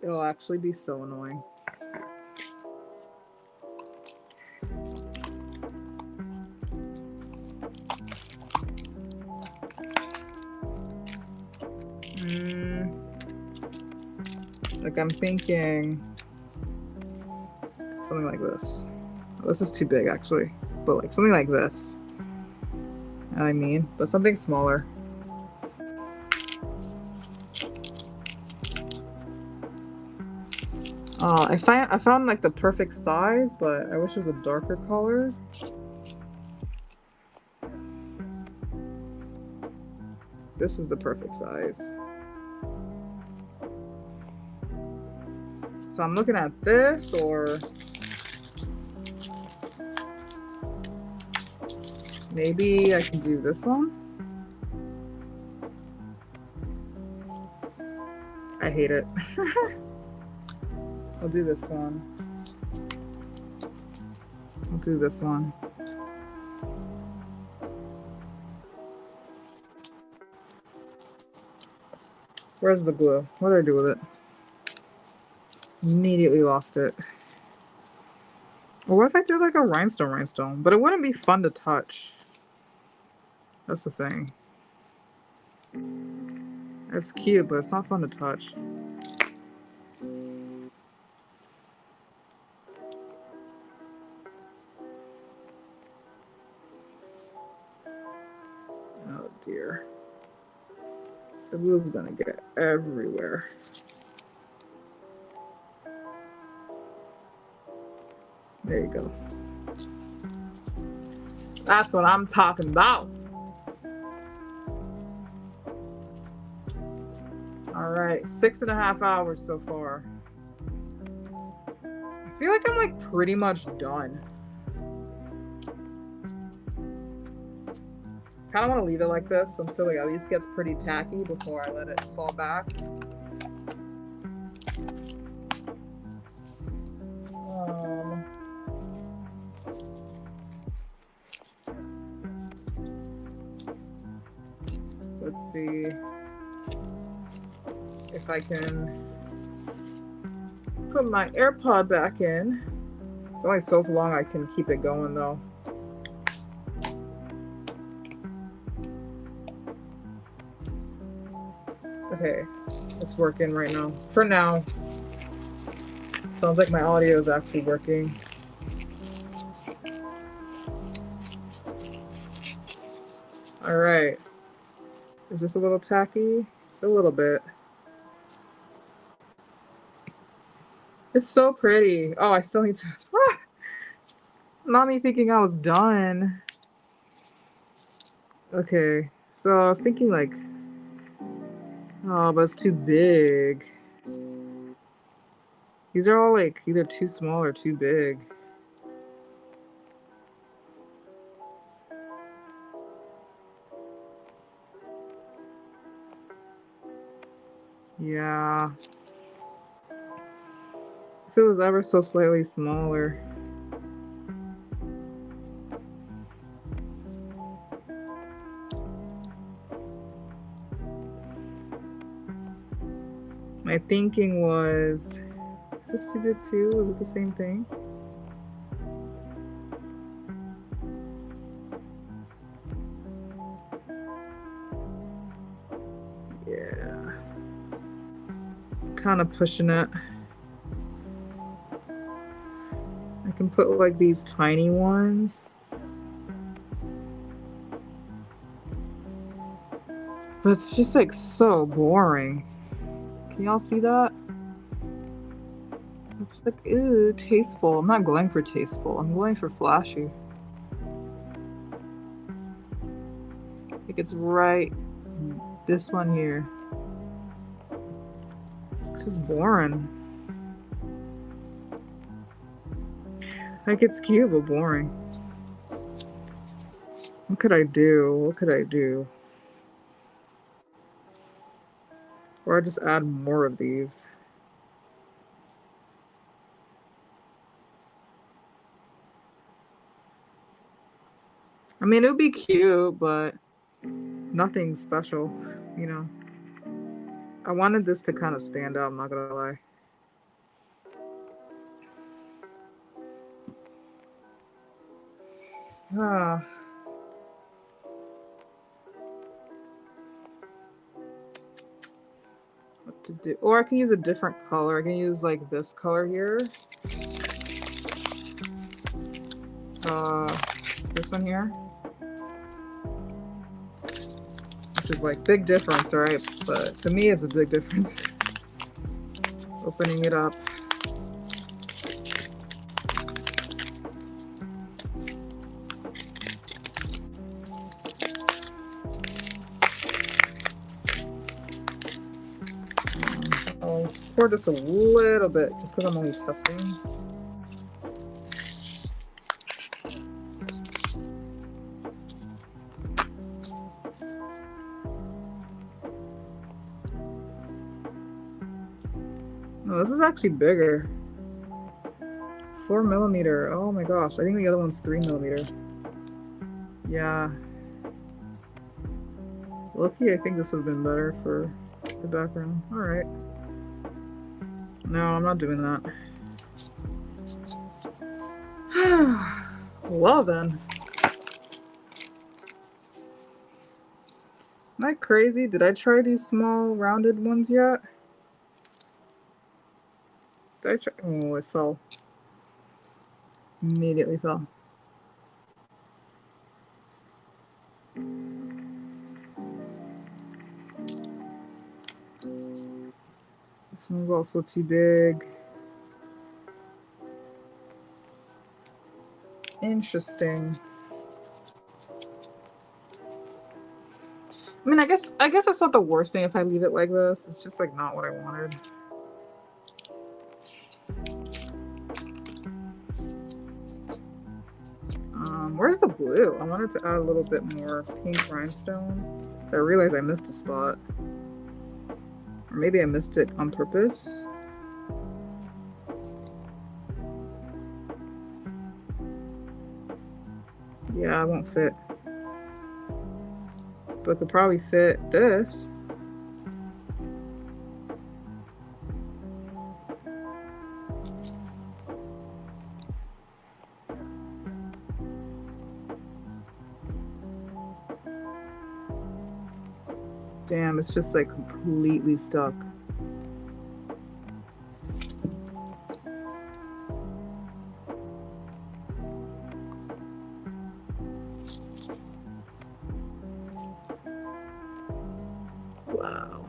It'll actually be so annoying. Like I'm thinking something like this. Oh, this is too big actually, but like something like this. You know what I mean? But something smaller. I found like the perfect size, but I wish it was a darker color. This is the perfect size. So I'm looking at this, or maybe I can do this one. I hate it. I'll do this one. I'll do this one. Where's the glue? What did I do with it? Immediately lost it. Or what if I did like a rhinestone? But it wouldn't be fun to touch. That's the thing. It's cute, but it's not fun to touch. Oh dear. The glue's gonna get everywhere. There you go. That's what I'm talking about. All right, 6.5 hours so far. I feel like I'm like pretty much done. Kind of want to leave it like this until it at least gets pretty tacky before I let it fall back. Let's see if I can put my AirPod back in. It's only so long I can keep it going though. Okay, it's working right now. For now. Sounds like my audio is actually working. All right. Is this a little tacky? A little bit. It's so pretty. Oh, I still need to. Not me thinking I was done. Okay, so I was thinking like, oh, but it's too big. These are all like either too small or too big. Yeah. If it was ever so slightly smaller. My thinking was, is this too big too? Was it the same thing? Yeah. Kind of pushing it. I can put like these tiny ones. But it's just like so boring. Can y'all see that? It's like, ooh, tasteful. I'm not going for tasteful. I'm going for flashy. I think it's right. This one here. It's just boring. Like it's cute, but boring. What could I do? What could I do? Or I just add more of these. I mean, it would be cute, but nothing special, you know. I wanted this to kind of stand out, I'm not gonna lie. Ah. What to do? Or I can use a different color. I can use like this color here. This one here. Which is like big difference, right? But to me, it's a big difference. Opening it up. I'll pour just a little bit, just because I'm only testing. Oh, this is actually bigger. 4mm. Oh my gosh. I think the other one's 3mm. Yeah. Lucky, I think this would have been better for the background. Alright. No, I'm not doing that. Well then. Am I crazy? Did I try these small rounded ones yet? Did I try? Oh, it fell. Immediately fell. This one's also too big. Interesting. I mean, I guess it's not the worst thing if I leave it like this. It's just like not what I wanted. Where's the blue? I wanted to add a little bit more pink rhinestone. So I realized I missed a spot. Or maybe I missed it on purpose. Yeah, it won't fit. But it could probably fit this. Damn, it's just like completely stuck. Wow.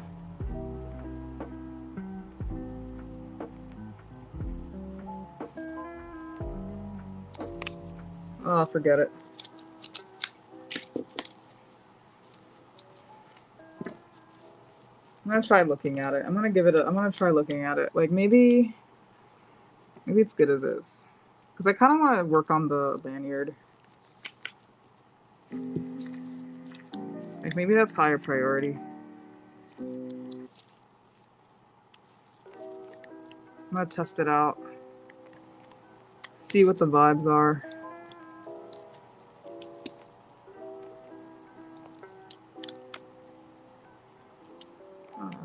Oh, forget it. I'm gonna try looking at it. I'm gonna try looking at it. Like maybe it's good as is. Because I kind of want to work on the lanyard. Like maybe that's higher priority. I'm gonna test it out. See what the vibes are.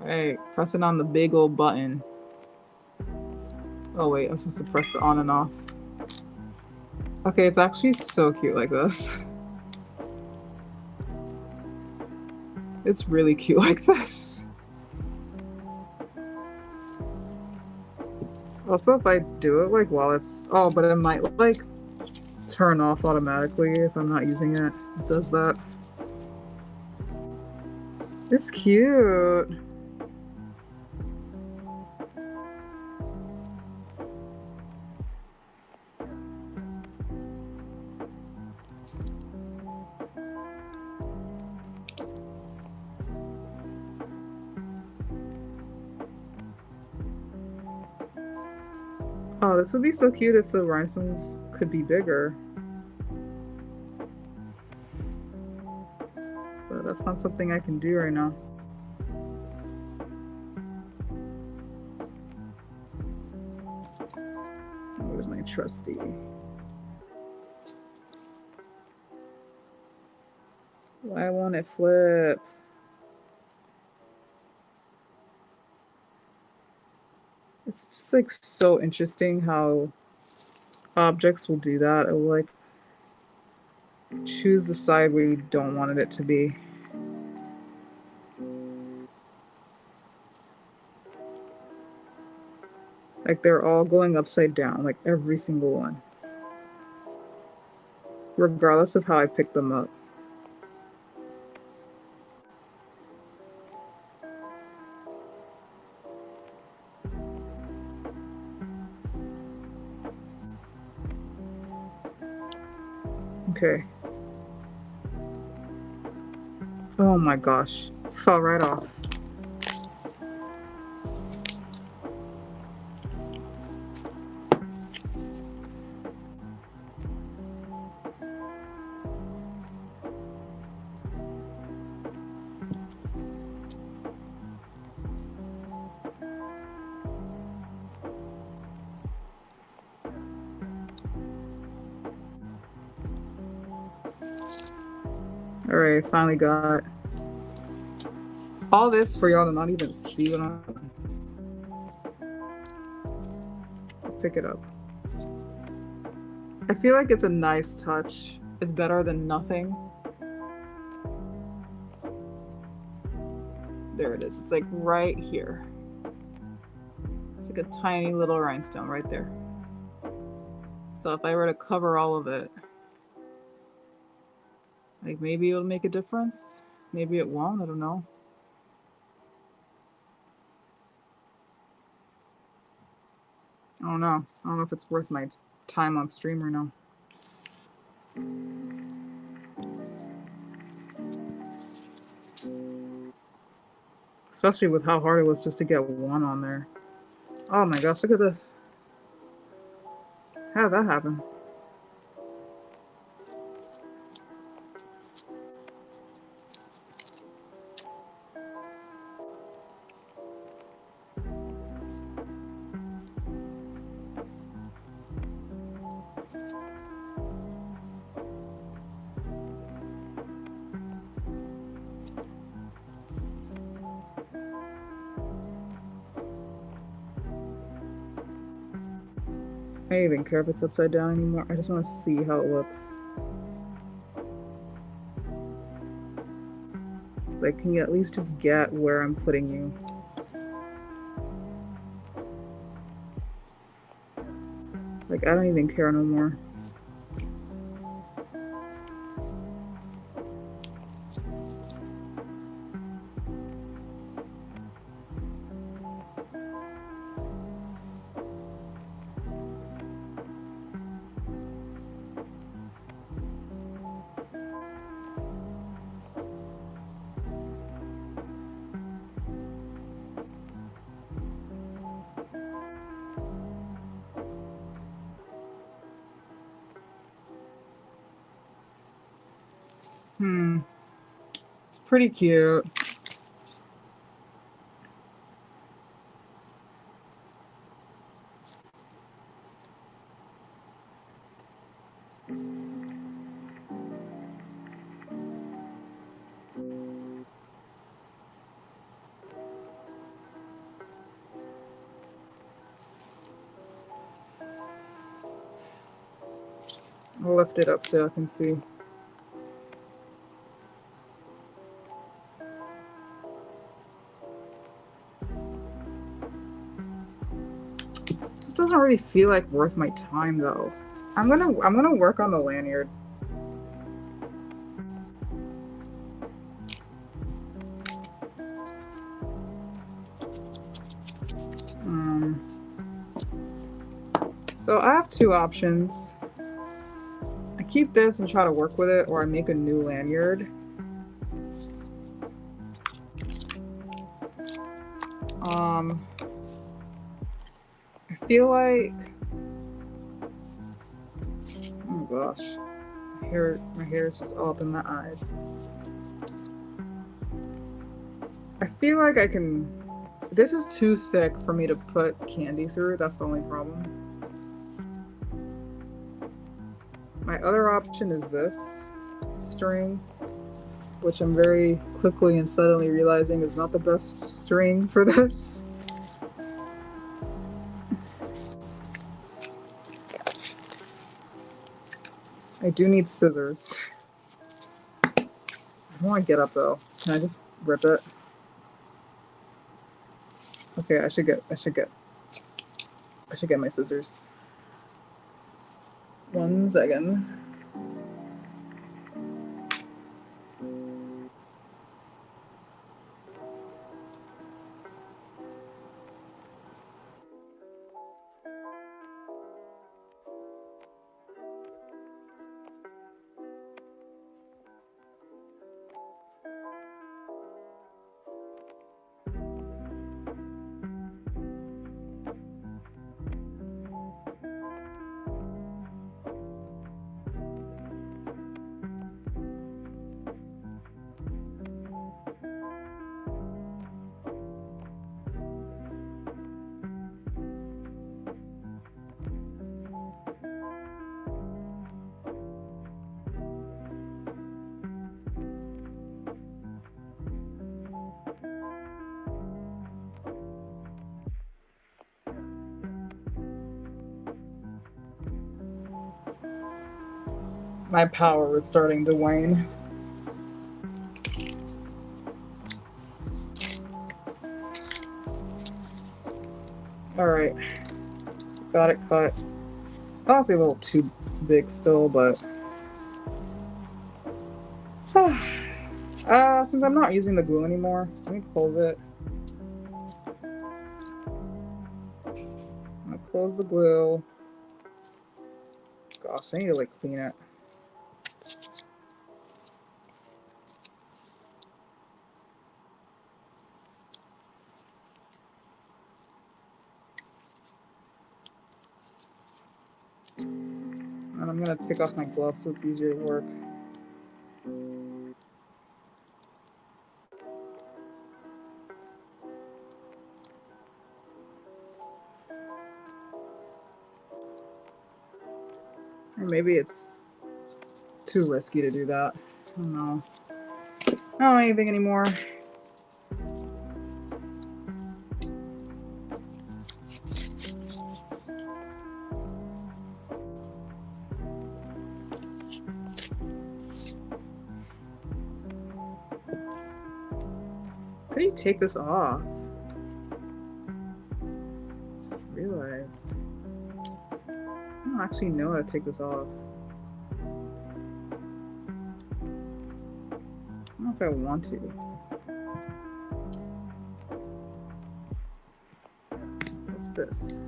Alright, pressing on the big old button. Oh wait, I'm supposed to press the on and off. Okay, it's actually so cute like this. It's really cute like this. Also, if I do it like while it's... Oh, but it might like turn off automatically if I'm not using it. It does that. It's cute. Oh, this would be so cute if the rhinestones could be bigger. But that's not something I can do right now. Where's my trusty? Why won't it flip? It's just like so interesting how objects will do that. It will like choose the side where you don't want it to be. Like they're all going upside down, like every single one. Regardless of how I pick them up. Okay. Oh my gosh. Fell right off. Alright, finally got all this for y'all to not even see what I'm doing. Pick it up. I feel like it's a nice touch. It's better than nothing. There it is. It's like right here. It's like a tiny little rhinestone right there. So if I were to cover all of it, like maybe it'll make a difference. Maybe it won't. I don't know. I don't know. I don't know if it's worth my time on stream or no. Especially with how hard it was just to get one on there. Oh my gosh, look at this. How did that happen? I don't even care if it's upside down anymore. I just want to see how it looks. Like, can you at least just get where I'm putting you? Like, I don't even care no more. It's pretty cute. I'll lift it up so I can see. This doesn't really feel like worth my time though. I'm gonna work on the lanyard. So I have two options. I keep this and try to work with it, or I make a new lanyard. I feel like, oh gosh, my hair is just all up in my eyes. I feel like I can. This is too thick for me to put candy through. That's the only problem. My other option is this string, which I'm very quickly and suddenly realizing is not the best string for this. I do need scissors. I want to get up though. Can I just rip it? Okay, I should get my scissors. 1 second. My power was starting to wane. Alright. Got it cut. Honestly a little too big still, but since I'm not using the glue anymore, let me close it. I'm gonna close the glue. Gosh, I need to like clean it. And I'm gonna take off my gloves so it's easier to work. Or maybe it's too risky to do that. I don't know. I don't know anything anymore. How do you take this off? Just realized. I don't actually know how to take this off. I don't know if I want to. What's this?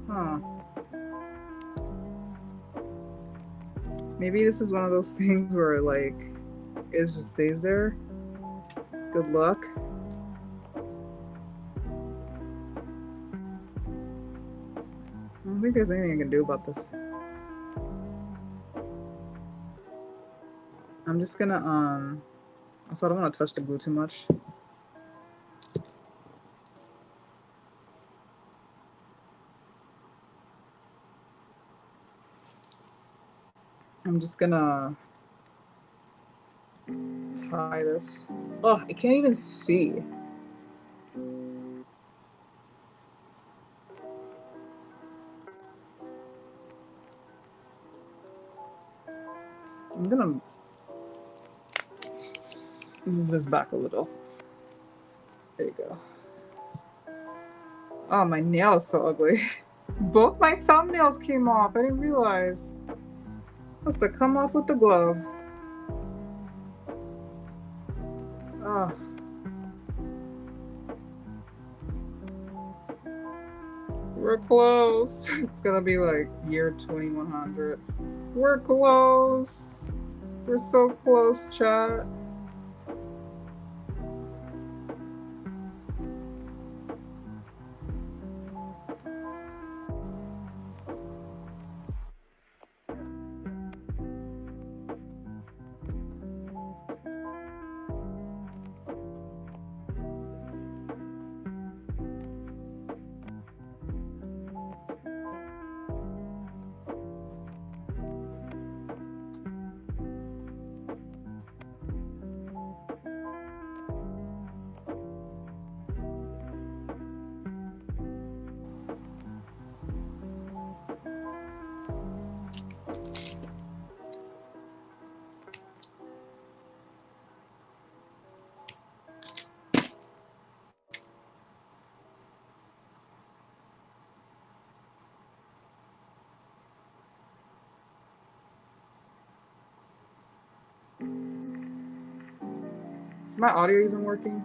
Huh. Maybe this is one of those things where like it just stays there. Good luck. I don't think there's anything I can do about this. I'm just gonna also I don't want to touch the glue too much. I'm just gonna tie this. Oh, I can't even see. I'm gonna move this back a little. There you go. Oh, my nail is so ugly. Both my thumbnails came off. I didn't realize. Must have come off with the glove. Oh. We're close. It's gonna be like year 2100. We're close. We're so close, chat. Is my audio even working?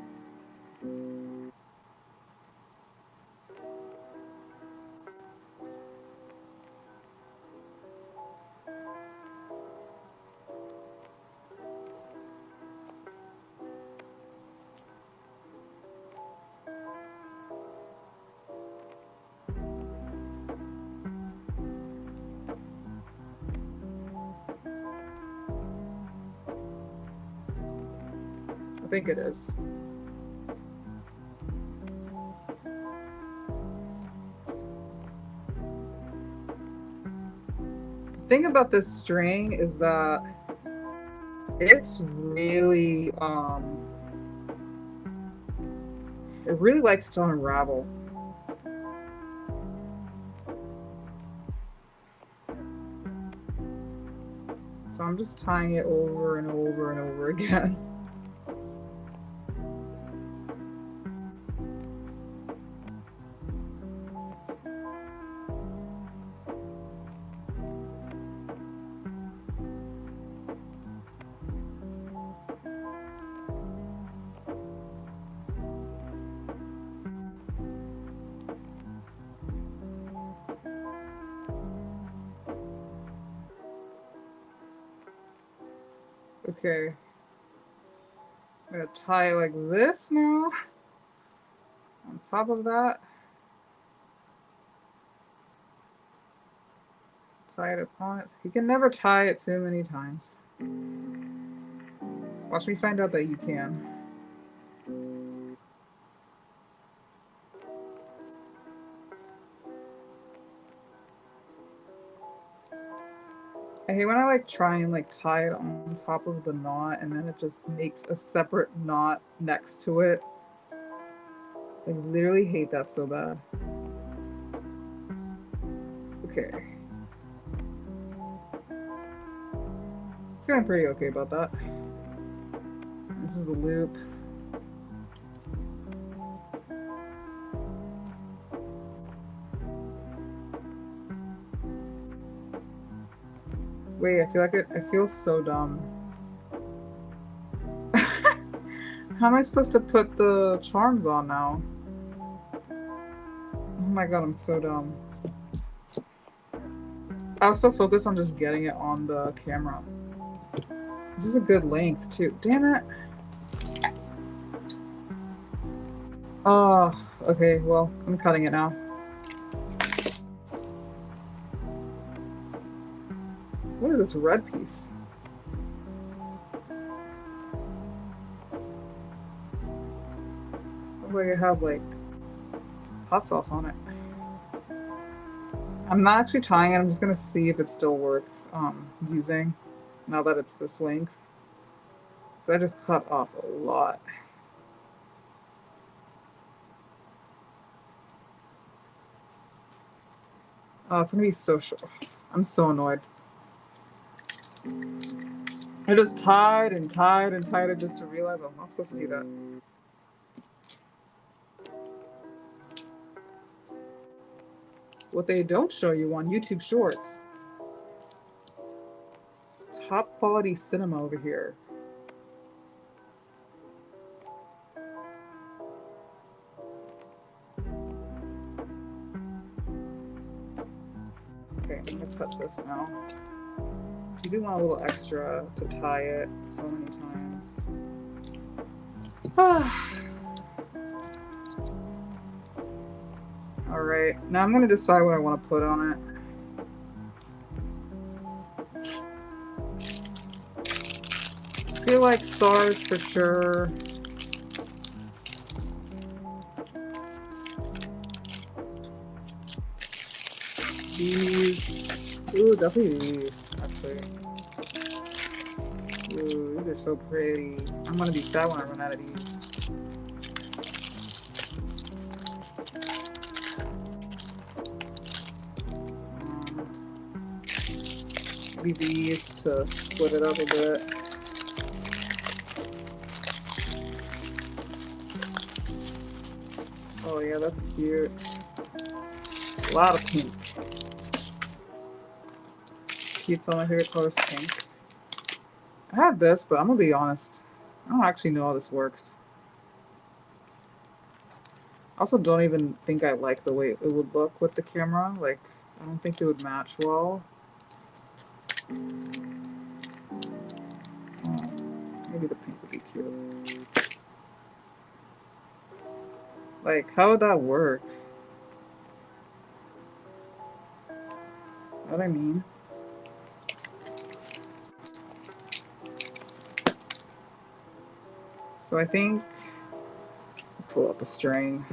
I think it is. The thing about this string is that it's really it really likes to unravel. So I'm just tying it over and over and over again. Okay, I'm gonna tie it like this now. On top of that, tie it upon it. You can never tie it too many times. Watch me find out that you can. I hate when I like try and like tie it on top of the knot and then it just makes a separate knot next to it. I literally hate that so bad. Okay. Feeling pretty okay about that. This is the loop. Wait, I feel like I feel so dumb. How am I supposed to put the charms on now? Oh my god, I'm so dumb. I was so focused on just getting it on the camera. This is a good length too. Damn it. Oh, okay, well, I'm cutting it now. What is this red piece? Looks like I have like hot sauce on it. I'm not actually tying it, I'm just gonna see if it's still worth using now that it's this length. I just cut off a lot. Oh, it's gonna be so short. I'm so annoyed. I just tied and tied and tied it just to realize I'm not supposed to do that. What they don't show you on YouTube Shorts. Top quality cinema over here. Okay, I'm gonna cut this now. You do want a little extra to tie it so many times. Alright, now I'm gonna decide what I want to put on it. I feel like stars for sure. These. Ooh, definitely these, actually. Ooh, these are so pretty. I'm gonna be sad when I run out of these. Maybe these to split it up a bit. Oh yeah, that's cute. A lot of pink. Cute, some of my favorite colors, pink. I have this, but I'm gonna be honest. I don't actually know how this works. I also don't even think I like the way it would look with the camera. Like, I don't think it would match well. Maybe the pink would be cute. Like, how would that work? Know what I mean? So I think I'll pull out the string.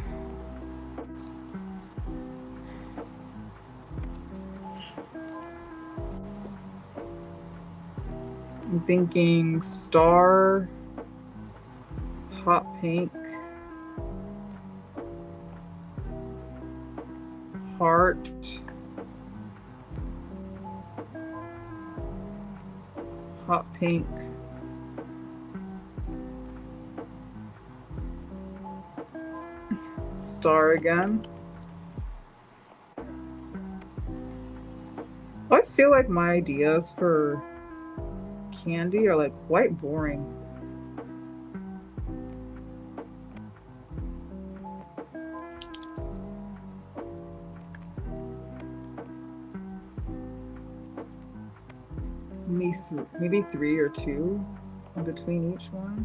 I'm thinking star, hot pink, heart, hot pink, star again. I always feel like my ideas for candy are like quite boring. Maybe three or two in between each one.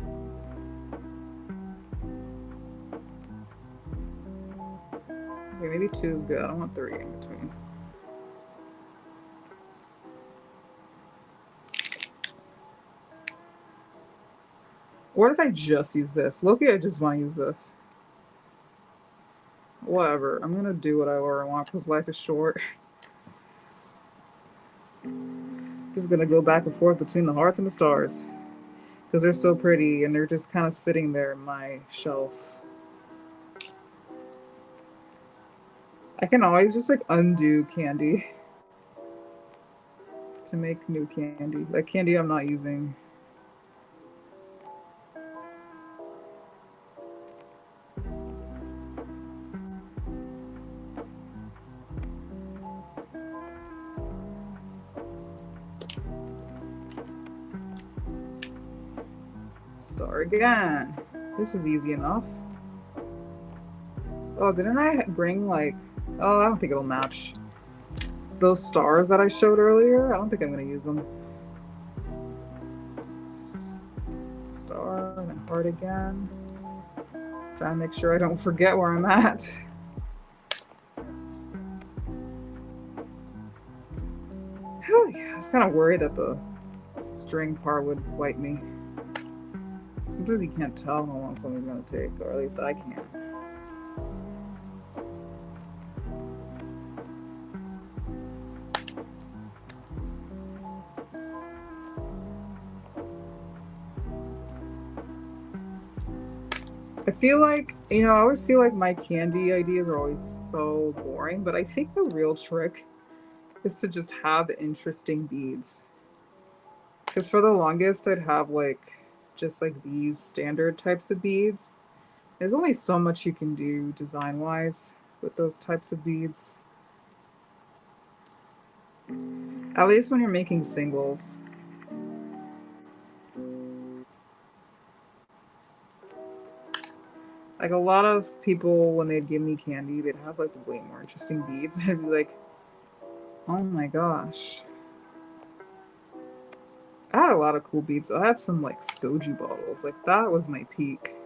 Okay, maybe two is good. I don't want three in between. What if I just use this? Loki, I just want to use this. Whatever. I'm gonna do whatever I want because life is short. Just gonna go back and forth between the hearts and the stars because they're so pretty and they're just kind of sitting there in my shelf. I can always just like undo candy to make new candy, like candy I'm not using. Star again. This is easy enough. Oh, didn't I bring like... Oh, I don't think it'll match. Those stars that I showed earlier, I don't think I'm going to use them. Star and then heart again. Trying to make sure I don't forget where I'm at. Oh yeah, I was kind of worried that the string part would wipe me. Sometimes you can't tell how long something's going to take, or at least I can't. I feel like, you know, I always feel like my candy ideas are always so boring, but I think the real trick is to just have interesting beads. Because for the longest, I'd have like just like these standard types of beads. There's only so much you can do design wise with those types of beads. At least when you're making singles. Like a lot of people, when they'd give me candy, they'd have like way more interesting beads. I'd be like, oh my gosh. I had a lot of cool beads. I had some like soju bottles. Like that was my peak.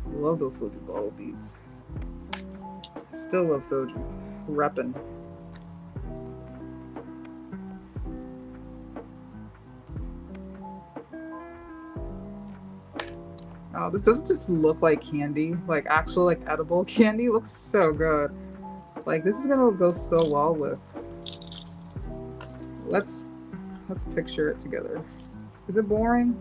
Love those soju bottle beads. Still love soju. Reppin'. Oh, this doesn't just look like candy. Like actual like edible candy looks so good. Like this is gonna go so well with. Let's picture it together. Is it boring?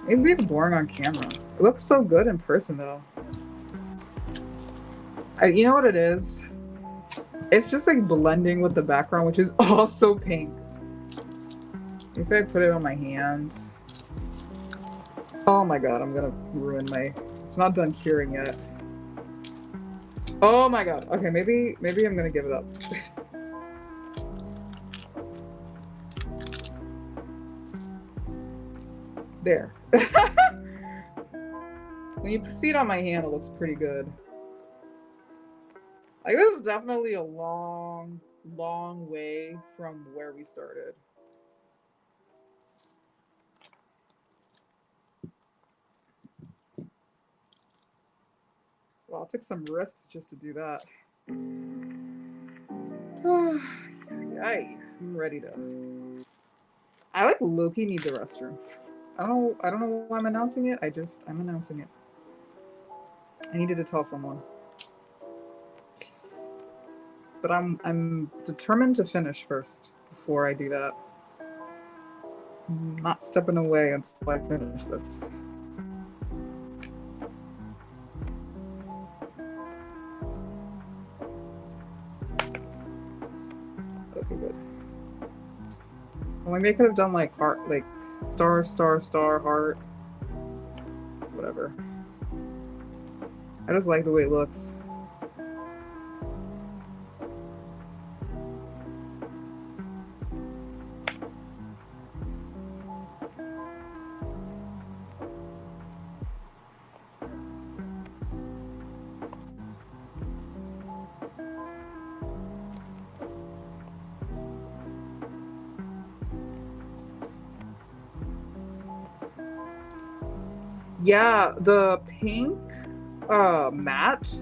Maybe it's boring on camera. It looks so good in person though. You know what it is? It's just like blending with the background, which is also pink. If I put it on my hand. Oh my god, I'm gonna ruin my. It's not done curing yet. Oh my god. Okay, maybe I'm gonna give it up. There. When you see it on my hand, it looks pretty good. Like this is definitely a long way from where we started. Well, it took some risks just to do that. Yay, I'm ready to. I like Loki need the restroom. I don't know why I'm announcing it. I'm announcing it. I needed to tell someone. But I'm determined to finish first before I do that. I'm not stepping away until I finish this. Okay, good. Well, maybe I could have done like heart, like star, star, star, heart, whatever. I just like the way it looks. Yeah, the pink matte,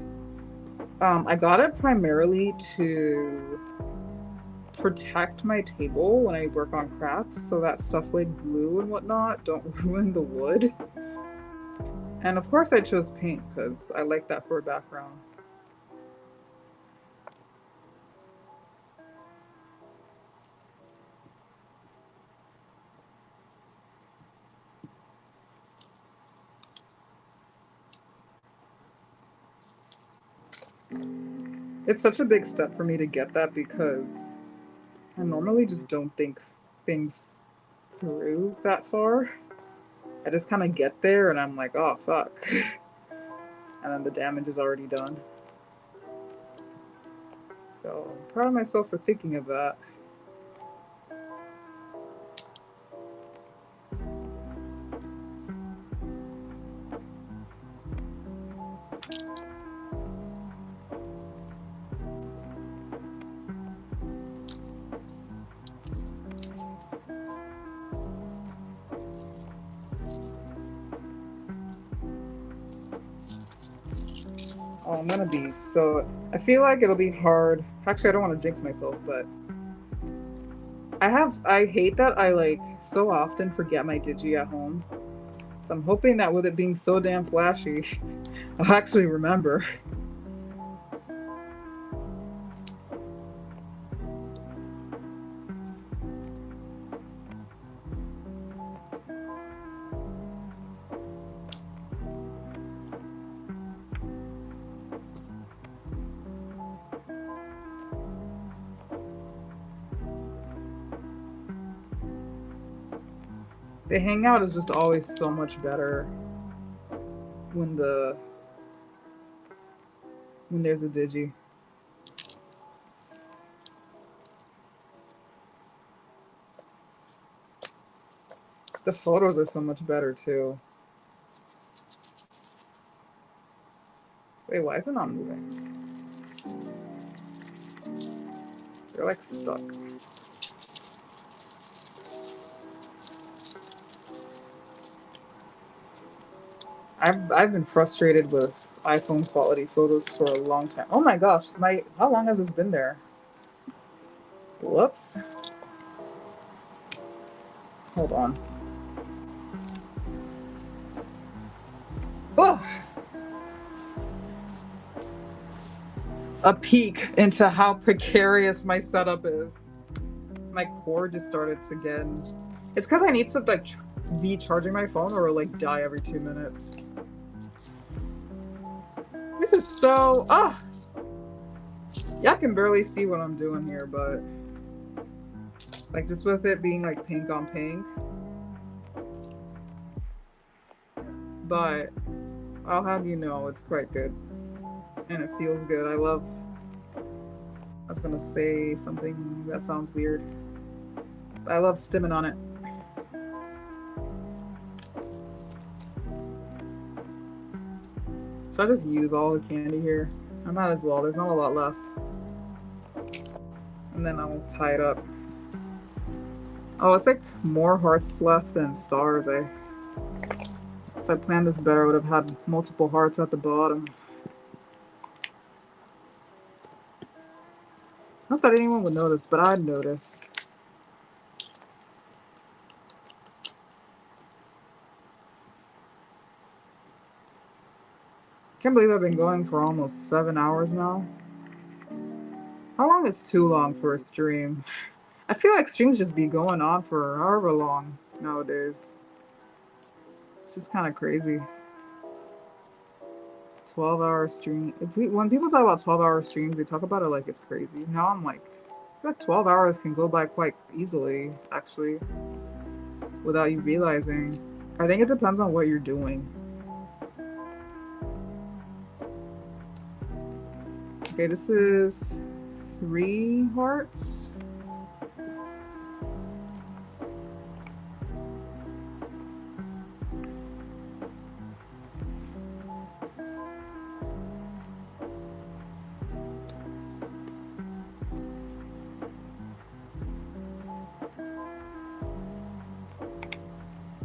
I got it primarily to protect my table when I work on crafts so that stuff like glue and whatnot don't ruin the wood. And of course I chose pink because I like that for a background. It's such a big step for me to get that because I normally just don't think things through that far. I just kind of get there and I'm like, oh fuck. And then the damage is already done. So I'm proud of myself for thinking of that. Oh, I'm gonna be so. I feel like it'll be hard. Actually, I don't want to jinx myself, but I hate that I like so often forget my digi at home. So I'm hoping that with it being so damn flashy, I'll actually remember. The hangout is just always so much better when there's a digi. The photos are so much better too. Wait, why is it not moving? They're like stuck. I've been frustrated with iPhone quality photos for a long time. Oh my gosh, how long has this been there? Whoops. Hold on. Oh! A peek into how precarious my setup is. My cord just started to get. It's because I need to like be charging my phone or like die every 2 minutes. This is so. Ah! Yeah, I can barely see what I'm doing here, but like just with it being like pink on pink. But I'll have you know it's quite good. And it feels good. I was gonna say something that sounds weird. But I love stimming on it. Should I just use all the candy here? I might as well. There's not a lot left. And then I'll tie it up. Oh, it's like more hearts left than stars. If I planned this better, I would have had multiple hearts at the bottom. Not that anyone would notice, but I'd notice. Can't believe I've been going for almost 7 hours now. How long is too long for a stream? I feel like streams just be going on for however long nowadays. It's just kind of crazy. 12-hour stream. When people talk about 12-hour streams, they talk about it like it's crazy. Now I'm like, I feel like 12 hours can go by quite easily, actually, without you realizing. I think it depends on what you're doing. Okay, this is 3 hearts.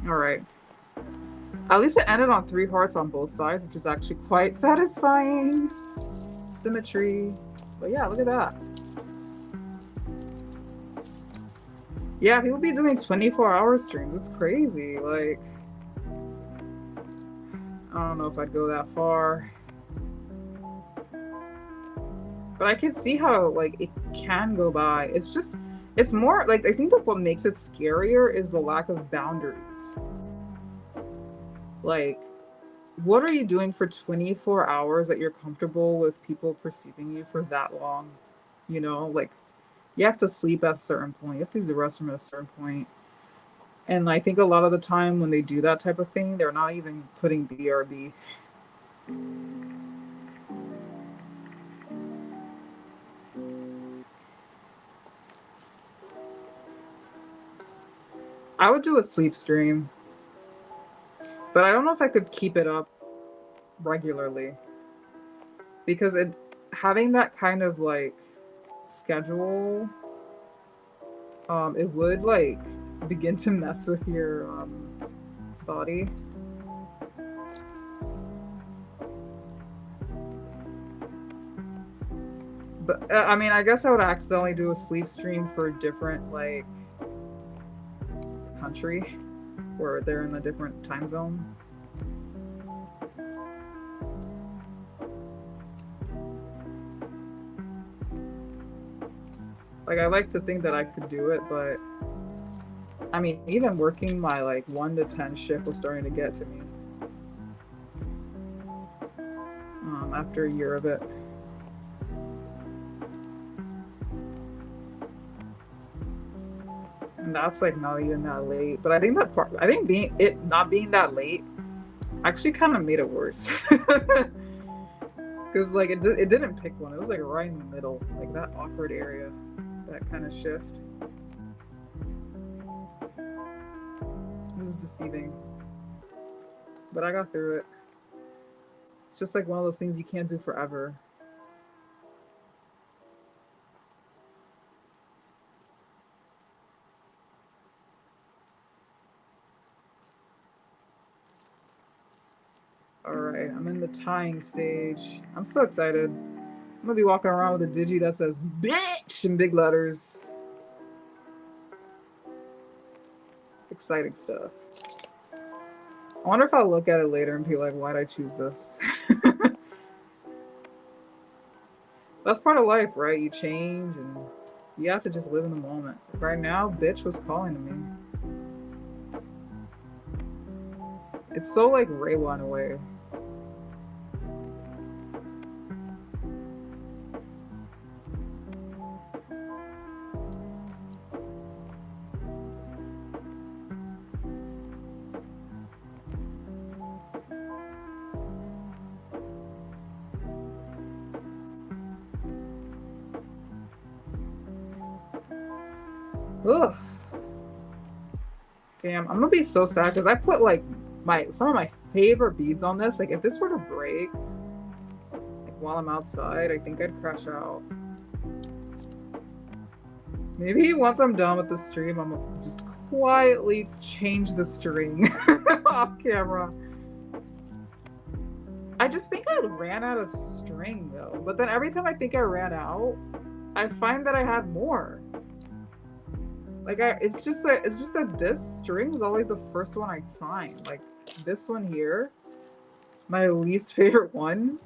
All right. At least it ended on 3 hearts on both sides, which is actually quite satisfying. Symmetry. But yeah, look at that. Yeah, people be doing 24-hour streams. It's crazy. Like, I don't know if I'd go that far. But I can see how, like, it can go by. It's more, like, I think that what makes it scarier is the lack of boundaries. Like, what are you doing for 24 hours that you're comfortable with people perceiving you for that long? You know, like, you have to sleep at a certain point. You have to use the restroom at a certain point. And I think a lot of the time when they do that type of thing, they're not even putting BRB. I would do a sleep stream, but I don't know if I could keep it up regularly, because having that kind of like schedule, it would like begin to mess with your body. But I mean, I guess I would accidentally do a sleep stream for a different like country where they're in a different time zone. Like, I like to think that I could do it, but I mean, even working my like 1 to 10 shift was starting to get to me after a year of it. And that's like not even that late. But I think that part, I think not being that late actually kind of made it worse. Because like it didn't pick one. It was like right in the middle, like that awkward area, that kind of shift. It was deceiving, but I got through it. It's just like one of those things you can't do forever. Alright, I'm in the tying stage. I'm so excited. I'm gonna be walking around with a digi that says bitch in big letters. Exciting stuff. I wonder if I'll look at it later and be like, why'd I choose this? That's part of life, right? You change and you have to just live in the moment. Right now, bitch was calling to me. It's so like Reiwa in a way. Ugh. Damn, I'm gonna be so sad because I put like some of my favorite beads on this. Like if this were to break, like while I'm outside, I think I'd crash out. Maybe once I'm done with the stream, I'm gonna just quietly change the string off camera. I just think I ran out of string though. But then every time I think I ran out, I find that I have more. Like it's just that this string is always the first one I find. Like this one here, my least favorite one.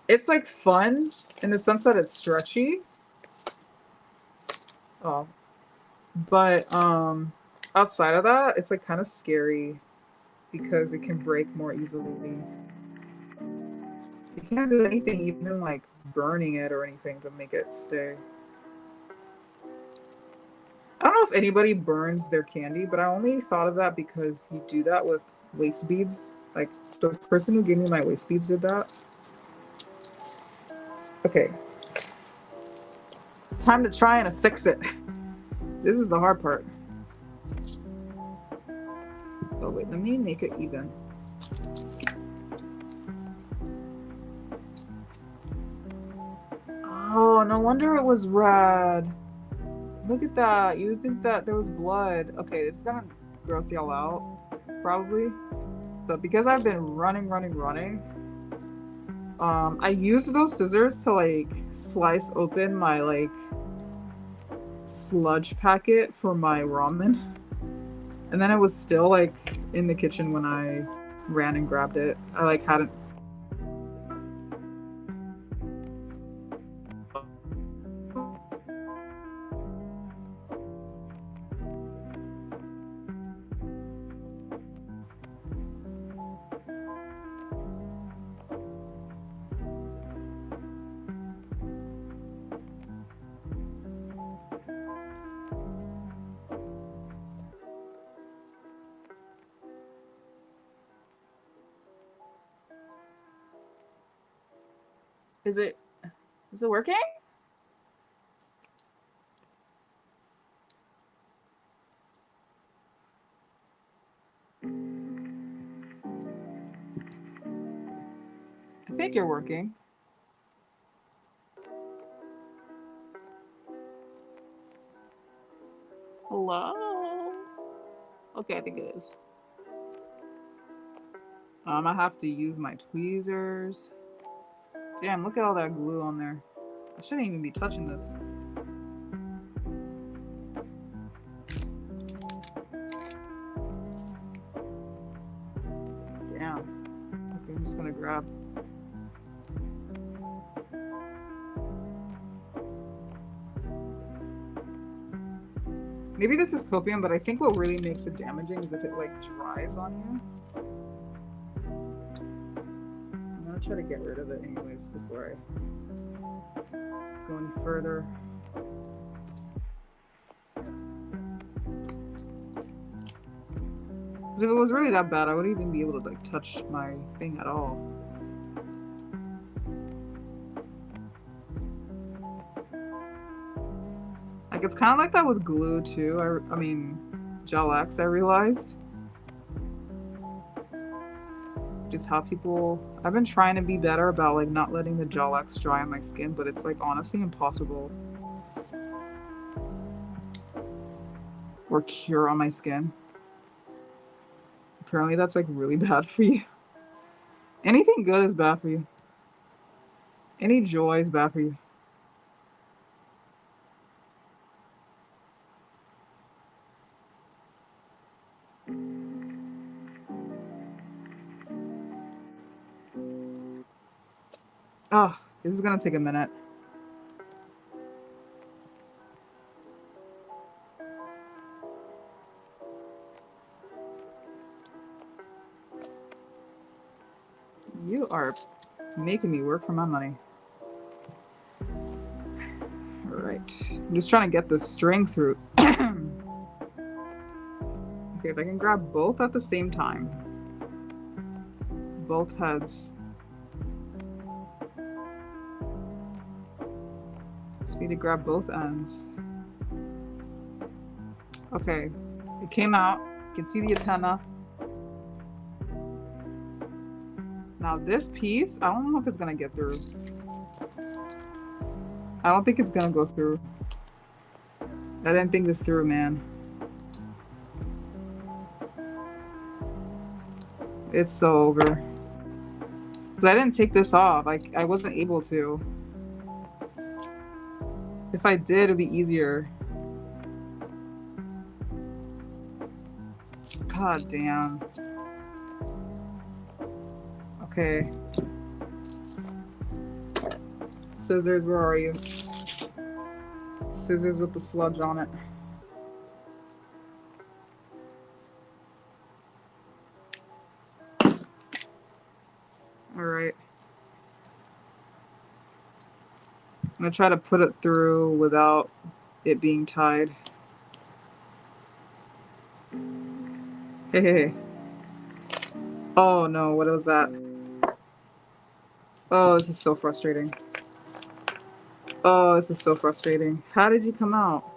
It's like fun in the sense that it's stretchy. Oh, but outside of that, it's like kind of scary because it can break more easily. You can't do anything, even like burning it or anything to make it stay. I don't know if anybody burns their candy, but I only thought of that because you do that with waist beads. Like the person who gave me my waist beads did that. Okay. Time to try and fix it. This is the hard part. Oh wait, let me make it even. Oh, no wonder it was red. Look at that. You would think that there was blood. Okay, it's gonna gross y'all out, probably. But because I've been running, I used those scissors to like slice open my like sludge packet for my ramen. And then it was still like in the kitchen when I ran and grabbed it. I like hadn't. Is it working? I think you're working. Hello? Okay, I think it is. I have to use my tweezers. Damn, look at all that glue on there. I shouldn't even be touching this. Damn. Okay, I'm just gonna grab. Maybe this is copium, but I think what really makes it damaging is if it like dries on you. I'm gonna try to get rid of it anyways before I go any further. Because if it was really that bad, I wouldn't even be able to like touch my thing at all. Like it's kind of like that with glue too. I mean, Gel X. I realized just how people. I've been trying to be better about like not letting the Gel X dry on my skin, but it's like honestly impossible. Or cure on my skin. Apparently, that's like really bad for you. Anything good is bad for you. Any joy is bad for you. Oh, this is gonna take a minute. You are making me work for my money. Alright. I'm just trying to get the string through. Okay, if I can grab both at the same time. Both heads. Just need to grab both ends. Okay. It came out. You can see the antenna. Now this piece, I don't know if it's gonna get through. I don't think it's gonna go through. I didn't think this through, man. It's so over. Because I didn't take this off. I wasn't able to. If I did, it'd be easier. God damn. Okay. Scissors, where are you? Scissors with the sludge on it. Alright. I'm gonna try to put it through without it being tied. Hey. Oh no, what was that? Oh, this is so frustrating. Oh, this is so frustrating. How did you come out?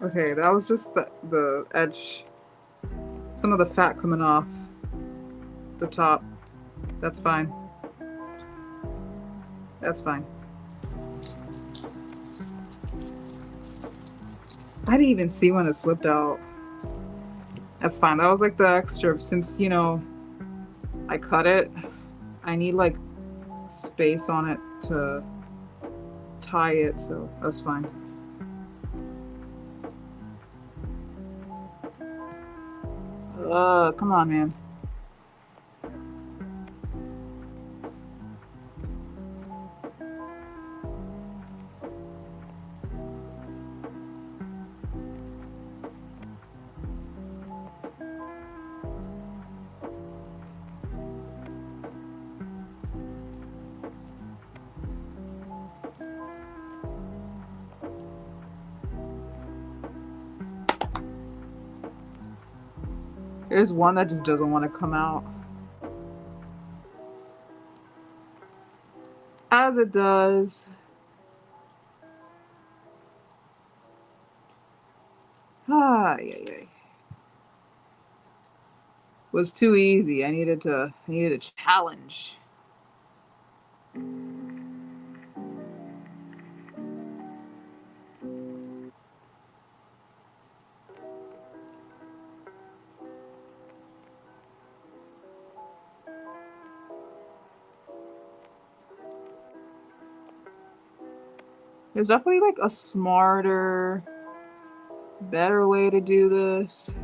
Okay, that was just the edge. Some of the fat coming off the top. That's fine. That's fine. I didn't even see when it slipped out. That's fine. That was like the extra. Since, you know, I cut it, I need like space on it to tie it, so that's fine. Come on, man. There's one that just doesn't want to come out. As it does. Yeah. Was too easy. I needed a challenge. There's definitely like a smarter, better way to do this.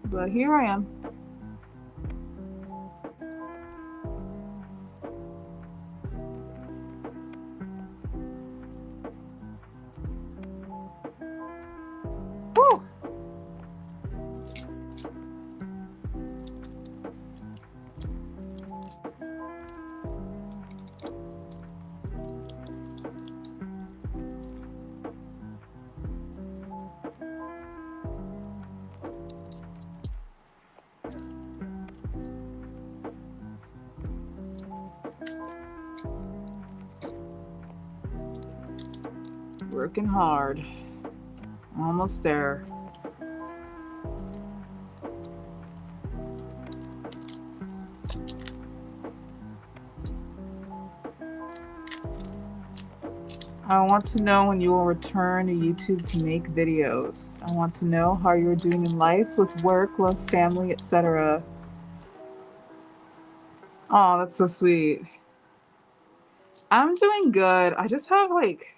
But here I am. Woo! Working hard. Almost there. I want to know when you will return to YouTube to make videos. I want to know how you're doing in life with work, love, family, etc. Oh, that's so sweet. I'm doing good. I just have like,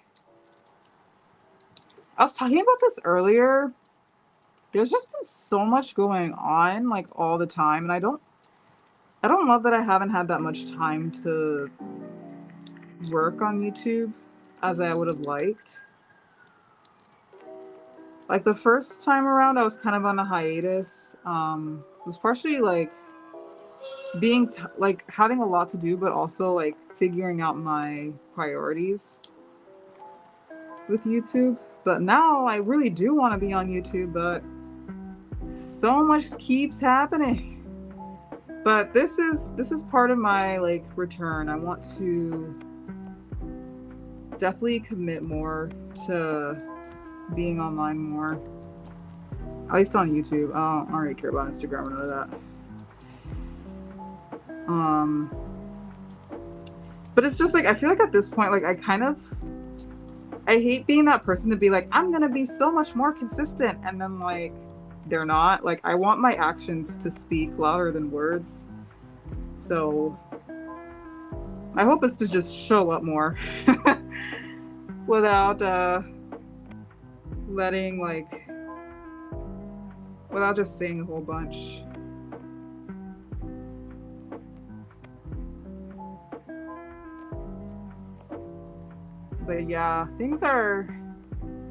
I was talking about this earlier. There's just been so much going on like all the time, and I don't love that I haven't had that much time to work on YouTube as I would have liked. Like the first time around, I was kind of on a hiatus. It was partially like like having a lot to do, but also like figuring out my priorities with YouTube. But now I really do want to be on YouTube, but so much keeps happening. But this is part of my like return. I want to definitely commit more to being online more. At least on YouTube. I don't really care about Instagram or none of that. But it's just like I feel like at this point, like I hate being that person to be like, I'm gonna be so much more consistent, and then like they're not. Like I want my actions to speak louder than words. So my hope is to just show up more without letting like without just saying a whole bunch. But yeah, things are,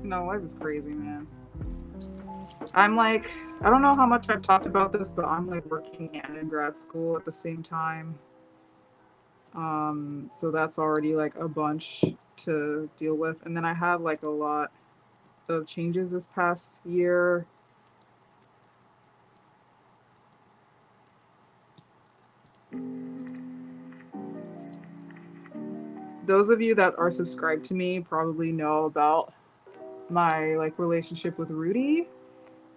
life is crazy, man. I'm like, I don't know how much I've talked about this, but I'm like working and in grad school at the same time. So that's already like a bunch to deal with. And then I have like a lot of changes this past year. Those of you that are subscribed to me probably know about my like relationship with Rudy.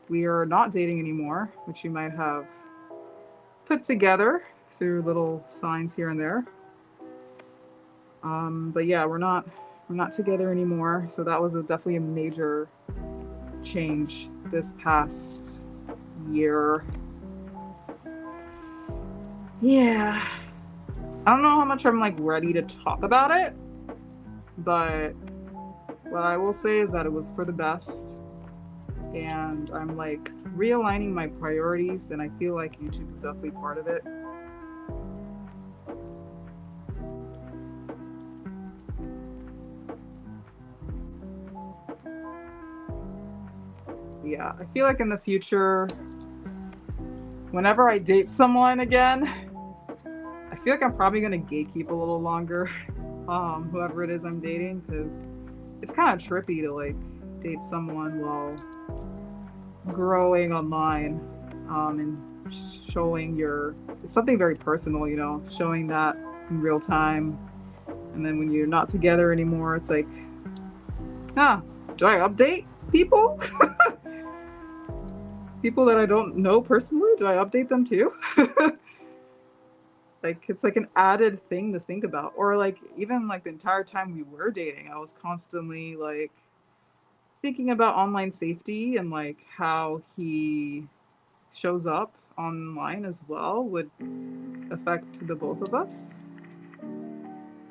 We are not dating anymore, which you might have put together through little signs here and there. But yeah, we're not together anymore. So that was definitely a major change this past year. Yeah. I don't know how much I'm like ready to talk about it, but what I will say is that it was for the best. And I'm like realigning my priorities, and I feel like YouTube is definitely part of it. Yeah, I feel like in the future, whenever I date someone again, I feel like I'm probably gonna gatekeep a little longer, whoever it is I'm dating, because it's kind of trippy to like date someone while growing online, and showing it's something very personal, showing that in real time, and then when you're not together anymore, it's like, do I update people? People that I don't know personally, do I update them too? Like it's like an added thing to think about. Or like even like the entire time we were dating, I was constantly like thinking about online safety and like how he shows up online as well would affect the both of us.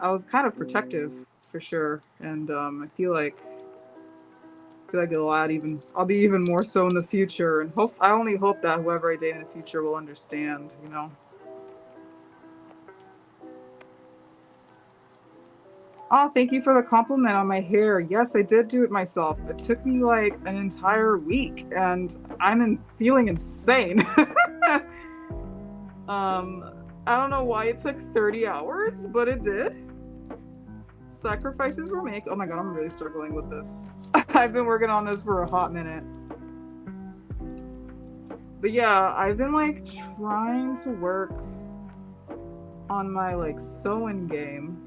I was kind of protective for sure, and I feel like I'll be even more so in the future, and I only hope that whoever I date in the future will understand. Oh, thank you for the compliment on my hair. Yes, I did do it myself. It took me like an entire week, and I'm feeling insane. I don't know why it took 30 hours, but it did. Sacrifices were made. Oh my god, I'm really struggling with this. I've been working on this for a hot minute. But yeah, I've been like trying to work on my like sewing game.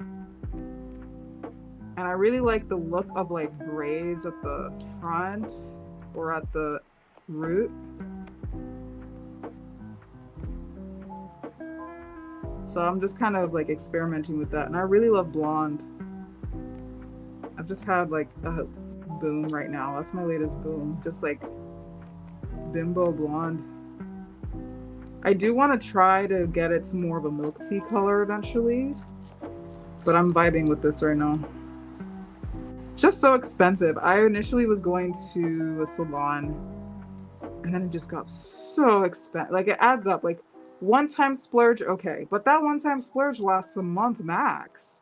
And I really like the look of like braids at the front or at the root. So I'm just kind of like experimenting with that. And I really love blonde. I've just had like a boom right now. That's my latest boom. Just like bimbo blonde. I do want to try to get it to more of a milk tea color eventually. But I'm vibing with this right now. It's just so expensive. I initially was going to a salon and then it just got so expensive. Like it adds up. Like one time splurge, okay. But that one time splurge lasts a month max.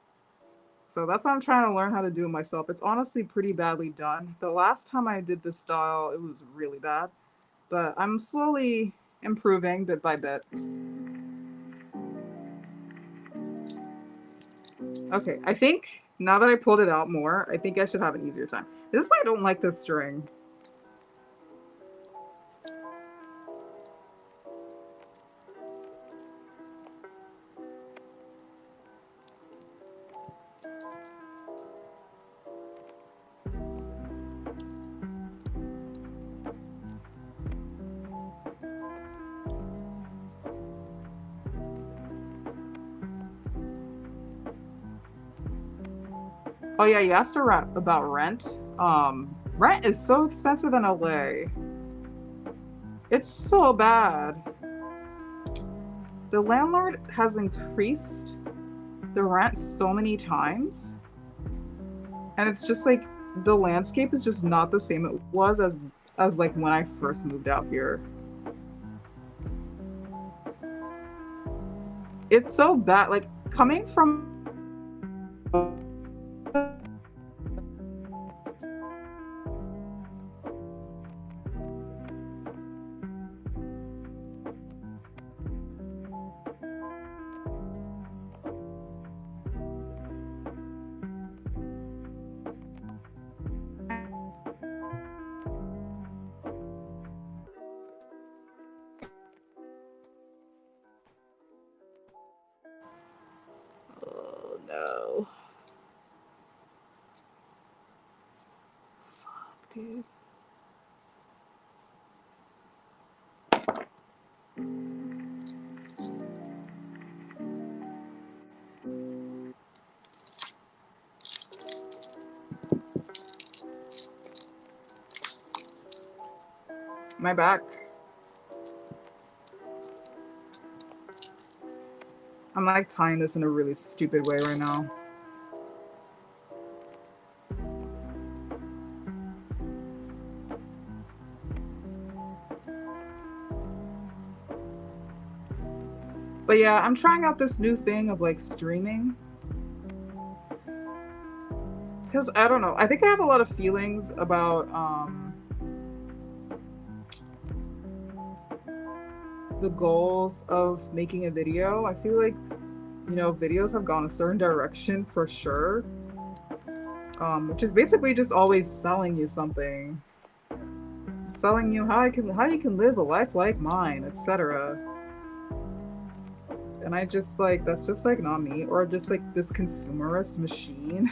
So that's what I'm trying to learn how to do it myself. It's honestly pretty badly done. The last time I did this style, it was really bad. But I'm slowly improving bit by bit. Okay, I think now that I pulled it out more, I think I should have an easier time. This is why I don't like this string. Oh yeah, you asked about rent. Rent is so expensive in LA. It's so bad. The landlord has increased the rent so many times. And it's just like the landscape is just not the same it was as like when I first moved out here. It's so bad. Like coming from oh no. Fuck, dude. My back. I'm like tying this in a really stupid way right now. But yeah, I'm trying out this new thing of like streaming. Because I don't know. I think I have a lot of feelings about the goals of making a video. I feel like, you know, videos have gone a certain direction for sure. Which is basically just always selling you something. Selling you how you can live a life like mine, etc. And I just like that's just like not me, or just like this consumerist machine.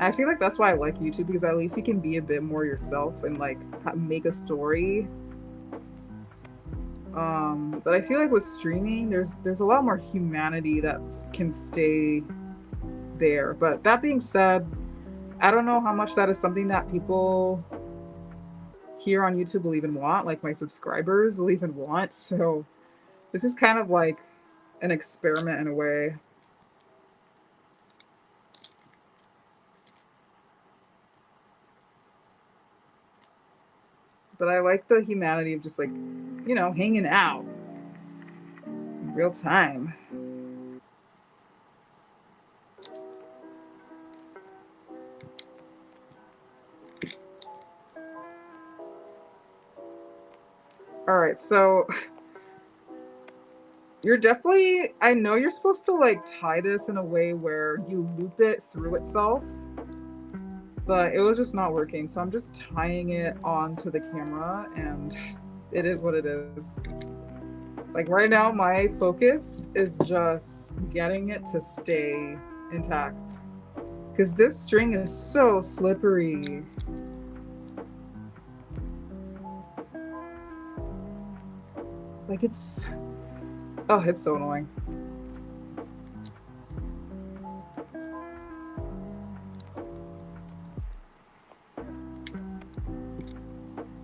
I feel like that's why I like YouTube, because at least you can be a bit more yourself and like make a story. But I feel like with streaming, there's a lot more humanity that can stay there. But that being said, I don't know how much that is something that people here on YouTube will even want, like my subscribers will even want. So this is kind of like an experiment in a way. But I like the humanity of just like, you know, hanging out in real time. All right, so you're definitely, I know you're supposed to like tie this in a way where you loop it through itself, but it was just not working. So I'm just tying it onto the camera and it is what it is. Like right now, my focus is just getting it to stay intact. Because this string is so slippery. Like it's... Oh, it's so annoying.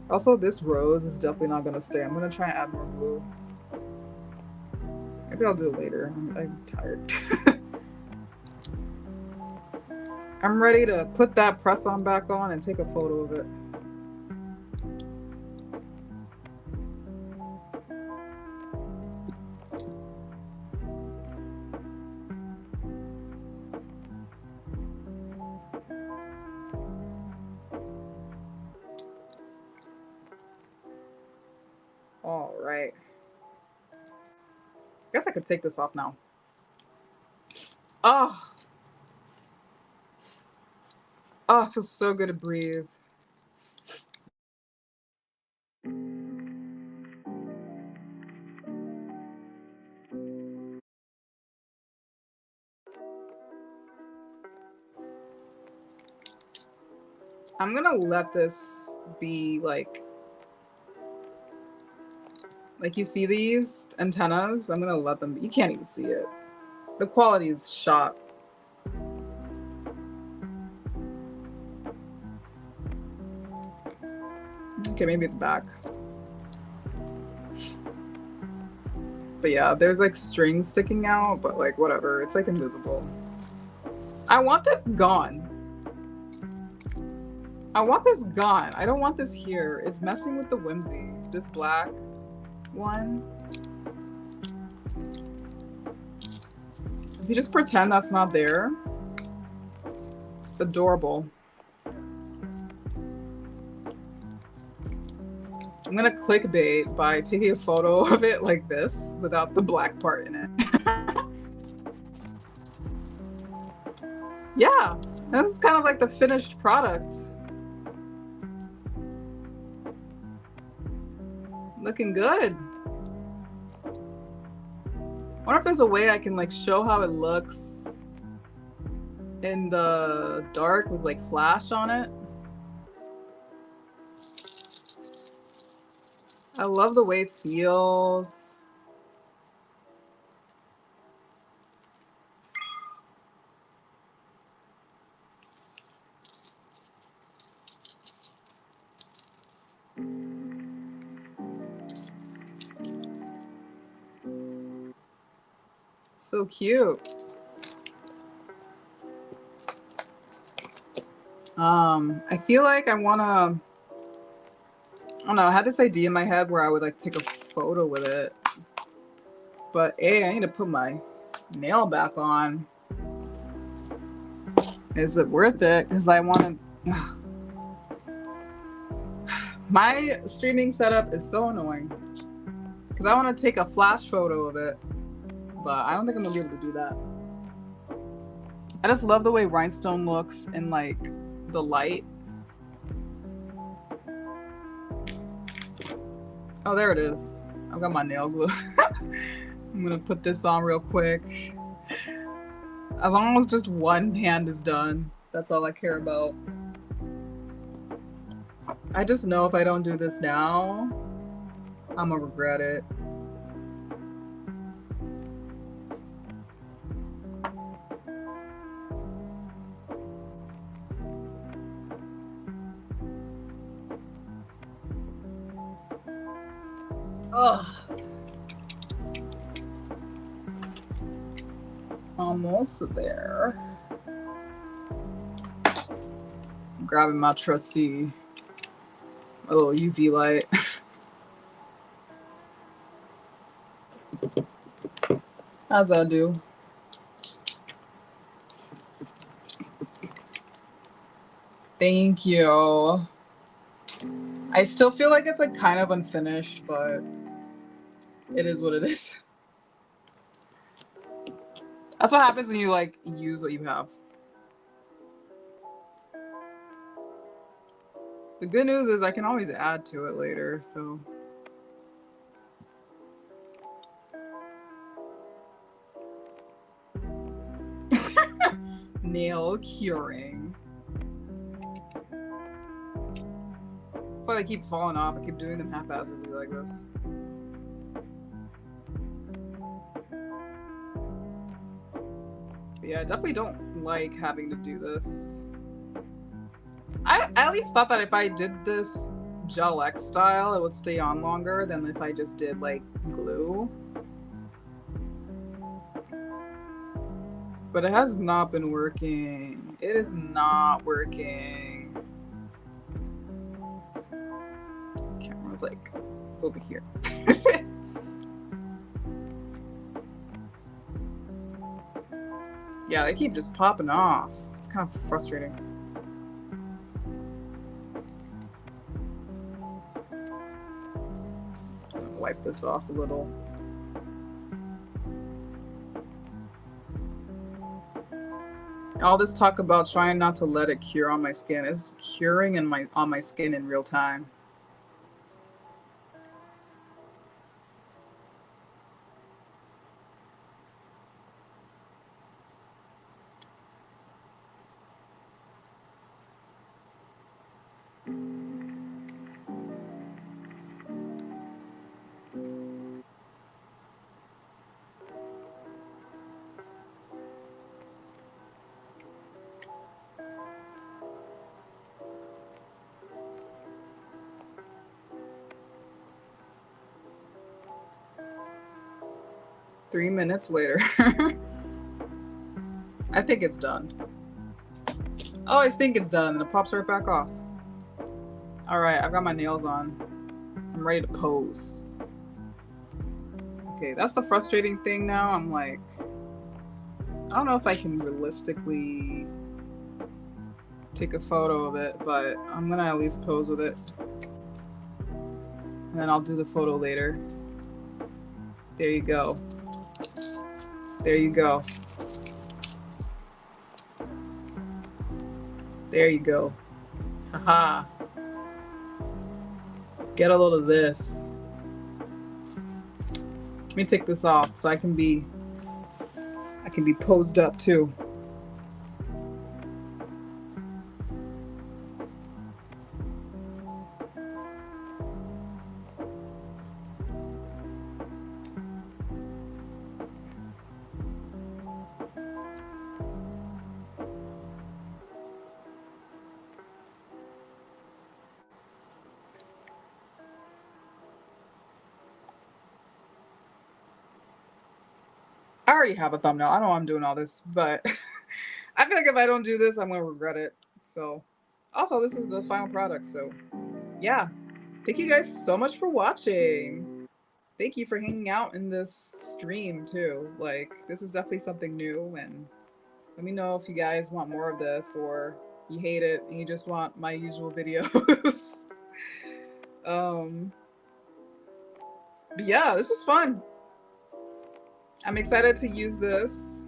Also, this rose is definitely not gonna stay. I'm gonna try and add more glue. Maybe I'll do it later. I'm tired. I'm ready to put that press on back on and take a photo of it. All right. Guess I could take this off now. Oh, oh, it feels so good to breathe. I'm gonna let this be like you see these antennas? I'm gonna let them be. You can't even see it. The quality is shot. Okay, maybe it's back. But yeah, there's like strings sticking out, but like whatever. It's like invisible. I want this gone. I want this gone. I don't want this here. It's messing with the whimsy. This black one. If you just pretend that's not there, it's adorable. I'm gonna clickbait by taking a photo of it like this without the black part in it. Yeah, this is kind of like the finished product. Looking good. I wonder if there's a way I can like show how it looks in the dark with like flash on it. I love the way it feels. So cute. I feel like I wanna, I don't know, I had this idea in my head where I would like take a photo with it. But I need to put my nail back on. Is it worth it? Because I want to. My streaming setup is so annoying. Because I want to take a flash photo of it. But I don't think I'm going to be able to do that. I just love the way rhinestone looks in like the light. Oh, there it is. I've got my nail glue. I'm gonna put this on real quick. As long as just one hand is done, that's all I care about. I just know if I don't do this now, I'm gonna regret it. Ugh. Almost there. I'm grabbing my trusty little UV light. As I do. Thank you. I still feel like it's like kind of unfinished, but it is what it is. That's what happens when you like use what you have. The good news is I can always add to it later, so. nail curing. That's why they keep falling off. I keep doing them haphazardly like this. But yeah, I definitely don't like having to do this. I at least thought that if I did this Gel X style, it would stay on longer than if I just did like glue. But it has not been working. It is not working. Camera's like over here. Yeah, they keep just popping off. It's kind of frustrating. I'm gonna wipe this off a little. All this talk about trying not to let it cure on my skin is curing on my skin in real time. Three minutes later. I think it's done. I always think it's done and then it pops right back off. Alright, I've got my nails on. I'm ready to pose. Okay, that's the frustrating thing now. I'm like, I don't know if I can realistically take a photo of it, but I'm gonna at least pose with it. And then I'll do the photo later. There you go. There you go. There you go. Haha. Get a load of this. Let me take this off so I can be posed up too. I already have a thumbnail. I don't know why I'm doing all this, but I feel like if I don't do this, I'm going to regret it. So, also, this is the final product. So, yeah. Thank you guys so much for watching. Thank you for hanging out in this stream, too. Like, this is definitely something new. And let me know if you guys want more of this or you hate it and you just want my usual videos. But yeah, this was fun. I'm excited to use this.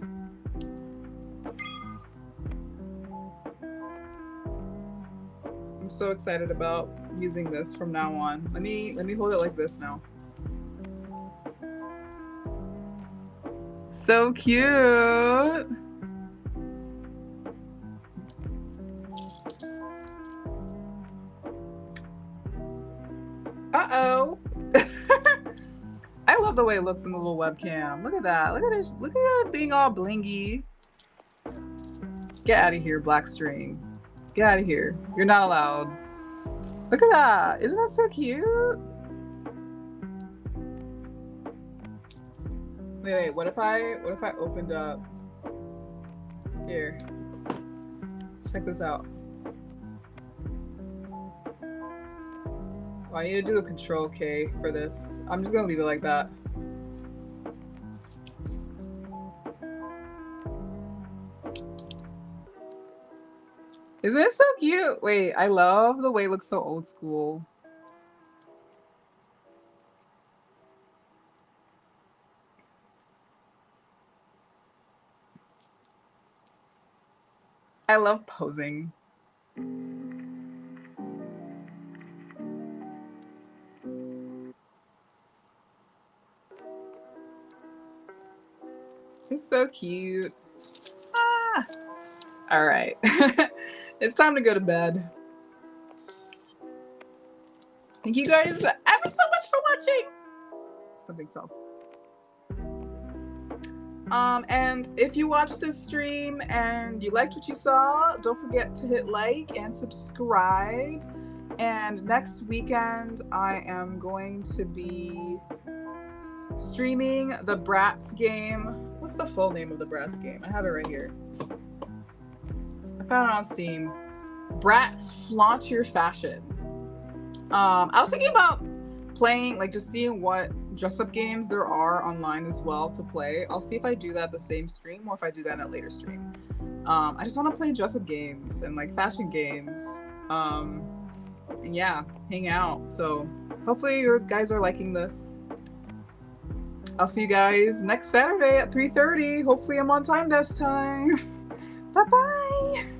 I'm so excited about using this from now on. Let me hold it like this now. So cute. Uh-oh. I love the way it looks in the little webcam. Look at that. Look at it. Look at it being all blingy. Get out of here, black string. Get out of here. You're not allowed. Look at that. Isn't that so cute? Wait. What if I opened up? Here. Check this out. Well, I need to do a Control K for this. I'm just gonna leave it like that. Isn't it so cute? Wait, I love the way it looks so old school. I love posing. It's so cute. Ah! All right. It's time to go to bed. Thank you guys ever so much for watching. Something fell. And if you watched this stream and you liked what you saw, don't forget to hit like and subscribe. And next weekend, I am going to be streaming the Bratz game. What's the full name of the Bratz game? I have it right here. I found it on Steam. Bratz Flaunt Your Fashion. I was thinking about playing, like just seeing what dress-up games there are online as well to play. I'll see if I do that the same stream or if I do that in a later stream. I just want to play dress-up games and like fashion games. And yeah, hang out. So hopefully you guys are liking this. I'll see you guys next Saturday at 3:30. Hopefully I'm on time this time. Bye-bye.